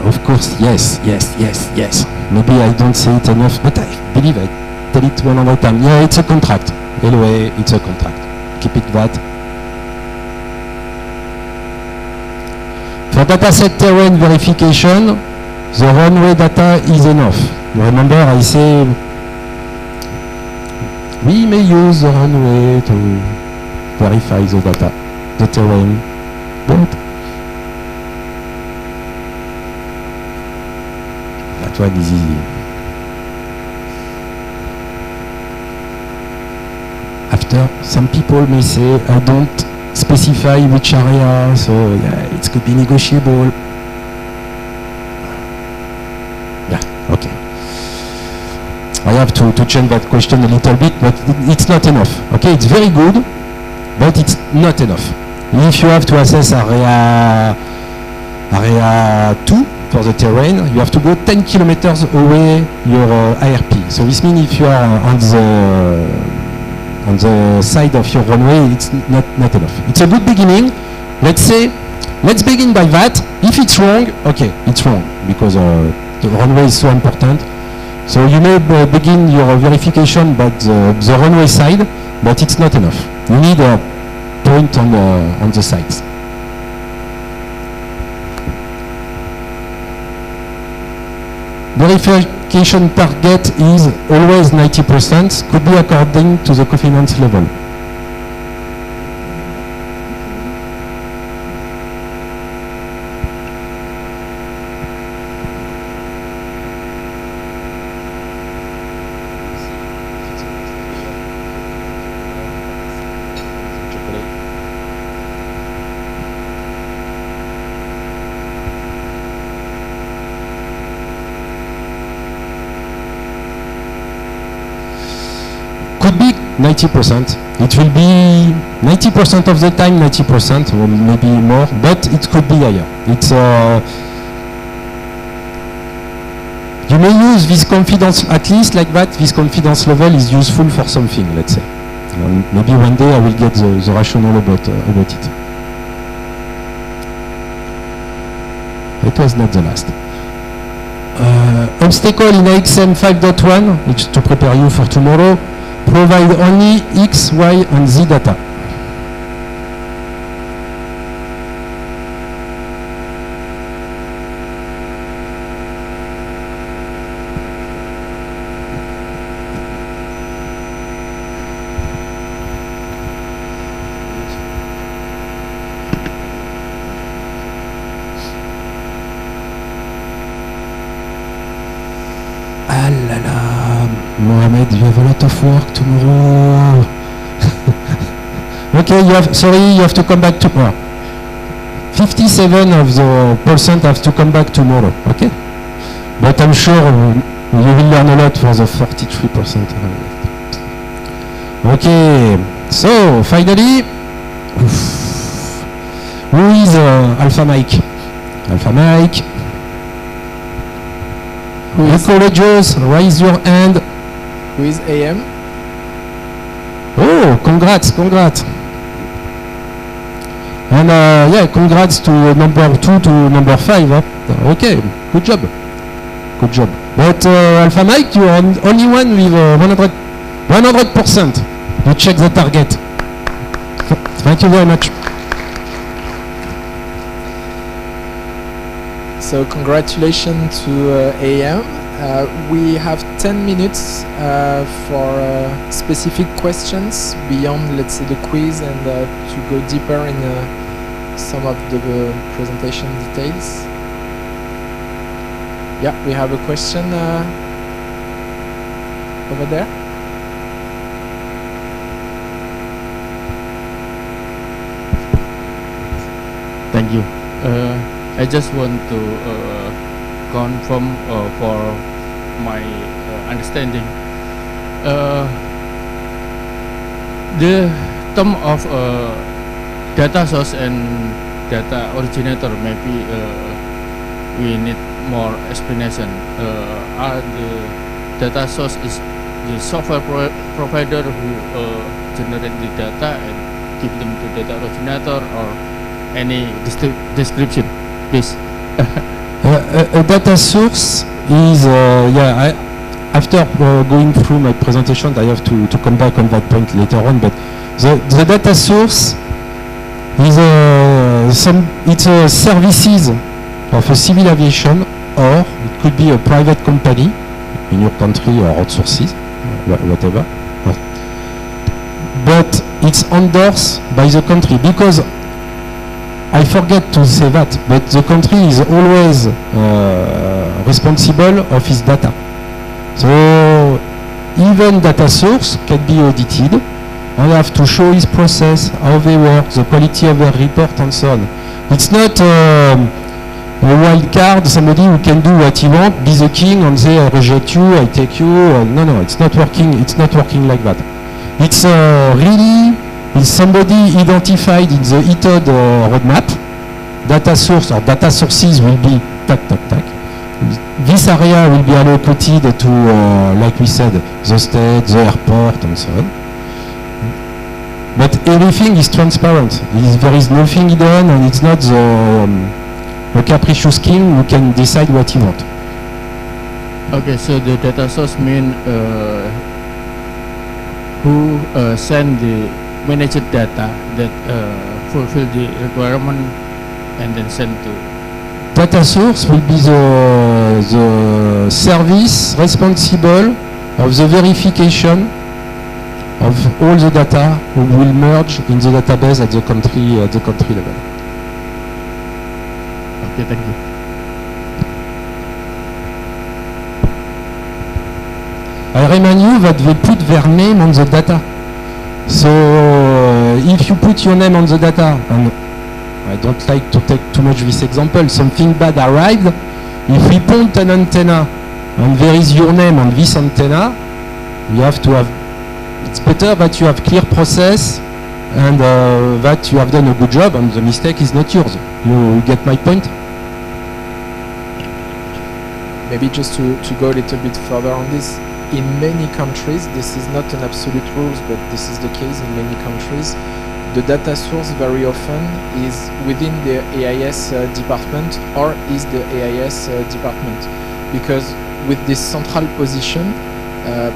P: Of course, yes. Maybe I don't say it enough, but I believe I tell it 100 times. Yeah, it's a contract. Anyway, it's a contract. Keep it that. For dataset terrain verification, the runway data is enough. You remember I say we may use the runway to verify the data, the terrain, but that one is easy. After, some people may say, I don't specify which area, so yeah, it could be negotiable. Yeah, okay. I have to change that question a little bit, but it's not enough. Okay, it's very good, but it's not enough. If you have to assess area 2, for the terrain, you have to go 10 kilometers away your ARP. So this means if you are on the side of your runway, it's not enough. It's a good beginning. Let's begin by that. If it's wrong, okay, it's wrong because the runway is so important. So you may begin your verification by the runway side, but it's not enough. You need a point on the sides. Verification target is always 90%, could be according to the confidence level. Could be 90%. It will be 90% of the time, 90%, or maybe more, but it could be higher. It's you may use this confidence, at least like that, this confidence level is useful for something, let's say. Maybe one day I will get the rationale about it. It was not the last. Obstacle in AXM 5.1, which is to prepare you for tomorrow. Provide only X, Y, and Z data. Ah la la. Mohamed, you have a lot of work tomorrow. Okay, you have to come back tomorrow. 57 of the percent have to come back tomorrow, okay? But I'm sure you will learn a lot for the 43%. Okay, so finally, who is Alpha Mike? Alpha Mike. Courageous, raise your hand.
Q: Who is AM?
P: Oh, congrats. And yeah, congrats to number 2 to number 5. Huh? Okay, good job. Good job. But Alpha Mike, you are only one with 100%. You check the target. Thank you very much.
Q: So congratulations to AM. We have 10 minutes for specific questions beyond, let's say, the quiz, and to go deeper in some of the presentation details. Yeah, we have a question over there.
K: Thank you. I just want to confirm for my understanding. The term of data source and data originator, maybe we need more explanation. Are the data source is the software provider who generate the data and give them to data originator, or any description, please?
P: A data source is, after going through my presentation, I have to come back on that point later on, but the data source is it's a services of a civil aviation, or it could be a private company in your country or outsources, whatever. But it's endorsed by the country, because I forget to say that, but the country is always responsible of its data. So even data source can be audited. I have to show his process, how they work, the quality of their report, and so on. It's not a wild card, somebody who can do what he wants, be the king, and say I reject you, I take you. No, it's not working. It's not working like that. It's really is somebody identified in the ETOD roadmap. Data source or data sources will be tac. This area will be allocated to, like we said, the state, the airport, and so on. But everything is transparent. There is nothing hidden, and it's not the capricious king who can decide what he wants.
K: Okay, so the data source mean who send the managed data that fulfill the requirement and then send to.
P: Data source will be the service responsible of the verification of all the data who will merge in the database at the country level.
K: Okay, thank you.
P: I remind you that they put their name on the data. So if you put your name on the data, and I don't like to take too much this example, something bad arrived, if we point an antenna and there is your name on this antenna, you have to have, it's better that you have clear process and that you have done a good job and the mistake is not yours. You get my point?
Q: Maybe just to go a little bit further on this, in many countries, this is not an absolute rule, but this is the case in many countries, the data source very often is within the AIS department or is the AIS department. Because with this central position,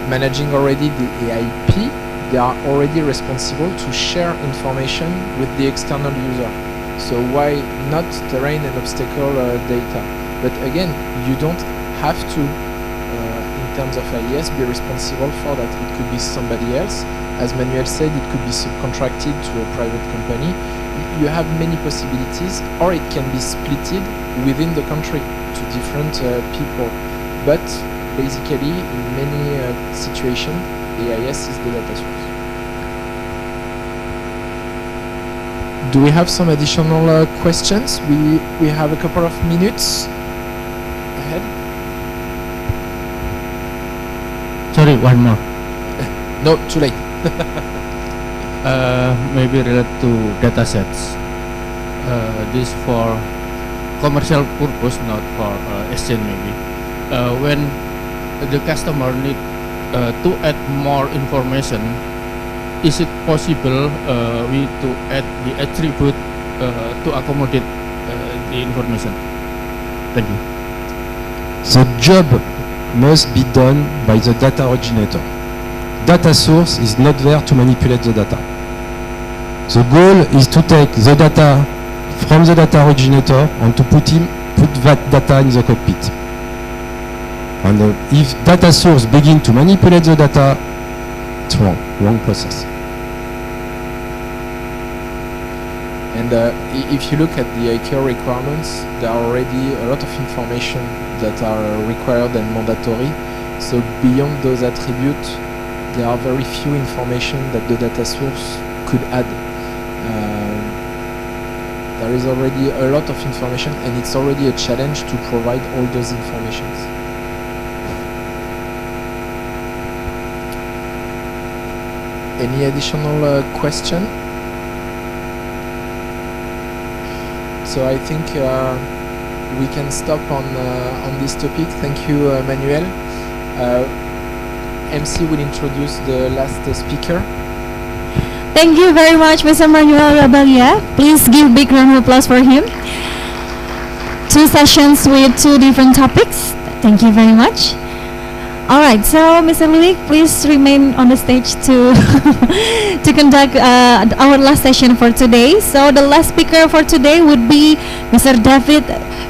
Q: managing already the AIP, they are already responsible to share information with the external user. So why not terrain and obstacle data? But again, you don't have to, in terms of AIS, be responsible for that. It could be somebody else. As Manuel said, it could be subcontracted to a private company. You have many possibilities, or it can be splitted within the country to different people. But basically, in many situations, AIS is the data source. Do we have some additional questions? We have a couple of minutes ahead.
K: Sorry, one more.
Q: No, too late.
K: Maybe related to data sets. This for commercial purpose, not for exchange maybe. When the customer need to add more information, is it possible we to add the attribute to accommodate the information. Thank you.
P: The job must be done by the data originator. Data source is not there to manipulate the data. The goal is to take the data from the data originator and to put that data in the cockpit. And if data source begin to manipulate the data, it's wrong process.
Q: And if you look at the ICAO requirements, there are already a lot of information that are required and mandatory. So beyond those attributes, there are very few information that the data source could add. There is already a lot of information, and it's already a challenge to provide all those informations. Any additional question? So I think we can stop on this topic. Thank you, Manuel. MC will introduce the last speaker.
D: Thank you very much, Mr. Manuel Rabalia. Please give big round of applause for him. 2 sessions with 2 different topics. Thank you very much. All right, so Mr. Louis, please remain on the stage to to conduct our last session for today. So the last speaker for today would be Mr. David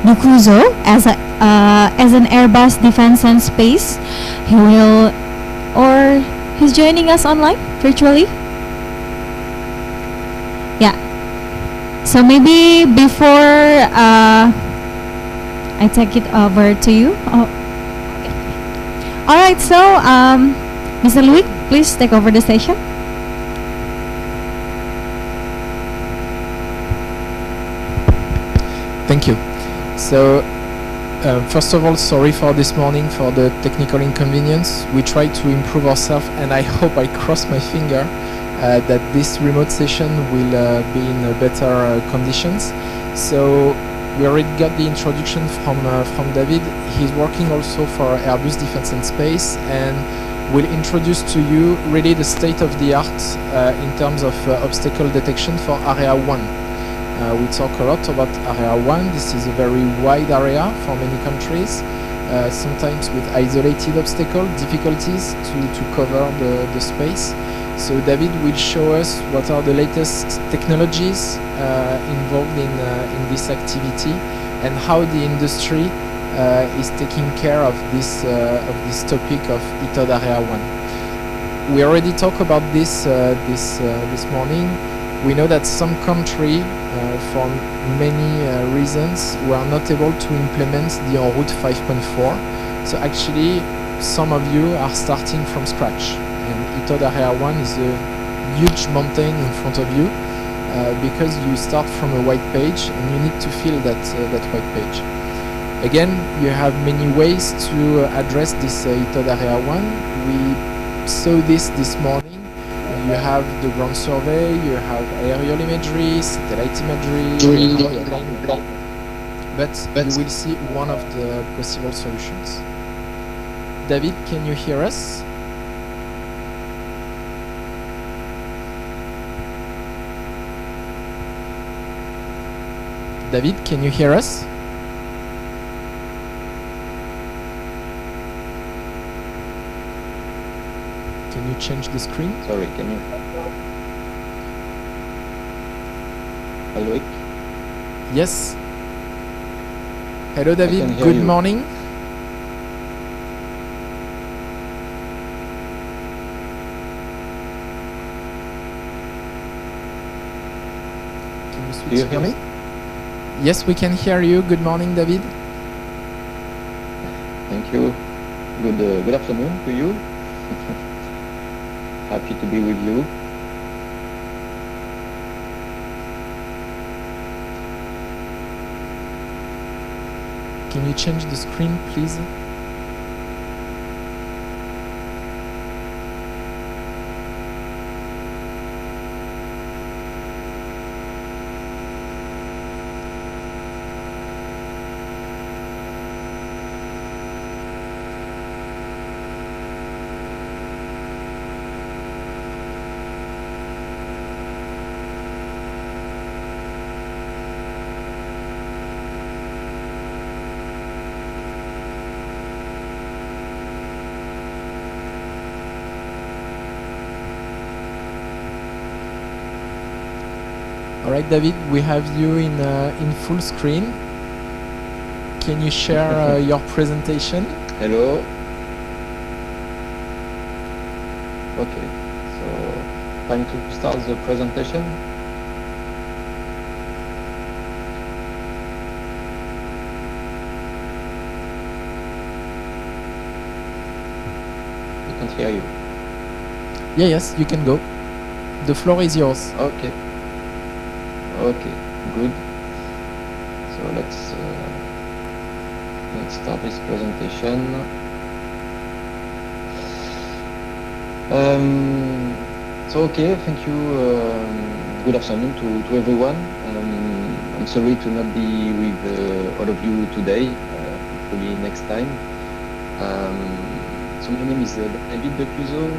D: Ducuzo as an Airbus Defense and Space. He's joining us online virtually. Yeah. So maybe before I take it over to you. All right, so Mr. Louis, please take over the station.
Q: Thank you. So, first of all, sorry for this morning for the technical inconvenience. We try to improve ourselves, and I hope, I cross my finger, that this remote session will be in better conditions. So, we already got the introduction from David. He's working also for Airbus Defense and Space, and will introduce to you really the state of the art in terms of obstacle detection for Area 1. We talk a lot about Area 1. This is a very wide area for many countries, sometimes with isolated obstacle difficulties to cover the space. So David will show us what are the latest technologies involved in this activity, and how the industry is taking care of this topic of ITOD Area 1. We already talked about this this morning. We know that some countries, for many reasons, were not able to implement the en route 5.4. So actually, some of you are starting from scratch. And ITOD Area 1 is a huge mountain in front of you, because you start from a white page and you need to fill that white page. Again, you have many ways to address this ITOD Area 1. We saw this morning. You have the ground survey, you have aerial imagery, satellite imagery, but you will see one of the possible solutions. David, can you hear us? David, can you hear us? Can you change the screen?
R: Sorry, can you? Hello?
Q: Yes. Hello, David.
R: hear
Q: Good
R: you.
Q: morning. Can you switch
R: Do you hear
Q: to-
R: me?
Q: Yes, we can hear you. Good morning, David.
R: Thank you. Good afternoon to you. Happy to be with you.
Q: Can you change the screen, please? All right, David, we have you in full screen. Can you share your presentation?
R: Hello. Okay, so time to start the presentation. We can't hear you.
Q: Yeah, yes, you can go. The floor is yours.
R: Okay. Okay, good. So let's start this presentation. So okay, thank you. Good afternoon to everyone. I'm sorry to not be with all of you today. Hopefully next time. So my name is David de Cluzo.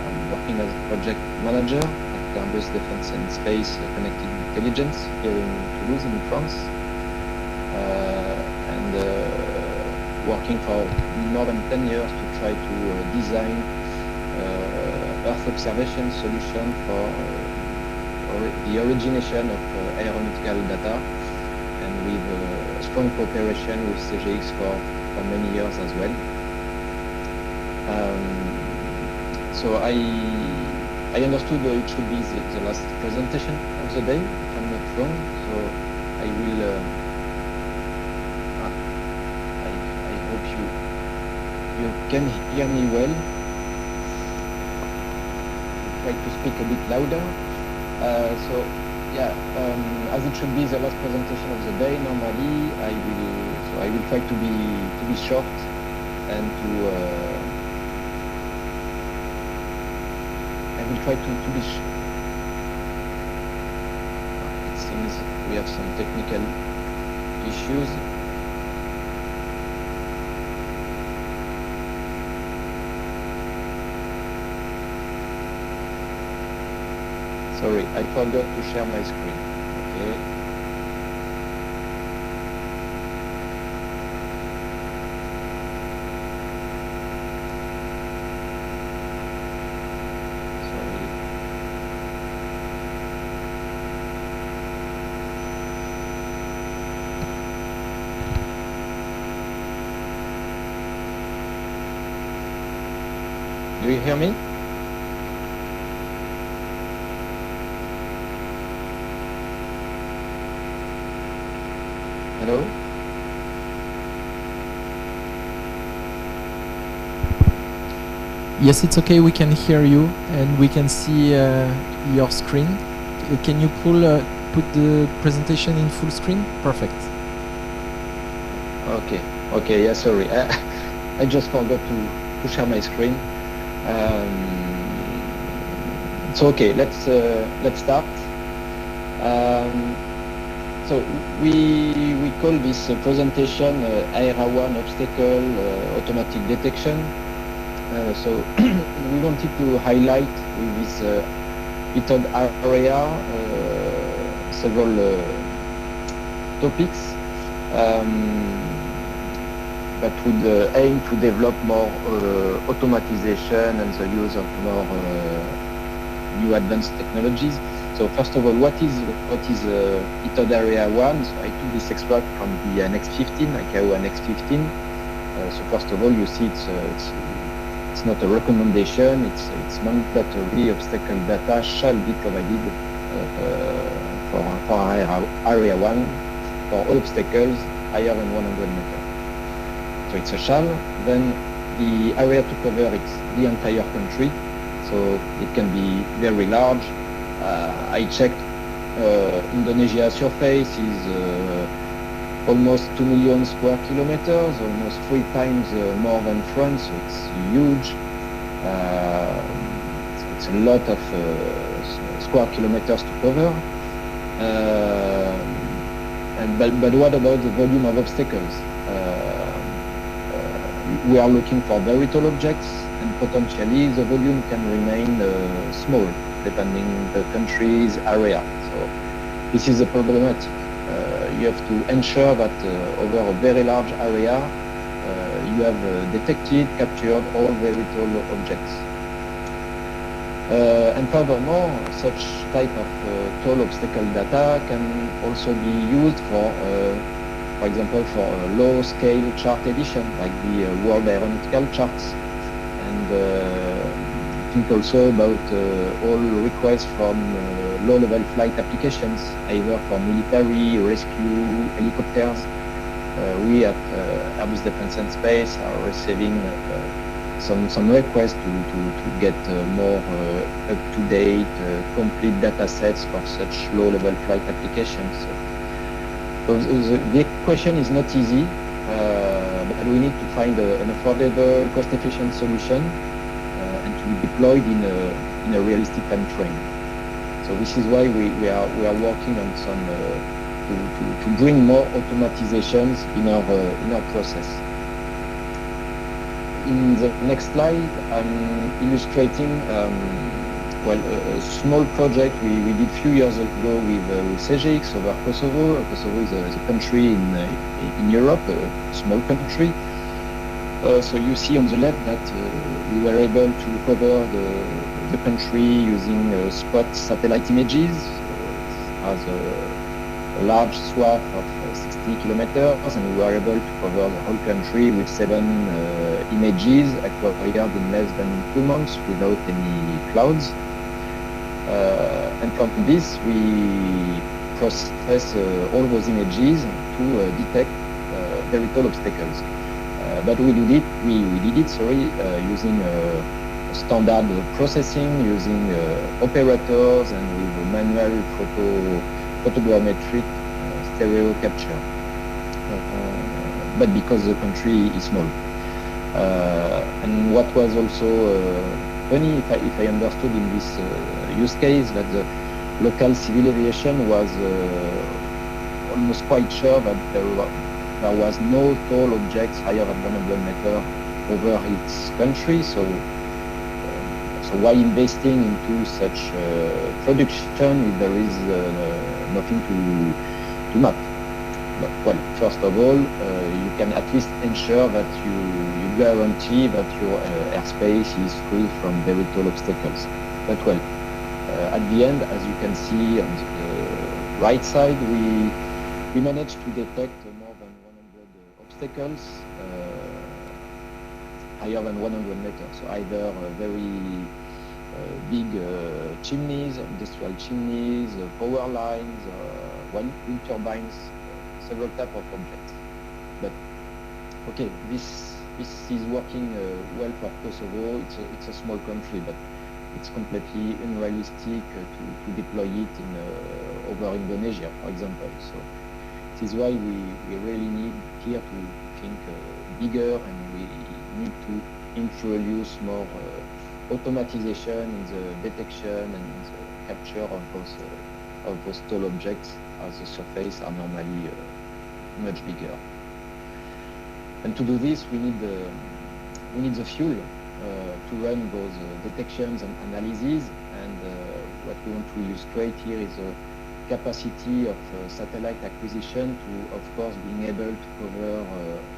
R: I'm working as a project manager at Airbus Defense and Space Connected Intelligence here in Toulouse in France. And working for more than 10 years to try to design Earth observation solution for the origination of aeronautical data, and with strong cooperation with CGX for many years as well. So I understood it should be the last presentation of the day, if I'm not wrong. So I will. I hope you can hear me well. Try to speak a bit louder. So yeah, as it should be the last presentation of the day, normally I will try to be short and to I will try to be. It seems we have some technical issues. Sorry, I forgot to share my screen. Okay. Sorry. Do you hear me? Hello?
Q: Yes, it's okay. We can hear you and we can see your screen. Can you put the presentation in full screen? Perfect.
R: Okay. Okay. Yeah. Sorry. I just forgot to share my screen. So okay. Let's start. So we call this presentation AERA-1 obstacle automatic detection. So we wanted to highlight with this method area several topics that would aim to develop more automatization and the use of more new advanced technologies. So first of all, what is method area 1? So I took this extract from the Annex 15, ICAO Annex 15. So first of all, you see it's not a recommendation, it's mandatory. Obstacle data shall be provided for area 1 for all obstacles higher than 100 meters. So it's a shall. Then the area to cover is the entire country, so it can be very large. I checked Indonesia surface is almost 2 million square kilometers, almost 3 times more than France, so it's huge. It's a lot of square kilometers to cover. But what about the volume of obstacles? We are looking for very tall objects, and potentially the volume can remain small, depending the country's area. So this is a problematic. You have to ensure that over a very large area, you have detected, captured all very tall objects. And furthermore, such type of toll obstacle data can also be used for example, for low-scale chart edition, like the World Aeronautical charts. And think also about all requests from low-level flight applications, either for military, rescue, helicopters. We at Airbus Defence and Space are receiving some requests to get more up-to-date, complete data sets for such low-level flight applications. So the question is not easy, but we need to find an affordable, cost-efficient solution and to be deployed in a realistic time frame. So this is why we are working on some to bring more automatizations in our process. In the next slide, I'm illustrating a small project we did a few years ago with CGX over Kosovo. Kosovo is a country in Europe, a small country. So you see on the left that we were able to cover the country using spot satellite images. It has a large swath of 60 kilometers, and we were able to cover the whole country with 7 images acquired in less than 2 months without any clouds. And from this, we process all those images to detect very tall obstacles. But we did it, using standard processing, using operators, and with manual photogrammetric stereo capture. But because the country is small. And what was also funny, if I understood in this use case, that the local civil aviation was almost quite sure that there was no tall objects higher than 100 meters over its country. So why investing into such production if there is nothing to map? But, well, first of all, you can at least ensure that you guarantee that your airspace is free from very tall obstacles. But well, at the end, as you can see on the right side, we managed to detect more than 100 obstacles higher than 100 meters. So either very big chimneys, industrial chimneys, power lines, wind turbines, several types of objects. But okay, this is working well for Kosovo. It's a small country, but it's completely unrealistic to deploy it over Indonesia, for example. So this is why we really need here to think bigger, and we need to introduce more automatization in the detection and in the capture of those tall objects, as the surface are normally much bigger. And to do this, we need the fuel to run those detections and analyses. And what we want to illustrate here is the capacity of satellite acquisition to, of course, being able to cover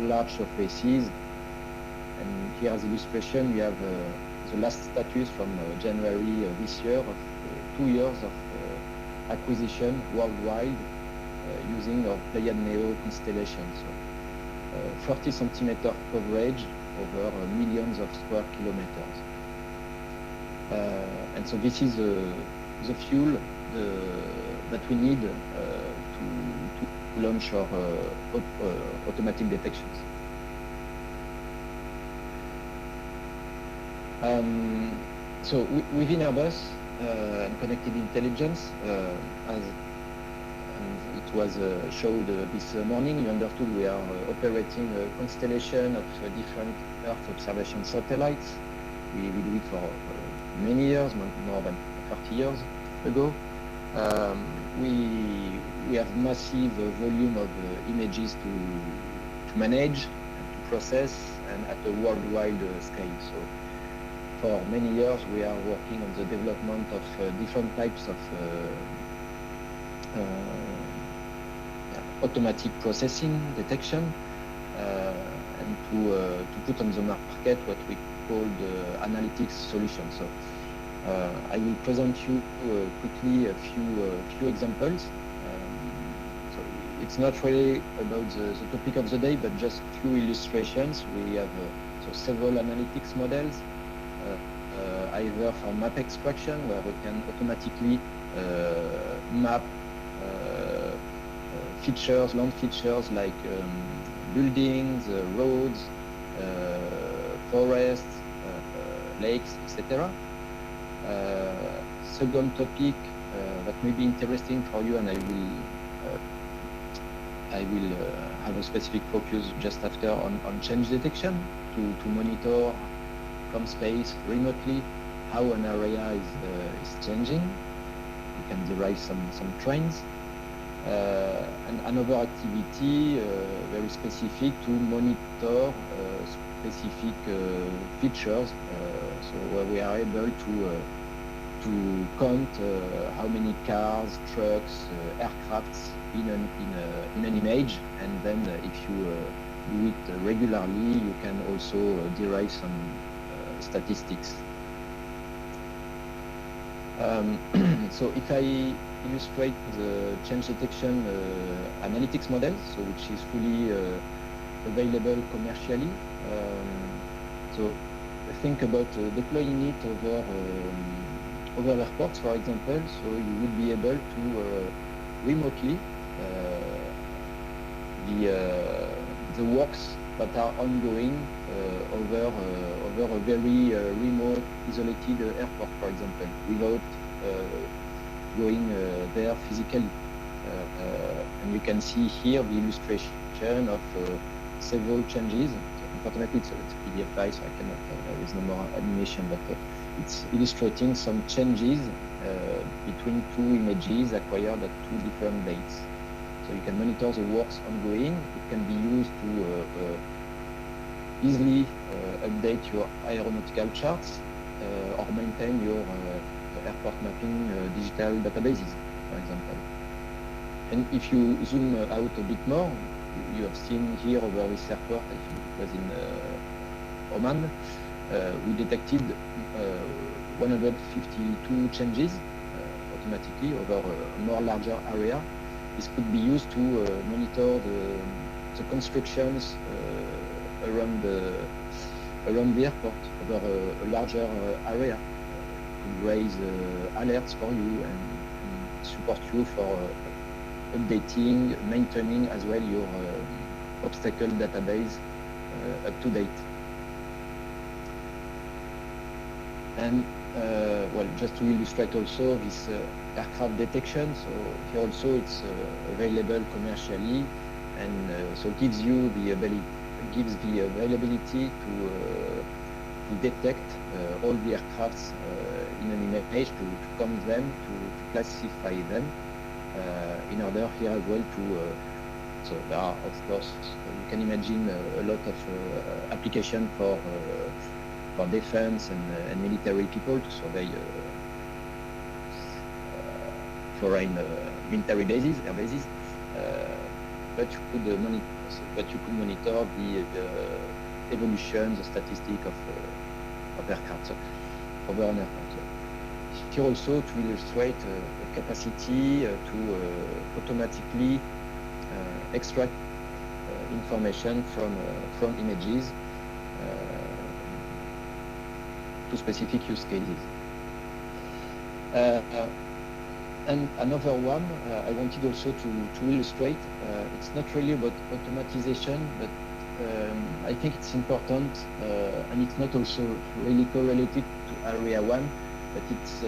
R: large surfaces. And here as illustration, we have the last status from January this year of 2 years of acquisition worldwide using our Pleiad Neo constellation. So 30 centimeter coverage over millions of square kilometers. And so this is the fuel that we need to launch our automatic detections. So within Airbus and Connected Intelligence, as it was showed this morning, you understood we are operating a constellation of different Earth observation satellites. We do it for many years, more than 30 years ago. We have massive volume of images to manage, to process, and at a worldwide scale. So for many years, we are working on the development of different types of automatic processing, detection, and to put on the market what we call the analytics solution. So I will present you quickly a few examples. So it's not really about the topic of the day, but just few illustrations. We have so several analytics models, either for map extraction, where we can automatically map features, land features like buildings, roads, forests, lakes, etc. Second topic that may be interesting for you, and I will have a specific focus just after on change detection to monitor from space remotely how an area is changing. You can derive some trends. And another activity very specific to monitor specific features, so where we are able to count how many cars, trucks, aircrafts in an image, and then if you do it regularly, you can also derive some statistics. So if I illustrate the change detection analytics model, so which is fully available commercially. So think about deploying it over airports, for example. So you would be able to remotely the works that are ongoing over a very remote, isolated airport, for example, without going there physically. And you can see here the illustration of several changes. Unfortunately, it's a PDF file, so I cannot, there is no more animation, but it's illustrating some changes between two images acquired at two different dates. So you can monitor the works ongoing. It can be used to easily update your aeronautical charts or maintain your airport mapping digital databases, for example. And if you zoom out a bit more, you have seen here over this airport, I think it was in Oman, we detected 152 changes automatically over a more larger area. This could be used to monitor the constructions around the airport over a larger area, to raise alerts for you and support you for updating, maintaining as well your obstacle database up to date. And well, just to illustrate also this aircraft detection, so here also it's available commercially, and so gives you the availability to detect all the aircrafts in an image, to count them, to classify them, in order here as well to so there are, of course, you can imagine a lot of application for defense and military people to survey foreign military bases, air bases, but you could monitor the evolution, the statistic of aircraft, so over an aircraft. So here also to illustrate a capacity to automatically extract information from images to specific use cases. And another one I wanted also to illustrate, it's not really about automatization, but I think it's important, and it's not also really correlated to Area 1, but it's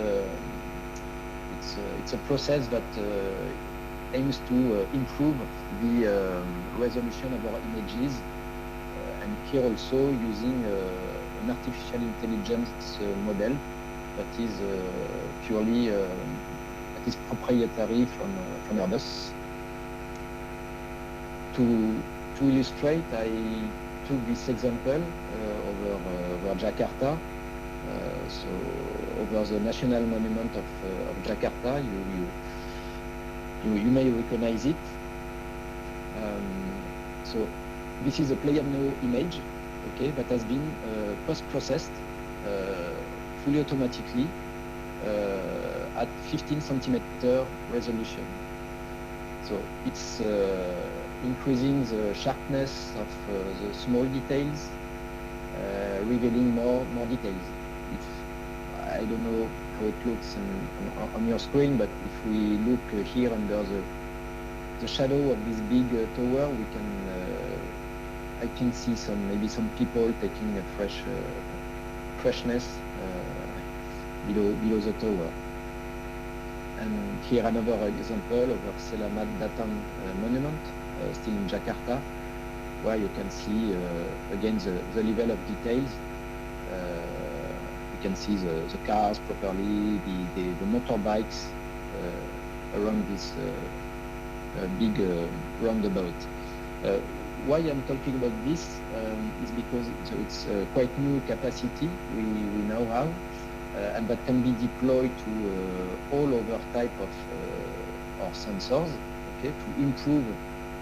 R: a process that aims to improve the resolution of our images, and here also using an artificial intelligence model that is purely that is proprietary from Airbus. To illustrate, I took this example over Jakarta. So over the national monument of Jakarta, you may recognize it. So this is a player now image, okay, that has been post-processed fully automatically at 15 centimeter resolution. So it's increasing the sharpness of the small details, revealing more details. I don't know how it looks on your screen, but if we look here under the shadow of this big tower, we can I can see maybe some people taking a freshness below the tower. And here another example of the Selamat Datang monument, still in Jakarta, where you can see again the level of details. You can see the cars properly, the motorbikes around this big roundabout. Why I'm talking about this is because it's quite new capacity we now have, and that can be deployed to all other type of our sensors, okay, to improve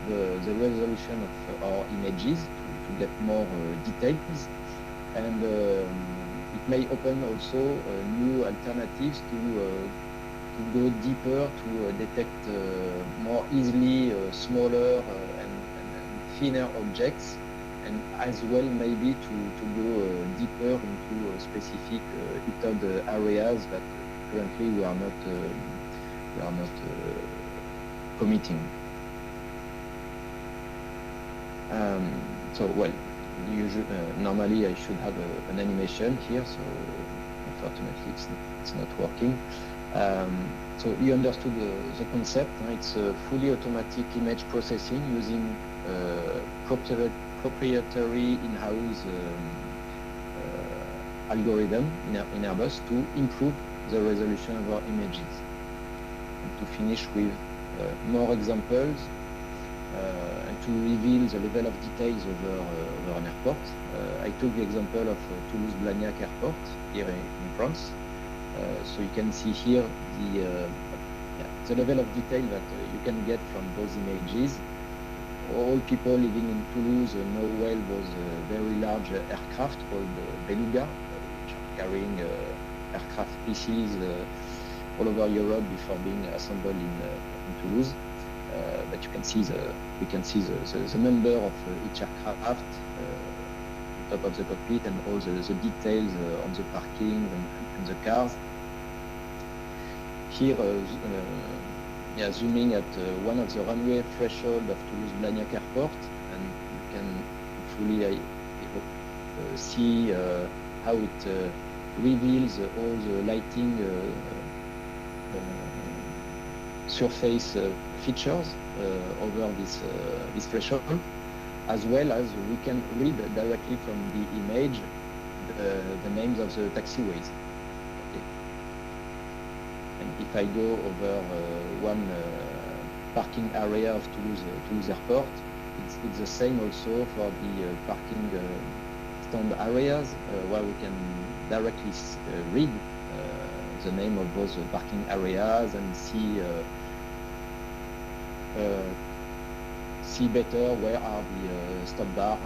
R: the resolution of our images, to get more details, and it may open also new alternatives to go deeper, to detect more easily smaller and thinner objects, and as well maybe to go deeper into specific ETOD areas that currently we are not committing. So well, normally I should have an animation here, so unfortunately it's not working. So you understood the concept. It's a fully automatic image processing using proprietary in-house algorithm in Airbus to improve the resolution of our images. And to finish with more examples and to reveal the level of details over an airport. I took the example of Toulouse-Blagnac Airport here in France. So you can see here the level of detail that you can get from those images. All people living in Toulouse know well those very large aircraft called Beluga, which are carrying aircraft pieces all over Europe before being assembled in Toulouse. But you can see the number of each aircraft on top of the cockpit, and all the details on the parking and the cars. Here, zooming at one of the runway threshold of Toulouse-Blagnac Airport, and you can fully, I hope, see how it reveals all the lighting surface features over this threshold, as well as we can read directly from the image the names of the taxiways. Okay. And if I go over one parking area of Toulouse Airport, it's the same also for the parking stand areas, where we can directly read the name of those parking areas and see better where are the stop bar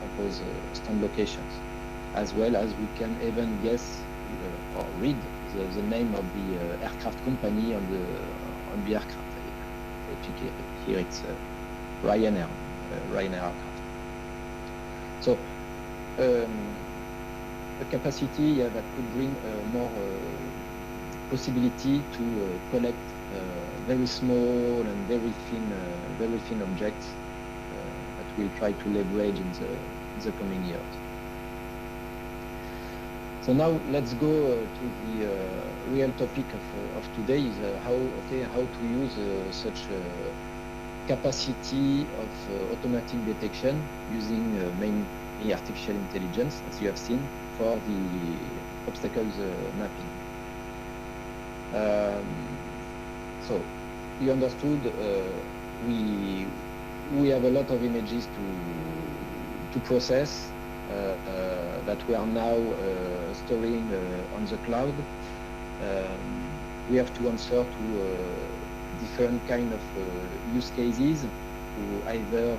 R: of those stand locations, as well as we can even guess or read the name of the aircraft company on the aircraft. Here it's Ryanair aircraft. So a capacity that could bring more possibility to collect very small and very thin objects that we'll try to leverage in the coming years. So now let's go to the real topic of today, is how to use such capacity of automatic detection using mainly artificial intelligence, as you have seen, for the obstacles mapping. So you understood we have a lot of images to process that we are now storing on the cloud. We have to answer to different kind of use cases to either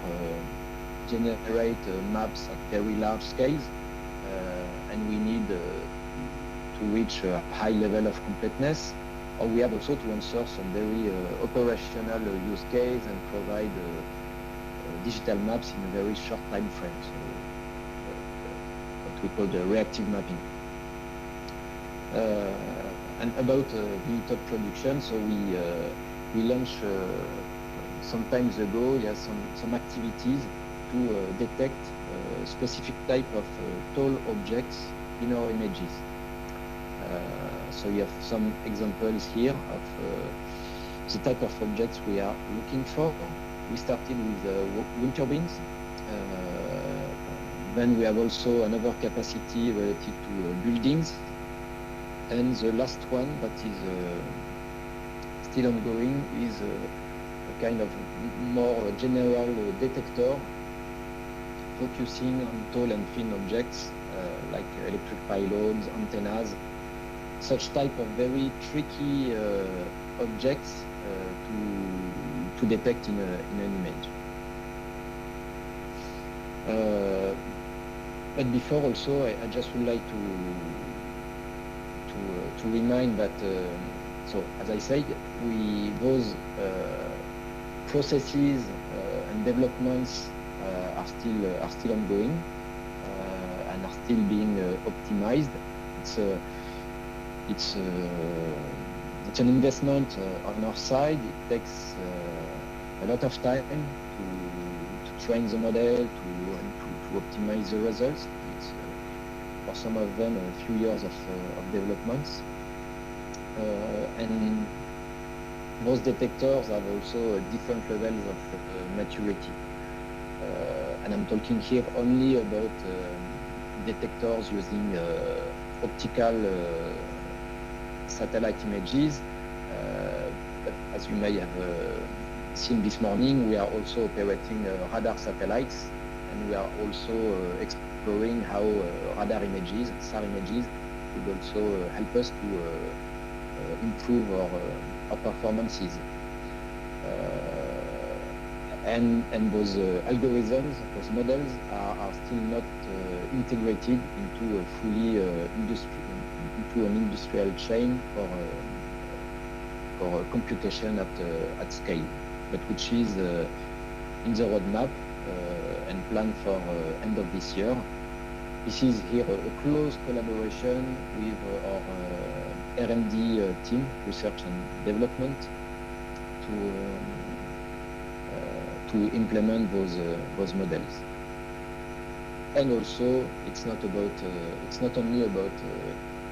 R: generate maps at very large scales, and we need to to reach a high level of completeness, or we have also to answer some very operational use case and provide digital maps in a very short time frame. So what we call the reactive mapping. And about the ETOD production, so we launched some time ago, some activities to detect specific type of tall objects in our images. So you have some examples here of the type of objects we are looking for. We started with wind turbines. Then we have also another capacity related to buildings. And the last one that is still ongoing is a kind of more general detector focusing on tall and thin objects like electric pylons, antennas, such type of very tricky objects to detect in an image. But before also, I just would like to remind that, so as I said, those processes and developments are still ongoing and are still being optimized. It's an investment on our side. It takes a lot of time to train the model, to optimize the results. It's for some of them a few years of developments. And those detectors have also different levels of maturity. And I'm talking here only about detectors using optical satellite images. But as you may have seen this morning, we are also operating radar satellites, and we are also exploring how radar images, SAR images, could also help us to improve our performances. And those algorithms, those models are still not integrated into a fully into an industrial chain for computation at scale, but which is in the roadmap and planned for end of this year. This is here a close collaboration with our R&D team, research and development, to implement those models. And also, it's not only about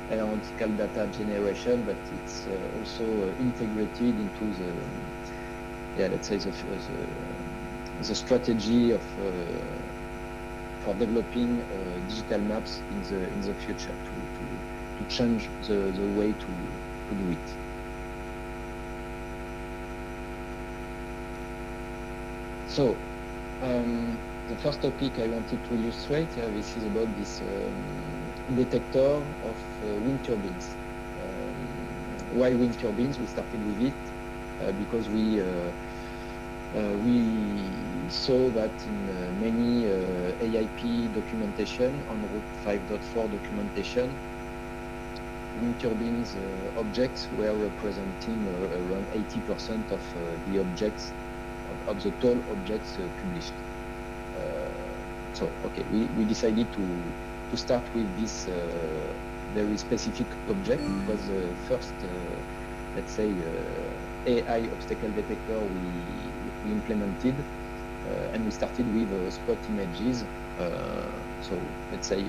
R: aeronautical data generation, but it's also integrated into let's say the strategy of for developing digital maps in the future to change the way to do it. So the first topic I wanted to illustrate, this is about this detector of wind turbines. Why wind turbines? We started with it because we saw that in many AIP documentation, on Route 5.4 documentation, wind turbines objects were representing around 80% of the objects, of the tall objects published. So, okay, we decided to start with this very specific object because first, let's say, AI obstacle detector we implemented, and we started with spot images. So, let's say,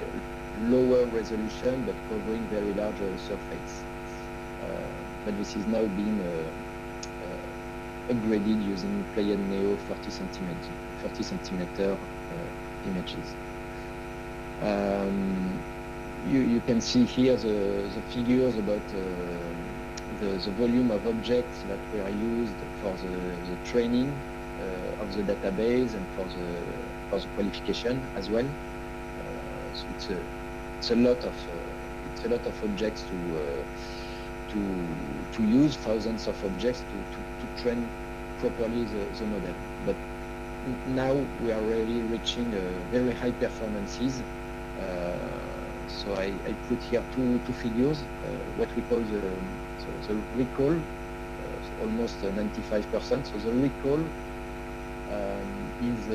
R: lower resolution but covering very large surface. But this is now being upgraded using Played Neo 30 centimeter images. You can see here the figures about the volume of objects that were used for the training of the database and for the qualification as well. So it's a lot of objects to use, thousands of objects to train properly the model. But now we are really reaching very high performances So I put here two figures, what we call the recall, almost 95%. So the recall is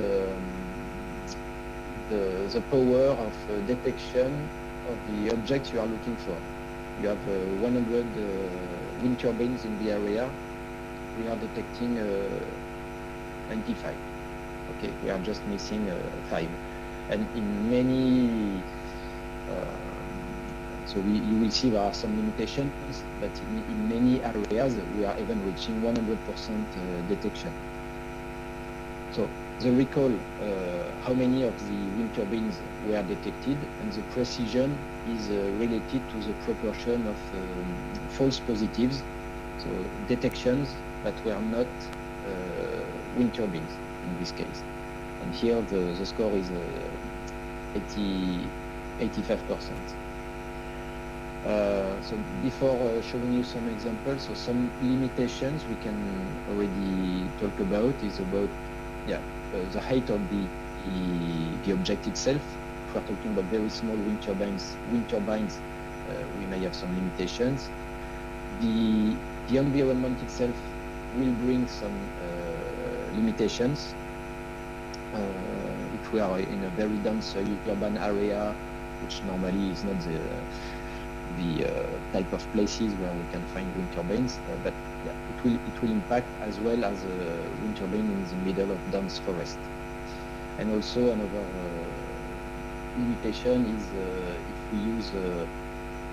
R: the power of detection of the object you are looking for. You have 100 wind turbines in the area. We are detecting 95. Okay, we are just missing 5. And in many, so you will see there are some limitations, but in many areas we are even reaching 100% detection. So the recall, how many of the wind turbines were detected, and the precision is related to the proportion of false positives, so detections that were not wind turbines in this case. And here the score is 85%. So before showing you some examples, so some limitations we can already talk about is about the height of the object itself. If we're talking about very small wind turbines, we may have some limitations. The environment itself will bring some limitations. If we are in a very dense urban area, which normally is not the type of places where we can find wind turbines, but yeah, it will impact as well as a wind turbine in the middle of dense forest. And also another limitation is if we use, for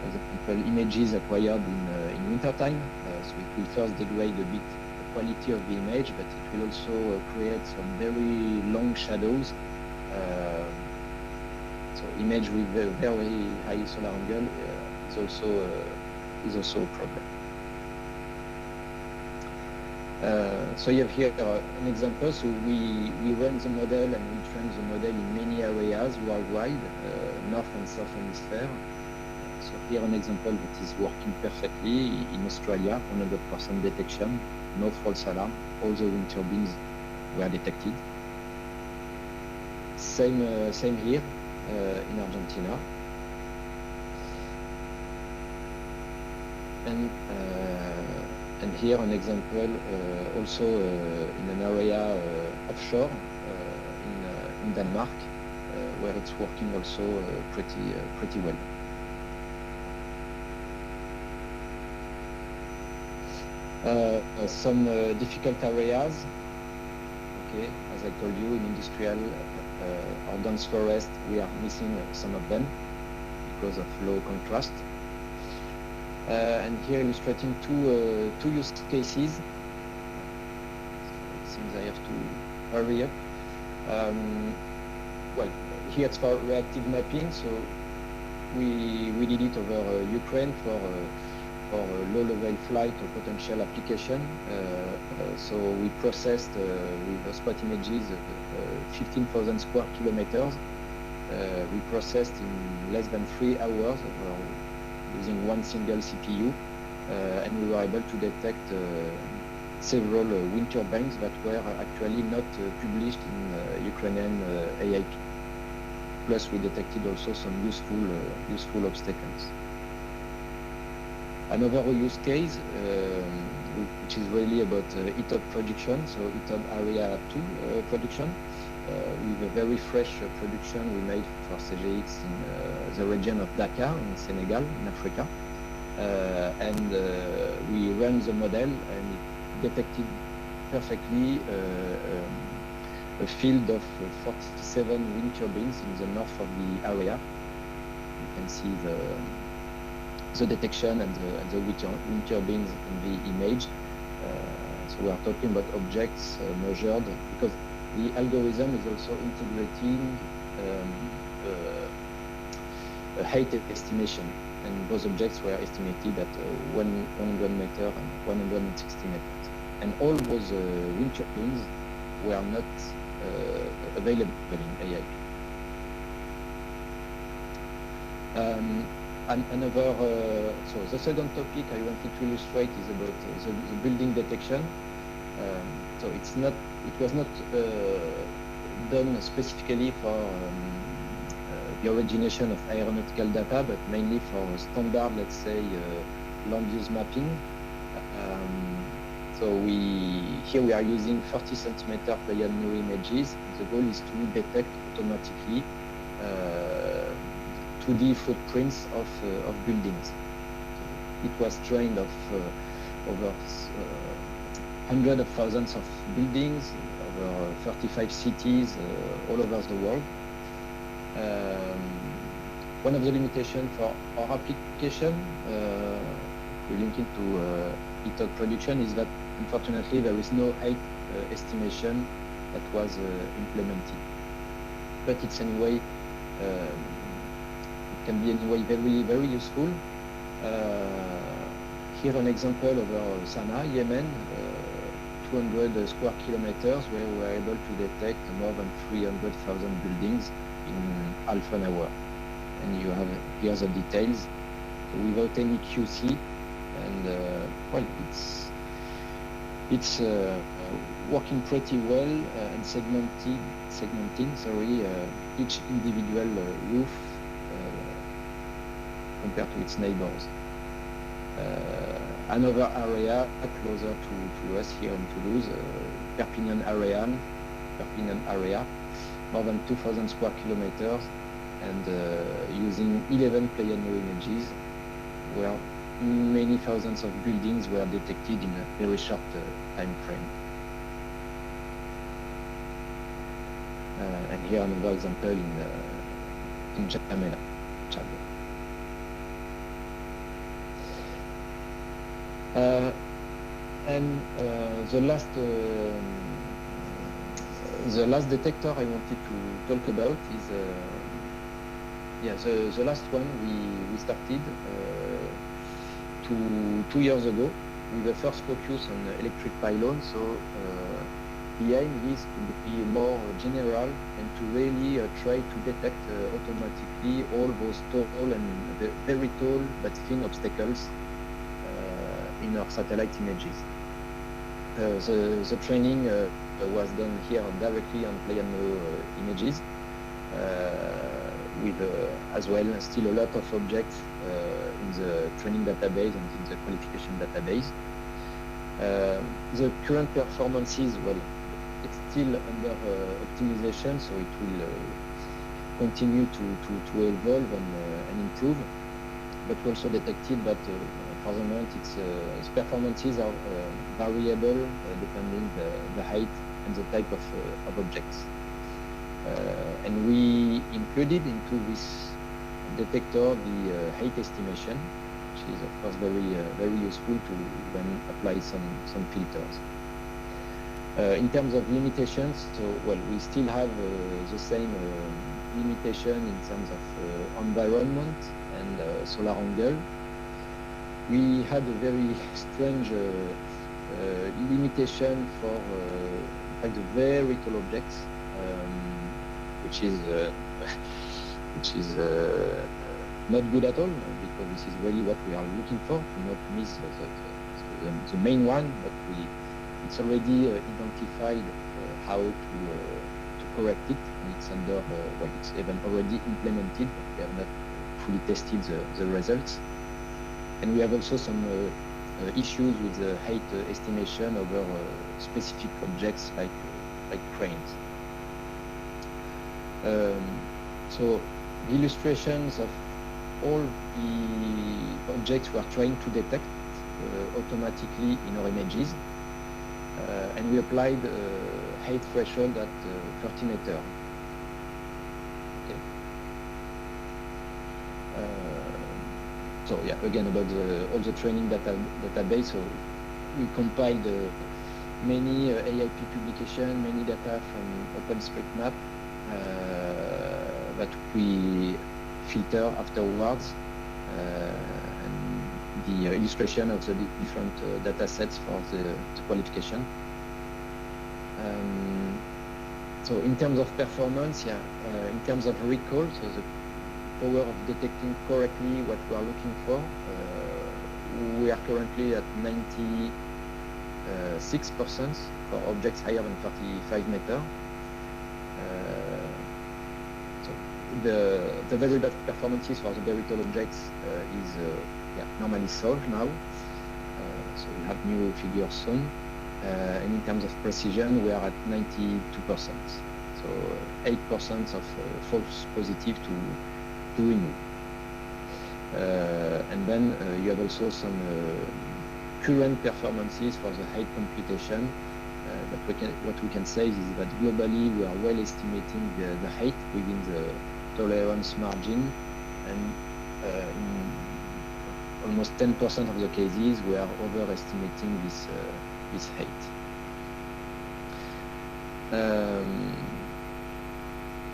R: example, images acquired in winter time, so it will first degrade a bit the quality of the image, but it will also create some very long shadows. So image with a very high solar angle is also a problem. So you have here an example. So we run the model and we train the model in many areas worldwide, North and South Hemisphere. So here an example that is working perfectly in Australia, 100% detection, no false alarm, all the wind turbines were detected. Same here in Argentina. And here an example also in an area offshore in Denmark, where it's working also pretty well. Some difficult areas. Okay, as I told you, in industrial or dense forest, we are missing some of them because of low contrast. And here illustrating two use cases. So it seems I have to hurry up. Well, here it's for reactive mapping. So we did it over Ukraine for low-level flight or potential application. So we processed with spot images 15,000 square kilometers. We processed in less than 3 hours using one single CPU, and we were able to detect several wind turbines that were actually not published in Ukrainian AIP. Plus, we detected also some useful obstacles. Another use case, which is really about ETOD production, so ETOD Area 2 production, with a very fresh production we made for CGX in the region of Dakar in Senegal, in Africa. And we ran the model and it detected perfectly a field of 47 wind turbines in the north of the area. You can see the detection and the wind turbines in the image. So we are talking about objects measured, because the algorithm is also integrating a height estimation, and those objects were estimated at 100 meters and 160 meters. And all those wind turbines were not available in AIP. And another, so the second topic I wanted to illustrate is about the building detection. So it was not done specifically for the origination of aeronautical data, but mainly for standard, let's say, land use mapping. So here we are using 30 centimeter per year new images. The goal is to detect automatically 2D footprints of buildings. It was trained of over hundreds of thousands of buildings, over 35 cities all over the world. One of the limitations for our application, we link it to ETOC production, is that unfortunately there is no height estimation that was implemented. But it's anyway, it can be anyway very, very useful. Here an example over Sanaa, Yemen, 200 square kilometers, where we were able to detect more than 300,000 buildings in half an hour. And you have here the details without any QC, and well, it's working pretty well and segmenting, sorry, each individual roof compared to its neighbors. Another area closer to us here in Toulouse, Perpignan area, more than 2,000 square kilometers, and using 11 player new images, where many thousands of buildings were detected in a very short time frame. And here another example in Jamena, Chad. And the last detector I wanted to talk about is the last one we started 2 years ago with the first focus on electric pylon. So the aim is to be more general and to really try to detect automatically all those tall and very tall but thin obstacles in our satellite images. The training was done here directly on Pleiano images with as well still a lot of objects in the training database and in the qualification database. The current performances, well, it's still under optimization, so it will continue to evolve and improve. But we also detected that for the moment its performances are variable depending the height and the type of objects. And we included into this detector the height estimation, which is of course very useful to then apply some filters. In terms of limitations, so well, we still have the same limitation in terms of environment and solar angle. We had a very strange limitation for like the very tall objects, which is not good at all, because this is really what we are looking for, to not miss the main one, but it's already identified how to correct it, and it's under, well, it's even already implemented, but we have not fully tested the results. And we have also some issues with the height estimation over specific objects like cranes. So the illustrations of all the objects we are trying to detect automatically in our images, and we applied height threshold at 30 meters. Okay. So yeah, again about all the training database. So we compiled many AIP publication, many data from OpenStreetMap that we filter afterwards, and the illustration of the different data sets for the qualification. So in terms of performance, yeah, in terms of recall, so the power of detecting correctly what we are looking for, we are currently at 96% for objects higher than 35 meters. So the very bad performances for the very tall objects is normally solved now. So we have new figures soon. And in terms of precision, we are at 92%. So 8% of false positive to remove. And then you have also some current performances for the height computation. But what we can say is that globally we are well estimating the height within the tolerance margin, and in almost 10% of the cases we are overestimating this height.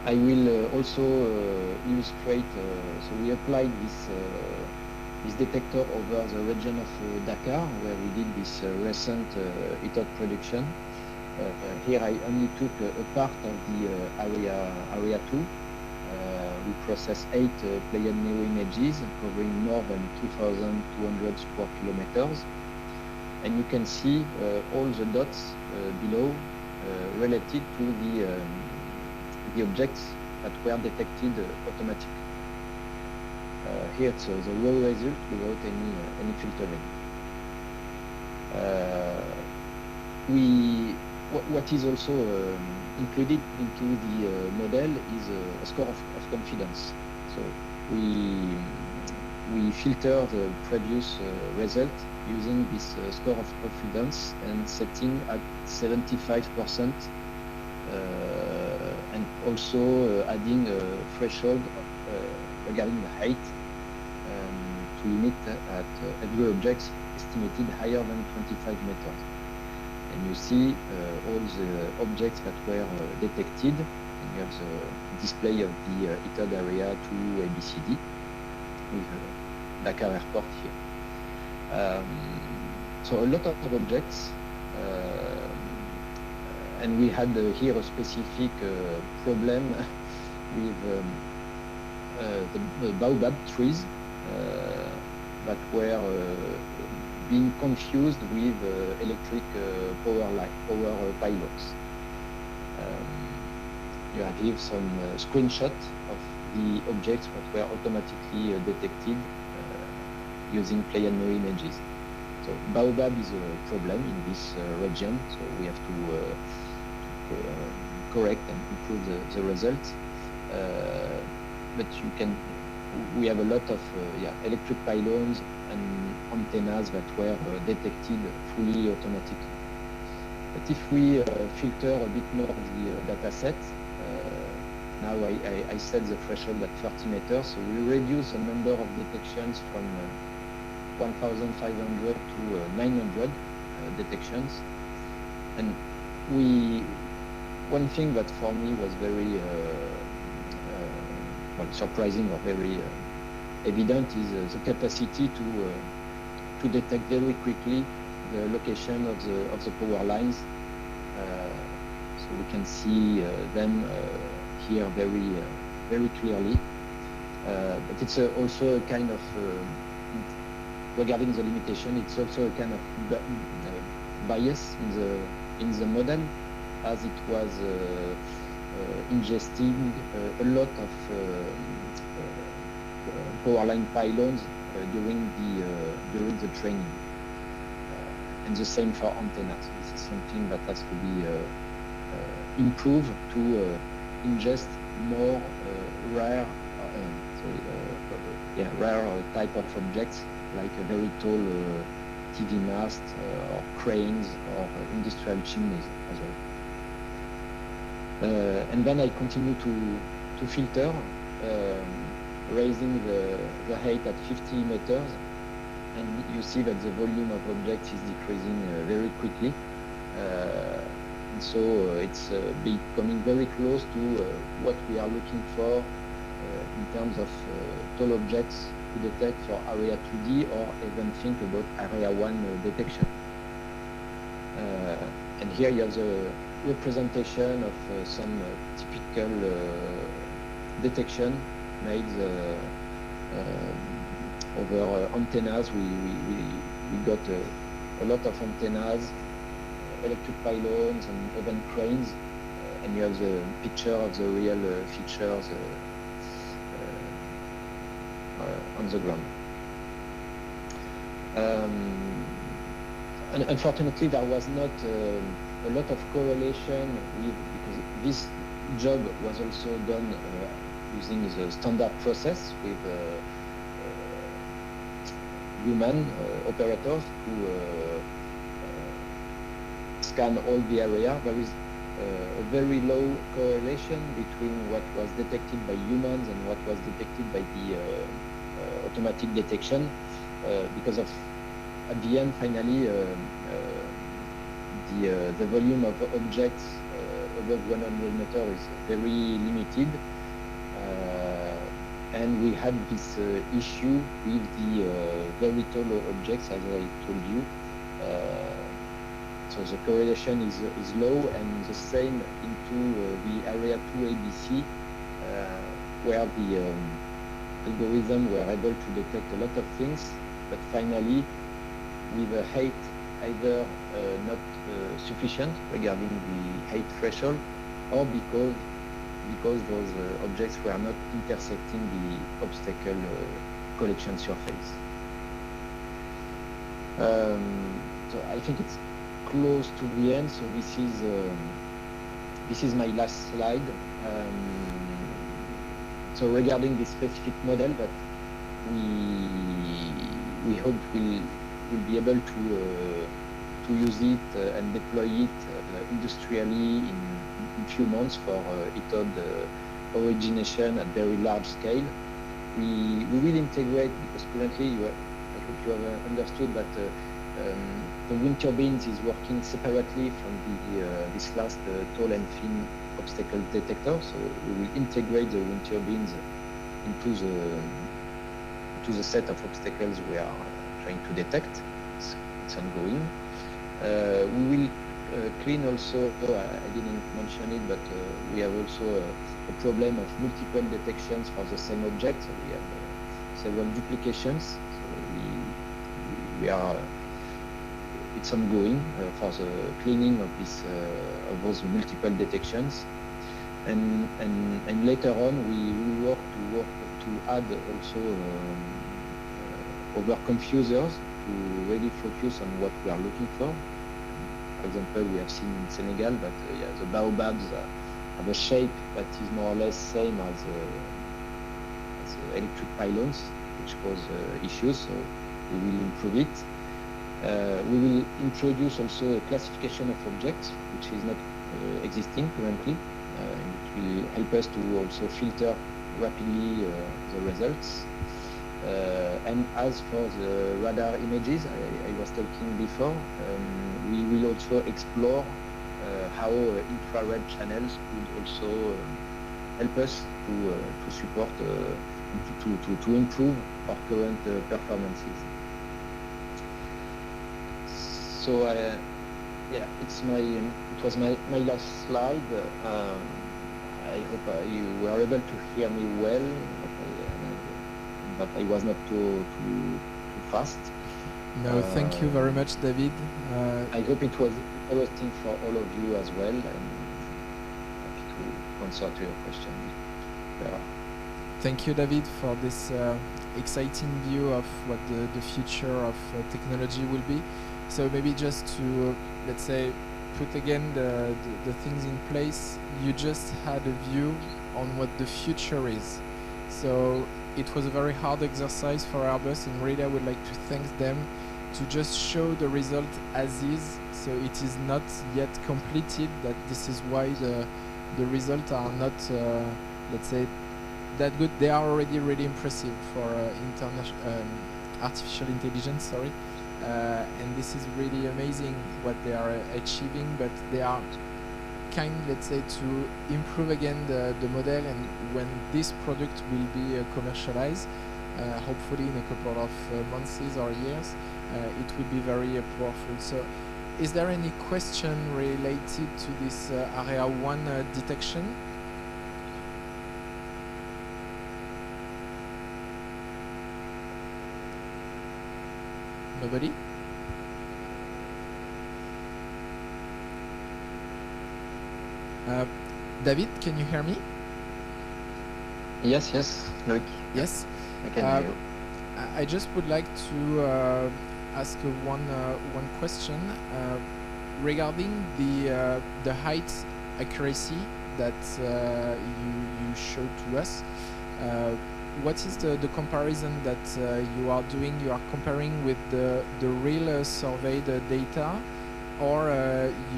R: I will also illustrate, so we applied this detector over the region of Dakar, where we did this recent ETOD production. Here I only took a part of the area 2. We processed 8 Pleiad Neo images covering more than 2,200 square kilometers. And you can see all the dots below related to the objects that were detected automatically. Here it's the raw result without any filtering. What is also included into the model is a score of confidence. So we filter the previous result using this score of confidence and setting at 75%, and also adding a threshold regarding the height to limit at every object estimated higher than 25 meters. And you see all the objects that were detected, and you have the display of the ETOD area to ABCD with Dakar Airport here. So a lot of objects, and we had here a specific problem with the baobab trees that were being confused with electric power pylons. You have here some screenshots of the objects that were automatically detected using Pleiad Neo images. So baobab is a problem in this region, so we have to correct and improve the results. But we have a lot of electric pylons and antennas that were detected fully automatically. But if we filter a bit more the data set, now I set the threshold at 30 meters, so we reduce the number of detections from 1,500 to 900 detections. And one thing that for me was very surprising or very evident is the capacity to detect very quickly the location of the power lines. So we can see them here very clearly. But it's also a kind of regarding the limitation, it's also a kind of bias in the model, as it was ingesting a lot of power line pylons during the training, and the same for antennas. This is something that has to be improved to ingest more rare type of objects, like a very tall TV mast or cranes or industrial chimneys as well. And then I continue to filter, raising the height at 50 meters, and you see that the volume of objects is decreasing very quickly. And so it's becoming very close to what we are looking for in terms of tall objects to detect for area 2D, or even think about area 1 detection. And here you have the representation of some typical detection made over antennas. We got a lot of antennas, electric pylons, and even cranes, and you have the picture of the real features on the ground. Unfortunately, there was not a lot of correlation because this job was also done using the standard process with human operators who scan all the area. There is a very low correlation between what was detected by humans and what was detected by the automatic detection because of, at the end, finally, the volume of objects above 100 meters is very limited. And we had this issue with the very tall objects, as I told you. So the correlation is low, and the same into the area 2 ABC, where the algorithm were able to detect a lot of things, but finally, with a height either not sufficient regarding the height threshold, or because those objects were not intersecting the obstacle collection surface. So I think it's close to the end. So this is my last slide. So regarding this specific model that we hope we'll be able to use it and deploy it industrially in few months for ETOD origination at very large scale. We will integrate, because currently I hope you have understood that the wind turbines is working separately from this last tall and thin obstacle detector. So we will integrate the wind turbines into the set of obstacles we are trying to detect. It's ongoing. We will clean also, I didn't mention it, but we have also a problem of multiple detections for the same object. So we have several duplications. So we are, it's ongoing for the cleaning of those multiple detections. And later on, we will work to add also other confusers to really focus on what we are looking for. For example, we have seen in Senegal that the baobabs have a shape that is more or less same as electric pylons, which cause issues, so we will improve it. We will introduce also a classification of objects, which is not existing currently. It will help us to also filter rapidly the results. And as for the radar images I was talking before, we will also explore how infrared channels could also help us to support, to improve our current performances. So yeah, it was my last slide. I hope you were able to hear me well, but I was not too fast.
Q: No, thank you very much, David.
R: I hope it was interesting for all of you as well, and happy to answer to your question.
Q: Thank you, David, for this exciting view of what the future of technology will be. So maybe just to, let's say, put again the things in place, you just had a view on what the future is. So it was a very hard exercise for Airbus, and really I would like to thank them to just show the result as is. So it is not yet completed, that this is why the results are not, let's say, that good. They are already really impressive for artificial intelligence, sorry. And this is really amazing what they are achieving, but they are kind, let's say, to improve again the model, and when this product will be commercialized, hopefully in a couple of months or years, it will be very powerful. So is there any question related to this Area 1 detection? Nobody? David, can you hear me?
R: Yes, Look.
Q: Yes.
R: I can hear you.
Q: I just would like to ask one question regarding the height accuracy that you showed to us. What is the comparison that you are doing? You are comparing with the real surveyed data, or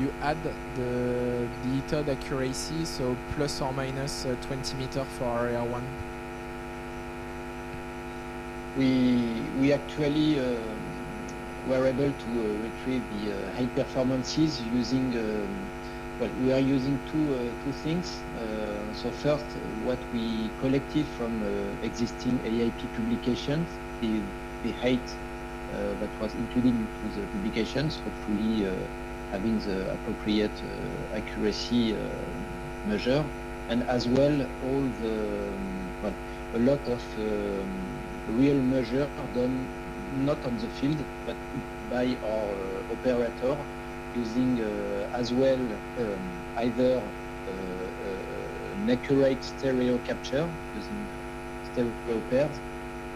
Q: you add the ETOD accuracy, so plus or minus 20 meters for area 1?
R: We actually were able to retrieve the high performances using well, we are using two things. So first, what we collected from existing AIP publications, the height that was included into the publications, hopefully having the appropriate accuracy measure, and as well all the well, a lot of real measure done not on the field but by our operator, using as well either an accurate stereo capture using stereo pairs,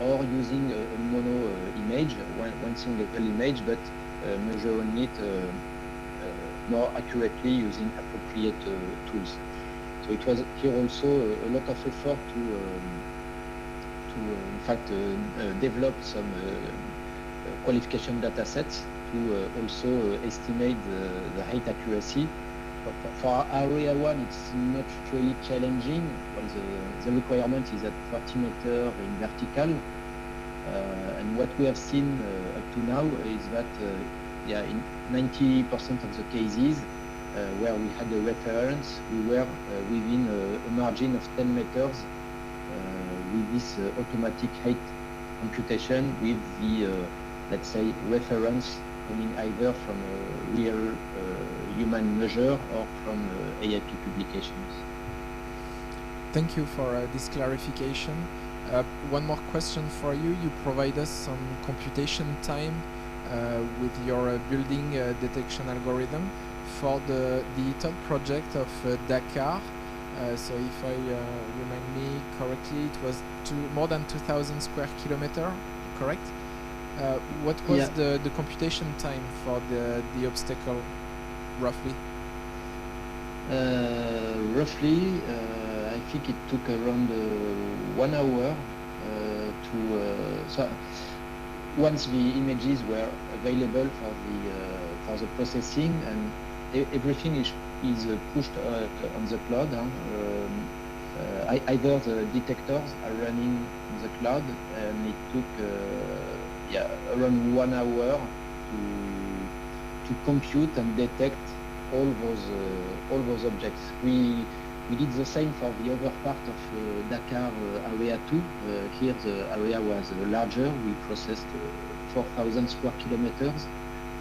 R: or using a mono image, one single image, but measuring it more accurately using appropriate tools. So it was here also a lot of effort to in fact develop some qualification data sets to also estimate the height accuracy. For area 1, it's not really challenging. Well, the requirement is at 30 meters in vertical, and what we have seen up to now is that yeah, in 90% of the cases where we had a reference, we were within a margin of 10 meters with this automatic height computation, with the let's say reference coming either from a real human measure or from AIP publications.
Q: Thank you for this clarification. One more question for you. You provide us some computation time with your building detection algorithm for the ETOD project of Dakar. So if I remind me correctly, it was more than 2,000 square kilometer, correct? What was the computation time for the obstacle, roughly?
R: Roughly, I think it took around 1 hour to. So once the images were available for the processing, and everything is pushed on the cloud. Either the detectors are running on the cloud, and it took yeah, around 1 hour to compute and detect all those objects. We did the same for the other part of Dakar area 2. Here the area was larger. We processed 4,000 square kilometers,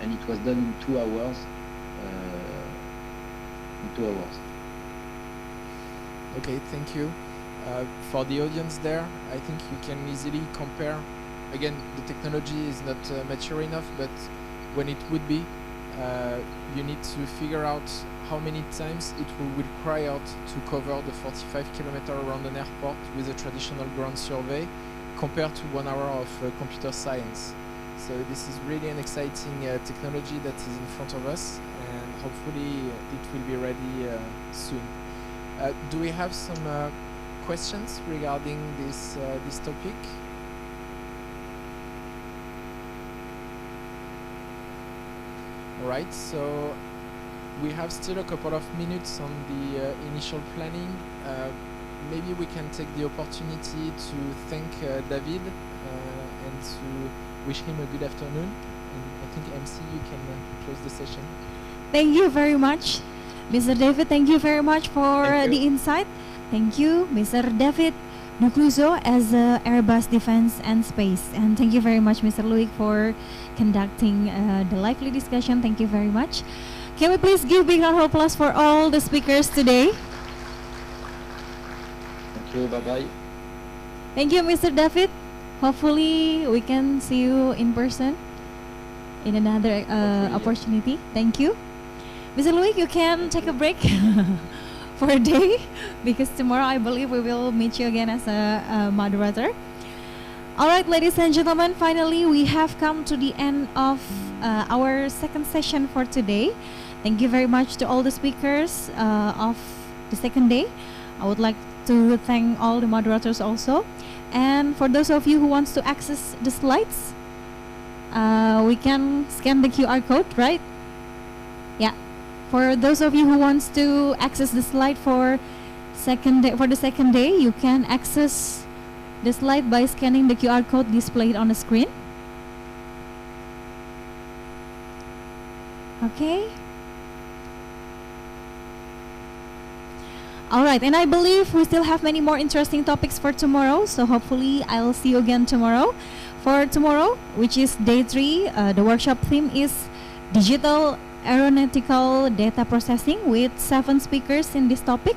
R: and it was done in 2 hours.
Q: Okay, thank you. For the audience there, I think you can easily compare. Again, the technology is not mature enough, but when it would be, you need to figure out how many times it will require to cover the 45 kilometers around an airport with a traditional ground survey compared to 1 hour of computer science. So this is really an exciting technology that is in front of us, and hopefully it will be ready soon. Do we have some questions regarding this topic? All right, so we have still a couple of minutes on the initial planning. Maybe we can take the opportunity to thank David and to wish him a good afternoon. And I think MC, you can close the session.
D: Thank you very much, Mr. David. Thank you very much for the insight. Thank you, Mr. David Nucluso, as Airbus Defense and Space. And thank you very much, Mr. Luik, for conducting the lively discussion. Thank you very much. Can we please give big round of applause for all the speakers today?
R: Thank you. Bye-bye.
D: Thank you, Mr. David. Hopefully, we can see you in person in another opportunity. Thank you. Mr. Luik, you can take a break for a day, because tomorrow I believe we will meet you again as a moderator. All right, ladies and gentlemen, finally we have come to the end of our second session for today. Thank you very much to all the speakers of the second day. I would like to thank all the moderators also. And for those of you who wants to access the slides, we can scan the QR code, right? Yeah. For those of you who wants to access the slide for the second day, you can access the slide by scanning the QR code displayed on the screen. Okay. All right, and I believe we still have many more interesting topics for tomorrow, so hopefully I'll see you again tomorrow. For tomorrow, which is day 3, the workshop theme is Digital Aeronautical Data Processing with 7 speakers in this topic.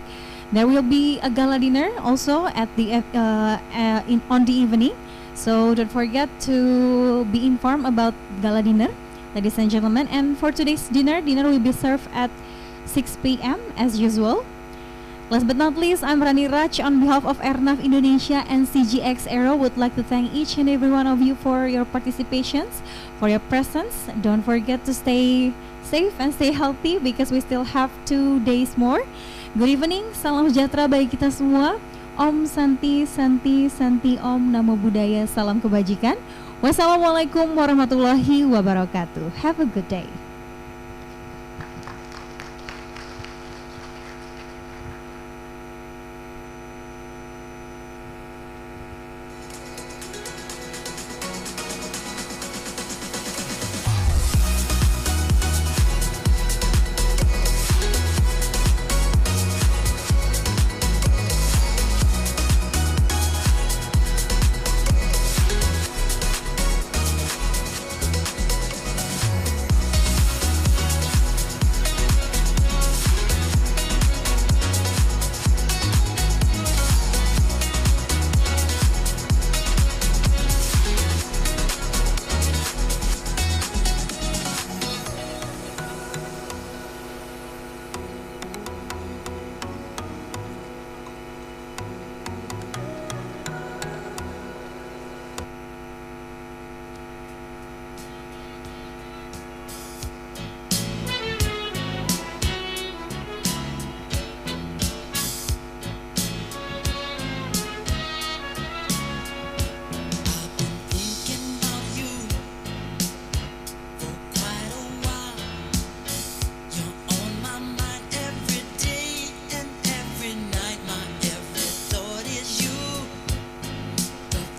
D: There will be a gala dinner also at the on the evening, so don't forget to be informed about gala dinner, ladies and gentlemen. And for today's dinner will be served at 6 p.m. as usual. Last but not least, I'm Rani Raj on behalf of Airnav Indonesia and CGX Aero would like to thank each and every one of you for your participations, for your presence. Don't forget to stay safe and stay healthy because we still have 2 days more. Good evening, salam sejahtera bagi kita semua. Om Santi, Santi, Santi Om, Namo Buddhaya, salam kebajikan. Wassalamualaikum warahmatullahi wabarakatuh. Have a good day.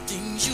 O: Things you